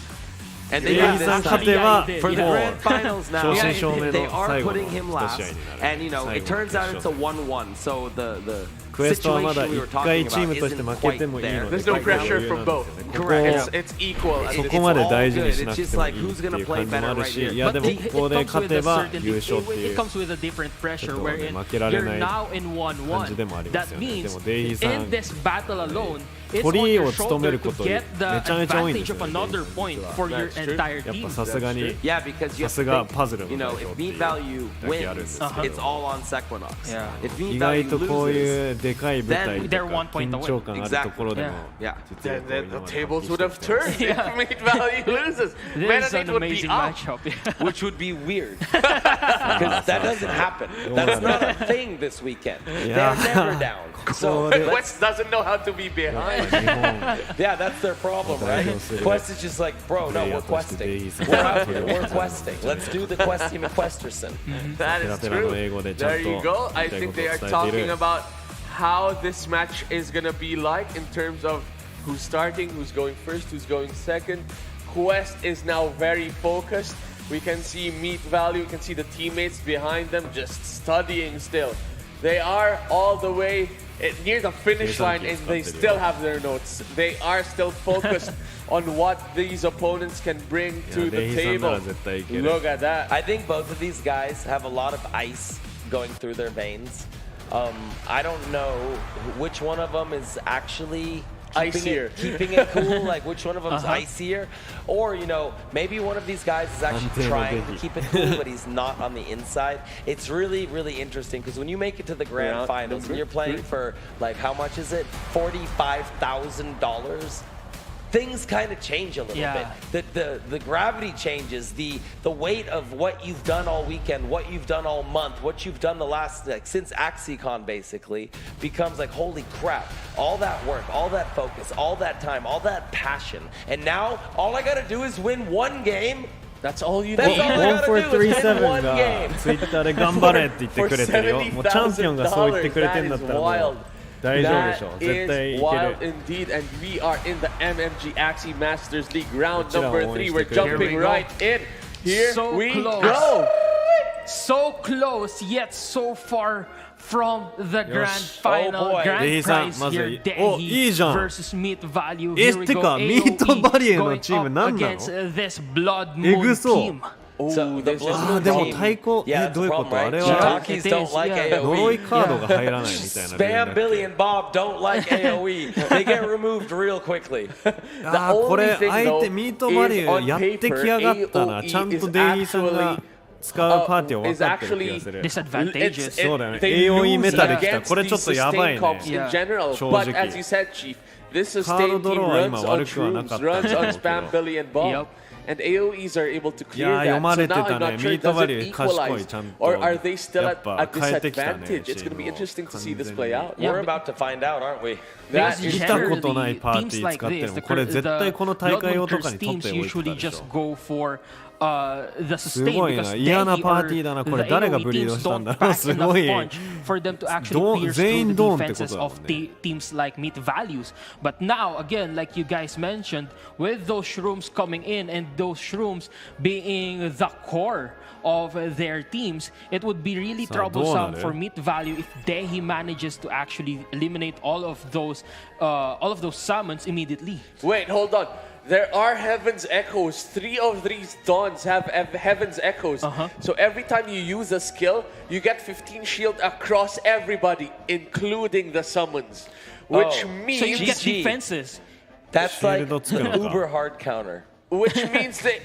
last. And デイさん勝てば for the もう grand finals now. 正真正銘 They の are 最後の putting him 1 last, 試合になる and you know it turns out it's a 1-1. So the クエストはまだ situation we were 1回 talking チー about ムとして isn't 負け quite てもいいの there. で There's no pressure from both. ここ It's equal. そこまで大事にしなくてもいいっていう感じもあるし、いやでもここで勝てば優勝っていう It comes with a different pressure ちょっと wherein 負けられ you're ない now in 感じでもありま 1-1. す That よね。で means もデイさん in this battle alone, it's ト on リ your を務め shoulder るこ to とめ get the ちゃめちゃ多いんで advantage すよ of ね。 another point for your entire やっ team. ぱさすがに Yeah, because you さすがパズル you の know 代 if 表ってい meat う value だけあるんです wins, け it's ど all on Sequinox. Yeah. If meat 意外 value とこう loses, いうでかい舞台 Then と they're か 1 point 緊 away. 張感あるところでも yeah. 実 Then 力を the 今まで tables 発揮 would して have きてます turned if Meat Value loses. This Meta is an Knight would be amazing up. matchup. Which would be weird because that doesn't happen. That's not a thing this weekend. They're never down. So Quest doesn't know how to be behind. 日本 yeah, that's their problem, right? Quest is just like, bro, no, we're questing. We're out here, we're questing. Let's do the quest team of Questerson. That is true. There you go. I think they are talking about how this match is going to be like in terms of who's starting, who's going first, who's going second. Quest is now very focused. We can see Meat Value, we can see the teammates behind them just studying still. They are all the way near the finish line and they still have their notes. They are still focused on what these opponents can bring to the table. Look at that. I think both of these guys have a lot of ice going through their veins. I don't know which one of them is actually keeping it cool, like which one of them is icier, or you know, maybe one of these guys is actually trying to keep it cool, but he's not on the inside. It's really, really interesting because when you make it to the grand finals and you're playing for like how much is it? $45,000. Things kind of change a little bit. The gravity changes, the weight of what you've done all weekend, what you've done all month, what you've done the last since AxieCon basically becomes like holy crap. All that work, all that focus, all that time, all that passion, and now all I gotta do is win one game. That's all you That's need. all I gotta do is win 1437 one が game. ツイッターで頑張れって言ってくれてるよ。もうチャンピオンがそう言ってくれてんだったらもう大丈夫でしょ。絶対いける。 Wild indeed, and we are in the MMG Axie Masters League round number 3. We're jumping right in. Here we go. So close, yet so far from the grand final. Grand prize here, Dehi versus Meat Value. Here we go. AOE going up against this Blood Moon team. So the Blood でも Moon 対抗 team, どういうこと？ right? あれは Shiitakes don't like 呪い AOE. カードが入らないみたいな。 Spam Billy and Bob don't like AOE. They get removed real quickly. これ相手ミートバリューやってきやがったな。ちゃんとデイリーさんが使うパーティーを分かってる気がする。Disadvantageous. そうだよね。AOE メタできた。これちょっとやばいね。正 But 直。 as you said, Chief, this sustain team runs on shrooms, runs on Spam Billy and Bob. And AOEs are able to clear that. So now I'm not sure, does it equalize? Or are they still at a disadvantage? It's going to be interesting to see this play out. We're about to find out, aren't we? 見たことないパーティー使ってるもん。これ絶対この大会用とかに取っておいてたでしょ。すごいな。嫌なパーティーだな。これ誰がブリードしたんだろう。すごい。全員ドーンってことだもんね。 teams like Meat Values. But now, again, like you guys mentioned, with those shrooms coming in and those shrooms being the core of their teams, it would be really troublesome for Meat Value if Dehi manages to actually eliminate all of those summons immediately. Wait, hold on. There are Heaven's Echoes. 3 of these Dawns have Heaven's Echoes. So every time you use a skill, you get 15 shield across everybody, including the summons. Which means... So you get defenses. That's like the uber hard counter. Which means that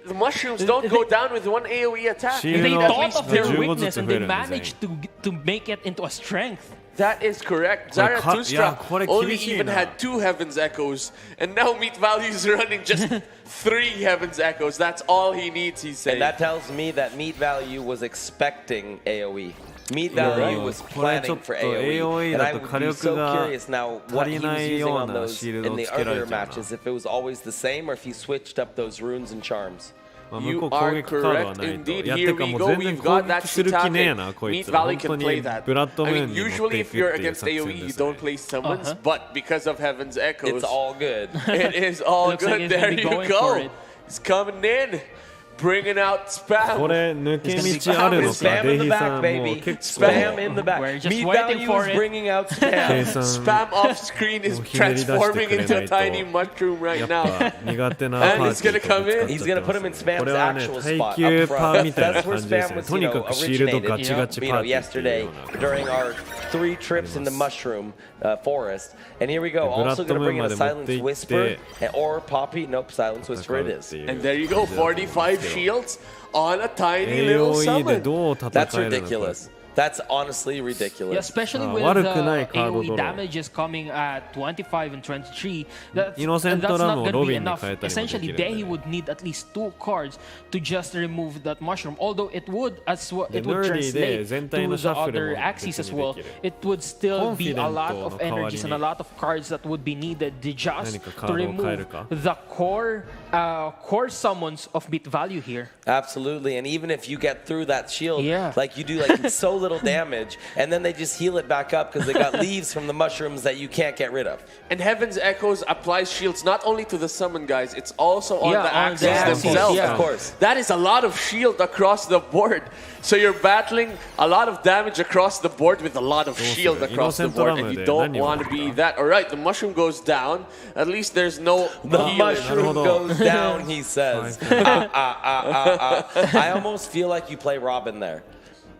the mushrooms don't go down with one AoE attack. They thought of their weakness and they managed to make it into a strength. That is correct. Zarathustra only even had 2 Heaven's Echoes, and now Meat Value is running just 3 Heaven's Echoes. That's all he needs, he's saying. And that tells me that Meat Value was expecting AoE. Meat Value was planning for AoE. And I would be so curious now what he was using on those in the earlier matches, if it was always the same or if he switched up those runes and charms. You are correct indeed. Here we go. We've got that Shiitake. Meat Value can play that. I mean, usually if you're against AoE, you don't play summons, but because of Heaven's Echoes, it's all good. It is all good. There you go. is coming in. Bringing out spam. これ抜け道あるのか。 Spam デ in イ the ヒーさ back, んも baby. 結構 Spam in the back. We're just Meat waiting value for is it. bringing out 計 spam. 算 Spam off screen is もうひねり出してく transforming れ into な a いと tiny mushroom や right っぱ now. 苦手なパーティーとぶつかっちゃってますね。 He's gonna put him in こ Spam's れはね actual 耐 spot 久 up パーみ front. たいな That's where 感じです Spam ね。 was, とにかくシールドガチガチパーティーっていう yesterday ような during our 3 trips in the mushroom forest. And here we go. ブラッ Also ド gonna ムーン bring in ま a で持って silence いっ whisper て or Poppy. Nope, silence 戦 whisper う it って is. いう And there you go, 45 shields on a tiny little AOE で summon. どう戦 That's えるのか。 ridiculous. That's honestly Yeah, ridiculous. especially with 悪くないカード AOE ドロー。 damages coming at 25 and 23. That's, イノセント that's ラ not ムを gonna ロ be ビンに enough. 変えたりもできるん Essentially, で Dehi would need at least 2 cards to just remove that mushroom. Although it wouldで it would ヌーリーで translate 全体の to シ the ャッフル other も Axies 別 as にで well. きる。 It would still be a lot コンフィデントの of 代わりに energies and a lot of cards that would be needed just 何かカ to ードを変え remove るか。 the core summons of bit value here. Absolutely. And even if you get through that shield, Yeah. like you do like so little damage, and then they just heal it back up because they got leaves from the mushrooms that you can't get rid of. And Heaven's Echoes applies shields not only to the summon guys, it's also on Yeah, the on the Axies Axies, themselves. yeah. Of course. That is a lot of shield across the board. So you're battling a lot of damage across the board with a lot of shield across the board, and you don't want to be that. All right, the mushroom goes down. At least there's no The healing. mushroom goes down, he says. I almost feel like you play Robin there.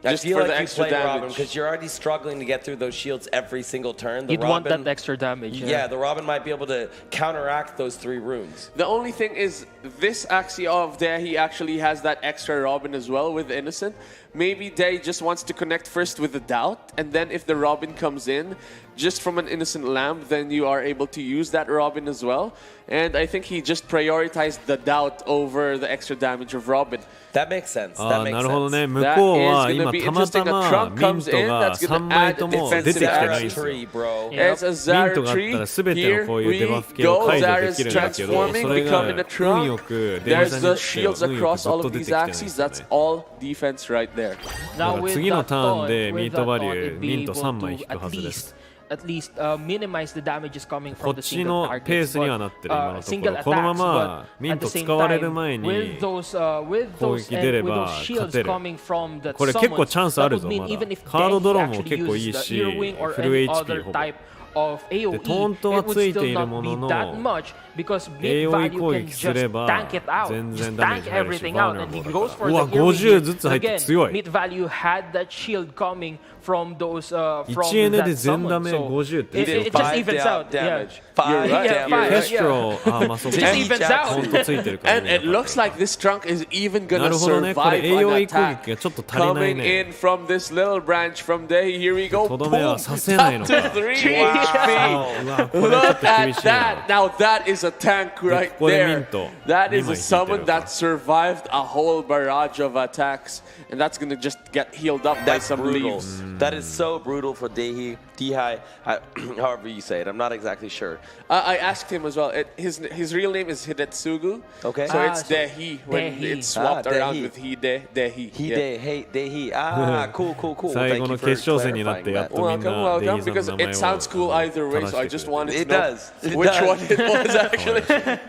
I Just feel for like the you extra play Robin damage. because you're already struggling to get through those shields every single turn. The You'd want Robin, that extra damage. yeah, the Robin might be able to counteract those 3 runes. The only thing is, this Axie of Dehi actually has that extra Robin as well with Innocent. Maybe Dehi just wants to connect first with the Doubt, and then if the Robin comes in, just from an Innocent Lamb, then you are able to use that Robin as well. And I think he just prioritized the Doubt over the extra damage of Robin. That makes sense. あ That あ makes なるほど sense. ね。向こうは That is 今 gonna be たまた interesting. A ま trunk ミン comes ト in, が that's gonna 3枚 add とも defensive 出てきてないん Zara's ですよ。 tree, bro. As a ミン Zara トがあった tree, ら全て here のこういう we デバフ系を go. 解除 Zara で is きるんだけど、そ transforming, れが becoming a 運よ trunk. くデバフ There's さんに the よっては shields 運よく across ずっ all と of 出てき these てないんです Axies. よね That's。all defense right there. だ Now から with 次の that ターン taunt, で with ミー that トバリ taunt, ュ it'd ー be ミント able 3枚 to 引くはずです at least minimize the damages coming こ from っ the ち single のペー targets. スにはなってる今のとこ single ろこのま attacks, ま but ミン at ト the same 使われる time, 前に with those 攻撃出れ with ば those 勝 shields てる coming from the これ結構 summons, チャンスあ that る would ぞ mean ま even だ if カード Dehi ドローも actually 結構いい used し the earwing or フル any HP other ほぼ type of AOE, トントは it would ついて still いる not も be のの that much because mid AOE value 攻 can 撃すれ just ば tank it out, 全 just 然ダメー tank ジ入るし everything バー out, ナ and ブ he ルだ goes か for らうわ the earwing 50ずつ入って again. 強い Mid value had that shield coming from those from 1エネ that で全ダ summon, メ so 50って it just Five evens down out. damage. Yeah. Five You're right. damage. Yeah, ケストロあまあそうか Just evens ほん out. とついてるから And it looks like this trunk is even な gonna るほどねこれ survive an AOE 攻 attack. 撃がちょっと足りない Coming ね in from this little branch from Dehi. Here we go. とどめは Boom. させないのか Up to 3 うわこれはちょっ Look と厳し at いな that. Now that is a tank right ここでミン there. ト That is 2 a 枚引いて summon るか that survived a whole barrage of attacks. And that's gonna just get healed up by That's some brutal. leaves. That is so brutal for Dehi, however you say it. I'm not exactly sure. I asked him as well. His real name is Hidetsugu. Okay. So it's so Dehi when Dehi. it's swapped around Dehi. with Dehi. He Yeah. day, hey, Dehi. Ah, cool, cool, cool. 最 Thank 後 you の for 決勝戦になって clarifying やっ that. とみんな Welcome, デイ welcome. さん Because の名 it 前を sounds cool either way. So I just wanted to It know does. It which does. one it was actually.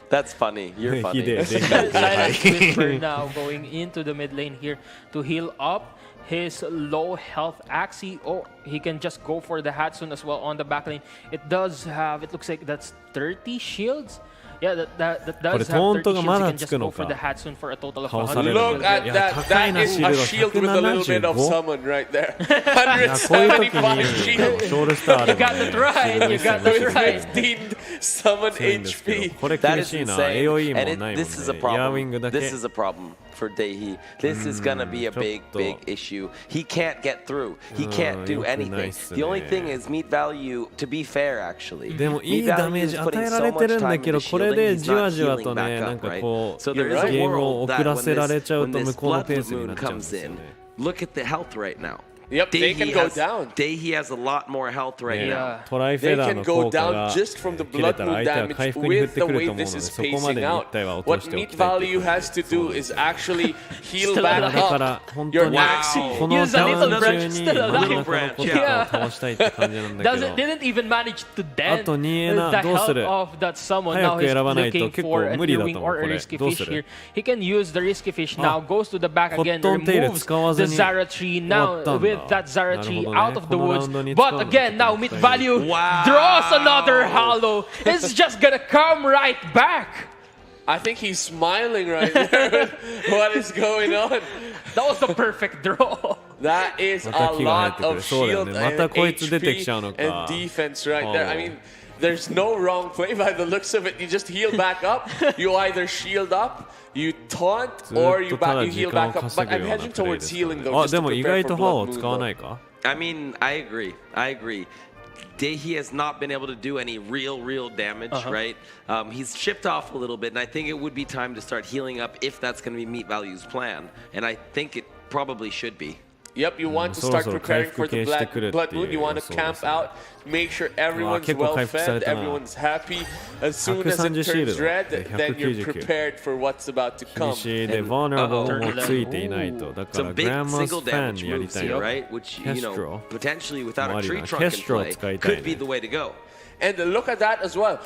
That's funny. You're ヒデ funny. Silence Whisper now going into the mid lane here to heal up his low health Axie. Oh, he can just go for the Hatsune as well on the back lane. It does have, it looks like that's 30 shields. Yeah, that これ does ト have ント 30 が shields. ま You だ can つ just くの go for か the Hatsune for a total of 倒され 100. る Look at いや that. 高い That な is シール a ド shield with a little bit of 175 summon right there. いやこういう時 175に shield. ショールスターあれ You ば got ね it right. You got With it right. 15 summon 強いんですけど HP. これ That 厳 is しいな insane. AOE も And ないもん this is a ねイヤーウィン problem. グだけ This is a problem for Dehi. This is gonna be a big, big issue. He can't get through. He can't do 良くない anything. っすね The only thing is meat value. To be fair, actually, でもいい meat ダ value メー is ジ putting 与えら so れて much るんだ time けど into これ shielding. で He's じわ not じわと healing ね back なん up, か right? こう So ゲ there is a ームを world 遅 that らせられちゃう when と this 向こうのペー blood スにな moon っちゃうん comes ですよ in, ね look at the health right now. Yep, they can go down. Dehi has a lot more health right now. トライフェダーの効果が切れたら相手は回復に振ってくると思うので、そこまでに一体は落としておきたい。 What Meat Value has to do is actually heal back だから本当にこのターン中に真ん中の効果を倒したいって感じなんだけど、 didn't even manage to dent あと2エナ the どうす health る？ of that summon. 早 Now く he's 選ばないと looking 結 for 構 a 無理だと Ewing 思う or こ a れ。 risky どう fish する？ here. He can use the risky fish now, goes to the back again, コットンテイル removes 使わ the ずに Zara tree 終わったん now だ。 with that Zara なる tree ほどね。 out of the このラウ woods. ンドに使う But の again, now Meat Value draws another hollow. It's just gonna come right back. I think he's smiling right there. What is going on? That was the perfect draw. That is a また木が入って lot くる。 of そうだよ shield ね。 and またこいつ出てきちゃうの HP か。 and defense right there. I mean, there's no wrong play by the looks of it. You just heal back up. You either shield up, you taunt, or you heal back up. But I'm hedging towards healing though. あ、でも意外とファーを使わないか？ I mean, I agree. Dehi has not been able to do any real damage, right? He's chipped off a little bit, and I think it would be time to start healing up if that's going to be Meat Value's plan. And I think it probably should be. Yep, you want to start preparing for the Blood Moon. You want to camp out, make sure everyone's well fed, everyone's happy. As soon as it turns red, then you're prepared for what's about to come. 厳しいで、vulnerable もついていないと。だから Some big Grandma's single fan damage にやり moves たい here, よ。 right? Which, you know, potentially without a tree もありだ。 trunk in Kestrel play 使いたいね。 could be the way to go. And look at that as well.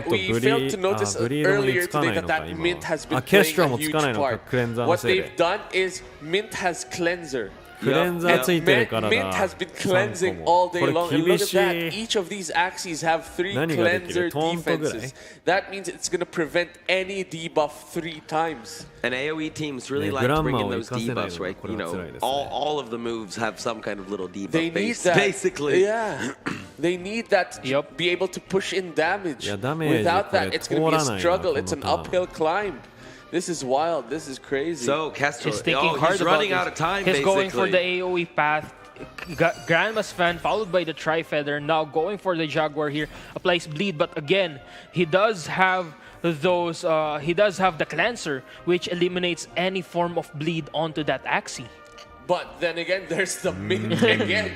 We failed to notice earlier today that Mint has been playing a huge part. What they've done is Mint has cleanser. クレンザーついてるからだ。 Mint has been cleansing all day long. And look at that. Each of these Axies have 3 cleanser defenses. That means it's going to prevent any debuff 3 times. And AoE teams really like to bring in those debuffs, right? You know, all of the moves have some kind of little debuff. They need that. Basically. Yeah. They need that to be able to push in damage. Without that, it's going to be a struggle. It's an uphill climb. This is wild. This is crazy. So Kestrel, He's thinking hard he's running out of time. He's basically going for the AoE path. Grandma's fan followed by the Tri-Feather. Now going for the Jaguar here. Applies bleed, but again, he does have those. He does have the cleanser, which eliminates any form of bleed onto that Axie. But then again, there's the Mint again.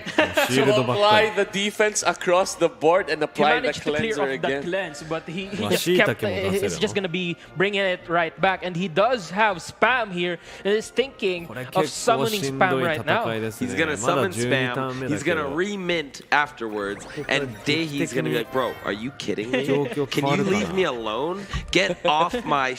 So apply the defense across the board and apply the cleanser again. The cleanse, but he just kept. It's just gonna be bringing it right back, and he does have spam here, and is thinking of summoning spam right now. He's gonna summon spam. He's gonna re-mint afterwards, and Dehi's gonna be like, "Bro, are you kidding me? Can you leave me alone? Get off my."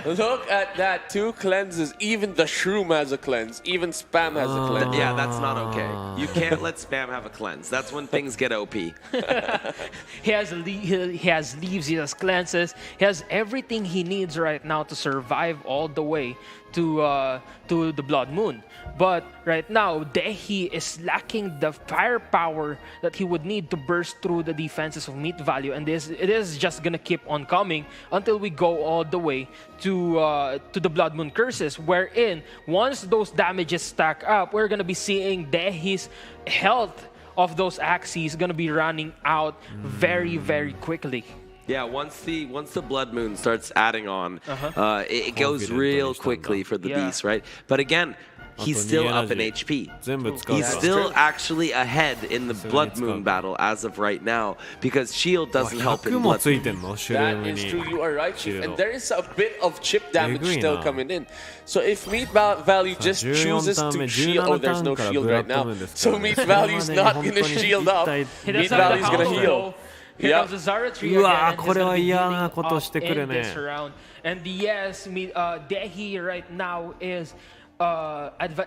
Look at that, 2 cleanses. Even the shroom has a cleanse. Even spam has a cleanse. Yeah, that's not okay. You can't let spam have a cleanse. That's when things get OP. He has leaves, he has cleanses, he has everything he needs right now to survive all the way to the Blood Moon. But right now, Dehi is lacking the firepower that he would need to burst through the defenses of Meat Value, and it is just gonna keep on coming until we go all the way to the Blood Moon curses, wherein once those damages stack up, we're gonna be seeing Dehi's health of those Axies gonna be running out very quickly. Yeah, once the Blood Moon starts adding on, it goes real quickly for the beast, right? But again, he's still up in HP. He's still actually ahead in the Blood Moon battle as of right now because shield doesn't help in Blood Moon. That is true, you are right, Chief. And there is a bit of chip damage still coming in. So if Meat Value just chooses to shield, oh, there's no shield right now. So Meat Value's not going to shield up. Meat Value's going to heal. Here comes the Zara tree again, and he's gonna be healing up in this round. And yes, Dehi right now is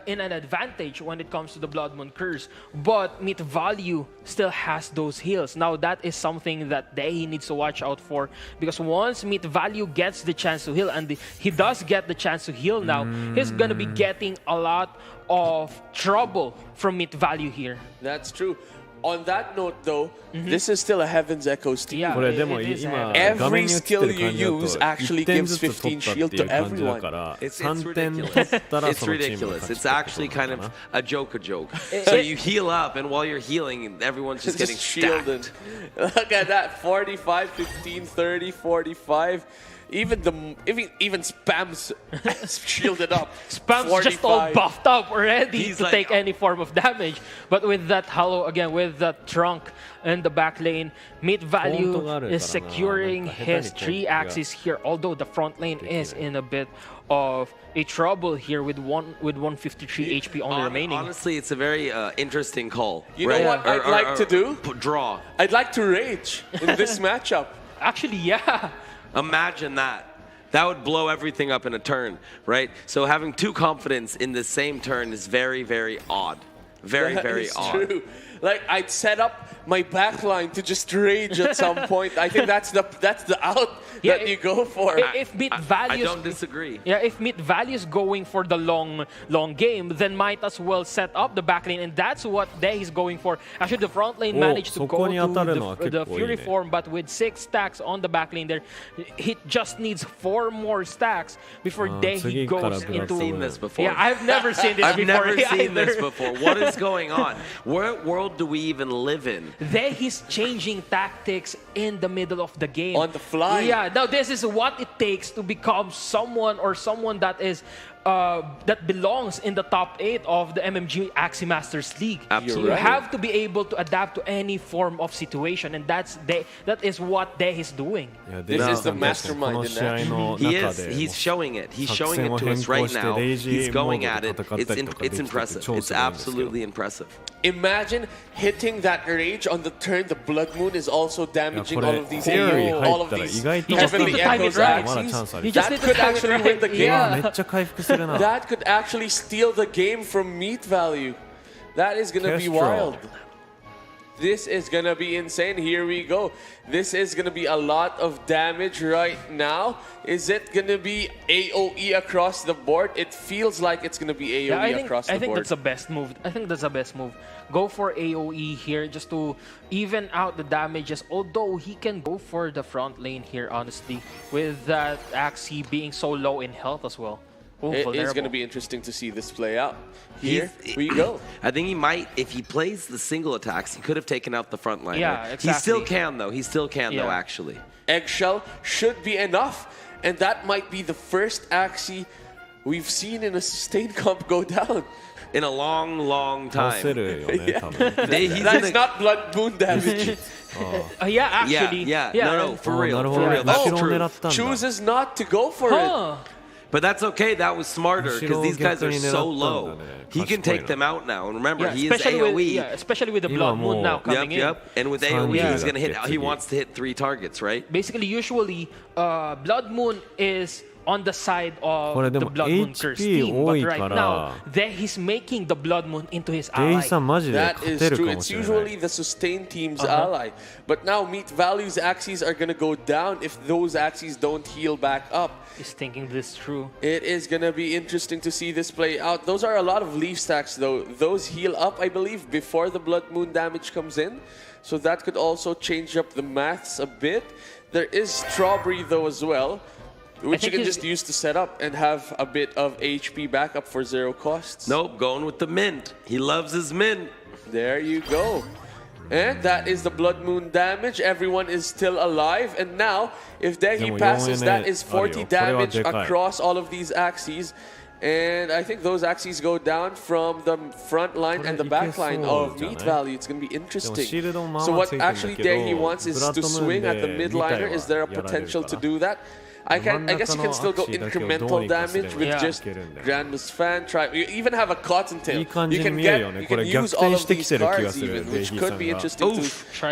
in an advantage when it comes to the Blood Moon curse, but Meat Value still has those heals. Now that is something that Dehi needs to watch out for, because once Meat Value gets the chance to heal, and he does get the chance to heal now, he's gonna be getting a lot of trouble from Meat Value here. That's true. on that note, though, this is still a Heaven's Echoes team. Yeah, これでも it is 今 heaven. 画面に映ってる感じ Every skill you だ use と actually 1点 gives ずつ取ったっていう 15感じだから It's 3点 ridiculous. 取ったら It's そのチーム ridiculous. が勝ち It's actually kind of a joke. So you heal up, and while you're healing, everyone's just getting shielded. stacked. Look at that, 45, 15, 30, 45. Even Spam's shielded up. Spam's 45. just all buffed up already He's to like, take any form of damage. But with that Hollow, again, with that Trunk in the back lane, Meat Value is securing his 3 Axies here, although the front lane is in a bit of a trouble here with 153 HP only remaining. Honestly, it's a very interesting call. You know what I'd like to do? Draw. I'd like to rage in this matchup. Actually, yeah. Imagine that. That would blow everything up in a turn, right? So having 2 confidence in the same turn is very, very odd. Very, very odd. True. Like, I'd set up my backline to just rage at some point. I think that's the out that you go for. If Meat Value, I don't disagree. Yeah, if Meat Value is going for the long game, then might as well set up the back lane, and that's what Dehi's going for. Actually, the front lane managed to go to the Fury form, but with 6 stacks on the back lane there, he just needs 4 more stacks before Dehi goes into. I've seen this before. Yeah, I've never seen this before. I've never seen this before. What is going on? What world do we even live in? He's changing tactics in the middle of the game. On the fly. Yeah, now this is what it takes to become someone that is that belongs in the top 8 of the MMG Axie Masters League. Absolutely. You have to be able to adapt to any form of situation, and that is what Deh is doing. This is the mastermind in that. He is. He's showing it. He's showing it to us right now. He's going at it. It's impressive. It's absolutely impressive. Imagine hitting that rage on the turn. The Blood Moon is also damaging all of these heavenly echoes. That could actually win the game. That could actually steal the game from Meat Value. That is going to be wild. This is going to be insane. Here we go. This is going to be a lot of damage right now. Is it going to be AoE across the board? It feels like it's going to be AoE across the board. I think that's the best move. I think that's the best move. Go for AoE here just to even out the damages. Although he can go for the front lane here, honestly, with that Axie being so low in health as well. It is going to be interesting to see this play out. Here we go. I think he might, if he plays the single attacks, he could have taken out the front liner. Yeah, exactly. He still can, though. He still can, though, actually. Eggshell should be enough. And that might be the first Axie we've seen in a sustained comp go down. In a long, long time. That's not Blood Moon damage. Yeah, actually. Yeah. No, for real. For real. That's true. Chooses not to go for it. But that's okay. That was smarter because these guys are so low. He can take them out now. And remember, he is AoE. Especially with the Blood Moon now coming in. Yep. And with AoE, he's gonna hit. He wants to hit 3 targets, right? Basically, usually, Blood Moon is on the side of the Blood Moon curse team, but right now, he's making the Blood Moon into his ally. That is true. It's usually the sustain team's ally. But now Meat Value's Axies are going to go down if those Axies don't heal back up. He's thinking this through. It is going to be interesting to see this play out. Those are a lot of leaf stacks, though. Those heal up, I believe, before the Blood Moon damage comes in. So that could also change up the maths a bit. There is Strawberry, though, as well, which you can just use to set up and have a bit of HP backup for 0 costs. Nope, going with the mint. He loves his mint. There you go. And that is the Blood Moon damage. Everyone is still alive. And now, if Dehi passes, that is 40 damage across all of these Axies. And I think those Axies go down from the front line and the back line of Meat Value. It's going to be interesting. So what actually Dehi wants is to swing at the mid liner. Is there a potential to do that? I guess you can still go incremental damage with just Grandma's Fan. You even have a Cottontail. You can use all of these cards even, which could be interesting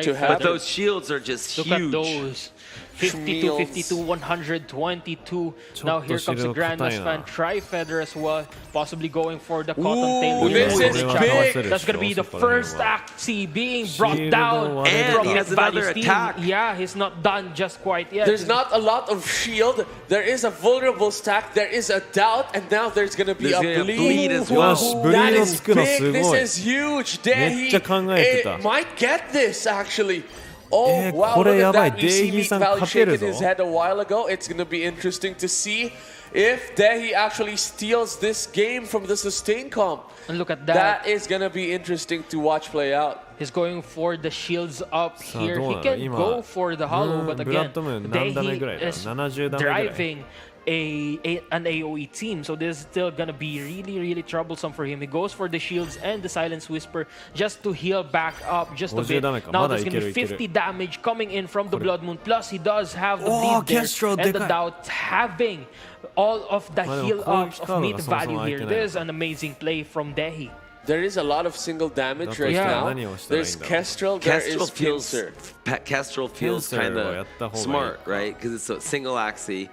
to have. But those shields are just huge. Look at those. 52, 52, 122. Now here comes the Grandmaster fan, Tri-Feather as well, possibly going for the Cottontail. This is big. That's going to be the first Axie being brought down. And he has another attack. Yeah, he's not done just quite yet. There's not a lot of shield. There is a vulnerable stack. There is a doubt. And now there's going to be a bleed as well. That is big. This is huge. It might get this, actually. Oh, wow, look at that. We see Meat Valley shaking his head a while ago. It's going to be interesting to see if Dehi actually steals this game from the sustain comp. And look at that. That is going to be interesting to watch play out. He's going for the shields up here. He can go for the hollow, but again, Dehi is driving an AoE team, so this is still gonna be really troublesome for him. He goes for the shields and the Silence Whisper just to heal back up just a bit. Now there's gonna be 50 damage coming in from the Blood Moon, plus he does have the bleed there, and the doubt having all of the heal ups of Meat Value here. This is an amazing play from Dehi. There is a lot of single damage right now. There's Kestrel, there is Pincer. Kestrel feels kind of smart, right? Because it's a single Axie.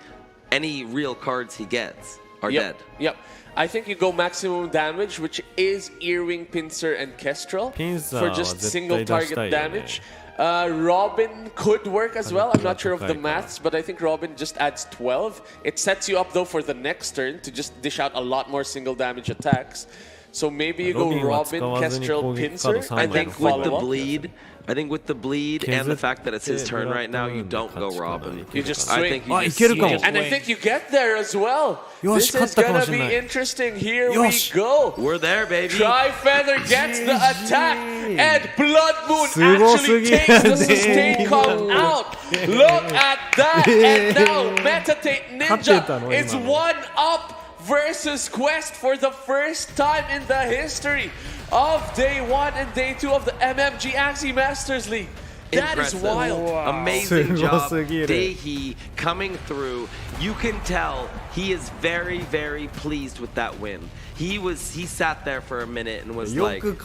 Any real cards he gets are dead. Yep. I think you go maximum damage, which is Earwing, Pincer, and Kestrel for just single target damage. Robin could work as well. I'm not sure of the maths, but I think Robin just adds 12. It sets you up though for the next turn to just dish out a lot more single damage attacks. So maybe you go Robin, Kestrel, Pincer, and then with the bleed. I think with the bleed and the fact that it's his turn right now, you don't go Robin. You just swing. And I think you get there as well. This is gonna be interesting. Here we go. We're there, baby. Tri-Feather gets the attack, and Blood Moon actually takes the sustain comp out. Look at that. And now Metatate Ninja is 1-up versus Quest for the first time in the history of Day 1 and Day 2 of the MMG Axie Masters League. That is wild. Wow. Amazing job. Dehi coming through. You can tell he is very pleased with that win. He sat there for a minute and was like, that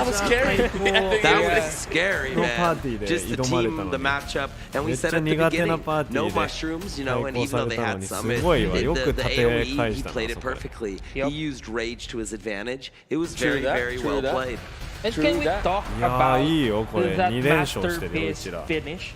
was scary. That was scary, man. Just the team, the matchup. And we said at the beginning, no mushrooms, you know, and even though they had some, the AoE, he played it perfectly. He used rage to his advantage. It was very well played. And can we talk about that masterpiece finish?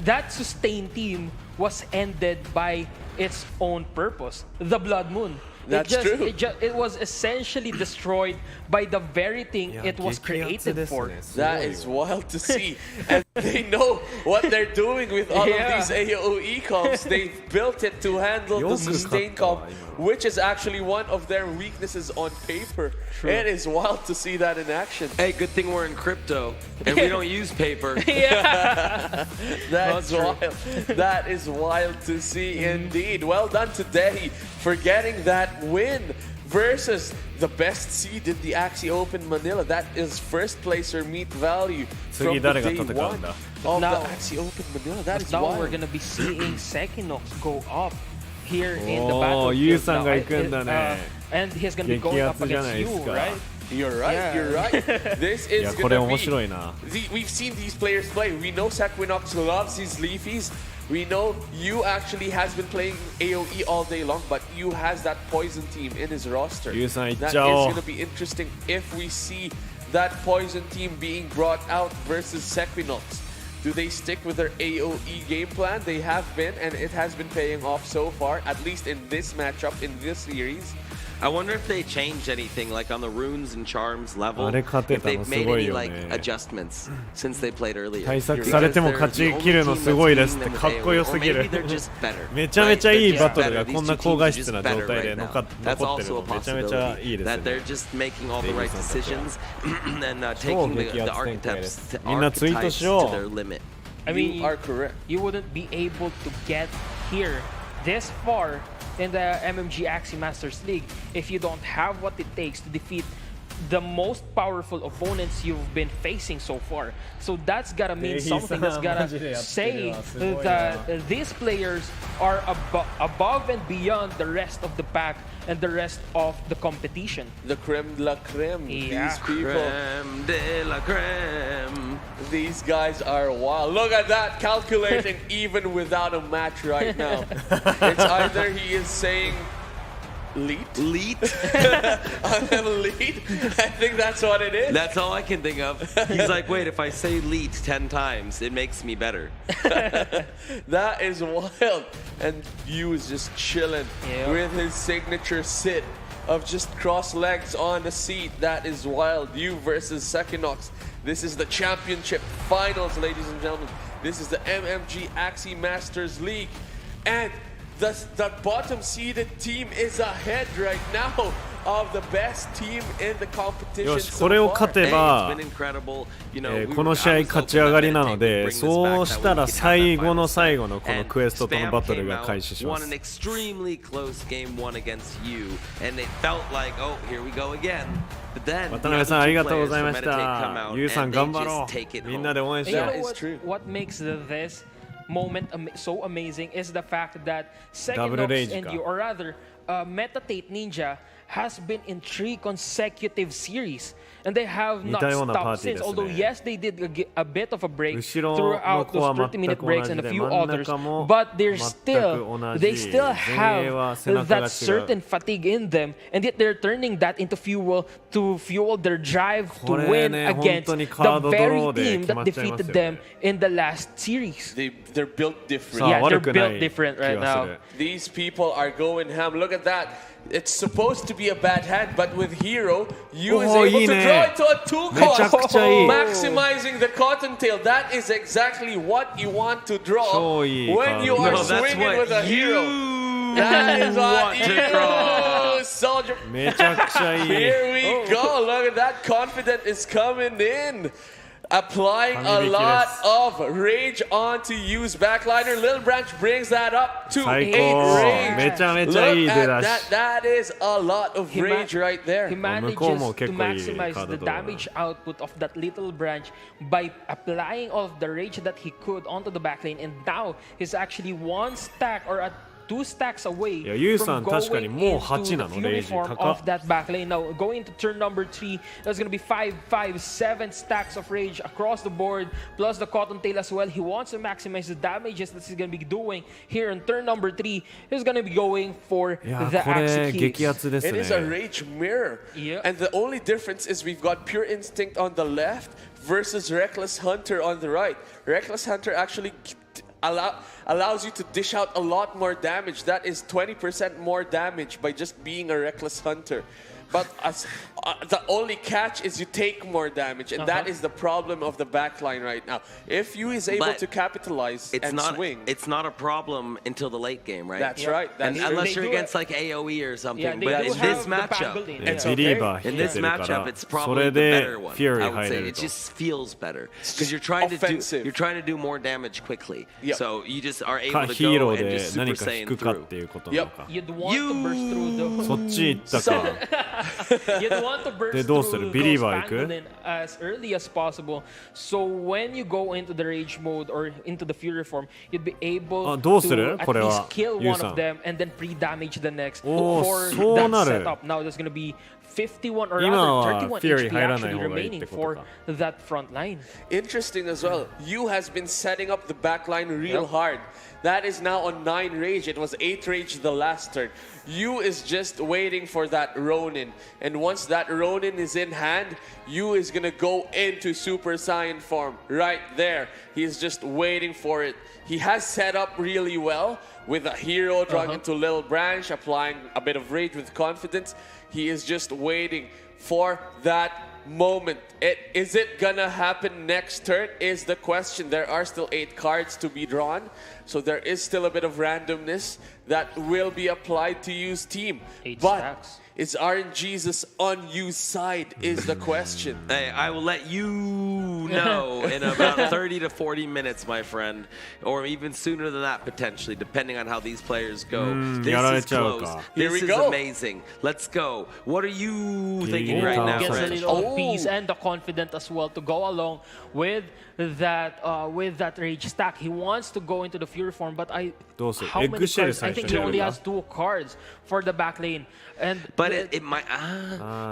That sustain team was ended by its own purpose, the Blood Moon. That's true. It was essentially destroyed by the very thing it was created for. That is wild to see. And they know what they're doing with all of these AoE comps. They've built it to handle the sustain comp, which is actually one of their weaknesses on paper. True. It is wild to see that in action. Hey, good thing we're in crypto and we don't use paper. That's wild. That is wild to see indeed. Well done today for getting that win versus the best seed in the Axie Open Manila. That is first placer Meat Value from the day 1 of the Axie Open Manila. That is wild. Now we're gonna be seeing Sekinox go up here in the battlefield. And he's gonna be going up against you, right? You're right, you're right. This is gonna be... We've seen these players play. We know Sequinox loves his Leafies. We know Yu actually has been playing AoE all day long, but Yu has that poison team in his roster. That is gonna be interesting if we see that poison team being brought out versus Sequinox. Do they stick with their AoE game plan? They have been, and it has been paying off so far, at least in this matchup, in this series. I wonder if they changed anything, like on the runes and charms level, if they've made any like adjustments since they played earlier. 対策されても勝ち切るのすごいですってかっこよすぎる。めちゃめちゃいいバトルがこんな高画質な状態で残ってるのめちゃめちゃいいですね。That they're just making all the right decisions and taking the archetypes to their limit. I mean, you are correct. You wouldn't be able to get here this far in the MMG Axie Masters League if you don't have what it takes to defeat the most powerful opponents you've been facing so far. So that's gotta mean something. That's gotta say that these players are above and beyond the rest of the pack and the rest of the competition. The creme de la creme. Yeah. These people. Creme de la creme. These guys are wild. Look at that, calculating even without a match right now. It's either he is saying lead? I'm gonna lead. I think that's what it is. That's all I can think of. He's like, wait, if I say lead 10 times, it makes me better. That is wild. And Yu is just chilling with his signature sit of just cross legs on the seat. That is wild. Yu versus Sekinox. This is the championship finals, ladies and gentlemen. This is the MMG Axie Masters League. And the bottom seeded team is ahead right now of the best team in the competition. よし、これを勝てば、この試合勝ち上がりなので、そうしたら最後の最後のこのクエストとのバトルが開始します。渡辺さんありがとうございました。ゆうさん頑張ろう。みんなで応援しよう。What makes this moment so amazing is the fact that Sekinox and you, or rather, MT8 Ninja has been in 3 consecutive series. And they have not stopped since. Although yes, they did a bit of a break throughout those 30-minute breaks and a few others, but they still have that certain fatigue in them, and yet they're turning that into fuel to fuel their drive to win against the very team that defeated them in the last series. They're built different. Yeah, they're built different right now. These people are going ham. Look at that. It's supposed to be a bad hand, but with Hero, Yu is able to draw it to a 2-cost, maximizing the cottontail. That is exactly what you want to draw when you are swinging with a Hero. That is what you draw. Soldier. Here we go. Look at that. Confident is coming in. Applying a lot of rage onto Yu's backliner. Little Branch brings that up to 8 rage. Look at that. That is a lot of rage right there. He manages to maximize the damage output of that Little Branch by applying all of the rage that he could onto the backlane. And now he's actually 1 stack or a 2 stacks away from going into the fury form of that backlane. Now, going into turn number 3, there's going to be 7 stacks of rage across the board, plus the cottontail as well. He wants to maximize the damages that he's going to be doing here in turn number 3. He's going to be going for the Axie keys. It is a rage mirror. And the only difference is we've got Pure Instinct on the left versus Reckless Hunter on the right. Reckless Hunter actually allows you to dish out a lot more damage. That is 20% more damage by just being a Reckless Hunter. But the only catch is you take more damage, and that is the problem of the backline right now. If you is able to capitalize and swing, it's not a problem until the late game, right? That's right. Unless you're against like AOE or something. But in this matchup, it's probably the better one. I would say it just feels better because you're trying to do more damage quickly. So you just are able to go and just Super Saiyan through. You'd want to burst through You'd want to burst through those pangolin as early as possible. So when you go into the rage mode or into the fury form, you'd be able to at least kill one of them and then pre-damage the next for that setup. Now there's going to be 51 or rather 31 HP actually remaining for that front line. Interesting as well. Yu has been setting up the backline real hard. That is now on 9 rage. It was 8 rage the last turn. Yu is just waiting for that Ronin. And once that Ronin is in hand, Yu is going to go into Super Saiyan form right there. He's just waiting for it. He has set up really well with a Hero drawing into Little Branch, applying a bit of rage with confidence. He is just waiting for that moment. Is it gonna happen next turn is the question. There are still 8 cards to be drawn, so there is still a bit of randomness that will be applied to Yu's team. 8 but stacks. is RNGesus on Yu's side is the question. Hey, I will let you know in about 30 to 40 minutes, my friend, or even sooner than that potentially, depending on how these players go. This is close. This is amazing. Let's go. What are you thinking right now, Gets a friend? little peace and the confidence as well to go along with that rage stack. He wants to go into the Fury form, but how many cards? I think he only has 2 cards for the back lane. But it might.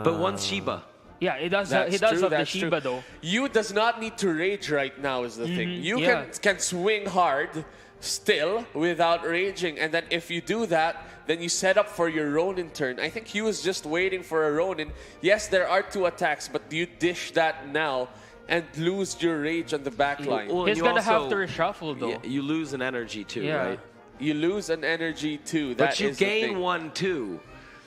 But one's Shiba. Yeah, he does have the Shiba though. You does not need to rage right now is the thing. You can swing hard still without raging, and then if you do that, then you set up for your Ronin turn. I think he was just waiting for a Ronin. Yes, there are 2 attacks, but you dish that now and lose your rage on the back line. Well, he's gonna have to reshuffle though. You lose an energy too, right? You lose an energy too. But you gain 1 too.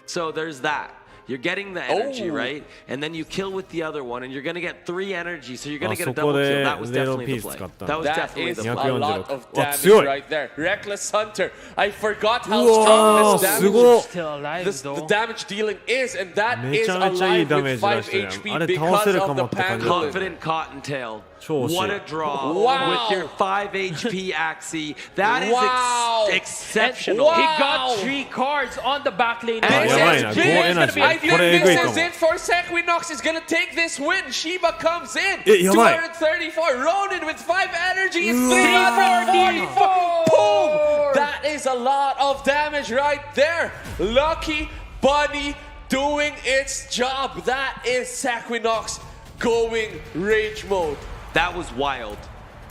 So there's that. You're getting the energy, right? And then you kill with the other one, and you're going to get 3 energy, so you're going to get a double kill. That was definitely the play. That was definitely the play. That is a lot of damage right there. Reckless Hunter. I forgot how strong this damage still alive, the damage dealing is, and that is alive with 5 HP because of the Pangolin. Confident Cottontail. What a draw with your 5 HP Axie. That is exceptional. He got 3 cards on the back lane. I believe this is it for Sequinox. He's going to take this win. Shiba comes in. 234. Ronin with 5 energy is 344. Boom! That is a lot of damage right there. Lucky Bunny doing its job. That is Sequinox going rage mode. That was wild.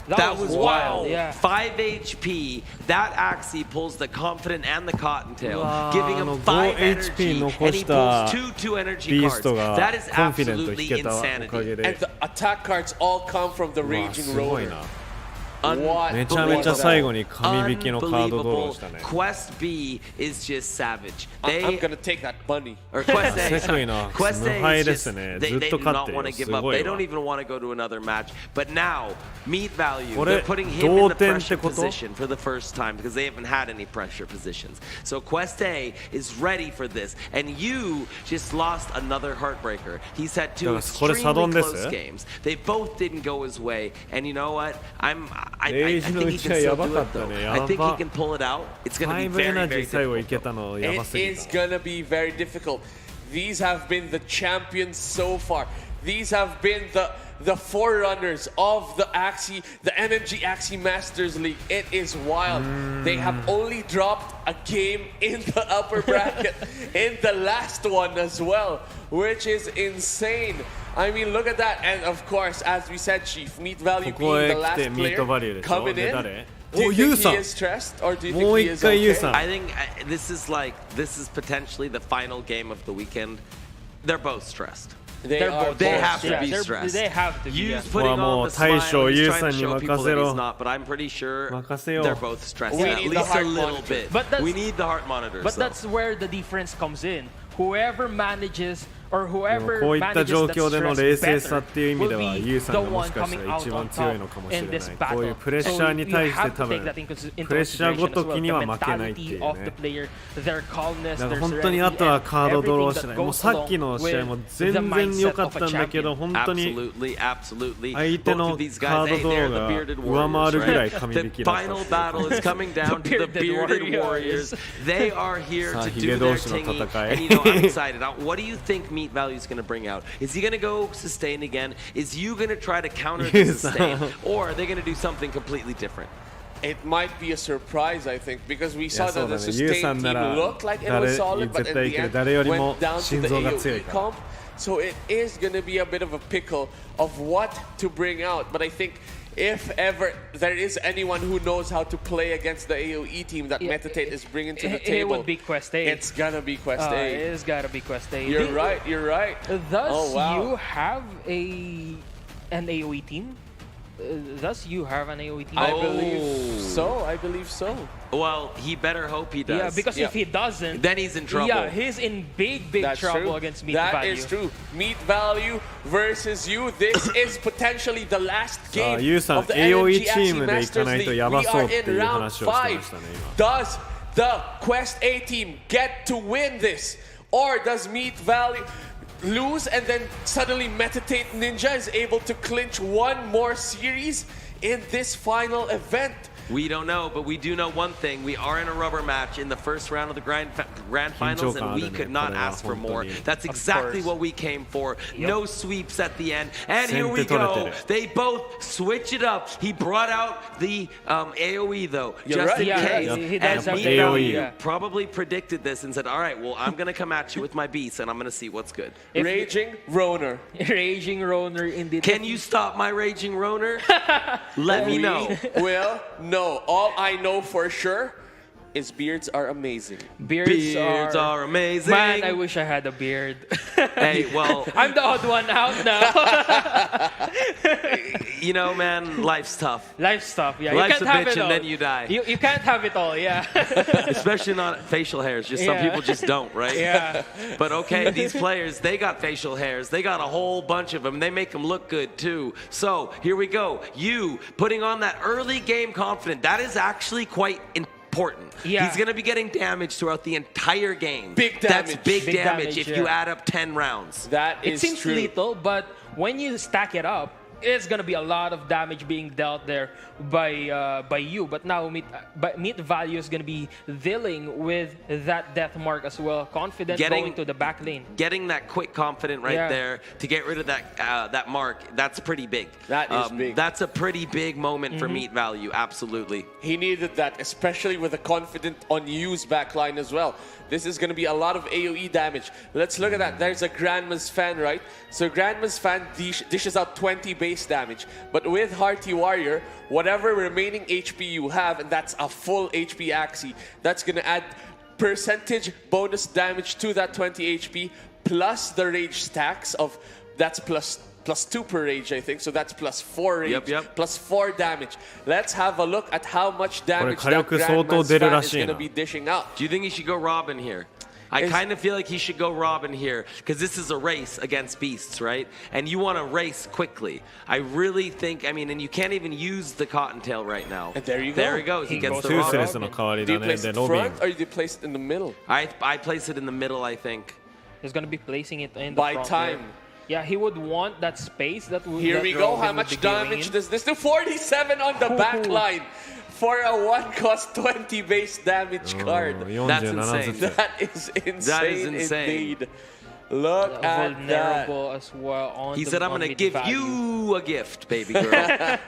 That was wild. Yeah. 5 HP. That Axie pulls the Confident and the Cottontail, giving him 5 energy, and he pulls 2 energy cards. That is absolutely insanity. And the attack cards all come from the Raging Ronin. めちゃめちゃ最後に神引きのカードドローしたね。Quest B is just savage. I'm gonna take that bunny. Or Quest A. すごいな。 Quest A 無敗 is で just すね。 they ずっと do 勝っ not て want る。 to す give up. ごい They わ don't even want to go to another match. But now, meat value. これ They're putting him in the 同点って pressure こと position for the first time because they haven't had any pressure positions. So Quest A is ready for this, and you just lost another heartbreaker. He's had 2 extremely close games. They both didn't go his way, and you know what? I think he can still do it. I think he can pull it out. It's going to be very, very difficult. It is going to be very difficult. These have been the champions so far. These have been the forerunners of the Axie, the MMG Axie Masters League. It is wild. They have only dropped a game in the upper bracket in the last one as well, which is insane. I mean, look at that. And of course, as we said, Chief, Meat Value being the last player coming in. Do you think he is stressed, or do you think he is okay? I think this is potentially the final game of the weekend. They're both stressed. They have to be stressed. They have to be. Yu's putting on the smile. He's trying to show people that he's not, but I'm pretty sure they're both stressed at least a little bit. We need the heart monitors. But that's where the difference comes in. Whoever manages or こ whoever ういった状況での冷静さっていう意味では will ユウ be さ the んがも one しかした coming ら out 一番 on 強いのかもしれ top な in い this こういう battle. プレッシャーに So 対 you して have 多 to 分 take that into プレッシャーご consideration と as well. きに The は負けないってい mentality う of the ね player, their calmness, だから their 本当にあ serenity, とはカードドロー everything しない that もう goes さっき along の試合も with 全 the 然良か mindset っ of た a んだけど champion. 本当に Absolutely. 相手 Both の of these カ guys, ード hey, ド they're ロ the ー bearded が上回るぐらい warriors, 神 right? 引 The きだった final battle is coming down to the bearded warriors. They are here to do their thingy, and you know I'm excited. Now, what do you think Meat Value is going to bring out? Is he going to go sustain again? Is you going to try to counter the sustain, or are they going to do something completely different? It might be a surprise, I think, because we saw that the sustain team looked like it was solid, but in the end went down to the AoE comp. So it is going to be a bit of a pickle of what to bring out. But I think if ever there is anyone who knows how to play against the AoE team that Metatate is bringing to the table, it would be Quest A. It's going to be Quest A. It is got to be Quest A. You're right, you're right. Thus, you have an AoE team. Thus, you have an AoE team. I believe so. I believe so. Well, he better hope he does. Yeah, because if he doesn't, then he's in trouble. Yeah, he's in big trouble against Meat Value. That is true. Meat Value versus you. This is potentially the last game of the MMG Axie Masters League. We are in round 5. Does the Quest A team get to win this, or does Meat Value? lose and then suddenly Meditate Ninja is able to clinch one more series in this final event. We don't know, but we do know one thing. We are in a rubber match in the first round of the grand finals, and we could not ask for more. That's exactly what we came for. No sweeps at the end. And here we go. They both switch it up. He brought out the AoE, though, just in case. And AoE probably predicted this and said, all right, well, I'm going to come at you with my beast, and I'm going to see what's good. Raging Roner. Raging Roner, indeed. Can you stop my Raging Roner? Let me know. Well, no. All I know for sure is beards are amazing. Beards are amazing. Man, I wish I had a beard. Hey, well... I'm the odd one out now. You know, man, life's tough. Life's tough, yeah. Life's you a can't bitch have it and all. then you die. You can't have it all, yeah. Especially not facial hairs. Just some people just don't, right? Yeah. But okay, these players, they got facial hairs. They got a whole bunch of them. They make them look good, too. So, here we go. You putting on that early game confidence, that is actually quite important. Yeah. He's going to be getting damage throughout the entire game. Big damage. That's big damage if you add up 10 rounds. That is true. It seems little, but when you stack it up, it's gonna be a lot of damage being dealt there by you. But now Meat Value is gonna be dealing with that death mark as well. Confident going to the back lane. Getting that quick confident there to get rid of that that mark. That's pretty big. That is big. That's a pretty big moment for Meat Value. Absolutely. He needed that, especially with a confident unused backline as well. This is going to be a lot of AoE damage. Let's look at that. There's a Grandma's Fan, right? So Grandma's Fan dishes out 20 base damage. But with Hearty Warrior, whatever remaining HP you have, and that's a full HP Axie, that's going to add percentage bonus damage to that 20 HP, plus the rage stacks of, that's plus 2 per rage, I think. So that's plus 4 rage, plus 4 damage. Let's have a look at how much damage that Grandma's Fan is going to be dishing out. Do you think he should go Robin here? I kind of feel like he should go Robin here because this is a race against beasts, right? And you want to race quickly. I really think, I mean, and you can't even use the Cottontail right now. And there you go. There he goes. He gets the Robin. Do you place it front or do you place it in the middle? I place it in the middle, I think. He's going to be placing it in the by front time. There. Yeah, he would want that space. Here we go. How much damage does this do? 47 on the back line for a 1-cost 20 base damage card. That's insane. That is insane. That is insane. Indeed. Look at vulnerable that. as well. He said, I'm going to give you a gift, baby girl.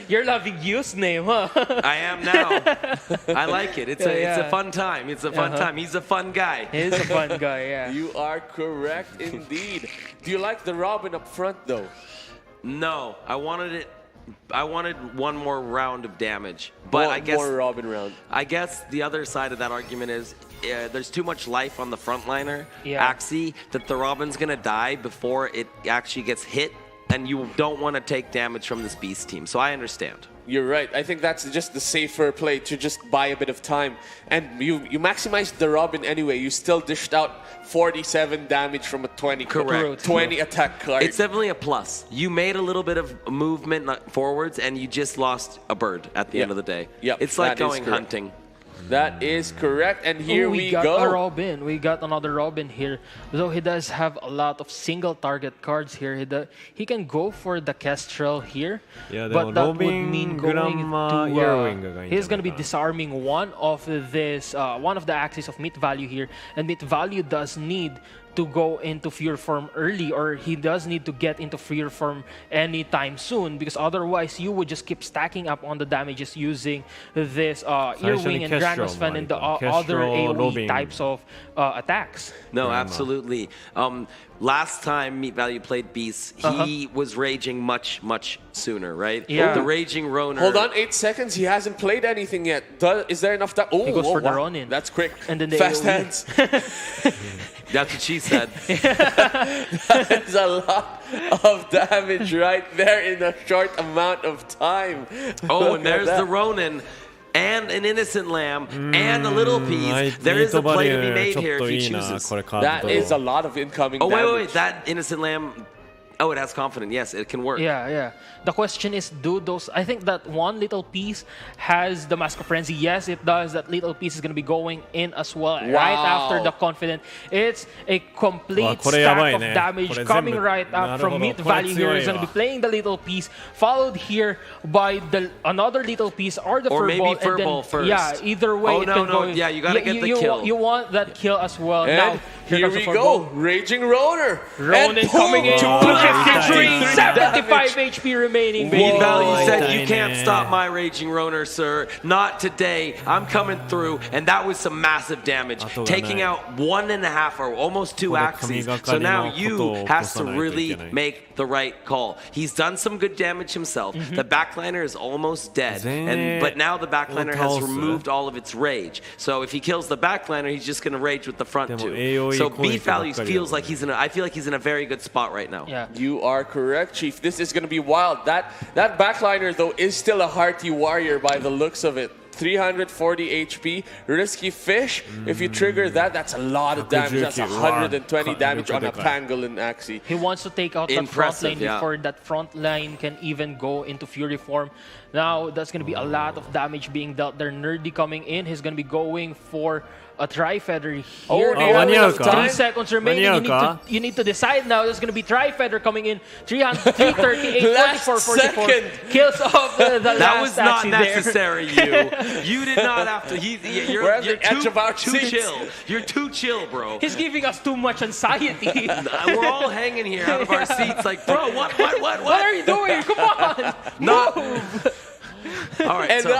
You're loving Yu's name, huh? I am now. I like it. It's a fun time. It's a fun time. He's a fun guy. He's a fun guy, yeah. You are correct indeed. Do you like the Robin up front, though? No. I wanted one more round of damage. But I guess more Robin round. I guess the other side of that argument is there's too much life on the frontliner, Axie, that the Robin's gonna die before it actually gets hit, and you don't want to take damage from this beast team. So I understand. You're right. I think that's just the safer play, to just buy a bit of time. And you maximized the Robin anyway. You still dished out 47 damage from a 20 attack card. It's definitely a plus. You made a little bit of movement forwards, and you just lost a bird at the end of the day. It's like going hunting. That is correct, and here we got go. A Robin. We got another Robin here. Though he does have a lot of single target cards here. He can go for the Kestrel here, but that would mean going to. He's going to be disarming one of the Axies of Meat Value here, and Meat Value does need to go into Fear Form early, or he does need to get into Fear Form anytime soon, because otherwise you would just keep stacking up on the damages using this Earwing and Grandma's Fan and the other AoE types of attacks. No, absolutely. Last time Meat Value played Beasts, he was raging much sooner, right? Yeah. The Raging Ronin. Hold on, 8 seconds. He hasn't played anything yet. Is there enough time? Oh, he goes for the Ronin. That's quick. And then the fast AoE. hands. That's what she said. That's a lot of damage right there in a short amount of time. Oh, and there's the Ronin. And an Innocent Lamb, and a Little Piece. There is a play to be made here if he chooses. That is a lot of incoming damage. Wait. That Innocent Lamb Oh, it has confidence. Yes, it can work. Yeah. The question is, do those... I think that one little piece has the Mask of Frenzy. Yes, it does. That little piece is going to be going in as well. Wow. Right after the confident. It's a complete stack of damage coming right up from Meat Value here. He's going to be playing the little piece, followed here by another little piece or the Furball. Furball. Maybe Furball first. Yeah, either way it can go. Yeah, you got to get the kill. You want that kill as well. And now, here we go. Raging Ronin. Ronin coming in. 253, 75 HP remaining, baby. Meat Value said, you can't stop my Raging Ronin, sir. Not today. I'm coming through. And that was some massive damage. Taking out 1.5 or almost 2 Axies. So now you has to really make the right call. He's done some good damage himself. The backliner is almost dead. But now the backliner has removed all of its rage. So if he kills the backliner, he's just going to rage with the front two. So Meat Value feels like I feel like he's in a very good spot right now. Yeah. You are correct, Chief. This is going to be wild. That backliner, though, is still a hearty warrior by the looks of it. 340 HP, risky fish. If you trigger that, that's a lot of damage. That's 120 damage on a pangolin Axie. He wants to take out that front line before that front line can even go into Fury form. Now, that's going to be a lot of damage being dealt there. Nerdy coming in. He's going to be going for a Tri-Feather here. 3 seconds remaining. You need to decide now. There's going to be Tri-Feather coming in. 338, 44, 44. Kills off the last That was not Axie necessary, You did not have to. You're too chill. You're too chill, bro. He's giving us too much anxiety. We're all hanging here out of our seats like, bro, what? What are you doing? Come on. Move. All right, so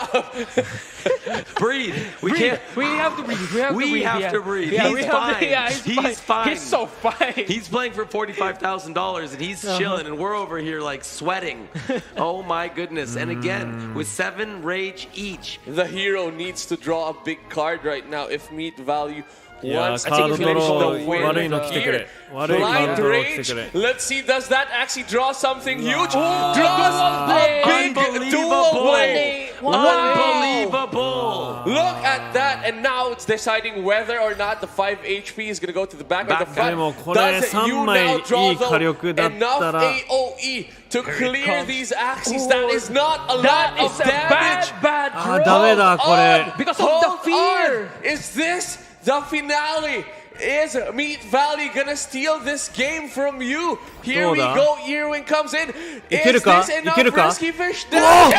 breathe. We have to breathe. We have to breathe. He's fine. He's fine. He's so fine. He's playing for $45,000 and he's chilling, and we're over here like sweating. Oh my goodness! And again, with 7 rage each, the hero needs to draw a big card right now if Meat Value wants to card finish draw the win here. Blind Blind rage. Let's see, does that actually draw something huge? Draws a big dual blade. Unbelievable! Look at that, and now it's deciding whether or not the 5 HP is gonna go to the back of the front. Does it? You now draw enough AOE to clear these Axies. That is not a lot of damage. Bad draw. Because of the fear. Is this the finale? Is Meat Valley gonna steal this game from you? Here we go. Earwing comes in. Is this enough risky fish? It's enough!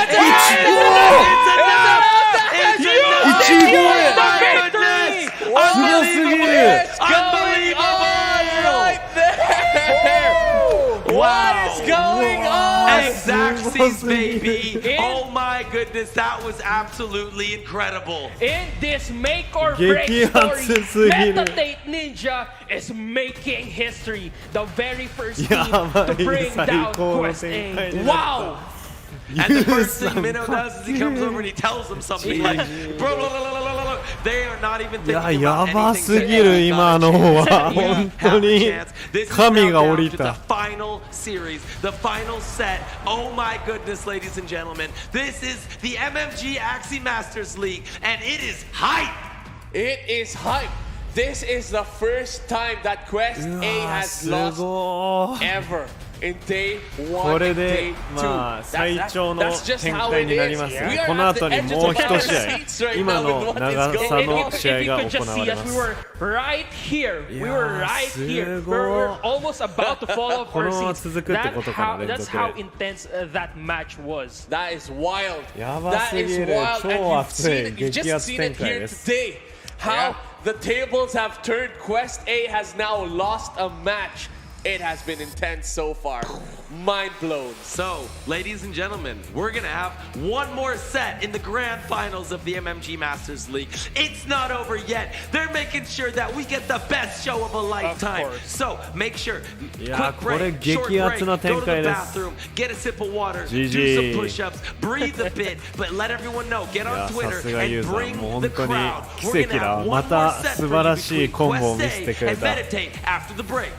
What is going on? Axies, baby! Oh my goodness, that was absolutely incredible. In this make or break story, Metatate Ninja is making history. The very first team to bring down Quest A. Wow! And the first thing Minnow does is he comes over and he tells them something like, bro, blah, blah, blah, blah, blah. They are not even thinking about anything. This is now down to the final series, the final set. Oh my goodness, ladies and gentlemen. This is the MMG Axie Masters League, and it is hype. It is hype. This is the first time that Quest A has lost ever. In day 1 and day 2. 最長の展開になりますね。この後にもう1試合、今の長さの試合が行われます。We were right here. We were right here. We're almost about to fall off our seats. That's how intense that match was. That is wild. That is wild. And you've just seen it here today. How the tables have turned. Quest A has now lost a match. It has been intense so far. Mind blown. So, ladies and gentlemen, we're going to have one more set in the grand finals of the MMG Masters League. It's not over yet. They're making sure that we get the best show of a lifetime. So, make sure, quick break, short break, go to the bathroom, get a sip of water, do some push-ups, breathe a bit, but let everyone know, get on Twitter and bring the crowd. We're going to have one more set for you between Quest A and Meditate after the break.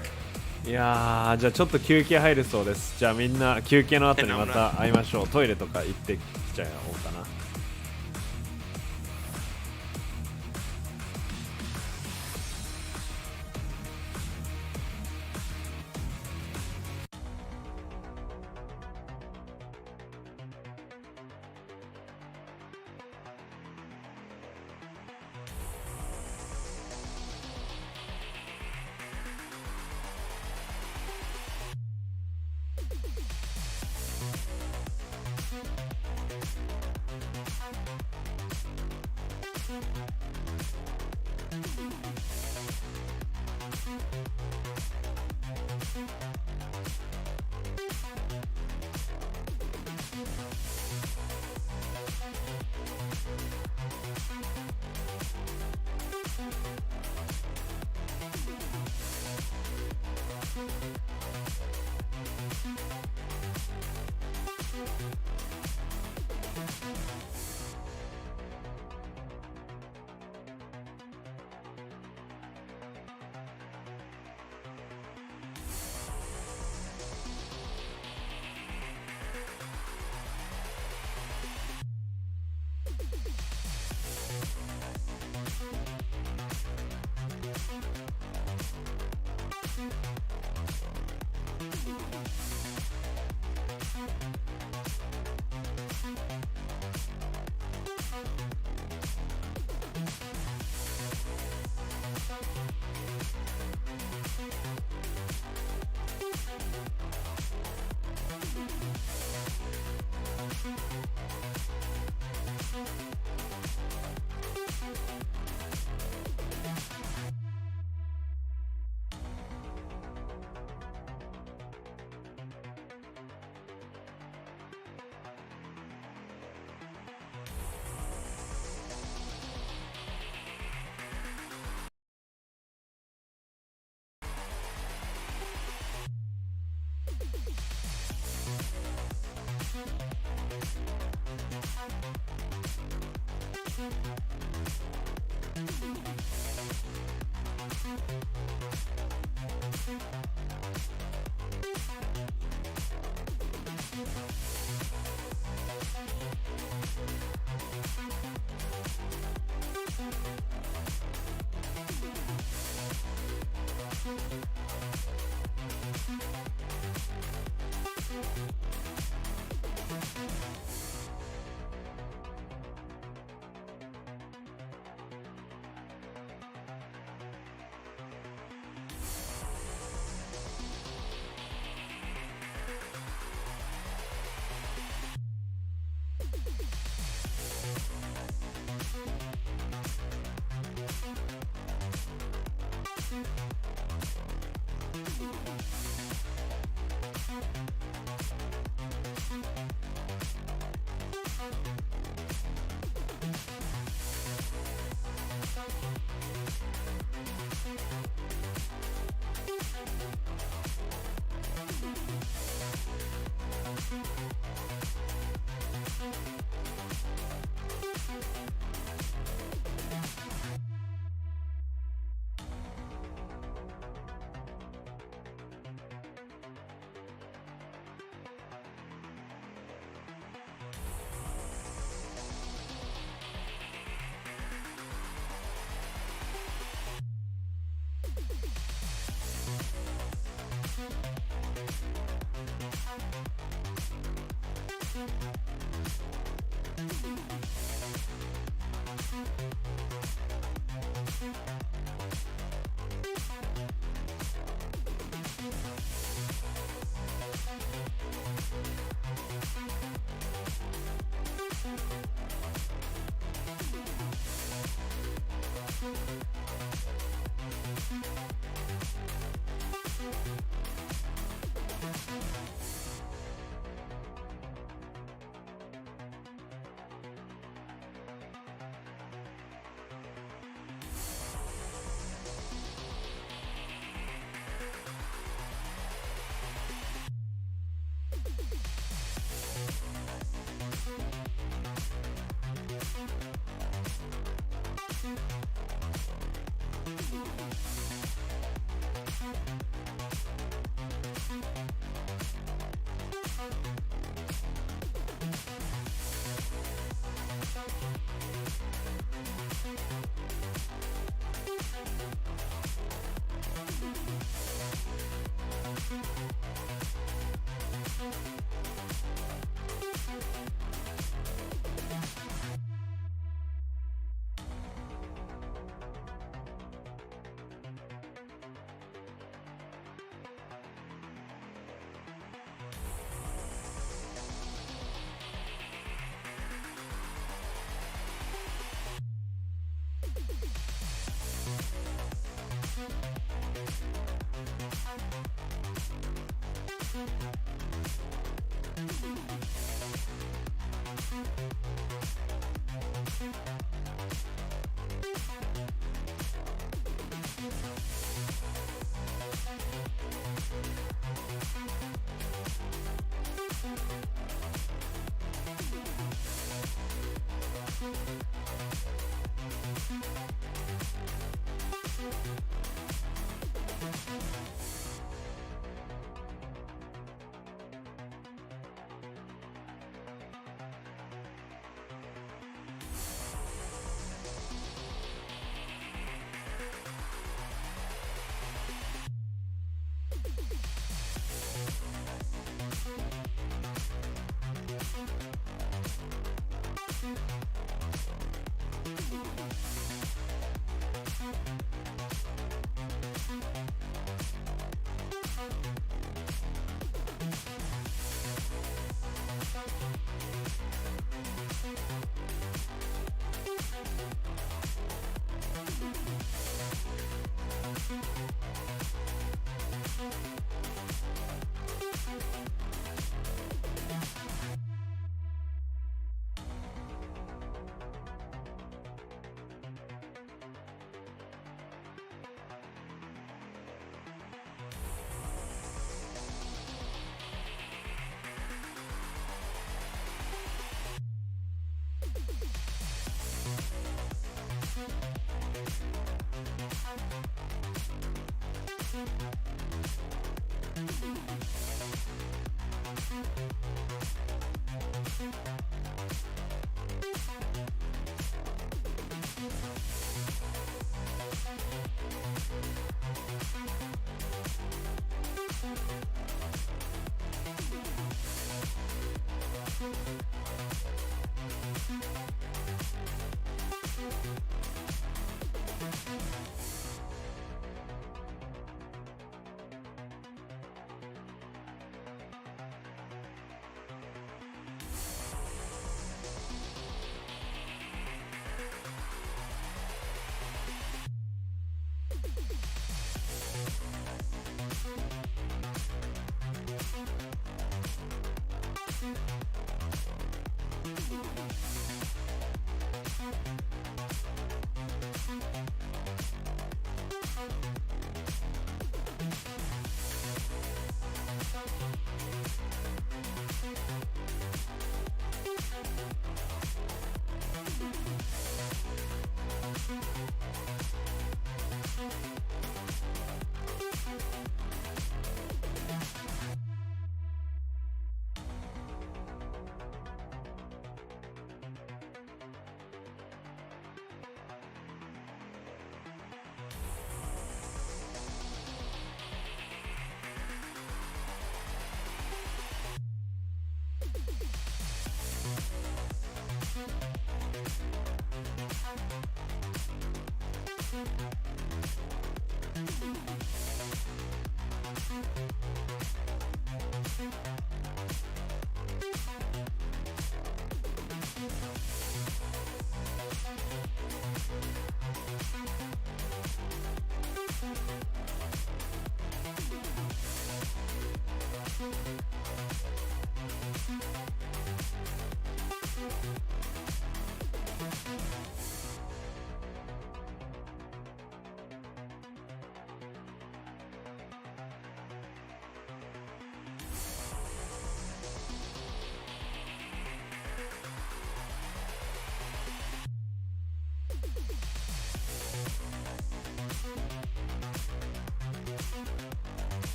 いやー、じゃあちょっと休憩入るそうです。じゃあみんな休憩の後にまた会いましょう。トイレとか行ってきちゃおうかな。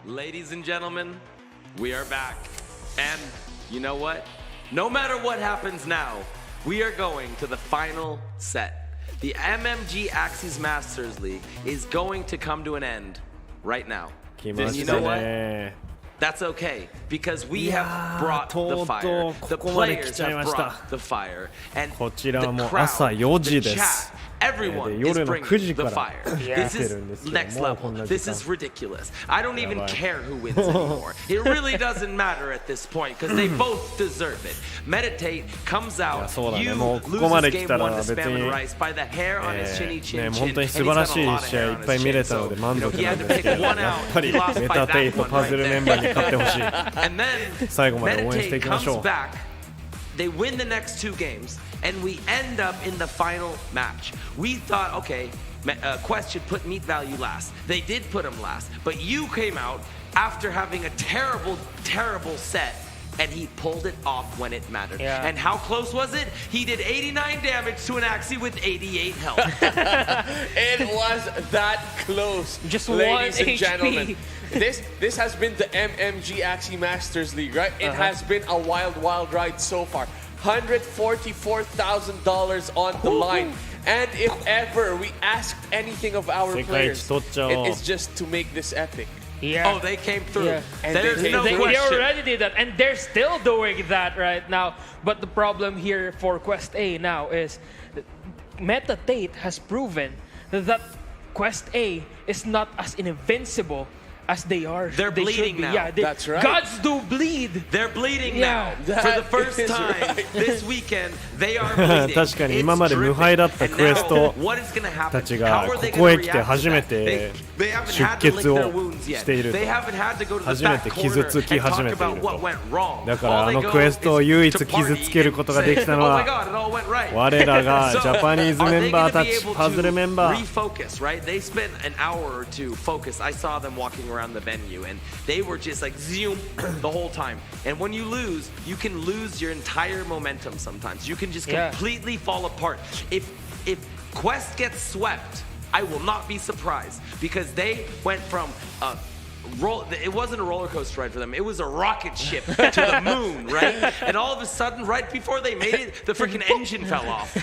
Ladies and gentlemen, we are back. And you know what? No matter what happens now, we are going to the final set. The MMG Axies Masters League is going to come to an end right now. And you know what? That's okay, because we have brought the fire. The players have brought the fire. And the crowd, the chat, everyone is bringing the fire. This is next level. This is ridiculous. I don't even care who wins anymore. It really doesn't matter at this point, because they both deserve it. Meditate comes out. You loses game 1 to Spam and Rice by the hair on his chinny chin chin. And he's got a lot of hair on his chin. So, he had to pick one out. He lost by that one right there. And then Meditate comes back. They win the next 2 games, and we end up in the final match. We thought, okay, Quest should put meat value last. They did put him last, but you came out after having a terrible, terrible set, and he pulled it off when it mattered. And how close was it? He did 89 damage to an Axie with 88 health. It was that close, just ladies and HP. Gentlemen. This has been the MMG Axie Masters League, right? It has been a wild, wild ride so far. $144,000 on the line. And if ever we asked anything of our players, it is just to make this epic. Yeah. Oh, they came through. Yeah. And there's no they question. already did that, and they're still doing that right now. But the problem here for Quest A now is Meditate has proven that Quest A is not as invincible as they are. They're bleeding now. Yeah, that's right. Gods do bleed. They're bleeding now. For the first time this weekend, they are bleeding. 確かに今まで無敗だったクエストたちがここへ来て初めて出血をしていると、初めて傷つき始めていると。だからあのクエストを唯一傷つけることができたのは我らがジャパニーズメンバーたち、パズルメンバー。They spent an hour or two focused. I saw them walking around the venue, and they were just like zoom the whole time. And when you lose, you can lose your entire momentum sometimes. You can just completely fall apart. If Quest gets swept, I will not be surprised, because they went from it wasn't a roller coaster ride for them. It was a rocket ship to the moon, right? And all of a sudden, right before they made it, the freaking engine fell off.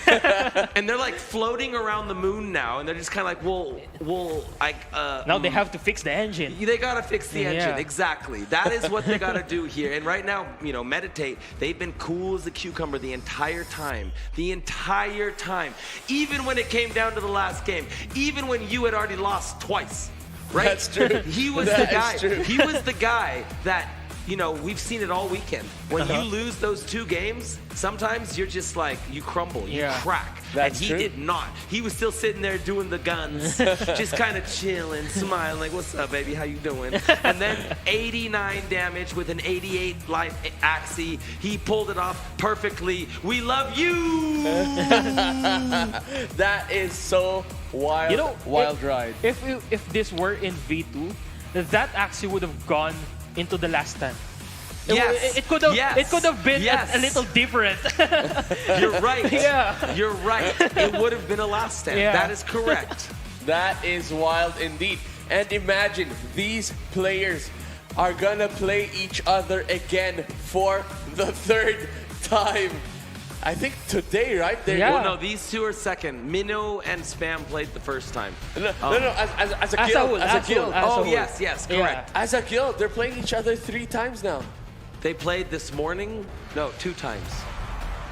And they're like floating around the moon now, and they're just kind of like, now they have to fix the engine. They gotta fix the engine, exactly. That is what they gotta do here. And right now, you know, Meditate, they've been cool as a cucumber the entire time. The entire time. Even when it came down to the last game. Even when you had already lost twice. Right? That's true. He was the guy. He was the guy that, you know, we've seen it all weekend. When you lose those 2 games, sometimes you're just like, you crumble, you crack. That's and he did not. He was still sitting there doing the guns, just kind of chilling, smiling, like, what's up, baby? How you doing? And then 89 damage with an 88 life Axie. He pulled it off perfectly. We love you! That is so wild, wild ride. If this were in V2, that Axie would have gone into the last stand. It could have been a little different. You're right. You're right. It would have been a last stand. That is correct. That is wild indeed. And imagine these players are gonna play each other again for the 3rd time. I think today, right? Well, no, these 2 are second. Minnow and Spam played the first time. No, as a guild. As a guild. Oh, yes, correct. As a guild, they're playing each other 3 times now. They played this morning? No, 2 times.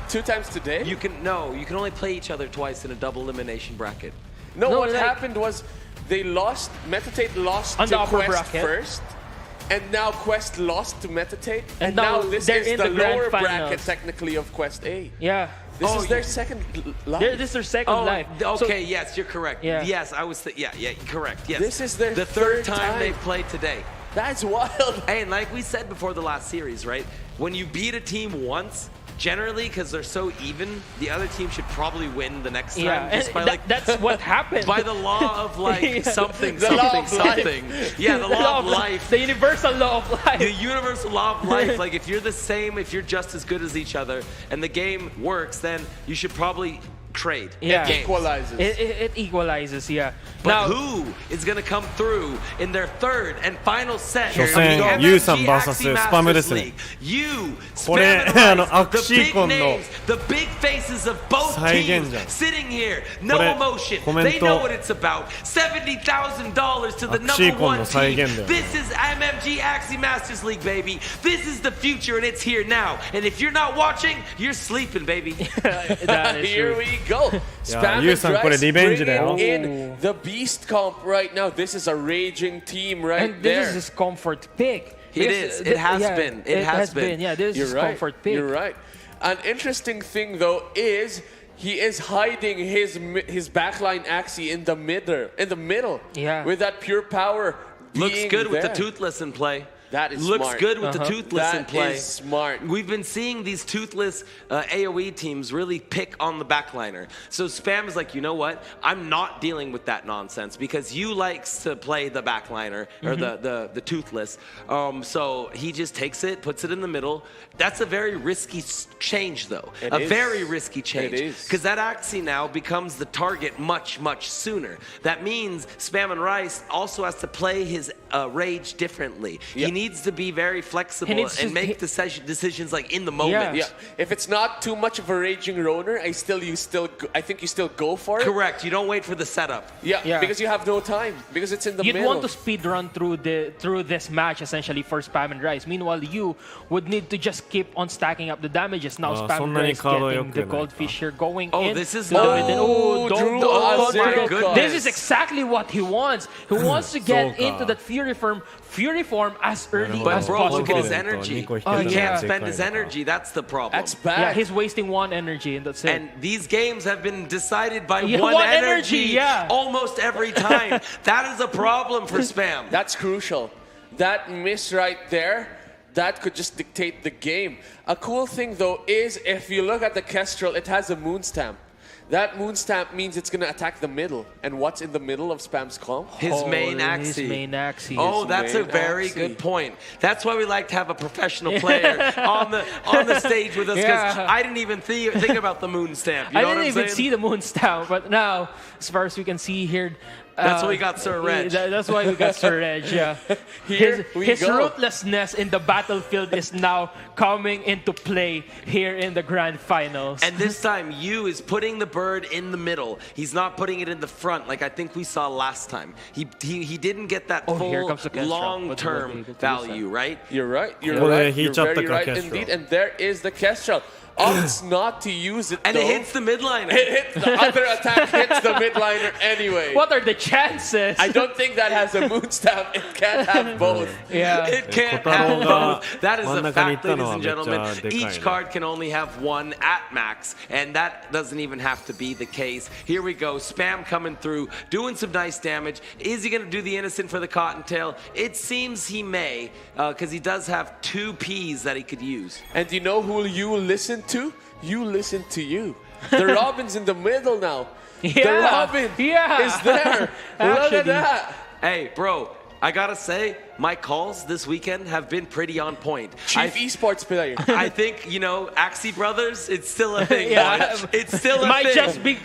2 times today? You can only play each other twice in a double elimination bracket. No, what happened was they lost, Meditate lost to Quest first, and now Quest lost to Meditate, and now this is the lower bracket technically of Quest A. This is their second life. This is their second life. Okay, yes, you're correct. Yeah. Yes, I was. Yeah, correct. Yes. This is their the third time they played today. That's wild. And like we said before the last series, right? When you beat a team once, generally, because they're so even, the other team should probably win the next time. Yeah, Just by, like, that's what happened. By the law of like something. Yeah, the law of life. The universal law of life. The universal law of life. Like if you're the same, if you're just as good as each other, and the game works, then you should probably trade. Yeah. It equalizes. It equalizes, yeah. But now, who is going to come through in their third and final set? 初戦 YOU さん vs スパムですね。これアクシーコンの the big faces of both 再 teams 現じゃん。 sitting here, no これ emotion. コメント They know what it's about. $70,000 to the アクシー number コン one の再 team. 現だよ。 This is MMG Axie Masters League, baby. This is the future, and it's here now. And if you're not watching, you're sleeping, baby. Here we go. いやユウさんこれリベンジだよ。 In the beast comp right now. This is a raging team right and there. this is his comfort pick. It is. It has been. It has been. Yeah, this is his comfort pick. You're right. An interesting thing though is he is hiding his backline Axie in the middle. Yeah. With that pure power. Looks good with the there. Toothless in play. That is Looks smart. good with the Toothless in play. That is smart. We've been seeing these Toothless AoE teams really pick on the backliner. So Spam is like, you know what? I'm not dealing with that nonsense because you likes to play the backliner or the Toothless. So he just takes it, puts it in the middle. That's a very risky change, though. Very risky change. It is. Because that Axie now becomes the target much, much sooner. That means Spam and Rice also has to play his rage differently. He needs to be very flexible and make decisions like in the moment. Yeah. If it's not too much of a raging Roner, I think you still go for it. Correct. You don't wait for the setup. Yeah. Because you have no time. Because it's in the middle. You'd want to speed run through this match essentially for Spam and Rice. Meanwhile, you would need to just keep on stacking up the damages. Now Spam and Rice getting the goldfish here going in. This is This is exactly what he wants. He wants to get into that Fury form as early as bro, possible. look at his energy. He can't spend his energy. That's the problem. That's bad. Yeah, he's wasting one energy and that's it. And these games have been decided by one energy almost every time. That is a problem for Spam. That's crucial. That miss right there, that could just dictate the game. A cool thing though is if you look at the Kestrel, it has a moon stamp. That moon stamp means it's going to attack the middle. And what's in the middle of Spam's comp? His main Axie. His main Axie. Oh, that's a very good point. That's why we like to have a professional player on the stage with us, because I didn't even think about the moon stamp. You know I didn't even saying? see the moon stamp, but now, as far as we can see here, that's why we got Sir Reg. That's why we got Sir Reg, yeah. His ruthlessness in the battlefield is now coming into play here in the grand finals. And this time, Yu is putting the bird in the middle. He's not putting it in the front like I think we saw last time. He didn't get that full long-term value, right? You're right. You're right. You're very right indeed. And there is the Kestrel. Opts not to use it, and though. It hits the midliner. The other attack hits the midliner anyway. What are the chances? I don't think that has a moon stamp. It can't have both. Yeah. It can't have both. That is a fact, ladies and gentlemen. Each card can only have one at max, and that doesn't even have to be the case. Here we go. Spam coming through, doing some nice damage. Is he going to do the innocent for the Cottontail? It seems he may, because he does have 2 Ps that he could use. And you know who you listen to? You listen to you. The Robin's in the middle now. The Robin is there. Look at that. Hey, bro, I gotta say, my calls this weekend have been pretty on point. Chief esports player. I think, Axie Brothers, it's still a thing. It's still a thing.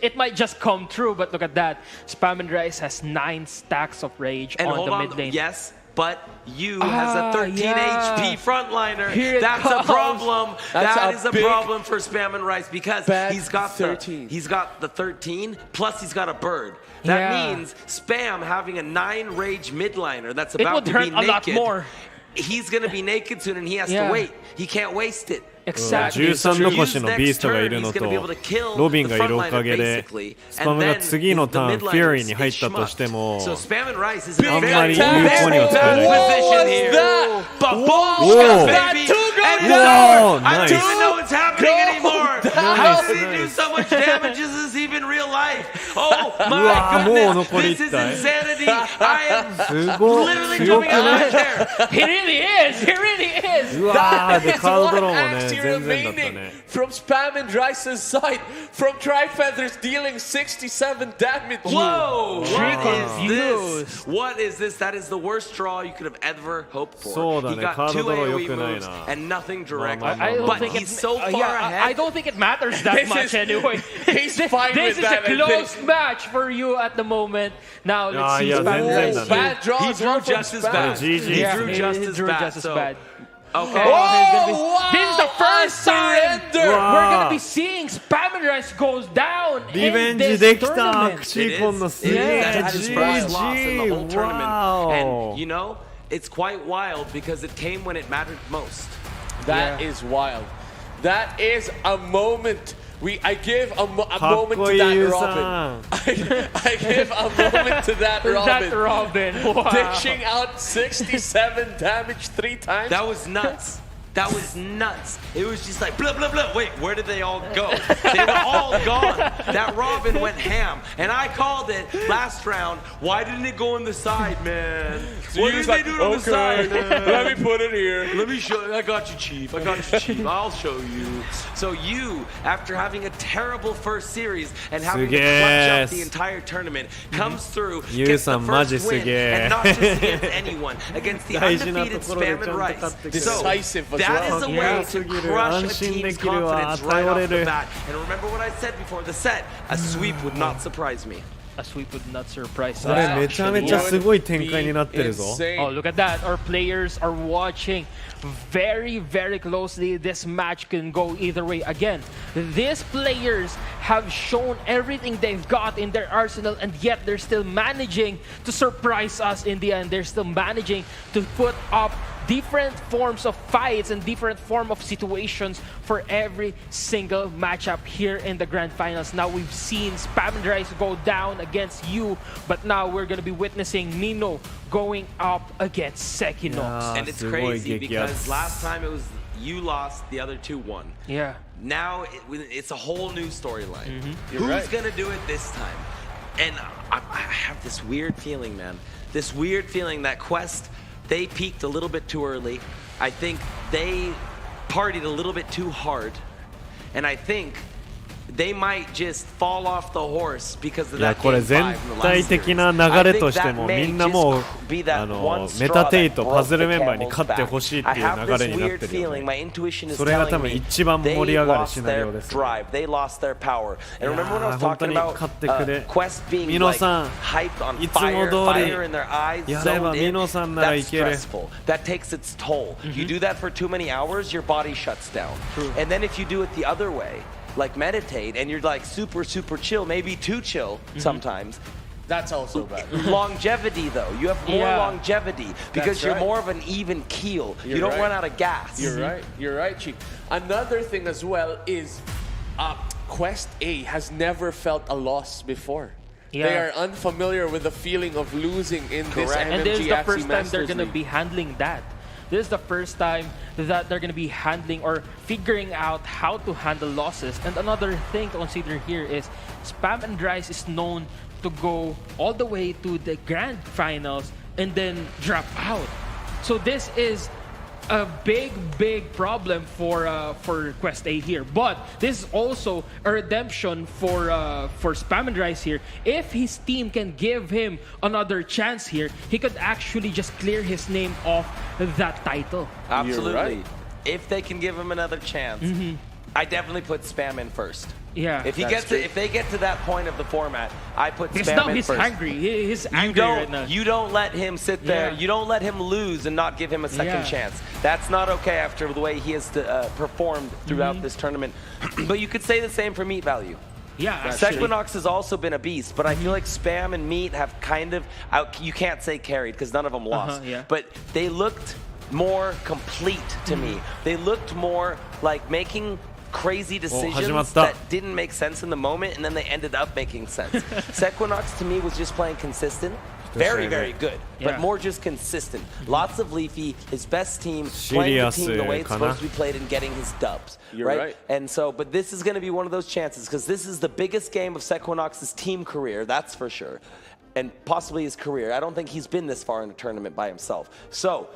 It might just come true, but look at that. Spam and Rice has 9 stacks of rage on the mid lane. Yes. But Yu has a 13 HP frontliner. That's a problem. That is a problem for Spam and Rice because he's got 13. He's got the 13 plus he's got a bird. That means Spam having a 9 rage midliner that's about to be naked. A lot more. He's gonna be naked soon and he has to wait. He can't waste it. 13残しのビーストがいるのとロビンがいるおかげでスパムが次のターンフューリーに入ったとしてもあんまり有効には使えない。Whoa, nice. I don't even know what's happening anymore. How did he do so much damage? Is this even real life? Oh my goodness, this is insanity. I am literally jumping out of my chair. He really is. He really is. うわーでカードドローもね Axie 全然だった remaining ね from Spam and Rice's side, from Tri-Feathers dealing 67 damage. Whoa! What is Confused. this? What is this? That is the worst draw you could have ever hoped for. そうだね He got カード two ドロー AoE 良くない moves な and nothing direct. まあまあ I don't But think he's so far ahead. I don't think it matters that This much is- anyway. he's fine This with is that, a I close think. match for you at the moment. Now let's see. yeah, Spam then- Rice. then- Bad draw He as well drew from just as Spam. bad. GG. He Yeah, drew he just as drew bad. just as So, bad. okay. This is the first time surrender. we're gonna be seeing Spam and Rice goes down リベ in ンジ this できた tournament. アクシーコンのす It げ is. え That is his first loss in the whole GG tournament. わ And you お know, it's quite wild because it came when it mattered most. That is wild. That is a moment. I give a moment かっ to こいい that ユウ Robin. さん I give a moment to that That Robin. Robin. Wow. Dishing out 67 damage 3 times. That was nuts. That was nuts. It was just like blah blah blah. Wait, where did they all go? They were all gone. That Robin went ham, and I called it last round. Why didn't it go on the side, man? What did they do on the side, man? Let me put it here. Let me show you. I got you, Chief. I got you, Chief. I'll show you. So you, after having a terrible first series and having to clutch up the entire tournament, comes through, gets the first win, and not just against anyone, against the 大事な undefeated ところで Spam ちゃん and と勝って Rice. くる So Decisive as that well. is a way to crush a team's confidence right off the bat. And remember what I said before the set: a sweep would not surprise me. A sweep would not surprise これ us. めちゃめちゃすごい展開になってるぞ Oh, look at that. Our players are watching very, very closely. This match can go either way. Again, these players have shown everything they've got in their arsenal, and yet they're still managing to surprise us in the end. They're still managing to put up different forms of fights and different form of situations for every single matchup here in the grand finals. Now we've seen Spam and Rice go down against you, but now we're gonna be witnessing Nino going up against Sekinox. And it's crazy because last time it was you lost, the other two won. Yeah. Now it's a whole new storyline. Who's right. gonna do it this time? And I have this weird feeling, man. This weird feeling that Quest, they peaked a little bit too early. I think they partied a little bit too hard. And I think they might just fall off the horse because of いや that これ game 全 5 from the 体 last 的 series. な I 流れ think として that も may みんなもう just be that あの one メ straw タテイ that と broke パズル the メンバーに camel's 勝って back. ほしいって I いう have 流 this れになっ weird てるよ feeling, ね my intuition is それが多 telling 分 me 一番盛り they 上がる lost シナリ their オです drive, they lost their power. And remember when I was 本当 talking に about 勝ってくれ Quest being ミノ like さん hyped on いつも fire, 通り fire in their eyes, やれば zoned ミ in? ノさんならい That's ける stressful. That takes its toll. You do that for too many hours, your body shuts down. And then if you do it the other way, like meditate, and you're like super, super chill, maybe too chill sometimes. That's also bad. Longevity, though. You have more Yeah. longevity because That's you're right. more of an even keel. You're you don't right. run out of gas. You're right. You're right, Chief. Another thing as well is Quest A has never felt a loss before. Yeah. They are unfamiliar with the feeling of losing in this Correct. MMG And this is the Axie first time they're Masters going to League. be handling that. This is the first time that they're going to be handling or figuring out how to handle losses. And another thing to consider here is Spam and Rice is known to go all the way to the grand finals and then drop out. So this is a big problem for Quest A here. But this is also a redemption for Spam and Rice here. If his team can give him another chance here, he could actually just clear his name off that title. Absolutely. right. If they can give him another chance, I definitely put Spam in first. Yeah. If they get to that point of the format, I put Because Spam now in he's first. angry. He's angry right now. You don't let him sit there. Yeah. You don't let him lose and not give him a second Yeah. chance. That's not okay after the way he has performed throughout this tournament. But you could say the same for Meat Value. Yeah, actually. Sequinox has also been a beast, but I feel like Spam and Meat have kind of you can't say carried because none of them lost. yeah. But they looked more complete to me. They looked more like making crazy decisions that didn't make sense in the moment, and then they ended up making sense. Sequinox to me was just playing consistent. very, very good, but Yeah. more just consistent. Lots of Leafy, his best team, playing the team the way it's supposed to be played and getting his dubs. You're right. And so, but this is going to be one of those chances because this is the biggest game of Sequinox's team career, that's for sure, and possibly his career. I don't think he's been this far in a tournament by himself. So,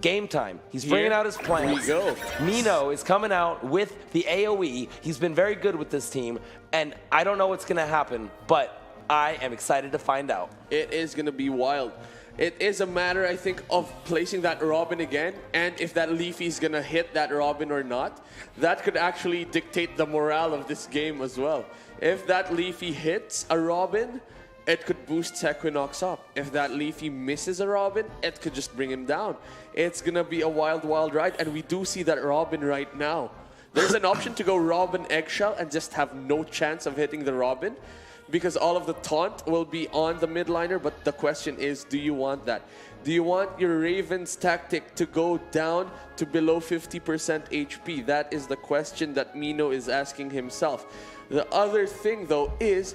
game time. He's bringing out his plans. Here we go. Mino is coming out with the AoE. He's been very good with this team, and I don't know what's going to happen, but I am excited to find out. It is going to be wild. It is a matter, I think, of placing that Robin again, and if that Leafy is going to hit that Robin or not. That could actually dictate the morale of this game as well. If that Leafy hits a Robin, it could boost Sequinox up. If that Leafy misses a Robin, it could just bring him down. It's going to be a wild, wild ride, and we do see that Robin right now. There's an option to go Robin Eggshell and just have no chance of hitting the Robin, because all of the taunt will be on the midliner, but the question is, do you want that? Do you want your Raven's tactic to go down to below 50% HP? That is the question that Mino is asking himself. The other thing, though, is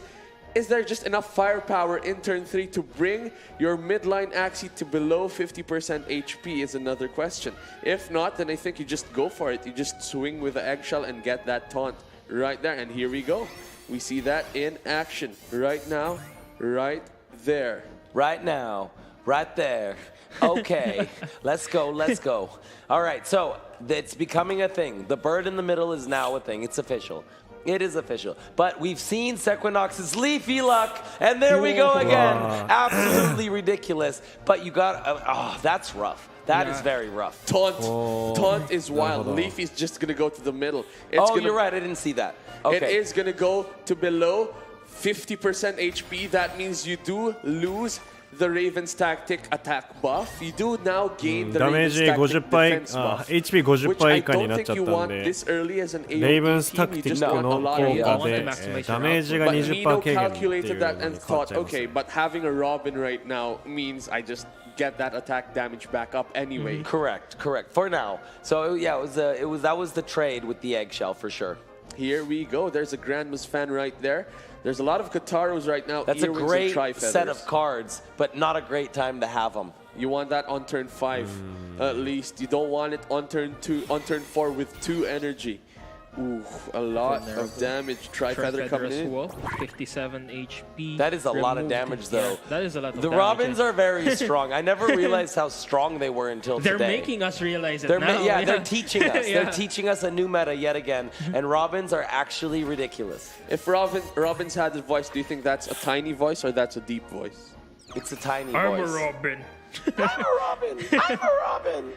there just enough firepower in turn 3 to bring your midline Axie to below 50% HP is another question. If not, then I think you just go for it. You just swing with the eggshell and get that taunt right there. And here we go. We see that in action right now, right there. Right now, right there. Okay, let's go, let's go. All right, so it's becoming a thing. The bird in the middle is now a thing. It's official. It is official. But we've seen Sequinox's Leafy luck, and there we go again. Absolutely ridiculous. But you got, oh, that's rough. That is very rough. Taunt is wild. Leafy's just going to go to the middle. You're right. I didn't see that. Okay. It is going to go to below 50% HP. That means you do lose the Raven's tactic attack buff. You do now gain the Raven's tactic defense buff, HP50% 以下になっちゃったんで、 Raven's tactic の効果でダメージが 20% 軽減っていうのに変わっちゃいます。 Okay, but having a Robin right now means I just get that attack damage back up anyway. Correct. For now. So yeah, that was the trade with the eggshell for sure. Here we go. There's a Grandma's fan right there. There's a lot of Kataros right now. That's a great set of cards, but not a great time to have them. You want that on turn 5 at least. You don't want it on turn 2, on turn 4 with 2 energy. Ooh, a lot of damage. Tri-Feather coming in. Well, 57 HP. That is a lot of damage, though. Yeah, that is a lot of damage. The Robins are very strong. I never realized how strong they were until today. They're making us realize it now. They're teaching us. They're teaching us a new meta yet again. And Robins are actually ridiculous. If Robins had a voice, do you think that's a tiny voice or that's a deep voice? It's a tiny voice. I'm a Robin. I'm a Robin. I'm a Robin.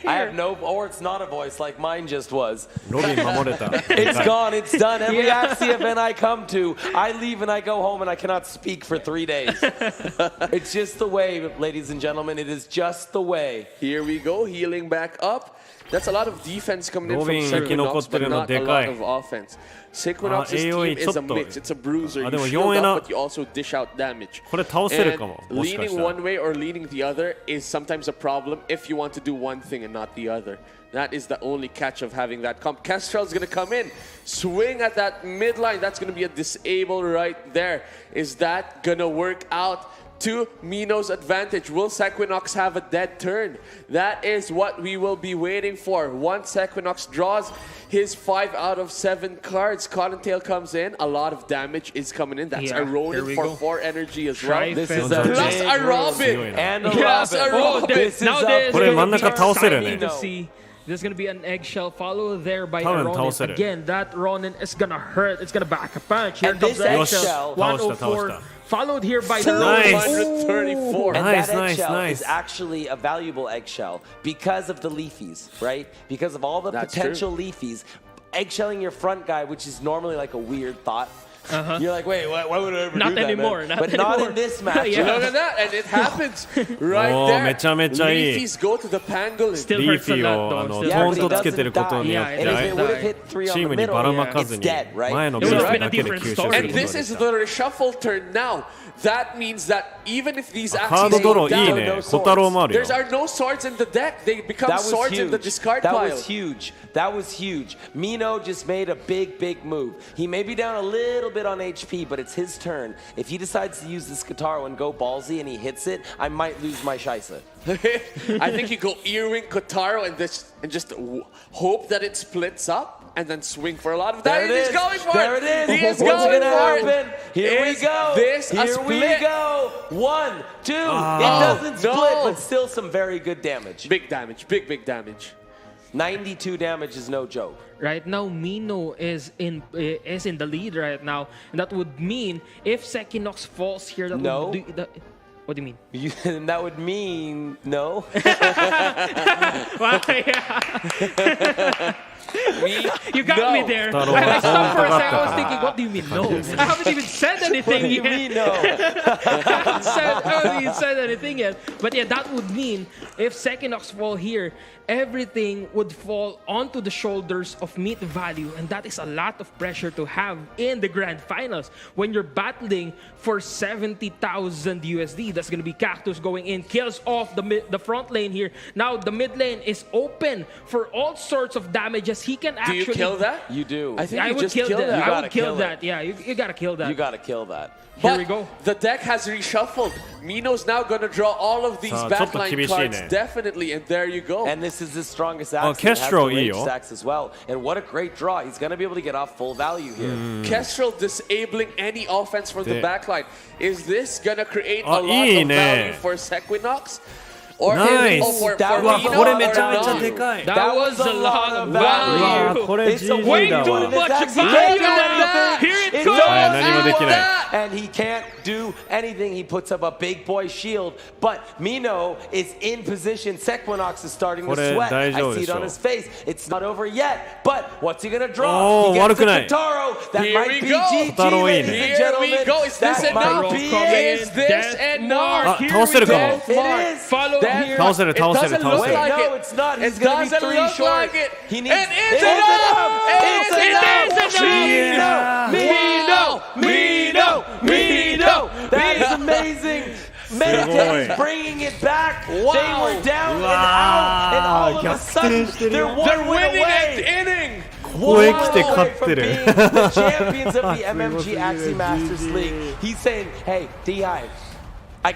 I have no, or it's not a voice like mine just was. It's gone, it's done. Every Axie event I come to, I leave and I go home and I cannot speak for 3 days. It's just the way, ladies and gentlemen. It is just the way. Here we go, healing back up. That's a lot of defense coming in from Sequinox, but not a lot of offense. Sequinox's team is a mix. It's a bruiser. You shield up, but you also dish out damage. And leaning one way or leaning the other is sometimes a problem if you want to do one thing and not the other. That is the only catch of having that comp. Kestrel's going to come in, swing at that midline. That's going to be a disable right there. Is that going to work out to Mino's advantage? Will Sequinox have a dead turn? That is what we will be waiting for. Once Sequinox draws his 5 out of 7 cards, Cottontail comes in. A lot of damage is coming in. That's a Ronin for 4 energy as well. This is a plus a Robin. And a Robin. This is there's going to be an eggshell followed there by a Ronin. Again, that Ronin is going to hurt. It's going to back a punch. Here comes the eggshell. 104. Followed here by the Ronin. 134. And that eggshell is actually a valuable eggshell because of the Leafies, right? Because of all the potential Leafies. Eggshelling your front guy, which is normally like a weird thought. You're like, wait, why would I ever not do that, anymore, man? But not in this match. Look at that, and it happens right there. Leafies go to the pangolin. Still hurts a lot, though. Yeah, but he doesn't die. And if it would have hit 3 on the middle, it's dead, right? It would have been a different story. And this is the reshuffle turn now. That means that even if these Axies go down, there are no swords in the deck. They become swords in the discard pile. That was huge. That was huge. Mino just made a big move. He may be down a little bit on HP, but it's his turn. If he decides to use this Kotaro and go ballsy and he hits it, I might lose my Shaisa. I think you go earwing Kotaro and just hope that it splits up. And then swing for a lot of damage. He's going for there it. There it is. He is What's going gonna for happen? it. Here we go. Here we go. 1, 2. It doesn't split, but still some very good damage. Big damage. Big damage. 92 damage is no joke. Right now, Mino is in the lead right now, and that would mean if Sekinox falls here, that would do, what do you mean? That would mean no. Well, yeah. You got me there. I stopped for a second. I was thinking, what do you mean no? I haven't even said anything yet. What do you mean no? I haven't even said anything yet. But yeah, that would mean if Sekinox fall here, everything would fall onto the shoulders of Meat Value, and that is a lot of pressure to have in the grand finals when you're battling for 70,000 USD. That's gonna be Cactus going in, kills off the front lane here. Now the mid lane is open for all sorts of damages. He can actually. Do you kill that? You do. I think I you would just kill that. that. I would kill that. Yeah, you gotta kill that. You gotta kill that. Here we go. The deck has reshuffled. Mino's now gonna draw all of these backline cards, definitely, and there you go. And this is the strongest Axie. Kestrel has the range stacks as well. And what a great draw. He's gonna be able to get off full value here. Kestrel disabling any offense from the backline. Is this gonna create a lot of value for Sequinox? Or nice. For that was a lot of value. It's way too much value. Here it comes. And he can't do anything. He puts up a big boy shield, but Mino is in position. Sequinox is starting to sweat. I see it on his face. It's not over yet, but what's he gonna draw? He gets the Kotaro. That might be GG, ladies and gentlemen. Here we go. Is this enough? Is this enough? It is. Follow here. It doesn't look like it. No, it's not. He's gonna be 3 short. He needs. It is enough. Mino. That is amazing. Meta bringing it back. Wow. They were down and out, and all of a sudden they're winning an inning. One away from being the champions of the MMG Axie Masters League. He's saying, "Hey, D-Hive, I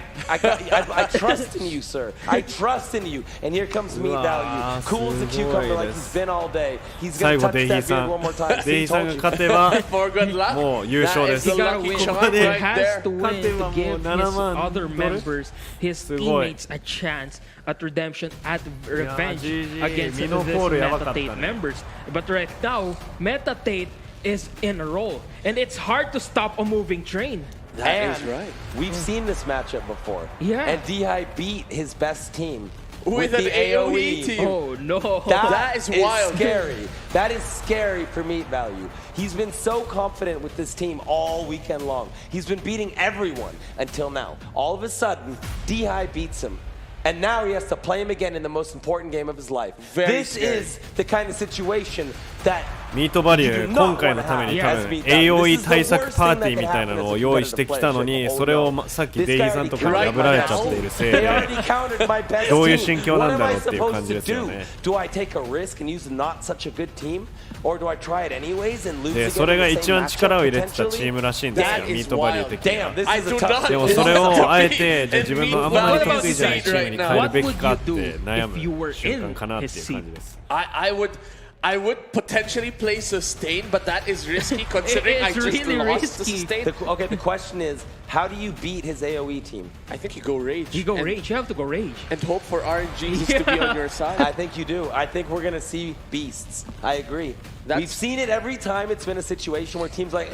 trust in you, sir. I trust in you." And here comes Meat Value. Cool as a cucumber like he's been all day. He's going to touch that beard one more time. Dehiさんが勝てば For good luck. もう優勝です。 He gotta win. ここで He has to win to give his 7万 other members, his teammates, a chance at redemption, at revenge against the Meta8 members. But right now, Meta8 is in a roll, and it's hard to stop a moving train. That is right. We've seen this matchup before. Yeah. And D-High beat his best team with the an AoE team. Oh no. That is wild. Scary. That is scary for Meat Value. He's been so confident with this team all weekend long. He's been beating everyone until now. All of a sudden, D-High beats him. And now he has to play him again in the most important game of his life. This is the kind of situation that ミートバリュー今回のために多分 AOE 対策パーティーみたいなのを用意してきたのにそれをさっきデイさんとかに破られちゃっているせいでどういう心境なんだろうっていう感じですよね。でそれが一番力を入れてたチームらしいんですよ、ミートバリュー的には。でもそれをあえてじゃあ自分のあんまり得意じゃないチームに変えるべきかって悩む瞬間かなっていう感じです。I would potentially play Sustain, but that is risky considering I just really lost risky. the Sustain. The question is, how do you beat his AoE team? I think you go Rage. You go Rage. You have to go Rage. And hope for RNG to be on your side. I think you do. I think we're going to see Beasts. I agree. We've seen it every time it's been a situation where teams like,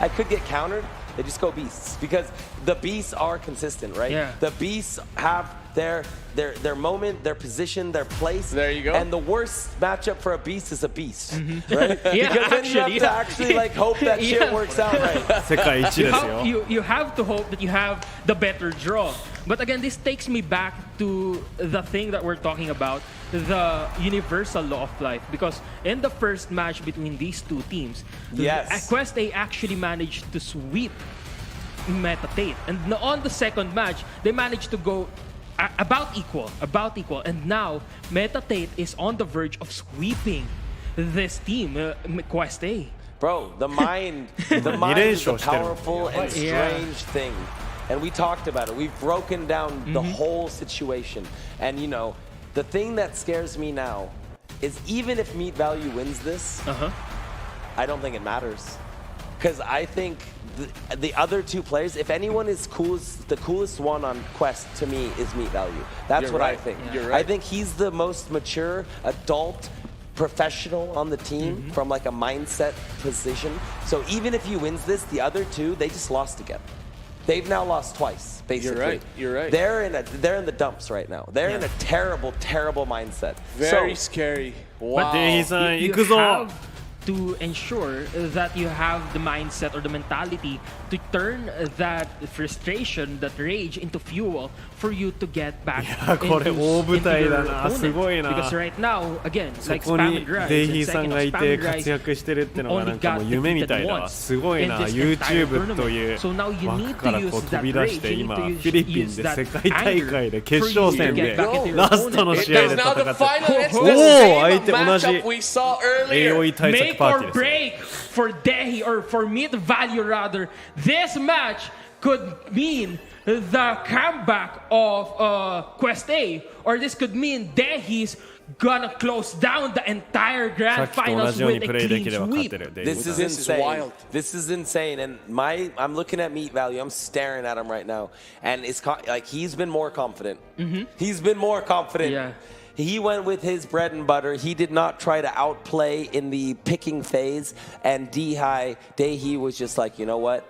I could get countered. They just go Beasts because the Beasts are consistent, right? Yeah. The Beasts have their moment, their position, their place. There you go. And the worst matchup for a Beast is a Beast, Mm-hmm. right? Yeah, because then you have to actually like hope that shit works out right. 世界一ですよ。You have to hope that you have the better draw. But again, this takes me back to the thing that we're talking about, the universal law of life. Because in the first match between these two teams, Quest A actually managed to sweep Meta8. And on the second match, they managed to go about equal. And now, Meta8 is on the verge of sweeping this team, Quest A. Bro, the mind is a powerful and strange thing. And we talked about it. We've broken down the whole situation. And you know, the thing that scares me now is even if Meat Value wins this, I don't think it matters. Because I think the other two players, if anyone is the coolest one on Quest to me is Meat Value. That's what I think. You're right. I think he's the most mature, adult, professional on the team from like a mindset position. So even if he wins this, the other two, they just lost again. They've now lost twice, basically. You're right. They're in the dumps right now. They're in a terrible, terrible mindset. Very scary. Wow. But you have to ensure that you have the mindset or the mentality to turn that frustration, that rage into fuel for you to get back into your opponent. Because right now, again, like spam and rise, and second of spam and rise, only got defeated once in this entire tournament. So now you need to use that rage, you need to use that anger for you to get back into your opponent. It is now the final. It's the same matchup we saw earlier. Make or break for Dehi, or for Meat Value rather. This match could mean the comeback of Quest A, or this could mean Dehi's gonna close down the entire grand finals with a clean sweep. This is insane. Wild. This is insane. And I'm looking at Meat Value. I'm staring at him right now, and it's like he's been more confident. He's been more confident. Yeah. He went with his bread and butter. He did not try to outplay in the picking phase. And Dehi was just like, you know what?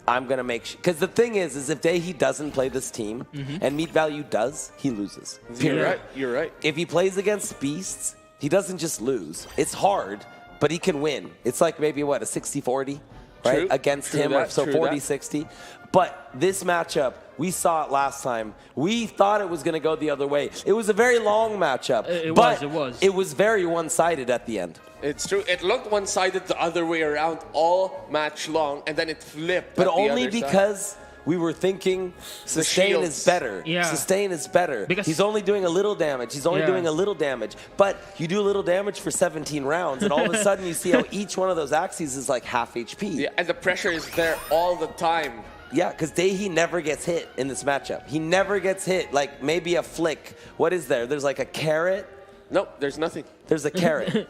I'm going to make sure. Because the thing is if Dehi doesn't play this team and Meat Value does, he loses. Period. You're right. If he plays against Beasts, he doesn't just lose. It's hard, but he can win. It's like maybe, what, a 60-40? Right? Against him, so 40-60. But this matchup, we saw it last time. We thought it was going to go the other way. It was a very long matchup. It was very one-sided at the end. It's true. It looked one-sided the other way around all match long, and then it flipped. But only because we were thinking Sustain is better. Sustain is better. Because he's only doing a little damage. He's only doing a little damage. But you do a little damage for 17 rounds, and all of a sudden you see how each one of those Axies is like half HP. Yeah, and the pressure is there all the time. Yeah, because Dehi never gets hit in this matchup. He never gets hit. Like maybe a flick. What is there? There's like a carrot? Nope, there's nothing. There's a carrot.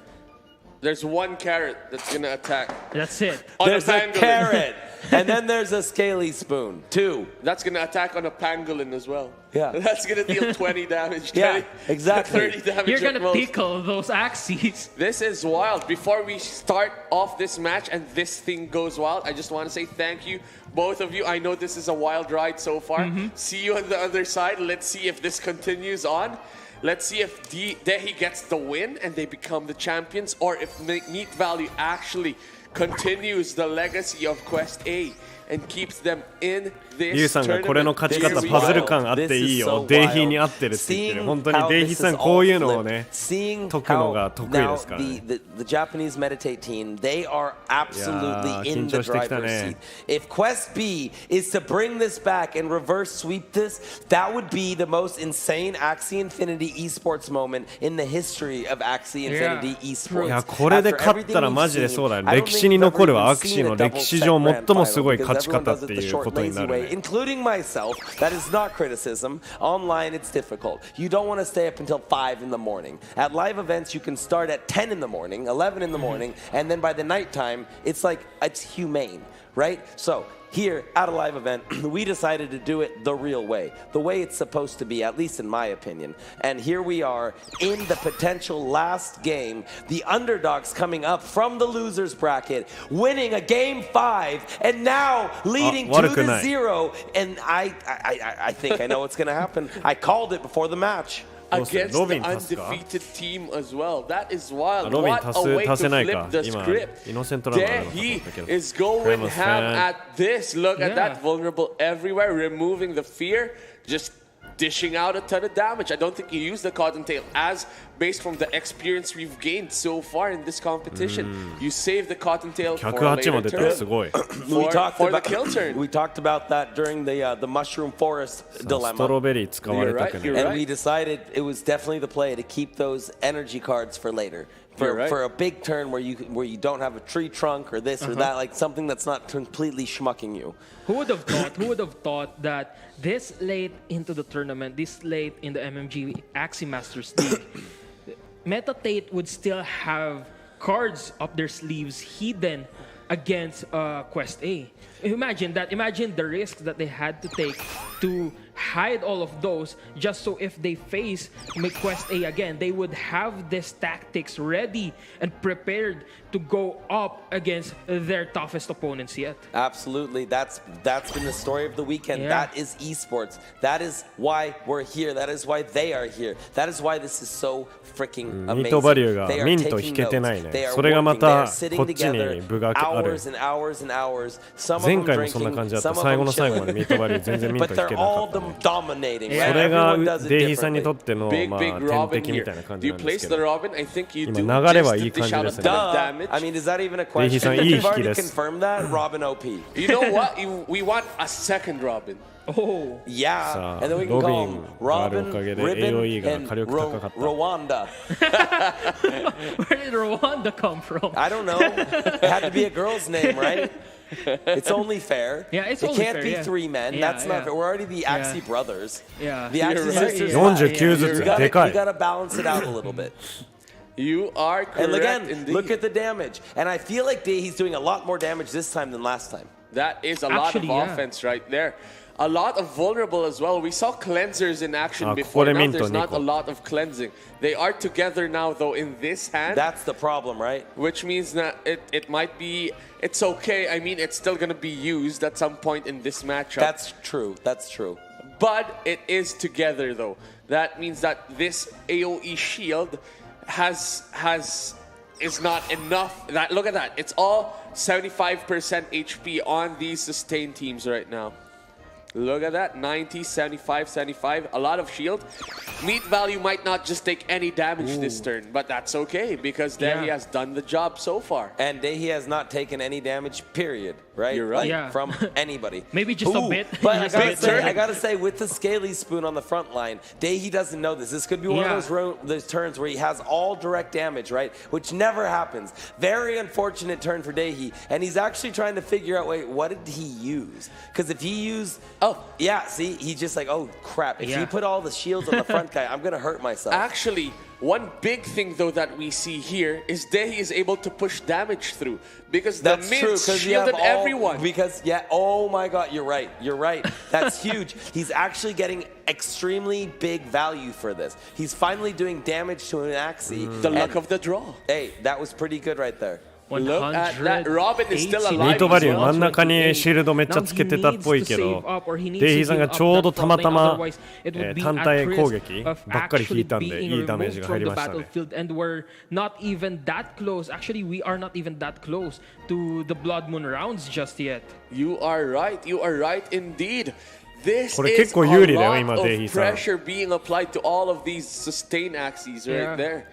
There's one carrot that's going to attack. That's it. There's a carrot. And then there's a scaly spoon. 2. That's going to attack on a pangolin as well. Yeah. That's going to deal 20 damage. Yeah, exactly. 30 damage. You're going to tickle those Axies. This is wild. Before we start off this match and this thing goes wild, I just want to say thank you, both of you. I know this is a wild ride so far. See you on the other side. Let's see if this continues on. Let's see if Dehi gets the win and they become the champions, or if Meat Value actually continues the legacy of Quest A and keeps them in this ユウさんがこれの勝ち方パズル感あっていいよ。デイヒーに合ってるって言ってる。本当にデイヒーさんこういうのをね解くのが得意ですからね。The Japanese meditate team, they are absolutely in the driver's seat. If Quest B is to bring this back and reverse sweep this, that would be the most insane Axie Infinity esports moment in the history of Axie Infinity esports. いやこれで勝ったらマジでそうだね。歴史に残るはアクシーの歴史上最もすごい勝ち方っていうことになるね。Including myself, that is not criticism. Online, it's difficult. You don't want to stay up until 5 in the morning. At live events, you can start at 10 in the morning, 11 in the morning, and then by the nighttime, it's like, it's humane, right? So here at a live event, we decided to do it the real way, the way it's supposed to be, at least in my opinion. And here we are in the potential last game, the underdogs coming up from the losers bracket, winning a game 5, and now leading 2-0. And I think I know what's going to happen. I called it before the match. Against the undefeated team as well. That is wild. What a way to flip the script. Dehi is going ham at this. Look at that. Vulnerable everywhere. Removing the fear. Just dishing out a ton of damage. I don't think he used the Cottontail as based from the experience we've gained so far in this competition. You save the Cottontail for a later turn. For the kill turn. We talked about that during the Mushroom Forest dilemma. You're right. And we decided it was definitely the play to keep those energy cards for later. for a big turn where you don't have a tree trunk or this or that, like something that's not completely schmucking you. Who would have thought that this late into the tournament, this late in the MMG Axie Masters League, MT8 would still have cards up their sleeves hidden against Quest A. Imagine that. Imagine the risk that they had to take to hide all of those just so if they face Quest A again, they would have these tactics ready and prepared to go up against their toughest opponents yet. Absolutely. That's been the story of the weekend. Yeah. That is esports. That is why we're here. That is why they are here. That is why this is so freaking amazing. ミートバリューがミント引けてないね。それがまたこっちに分がある。前回もそんな感じだった。最後の最後までミートバリュー全然ミント引けなかった。Dominating. それがデイヒーさんにとってのまあ天敵みたいな感じなんですけど、今流れはいい感じですね。I mean, is that even a question? You've already confirmed that Robin OP. You know what? We want a second Robin. Oh, yeah. And then we can call him Robin, Ribbon, and Rwanda. Where did Rwanda come from? I don't know. It had to be a girl's name, right? It's only fair. Yeah, it's it only can't fair, be yeah. three men. Yeah, That's not fair. We're already the Axie brothers. Yeah. The Axie sisters. 49ずつでかい。You gotta balance it out a little bit. You are correct. And again, indeed. look at the damage. And I feel like he's doing a lot more damage this time than last time. That is a lot of offense right there. A lot of vulnerable as well. We saw cleansers in action before. Now there's not a lot of cleansing. They are together now, though, in this hand. That's the problem, right? Which means that it might be... It's okay. I mean, it's still going to be used at some point in this matchup. That's true. That's true. But it is together, though. That means that this AoE shield is not enough. Look at that. It's all 75% HP on these sustained teams right now. Look at that, 90, 75, 75, a lot of shield. Meat value might not just take any damage this turn, but that's okay because Dehi has done the job so far. And Dehi has not taken any damage, period, right? You're right. Like, from anybody. Maybe just a bit. But I gotta say, with the Scaly Spoon on the front line, Dehi doesn't know this. This could be one of those turns where he has all direct damage, right? Which never happens. Very unfortunate turn for Dehi. And he's actually trying to figure out, wait, what did he use? Because if he used... Oh, yeah, see, he's just like, oh, crap. If he put all the shields on the front guy, I'm going to hurt myself. Actually, one big thing, though, that we see here is Dehi is able to push damage through because the mid shielded everyone. Because, oh my god, you're right. You're right. That's huge. He's actually getting extremely big value for this. He's finally doing damage to an Axie. The luck of the draw. Hey, that was pretty good right there. Look at that. Robin is still ミ alive. ートバリュー真ん中にシールドめっちゃつけてたっぽいけど、デイヒーさんがちょうどたまたま単体攻撃ばっかり引いたんでいいダメージが入りましたね。And we're not even that close. Actually, we are not even that close to the Blood Moon rounds just yet. You are right. You are right indeed. This is a 結構有利だよ今 lot デイヒー of さん。 pressure being applied to all of these sustain Axies right there.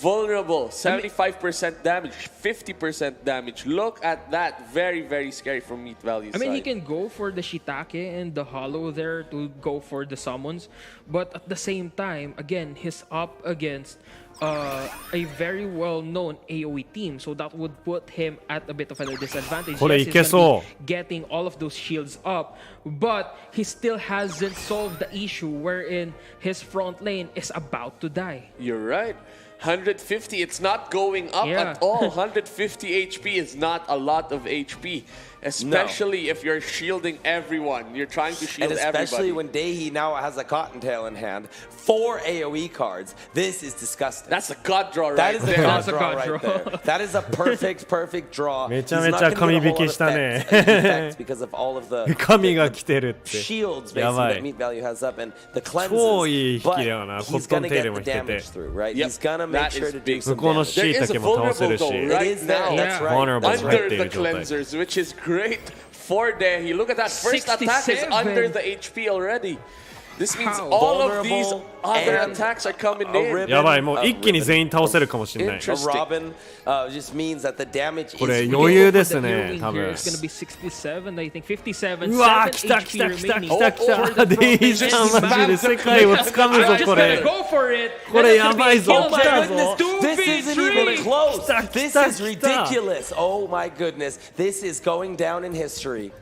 Vulnerable, 75% damage, 50% damage. Look at that. Very, very scary from Meat Value's I mean, he side. can go for the Shiitake and the Hollow there to go for the summons. But at the same time, again, he's up against a very well-known AoE team. So that would put him at a bit of a disadvantage. Yes, he's gonna be getting all of those shields up. But he still hasn't solved the issue wherein his front lane is about to die. You're right. 150, it's not going up at all. 150 HP is not a lot of HP. Especially if you're shielding everyone. You're trying to shield everybody. And especially when Dehi now has a Cottontail in hand. 4 AoE cards. This is disgusting. That's a god draw right there. That is there. a god draw right there. That is a perfect draw. めちゃめちゃ神引きしたね。Because of all of the 神が来てるって。 shields basically that Meat Value has up and the cleanses. 超いい引きだよな。 But コッ he's トン gonna テール get も the 引けて。 damage through, right? He's gonna make sure to do 向 some こうの damage. シイタケも倒せるし。 It is now, that's right. Under the cleansers, which is great for Dehi. Look at that. First attack is under the HP already. This means all of these other attacks are coming in. やばい、もう一気に全員倒せるかもしれない。 Robin just means that the damage is これ余裕ですね、多分。 It's gonna be 67, I think 57. うわー、来た来た来た来た来た。デイさんマジで世界をつかむぞ、これ。これやばいぞ、来たぞ。 This isn't even close. This is ridiculous. Oh my goodness. This is going down in history.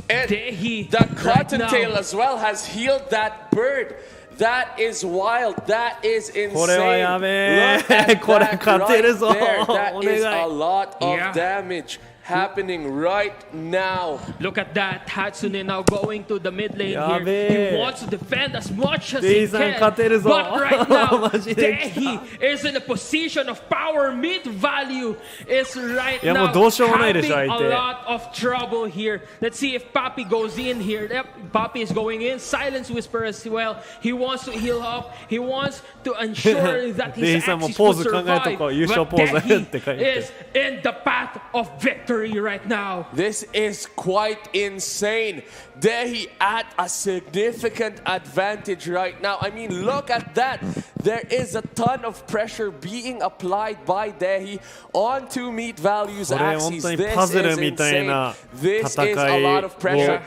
And the Cottontail as well has healed that bird. That is wild. That is insane. これはやべえ。 Look at これ that 勝てるぞ。 right there. お That 願い。 is a lot of damage happening right now. Look at that. Hatsune now going to the mid lane here. He wants to defend as much as he can. But right now, Dehi is in a position of power. Mid value is right now having a lot of trouble here. Let's see if Papi goes in here. Yep, Papi is going in. Silence Whisper as well. He wants to heal up. He wants to ensure that his Axies will survive. But Dehi is in the path of victory. Right now. This is quite insane. Dehi at a significant advantage right now. I mean, look at that. There is a ton of pressure being applied by Dehi onto Meat Value's Axies. This is insane. This is a lot of pressure.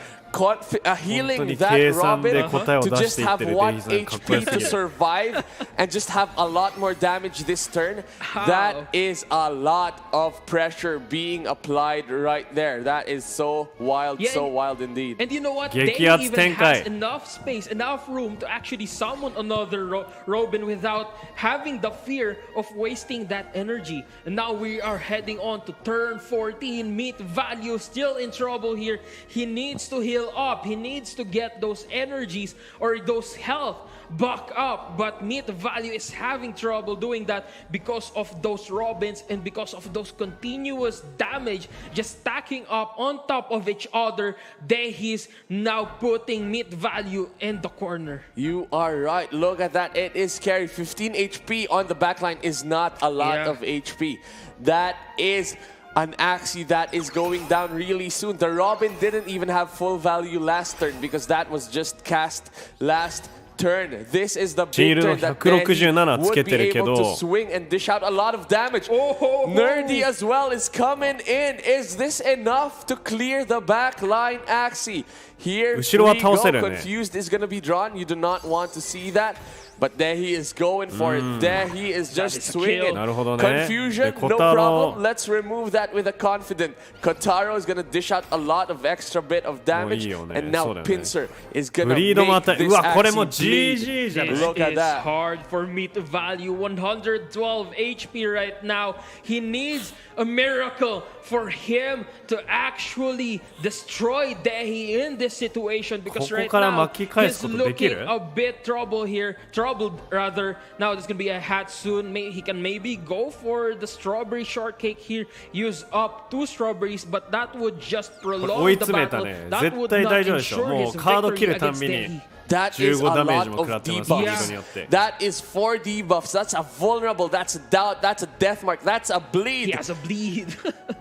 Healing that Robin to just have 1 HP to survive and just have a lot more damage this turn. That is a lot of pressure being applied right there. That is so wild, so wild indeed. And you know what? They even has enough space, enough room to actually summon another Robin without having the fear of wasting that energy. And now we are heading on to turn 14. Meat Value still in trouble here. He needs to heal up. He needs to get those energies or those health back up, but Meat Value is having trouble doing that because of those Robins and because of those continuous damage just stacking up on top of each other. He's now putting Meat Value in the corner. You are right. Look at that. It is scary. 15 HP on the backline is not a lot of HP. That is an Axie that is going down really soon. The Robin didn't even have full value last turn because that was just cast last turn. This is the big turn that Dehi would be able to swing and dish out a lot of damage. Nerdy as well is coming in. Is this enough to clear the back line, Axie? Here we go. Confused is going to be drawn. You do not want to see that. But Dehi is going for it. Dehi is just swinging. Confusion, no problem. Let's remove that with a confident. Kotaro is going to dish out a lot of extra bit of damage. And now Pinsir is going to make this Axie. Look at that. It's hard for Meat Value. 112 HP right now. He needs a miracle for him to actually destroy Dehi in this situation because right now he's looking a bit troubled rather. Now there's gonna be a hat soon. He can maybe go for the strawberry shortcake here, use up 2 strawberries, but that would just prolong the battle. That would not ensure his victory against Dehi. That is a lot of debuffs. That is 4 debuffs. That's a vulnerable. That's a doubt. That's a death mark. That's a bleed. He has a bleed.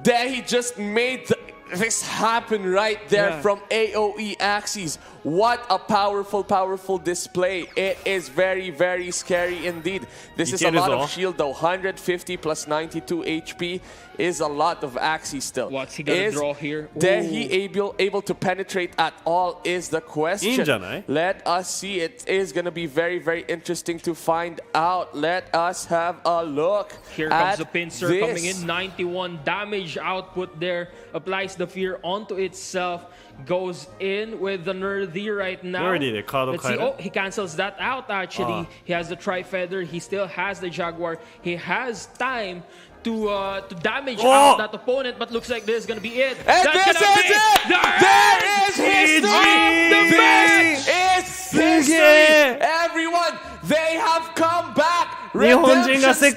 He just made this happen right there from AoE Axies. What a powerful display. It is very, very scary indeed. This is a lot of shield though. 150 plus 92 HP is a lot of Axie still. What's he gonna draw here? Dehi able to penetrate at all is the question. Let us see. It is gonna be very, very interesting to find out. Let us have a look. Here comes the Pinsir coming in. 91 damage output there. Applies the fear onto itself. Goes in with the Nerdy right now. Let's see. Oh, he cancels that out actually. He has the Tri-Feather. He still has the Jaguar. He has time to damage out that opponent, but looks like this is gonna be it. And this is it! There is history! This is history! Everyone, they have come back! Redemption story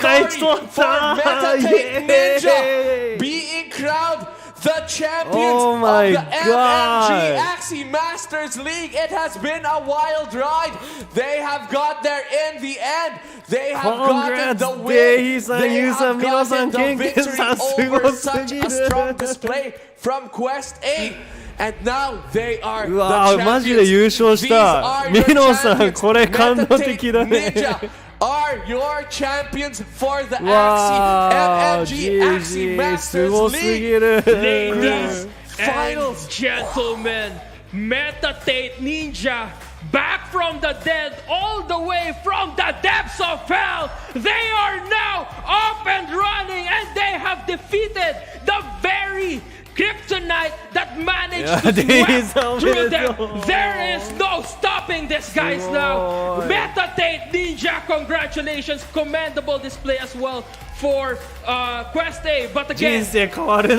for MT8 Ninja being crowned the champions of the MMG Axie Masters League. It has been a wild ride. They have got there in the end. They have gotten the win. They have gotten the victory over such a strong display from Quest 8. And now they are the マジで優勝した。ミノさん、これ感動的だね。Are your champions for the Axie Axie Masters League. Ladies and gentlemen, MT8 Ninja back from the dead, all the way from the depths of hell. They are now up and running, and they have defeated the very kryptonite that managed to sweep through them. There is no stopping this, guys. Now, MT8 Ninja, congratulations, commendable display as well for Quest A. But again, what a win!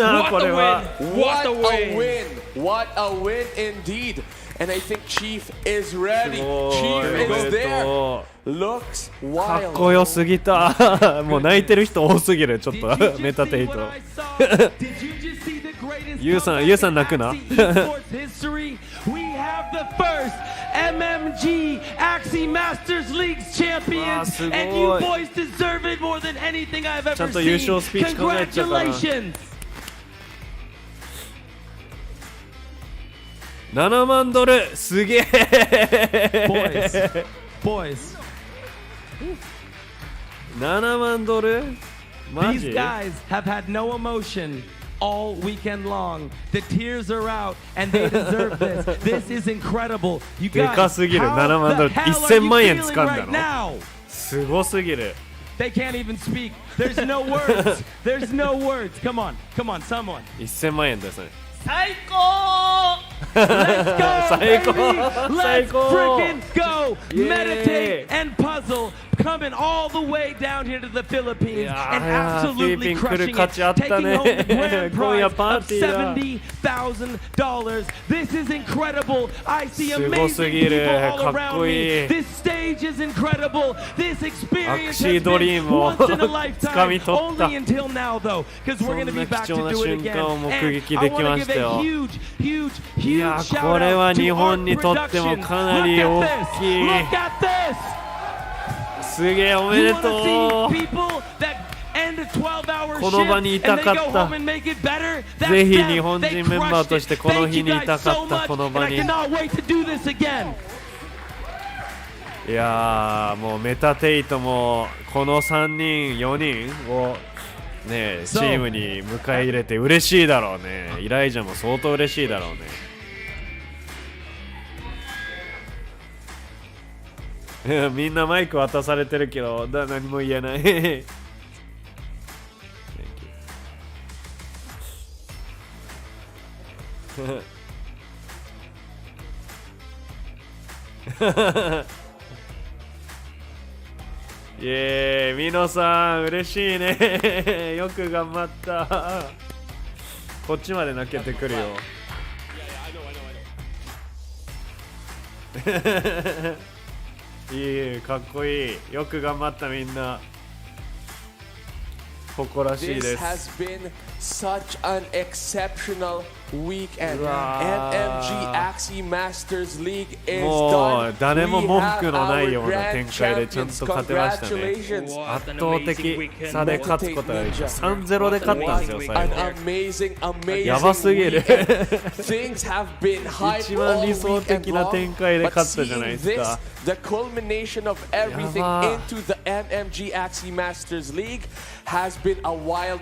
What a win! What a win indeed! And I think Chief is ready. Chief is there. Looks wild. かっこよすぎた。もう泣いてる人多すぎる。ちょっとメタテイト。ユウさん泣くな。We have the first MMG Axie Masters League champions, and you boys deserve it more than anything I've ever seen. Congratulations. 7万ドルすげえ。Boys. 7万ドルマジ These guys have had no emotion all weekend long. The tears are out, and they deserve this. This is incredible. You でか guys, すぎる。 how 7万ドル the hell are 1000 you 万円 feeling 掴んだ right の now? すごすぎる。 They can't even speak. There's no words. There's no words. Come on, someone. 1000万円ですね。最高! Let's go, baby! Let's freaking go! Meditate and puzzle coming all the way down here to the Philippines and absolutely crushing it, taking home the grand prize of $70,000. This is incredible. I see amazing people all around me. This stage is incredible. This experience has been once in a lifetime. Only until now, though, because we're going to be back to do it again. And I want to give a huge いやこれは日本にとってもかなり大きい。すげえおめでとう。この場にいたかった。ぜひ日本人メンバーとしてこの日にいたかったこの場に。いやもうメタテイトもこの3人4人をねチームに迎え入れて嬉しいだろうね。イライジャも相当嬉しいだろうね。みんなマイク渡されてるけど何も言えない。イエーイ、ミノさん嬉しいね。よく頑張った。こっちまで泣けてくるよ。いい、かっこいい。よく頑張ったみんな。誇らしいです。 This has been such an exceptional weekend. MMG Axie Masters League is も done. う誰も文句のないような展開でちゃんと勝てましたね。圧倒的差で勝つことができた。3-0で勝ったんですよ最後。やばすぎる。一番理想的な展開で勝ったじゃないですか。The culmination of everything into the MMG Axie Masters League has been a wild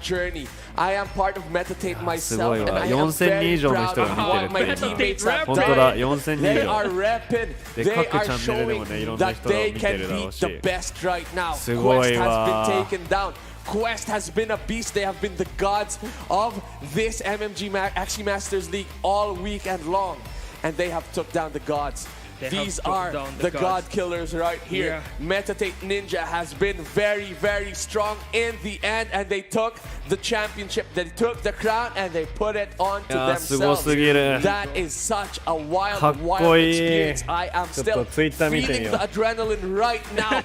journey. I am part of MT8 myself, and I am very proud of what my teammates have done. They are repping. They are showing that they can beat the best right now. Quest has been taken down. Quest has been a beast. They have been the gods of this MMG Axie Masters League all weekend long, and they have took down the gods. These are the god killers right here. MT8 Ninja has been very strong in the end, and they took the championship, they took the crown, and they put it onto themselves. That is such a wild experience. I am still feeling the adrenaline right now.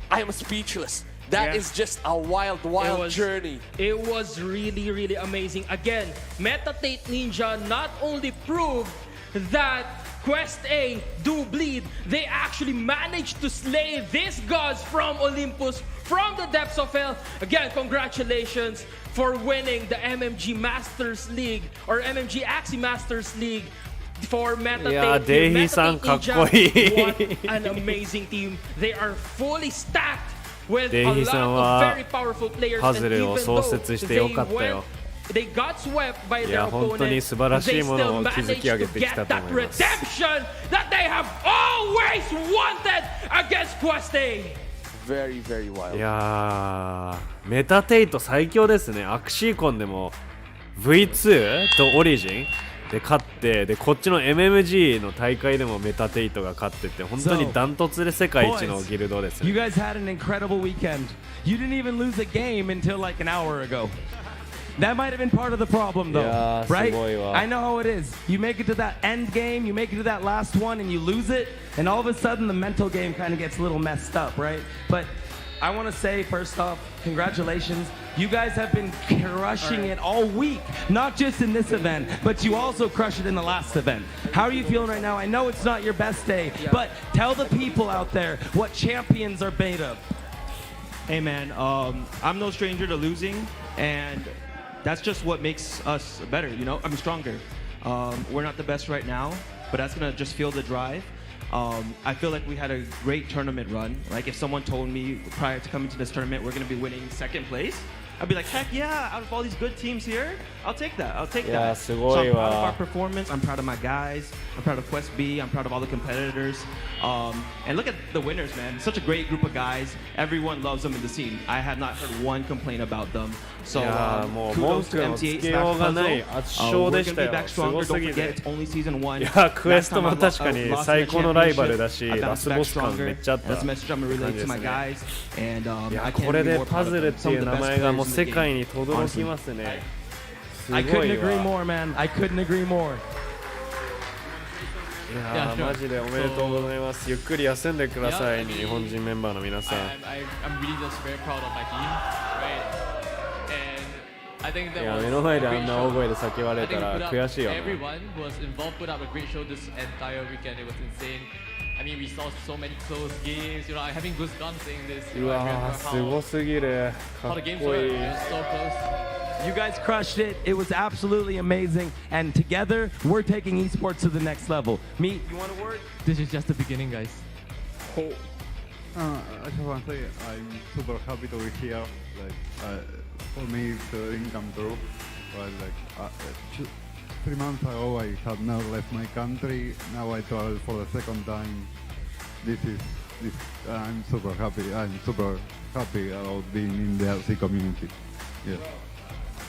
I am speechless. That is just a wild journey. It was really amazing. Again, MT8 Ninja not only proved that Quest A do bleed. They actually managed to slay these gods from Olympus, from the depths of hell. Again, congratulations for winning the MMG Masters League or MMG Axie Masters League for Meta Yeah, Dehi-san, What an amazing team. They are fully stacked with a lot of very powerful players. And even though they got swept by their opponent, they still managed to get that redemption that they have always wanted against Quest A. Very, very wild. いやー、メタテイト最強ですね。アクシーコンでも V2 とオリジンで勝って、でこっちの MMG の大会でもメタテイトが勝ってて、本当にダントツで世界一のギルドですね。You guys had an incredible weekend. You didn't even lose a game until like an hour ago. That might have been part of the problem, though, right? I know how it is. You make it to that end game, you make it to that last one, and you lose it, and all of a sudden the mental game kind of gets a little messed up, right? But I want to say, first off, congratulations. You guys have been crushing it all week, not just in this event, but you also crushed it in the last event. How are you feeling right now? I know it's not your best day, but tell the people out there what champions are made of. Hey, man, I'm no stranger to losing, and that's just what makes us better, you know? I mean, stronger. We're not the best right now, but that's gonna just fuel the drive. I feel like we had a great tournament run. Like if someone told me prior to coming to this tournament we're gonna be winning second place, I'd be like, heck yeah, out of all these good teams here, I'll take that, I'll take that. So I'm proud of our performance, I'm proud of my guys, I'm proud of Quest B, I'm proud of all the competitors. And look at the winners, man. Such a great group of guys. Everyone loves them in the scene. I have not heard one complaint about them. So kudos to MT8 Puzzle. We're gonna be back stronger. Don't forget, it's only season 1. いや、クエストも確かに最高のライバルだし、ラスボス感めっちゃあった感じですね。いや、これでパズルっていう名前がもう世界に轟きますね。I couldn't agree more, man. I couldn't agree more. いやー、マジでおめでとうございます。ゆっくり休んでください、日本人メンバーの皆さん。いや、目の前であんな大声で叫ばれたら悔しいよね。うわー、すごすぎる。かっこいい。You guys crushed it. It was absolutely amazing. And together, we're taking esports to the next level. Me, you want a word? This is just the beginning, guys. I just want to say I'm super happy to be here. Like, for me, it's a dream come true. But like 3 months ago, I had never left my country. Now I travel for the second time. I'm super happy. I'm super happy about being in the RC community. Yeah.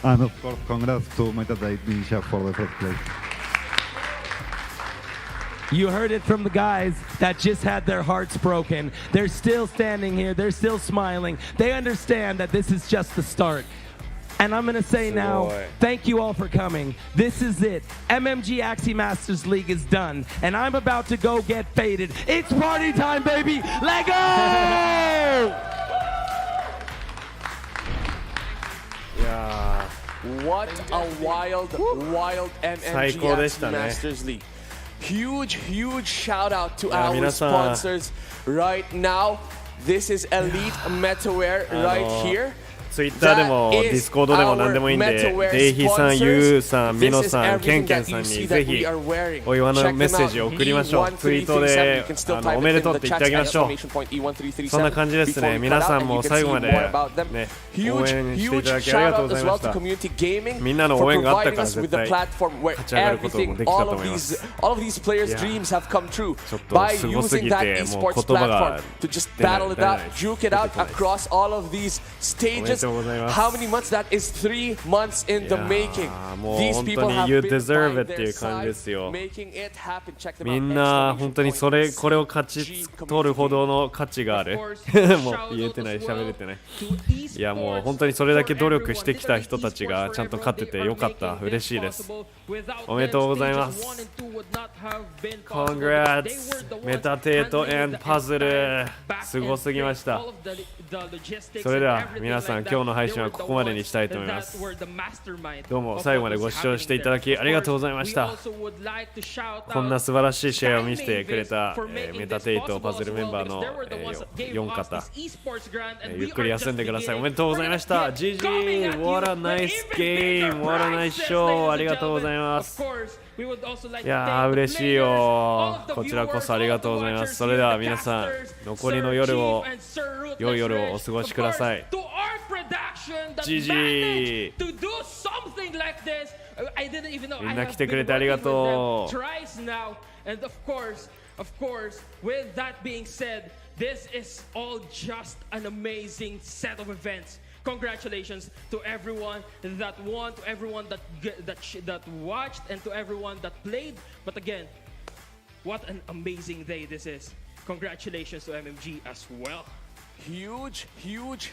And of course, congrats to MT8 Ninja for the first place. You heard it from the guys that just had their hearts broken. They're still standing here. They're still smiling. They understand that this is just the start. And I'm going to say now, thank you all for coming. This is it. MMG Axie Masters League is done. And I'm about to go get faded. It's party time, baby. Let go! Yeah. What a wild MMG Axie Masters League. Huge shout out to our sponsors right now. This is Elite Metaware right here. Twitter でも Discord でも何でもいいんで、デイヒーさん、ユウさん、ミノさん、ケンケンさんにぜひお祝いのメッセージを送りましょう。ツイートでおめでとうって言ってあげましょう。そんな感じですね。皆さんも最後まで、ね、応援していただきありがとうございました。みんなの応援があったから絶対勝ち上がることもできたと思います。ちょっとすごすぎてもう言葉が出ない。How many months? That is 3 months in the making. These people have You been deserve by it っていう感じですよ。 making it happen. Check them out. みんな本当にこれを勝ち取るほどの価値がある。もう言えてない、喋れてない。いやもう本当にそれだけ努力してきた人たちがちゃんと勝っててよかった。嬉しいです。おめでとうございます。Congrats! メタテート&パズルすごすぎました。それでは皆さん今日の配信はここまでにしたいと思います。どうも最後までご視聴していただきありがとうございました。こんな素晴らしい試合を見せてくれた、メタテイトパズルメンバーの、4方、ゆっくり休んでください。おめでとうございました。 GG! What a nice game! What a nice show! ありがとうございます。いやー嬉しいよ。こちらこそありがとうございます。それでは皆さん残りの夜を良い夜をお過ごしください。 GG! みんな来てくれてありがとう。Of course, with that being said, this is all just an amazing set of events. Congratulations to everyone that won, to everyone that watched, and to everyone that played. But again, what an amazing day this is. Congratulations to MMG as well. Huge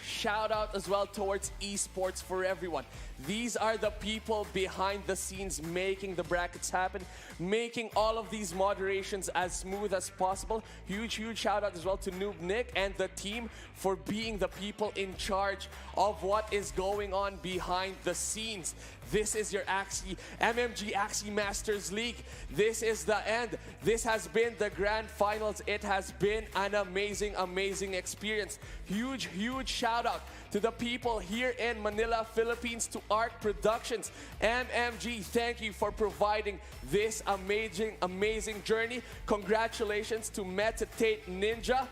shout out as well towards esports for everyone. These are the people behind the scenes making the brackets happen, making all of these moderations as smooth as possible. Huge shout out as well to Noob Nick and the team for being the people in charge of what is going on behind the scenes. This is your Axie, MMG Axie Masters League. This is the end. This has been the grand finals. It has been an amazing experience. Huge shout out to the people here in Manila, Philippines, to Arc Productions. MMG, thank you for providing this amazing journey. Congratulations to MT8 Ninja.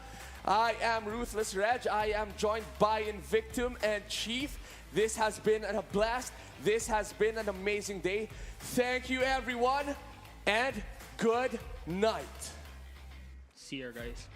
I am Ruthless Reg. I am joined by Invictum and Chief. This has been a blast. This has been an amazing day. Thank you everyone and good night. See you guys.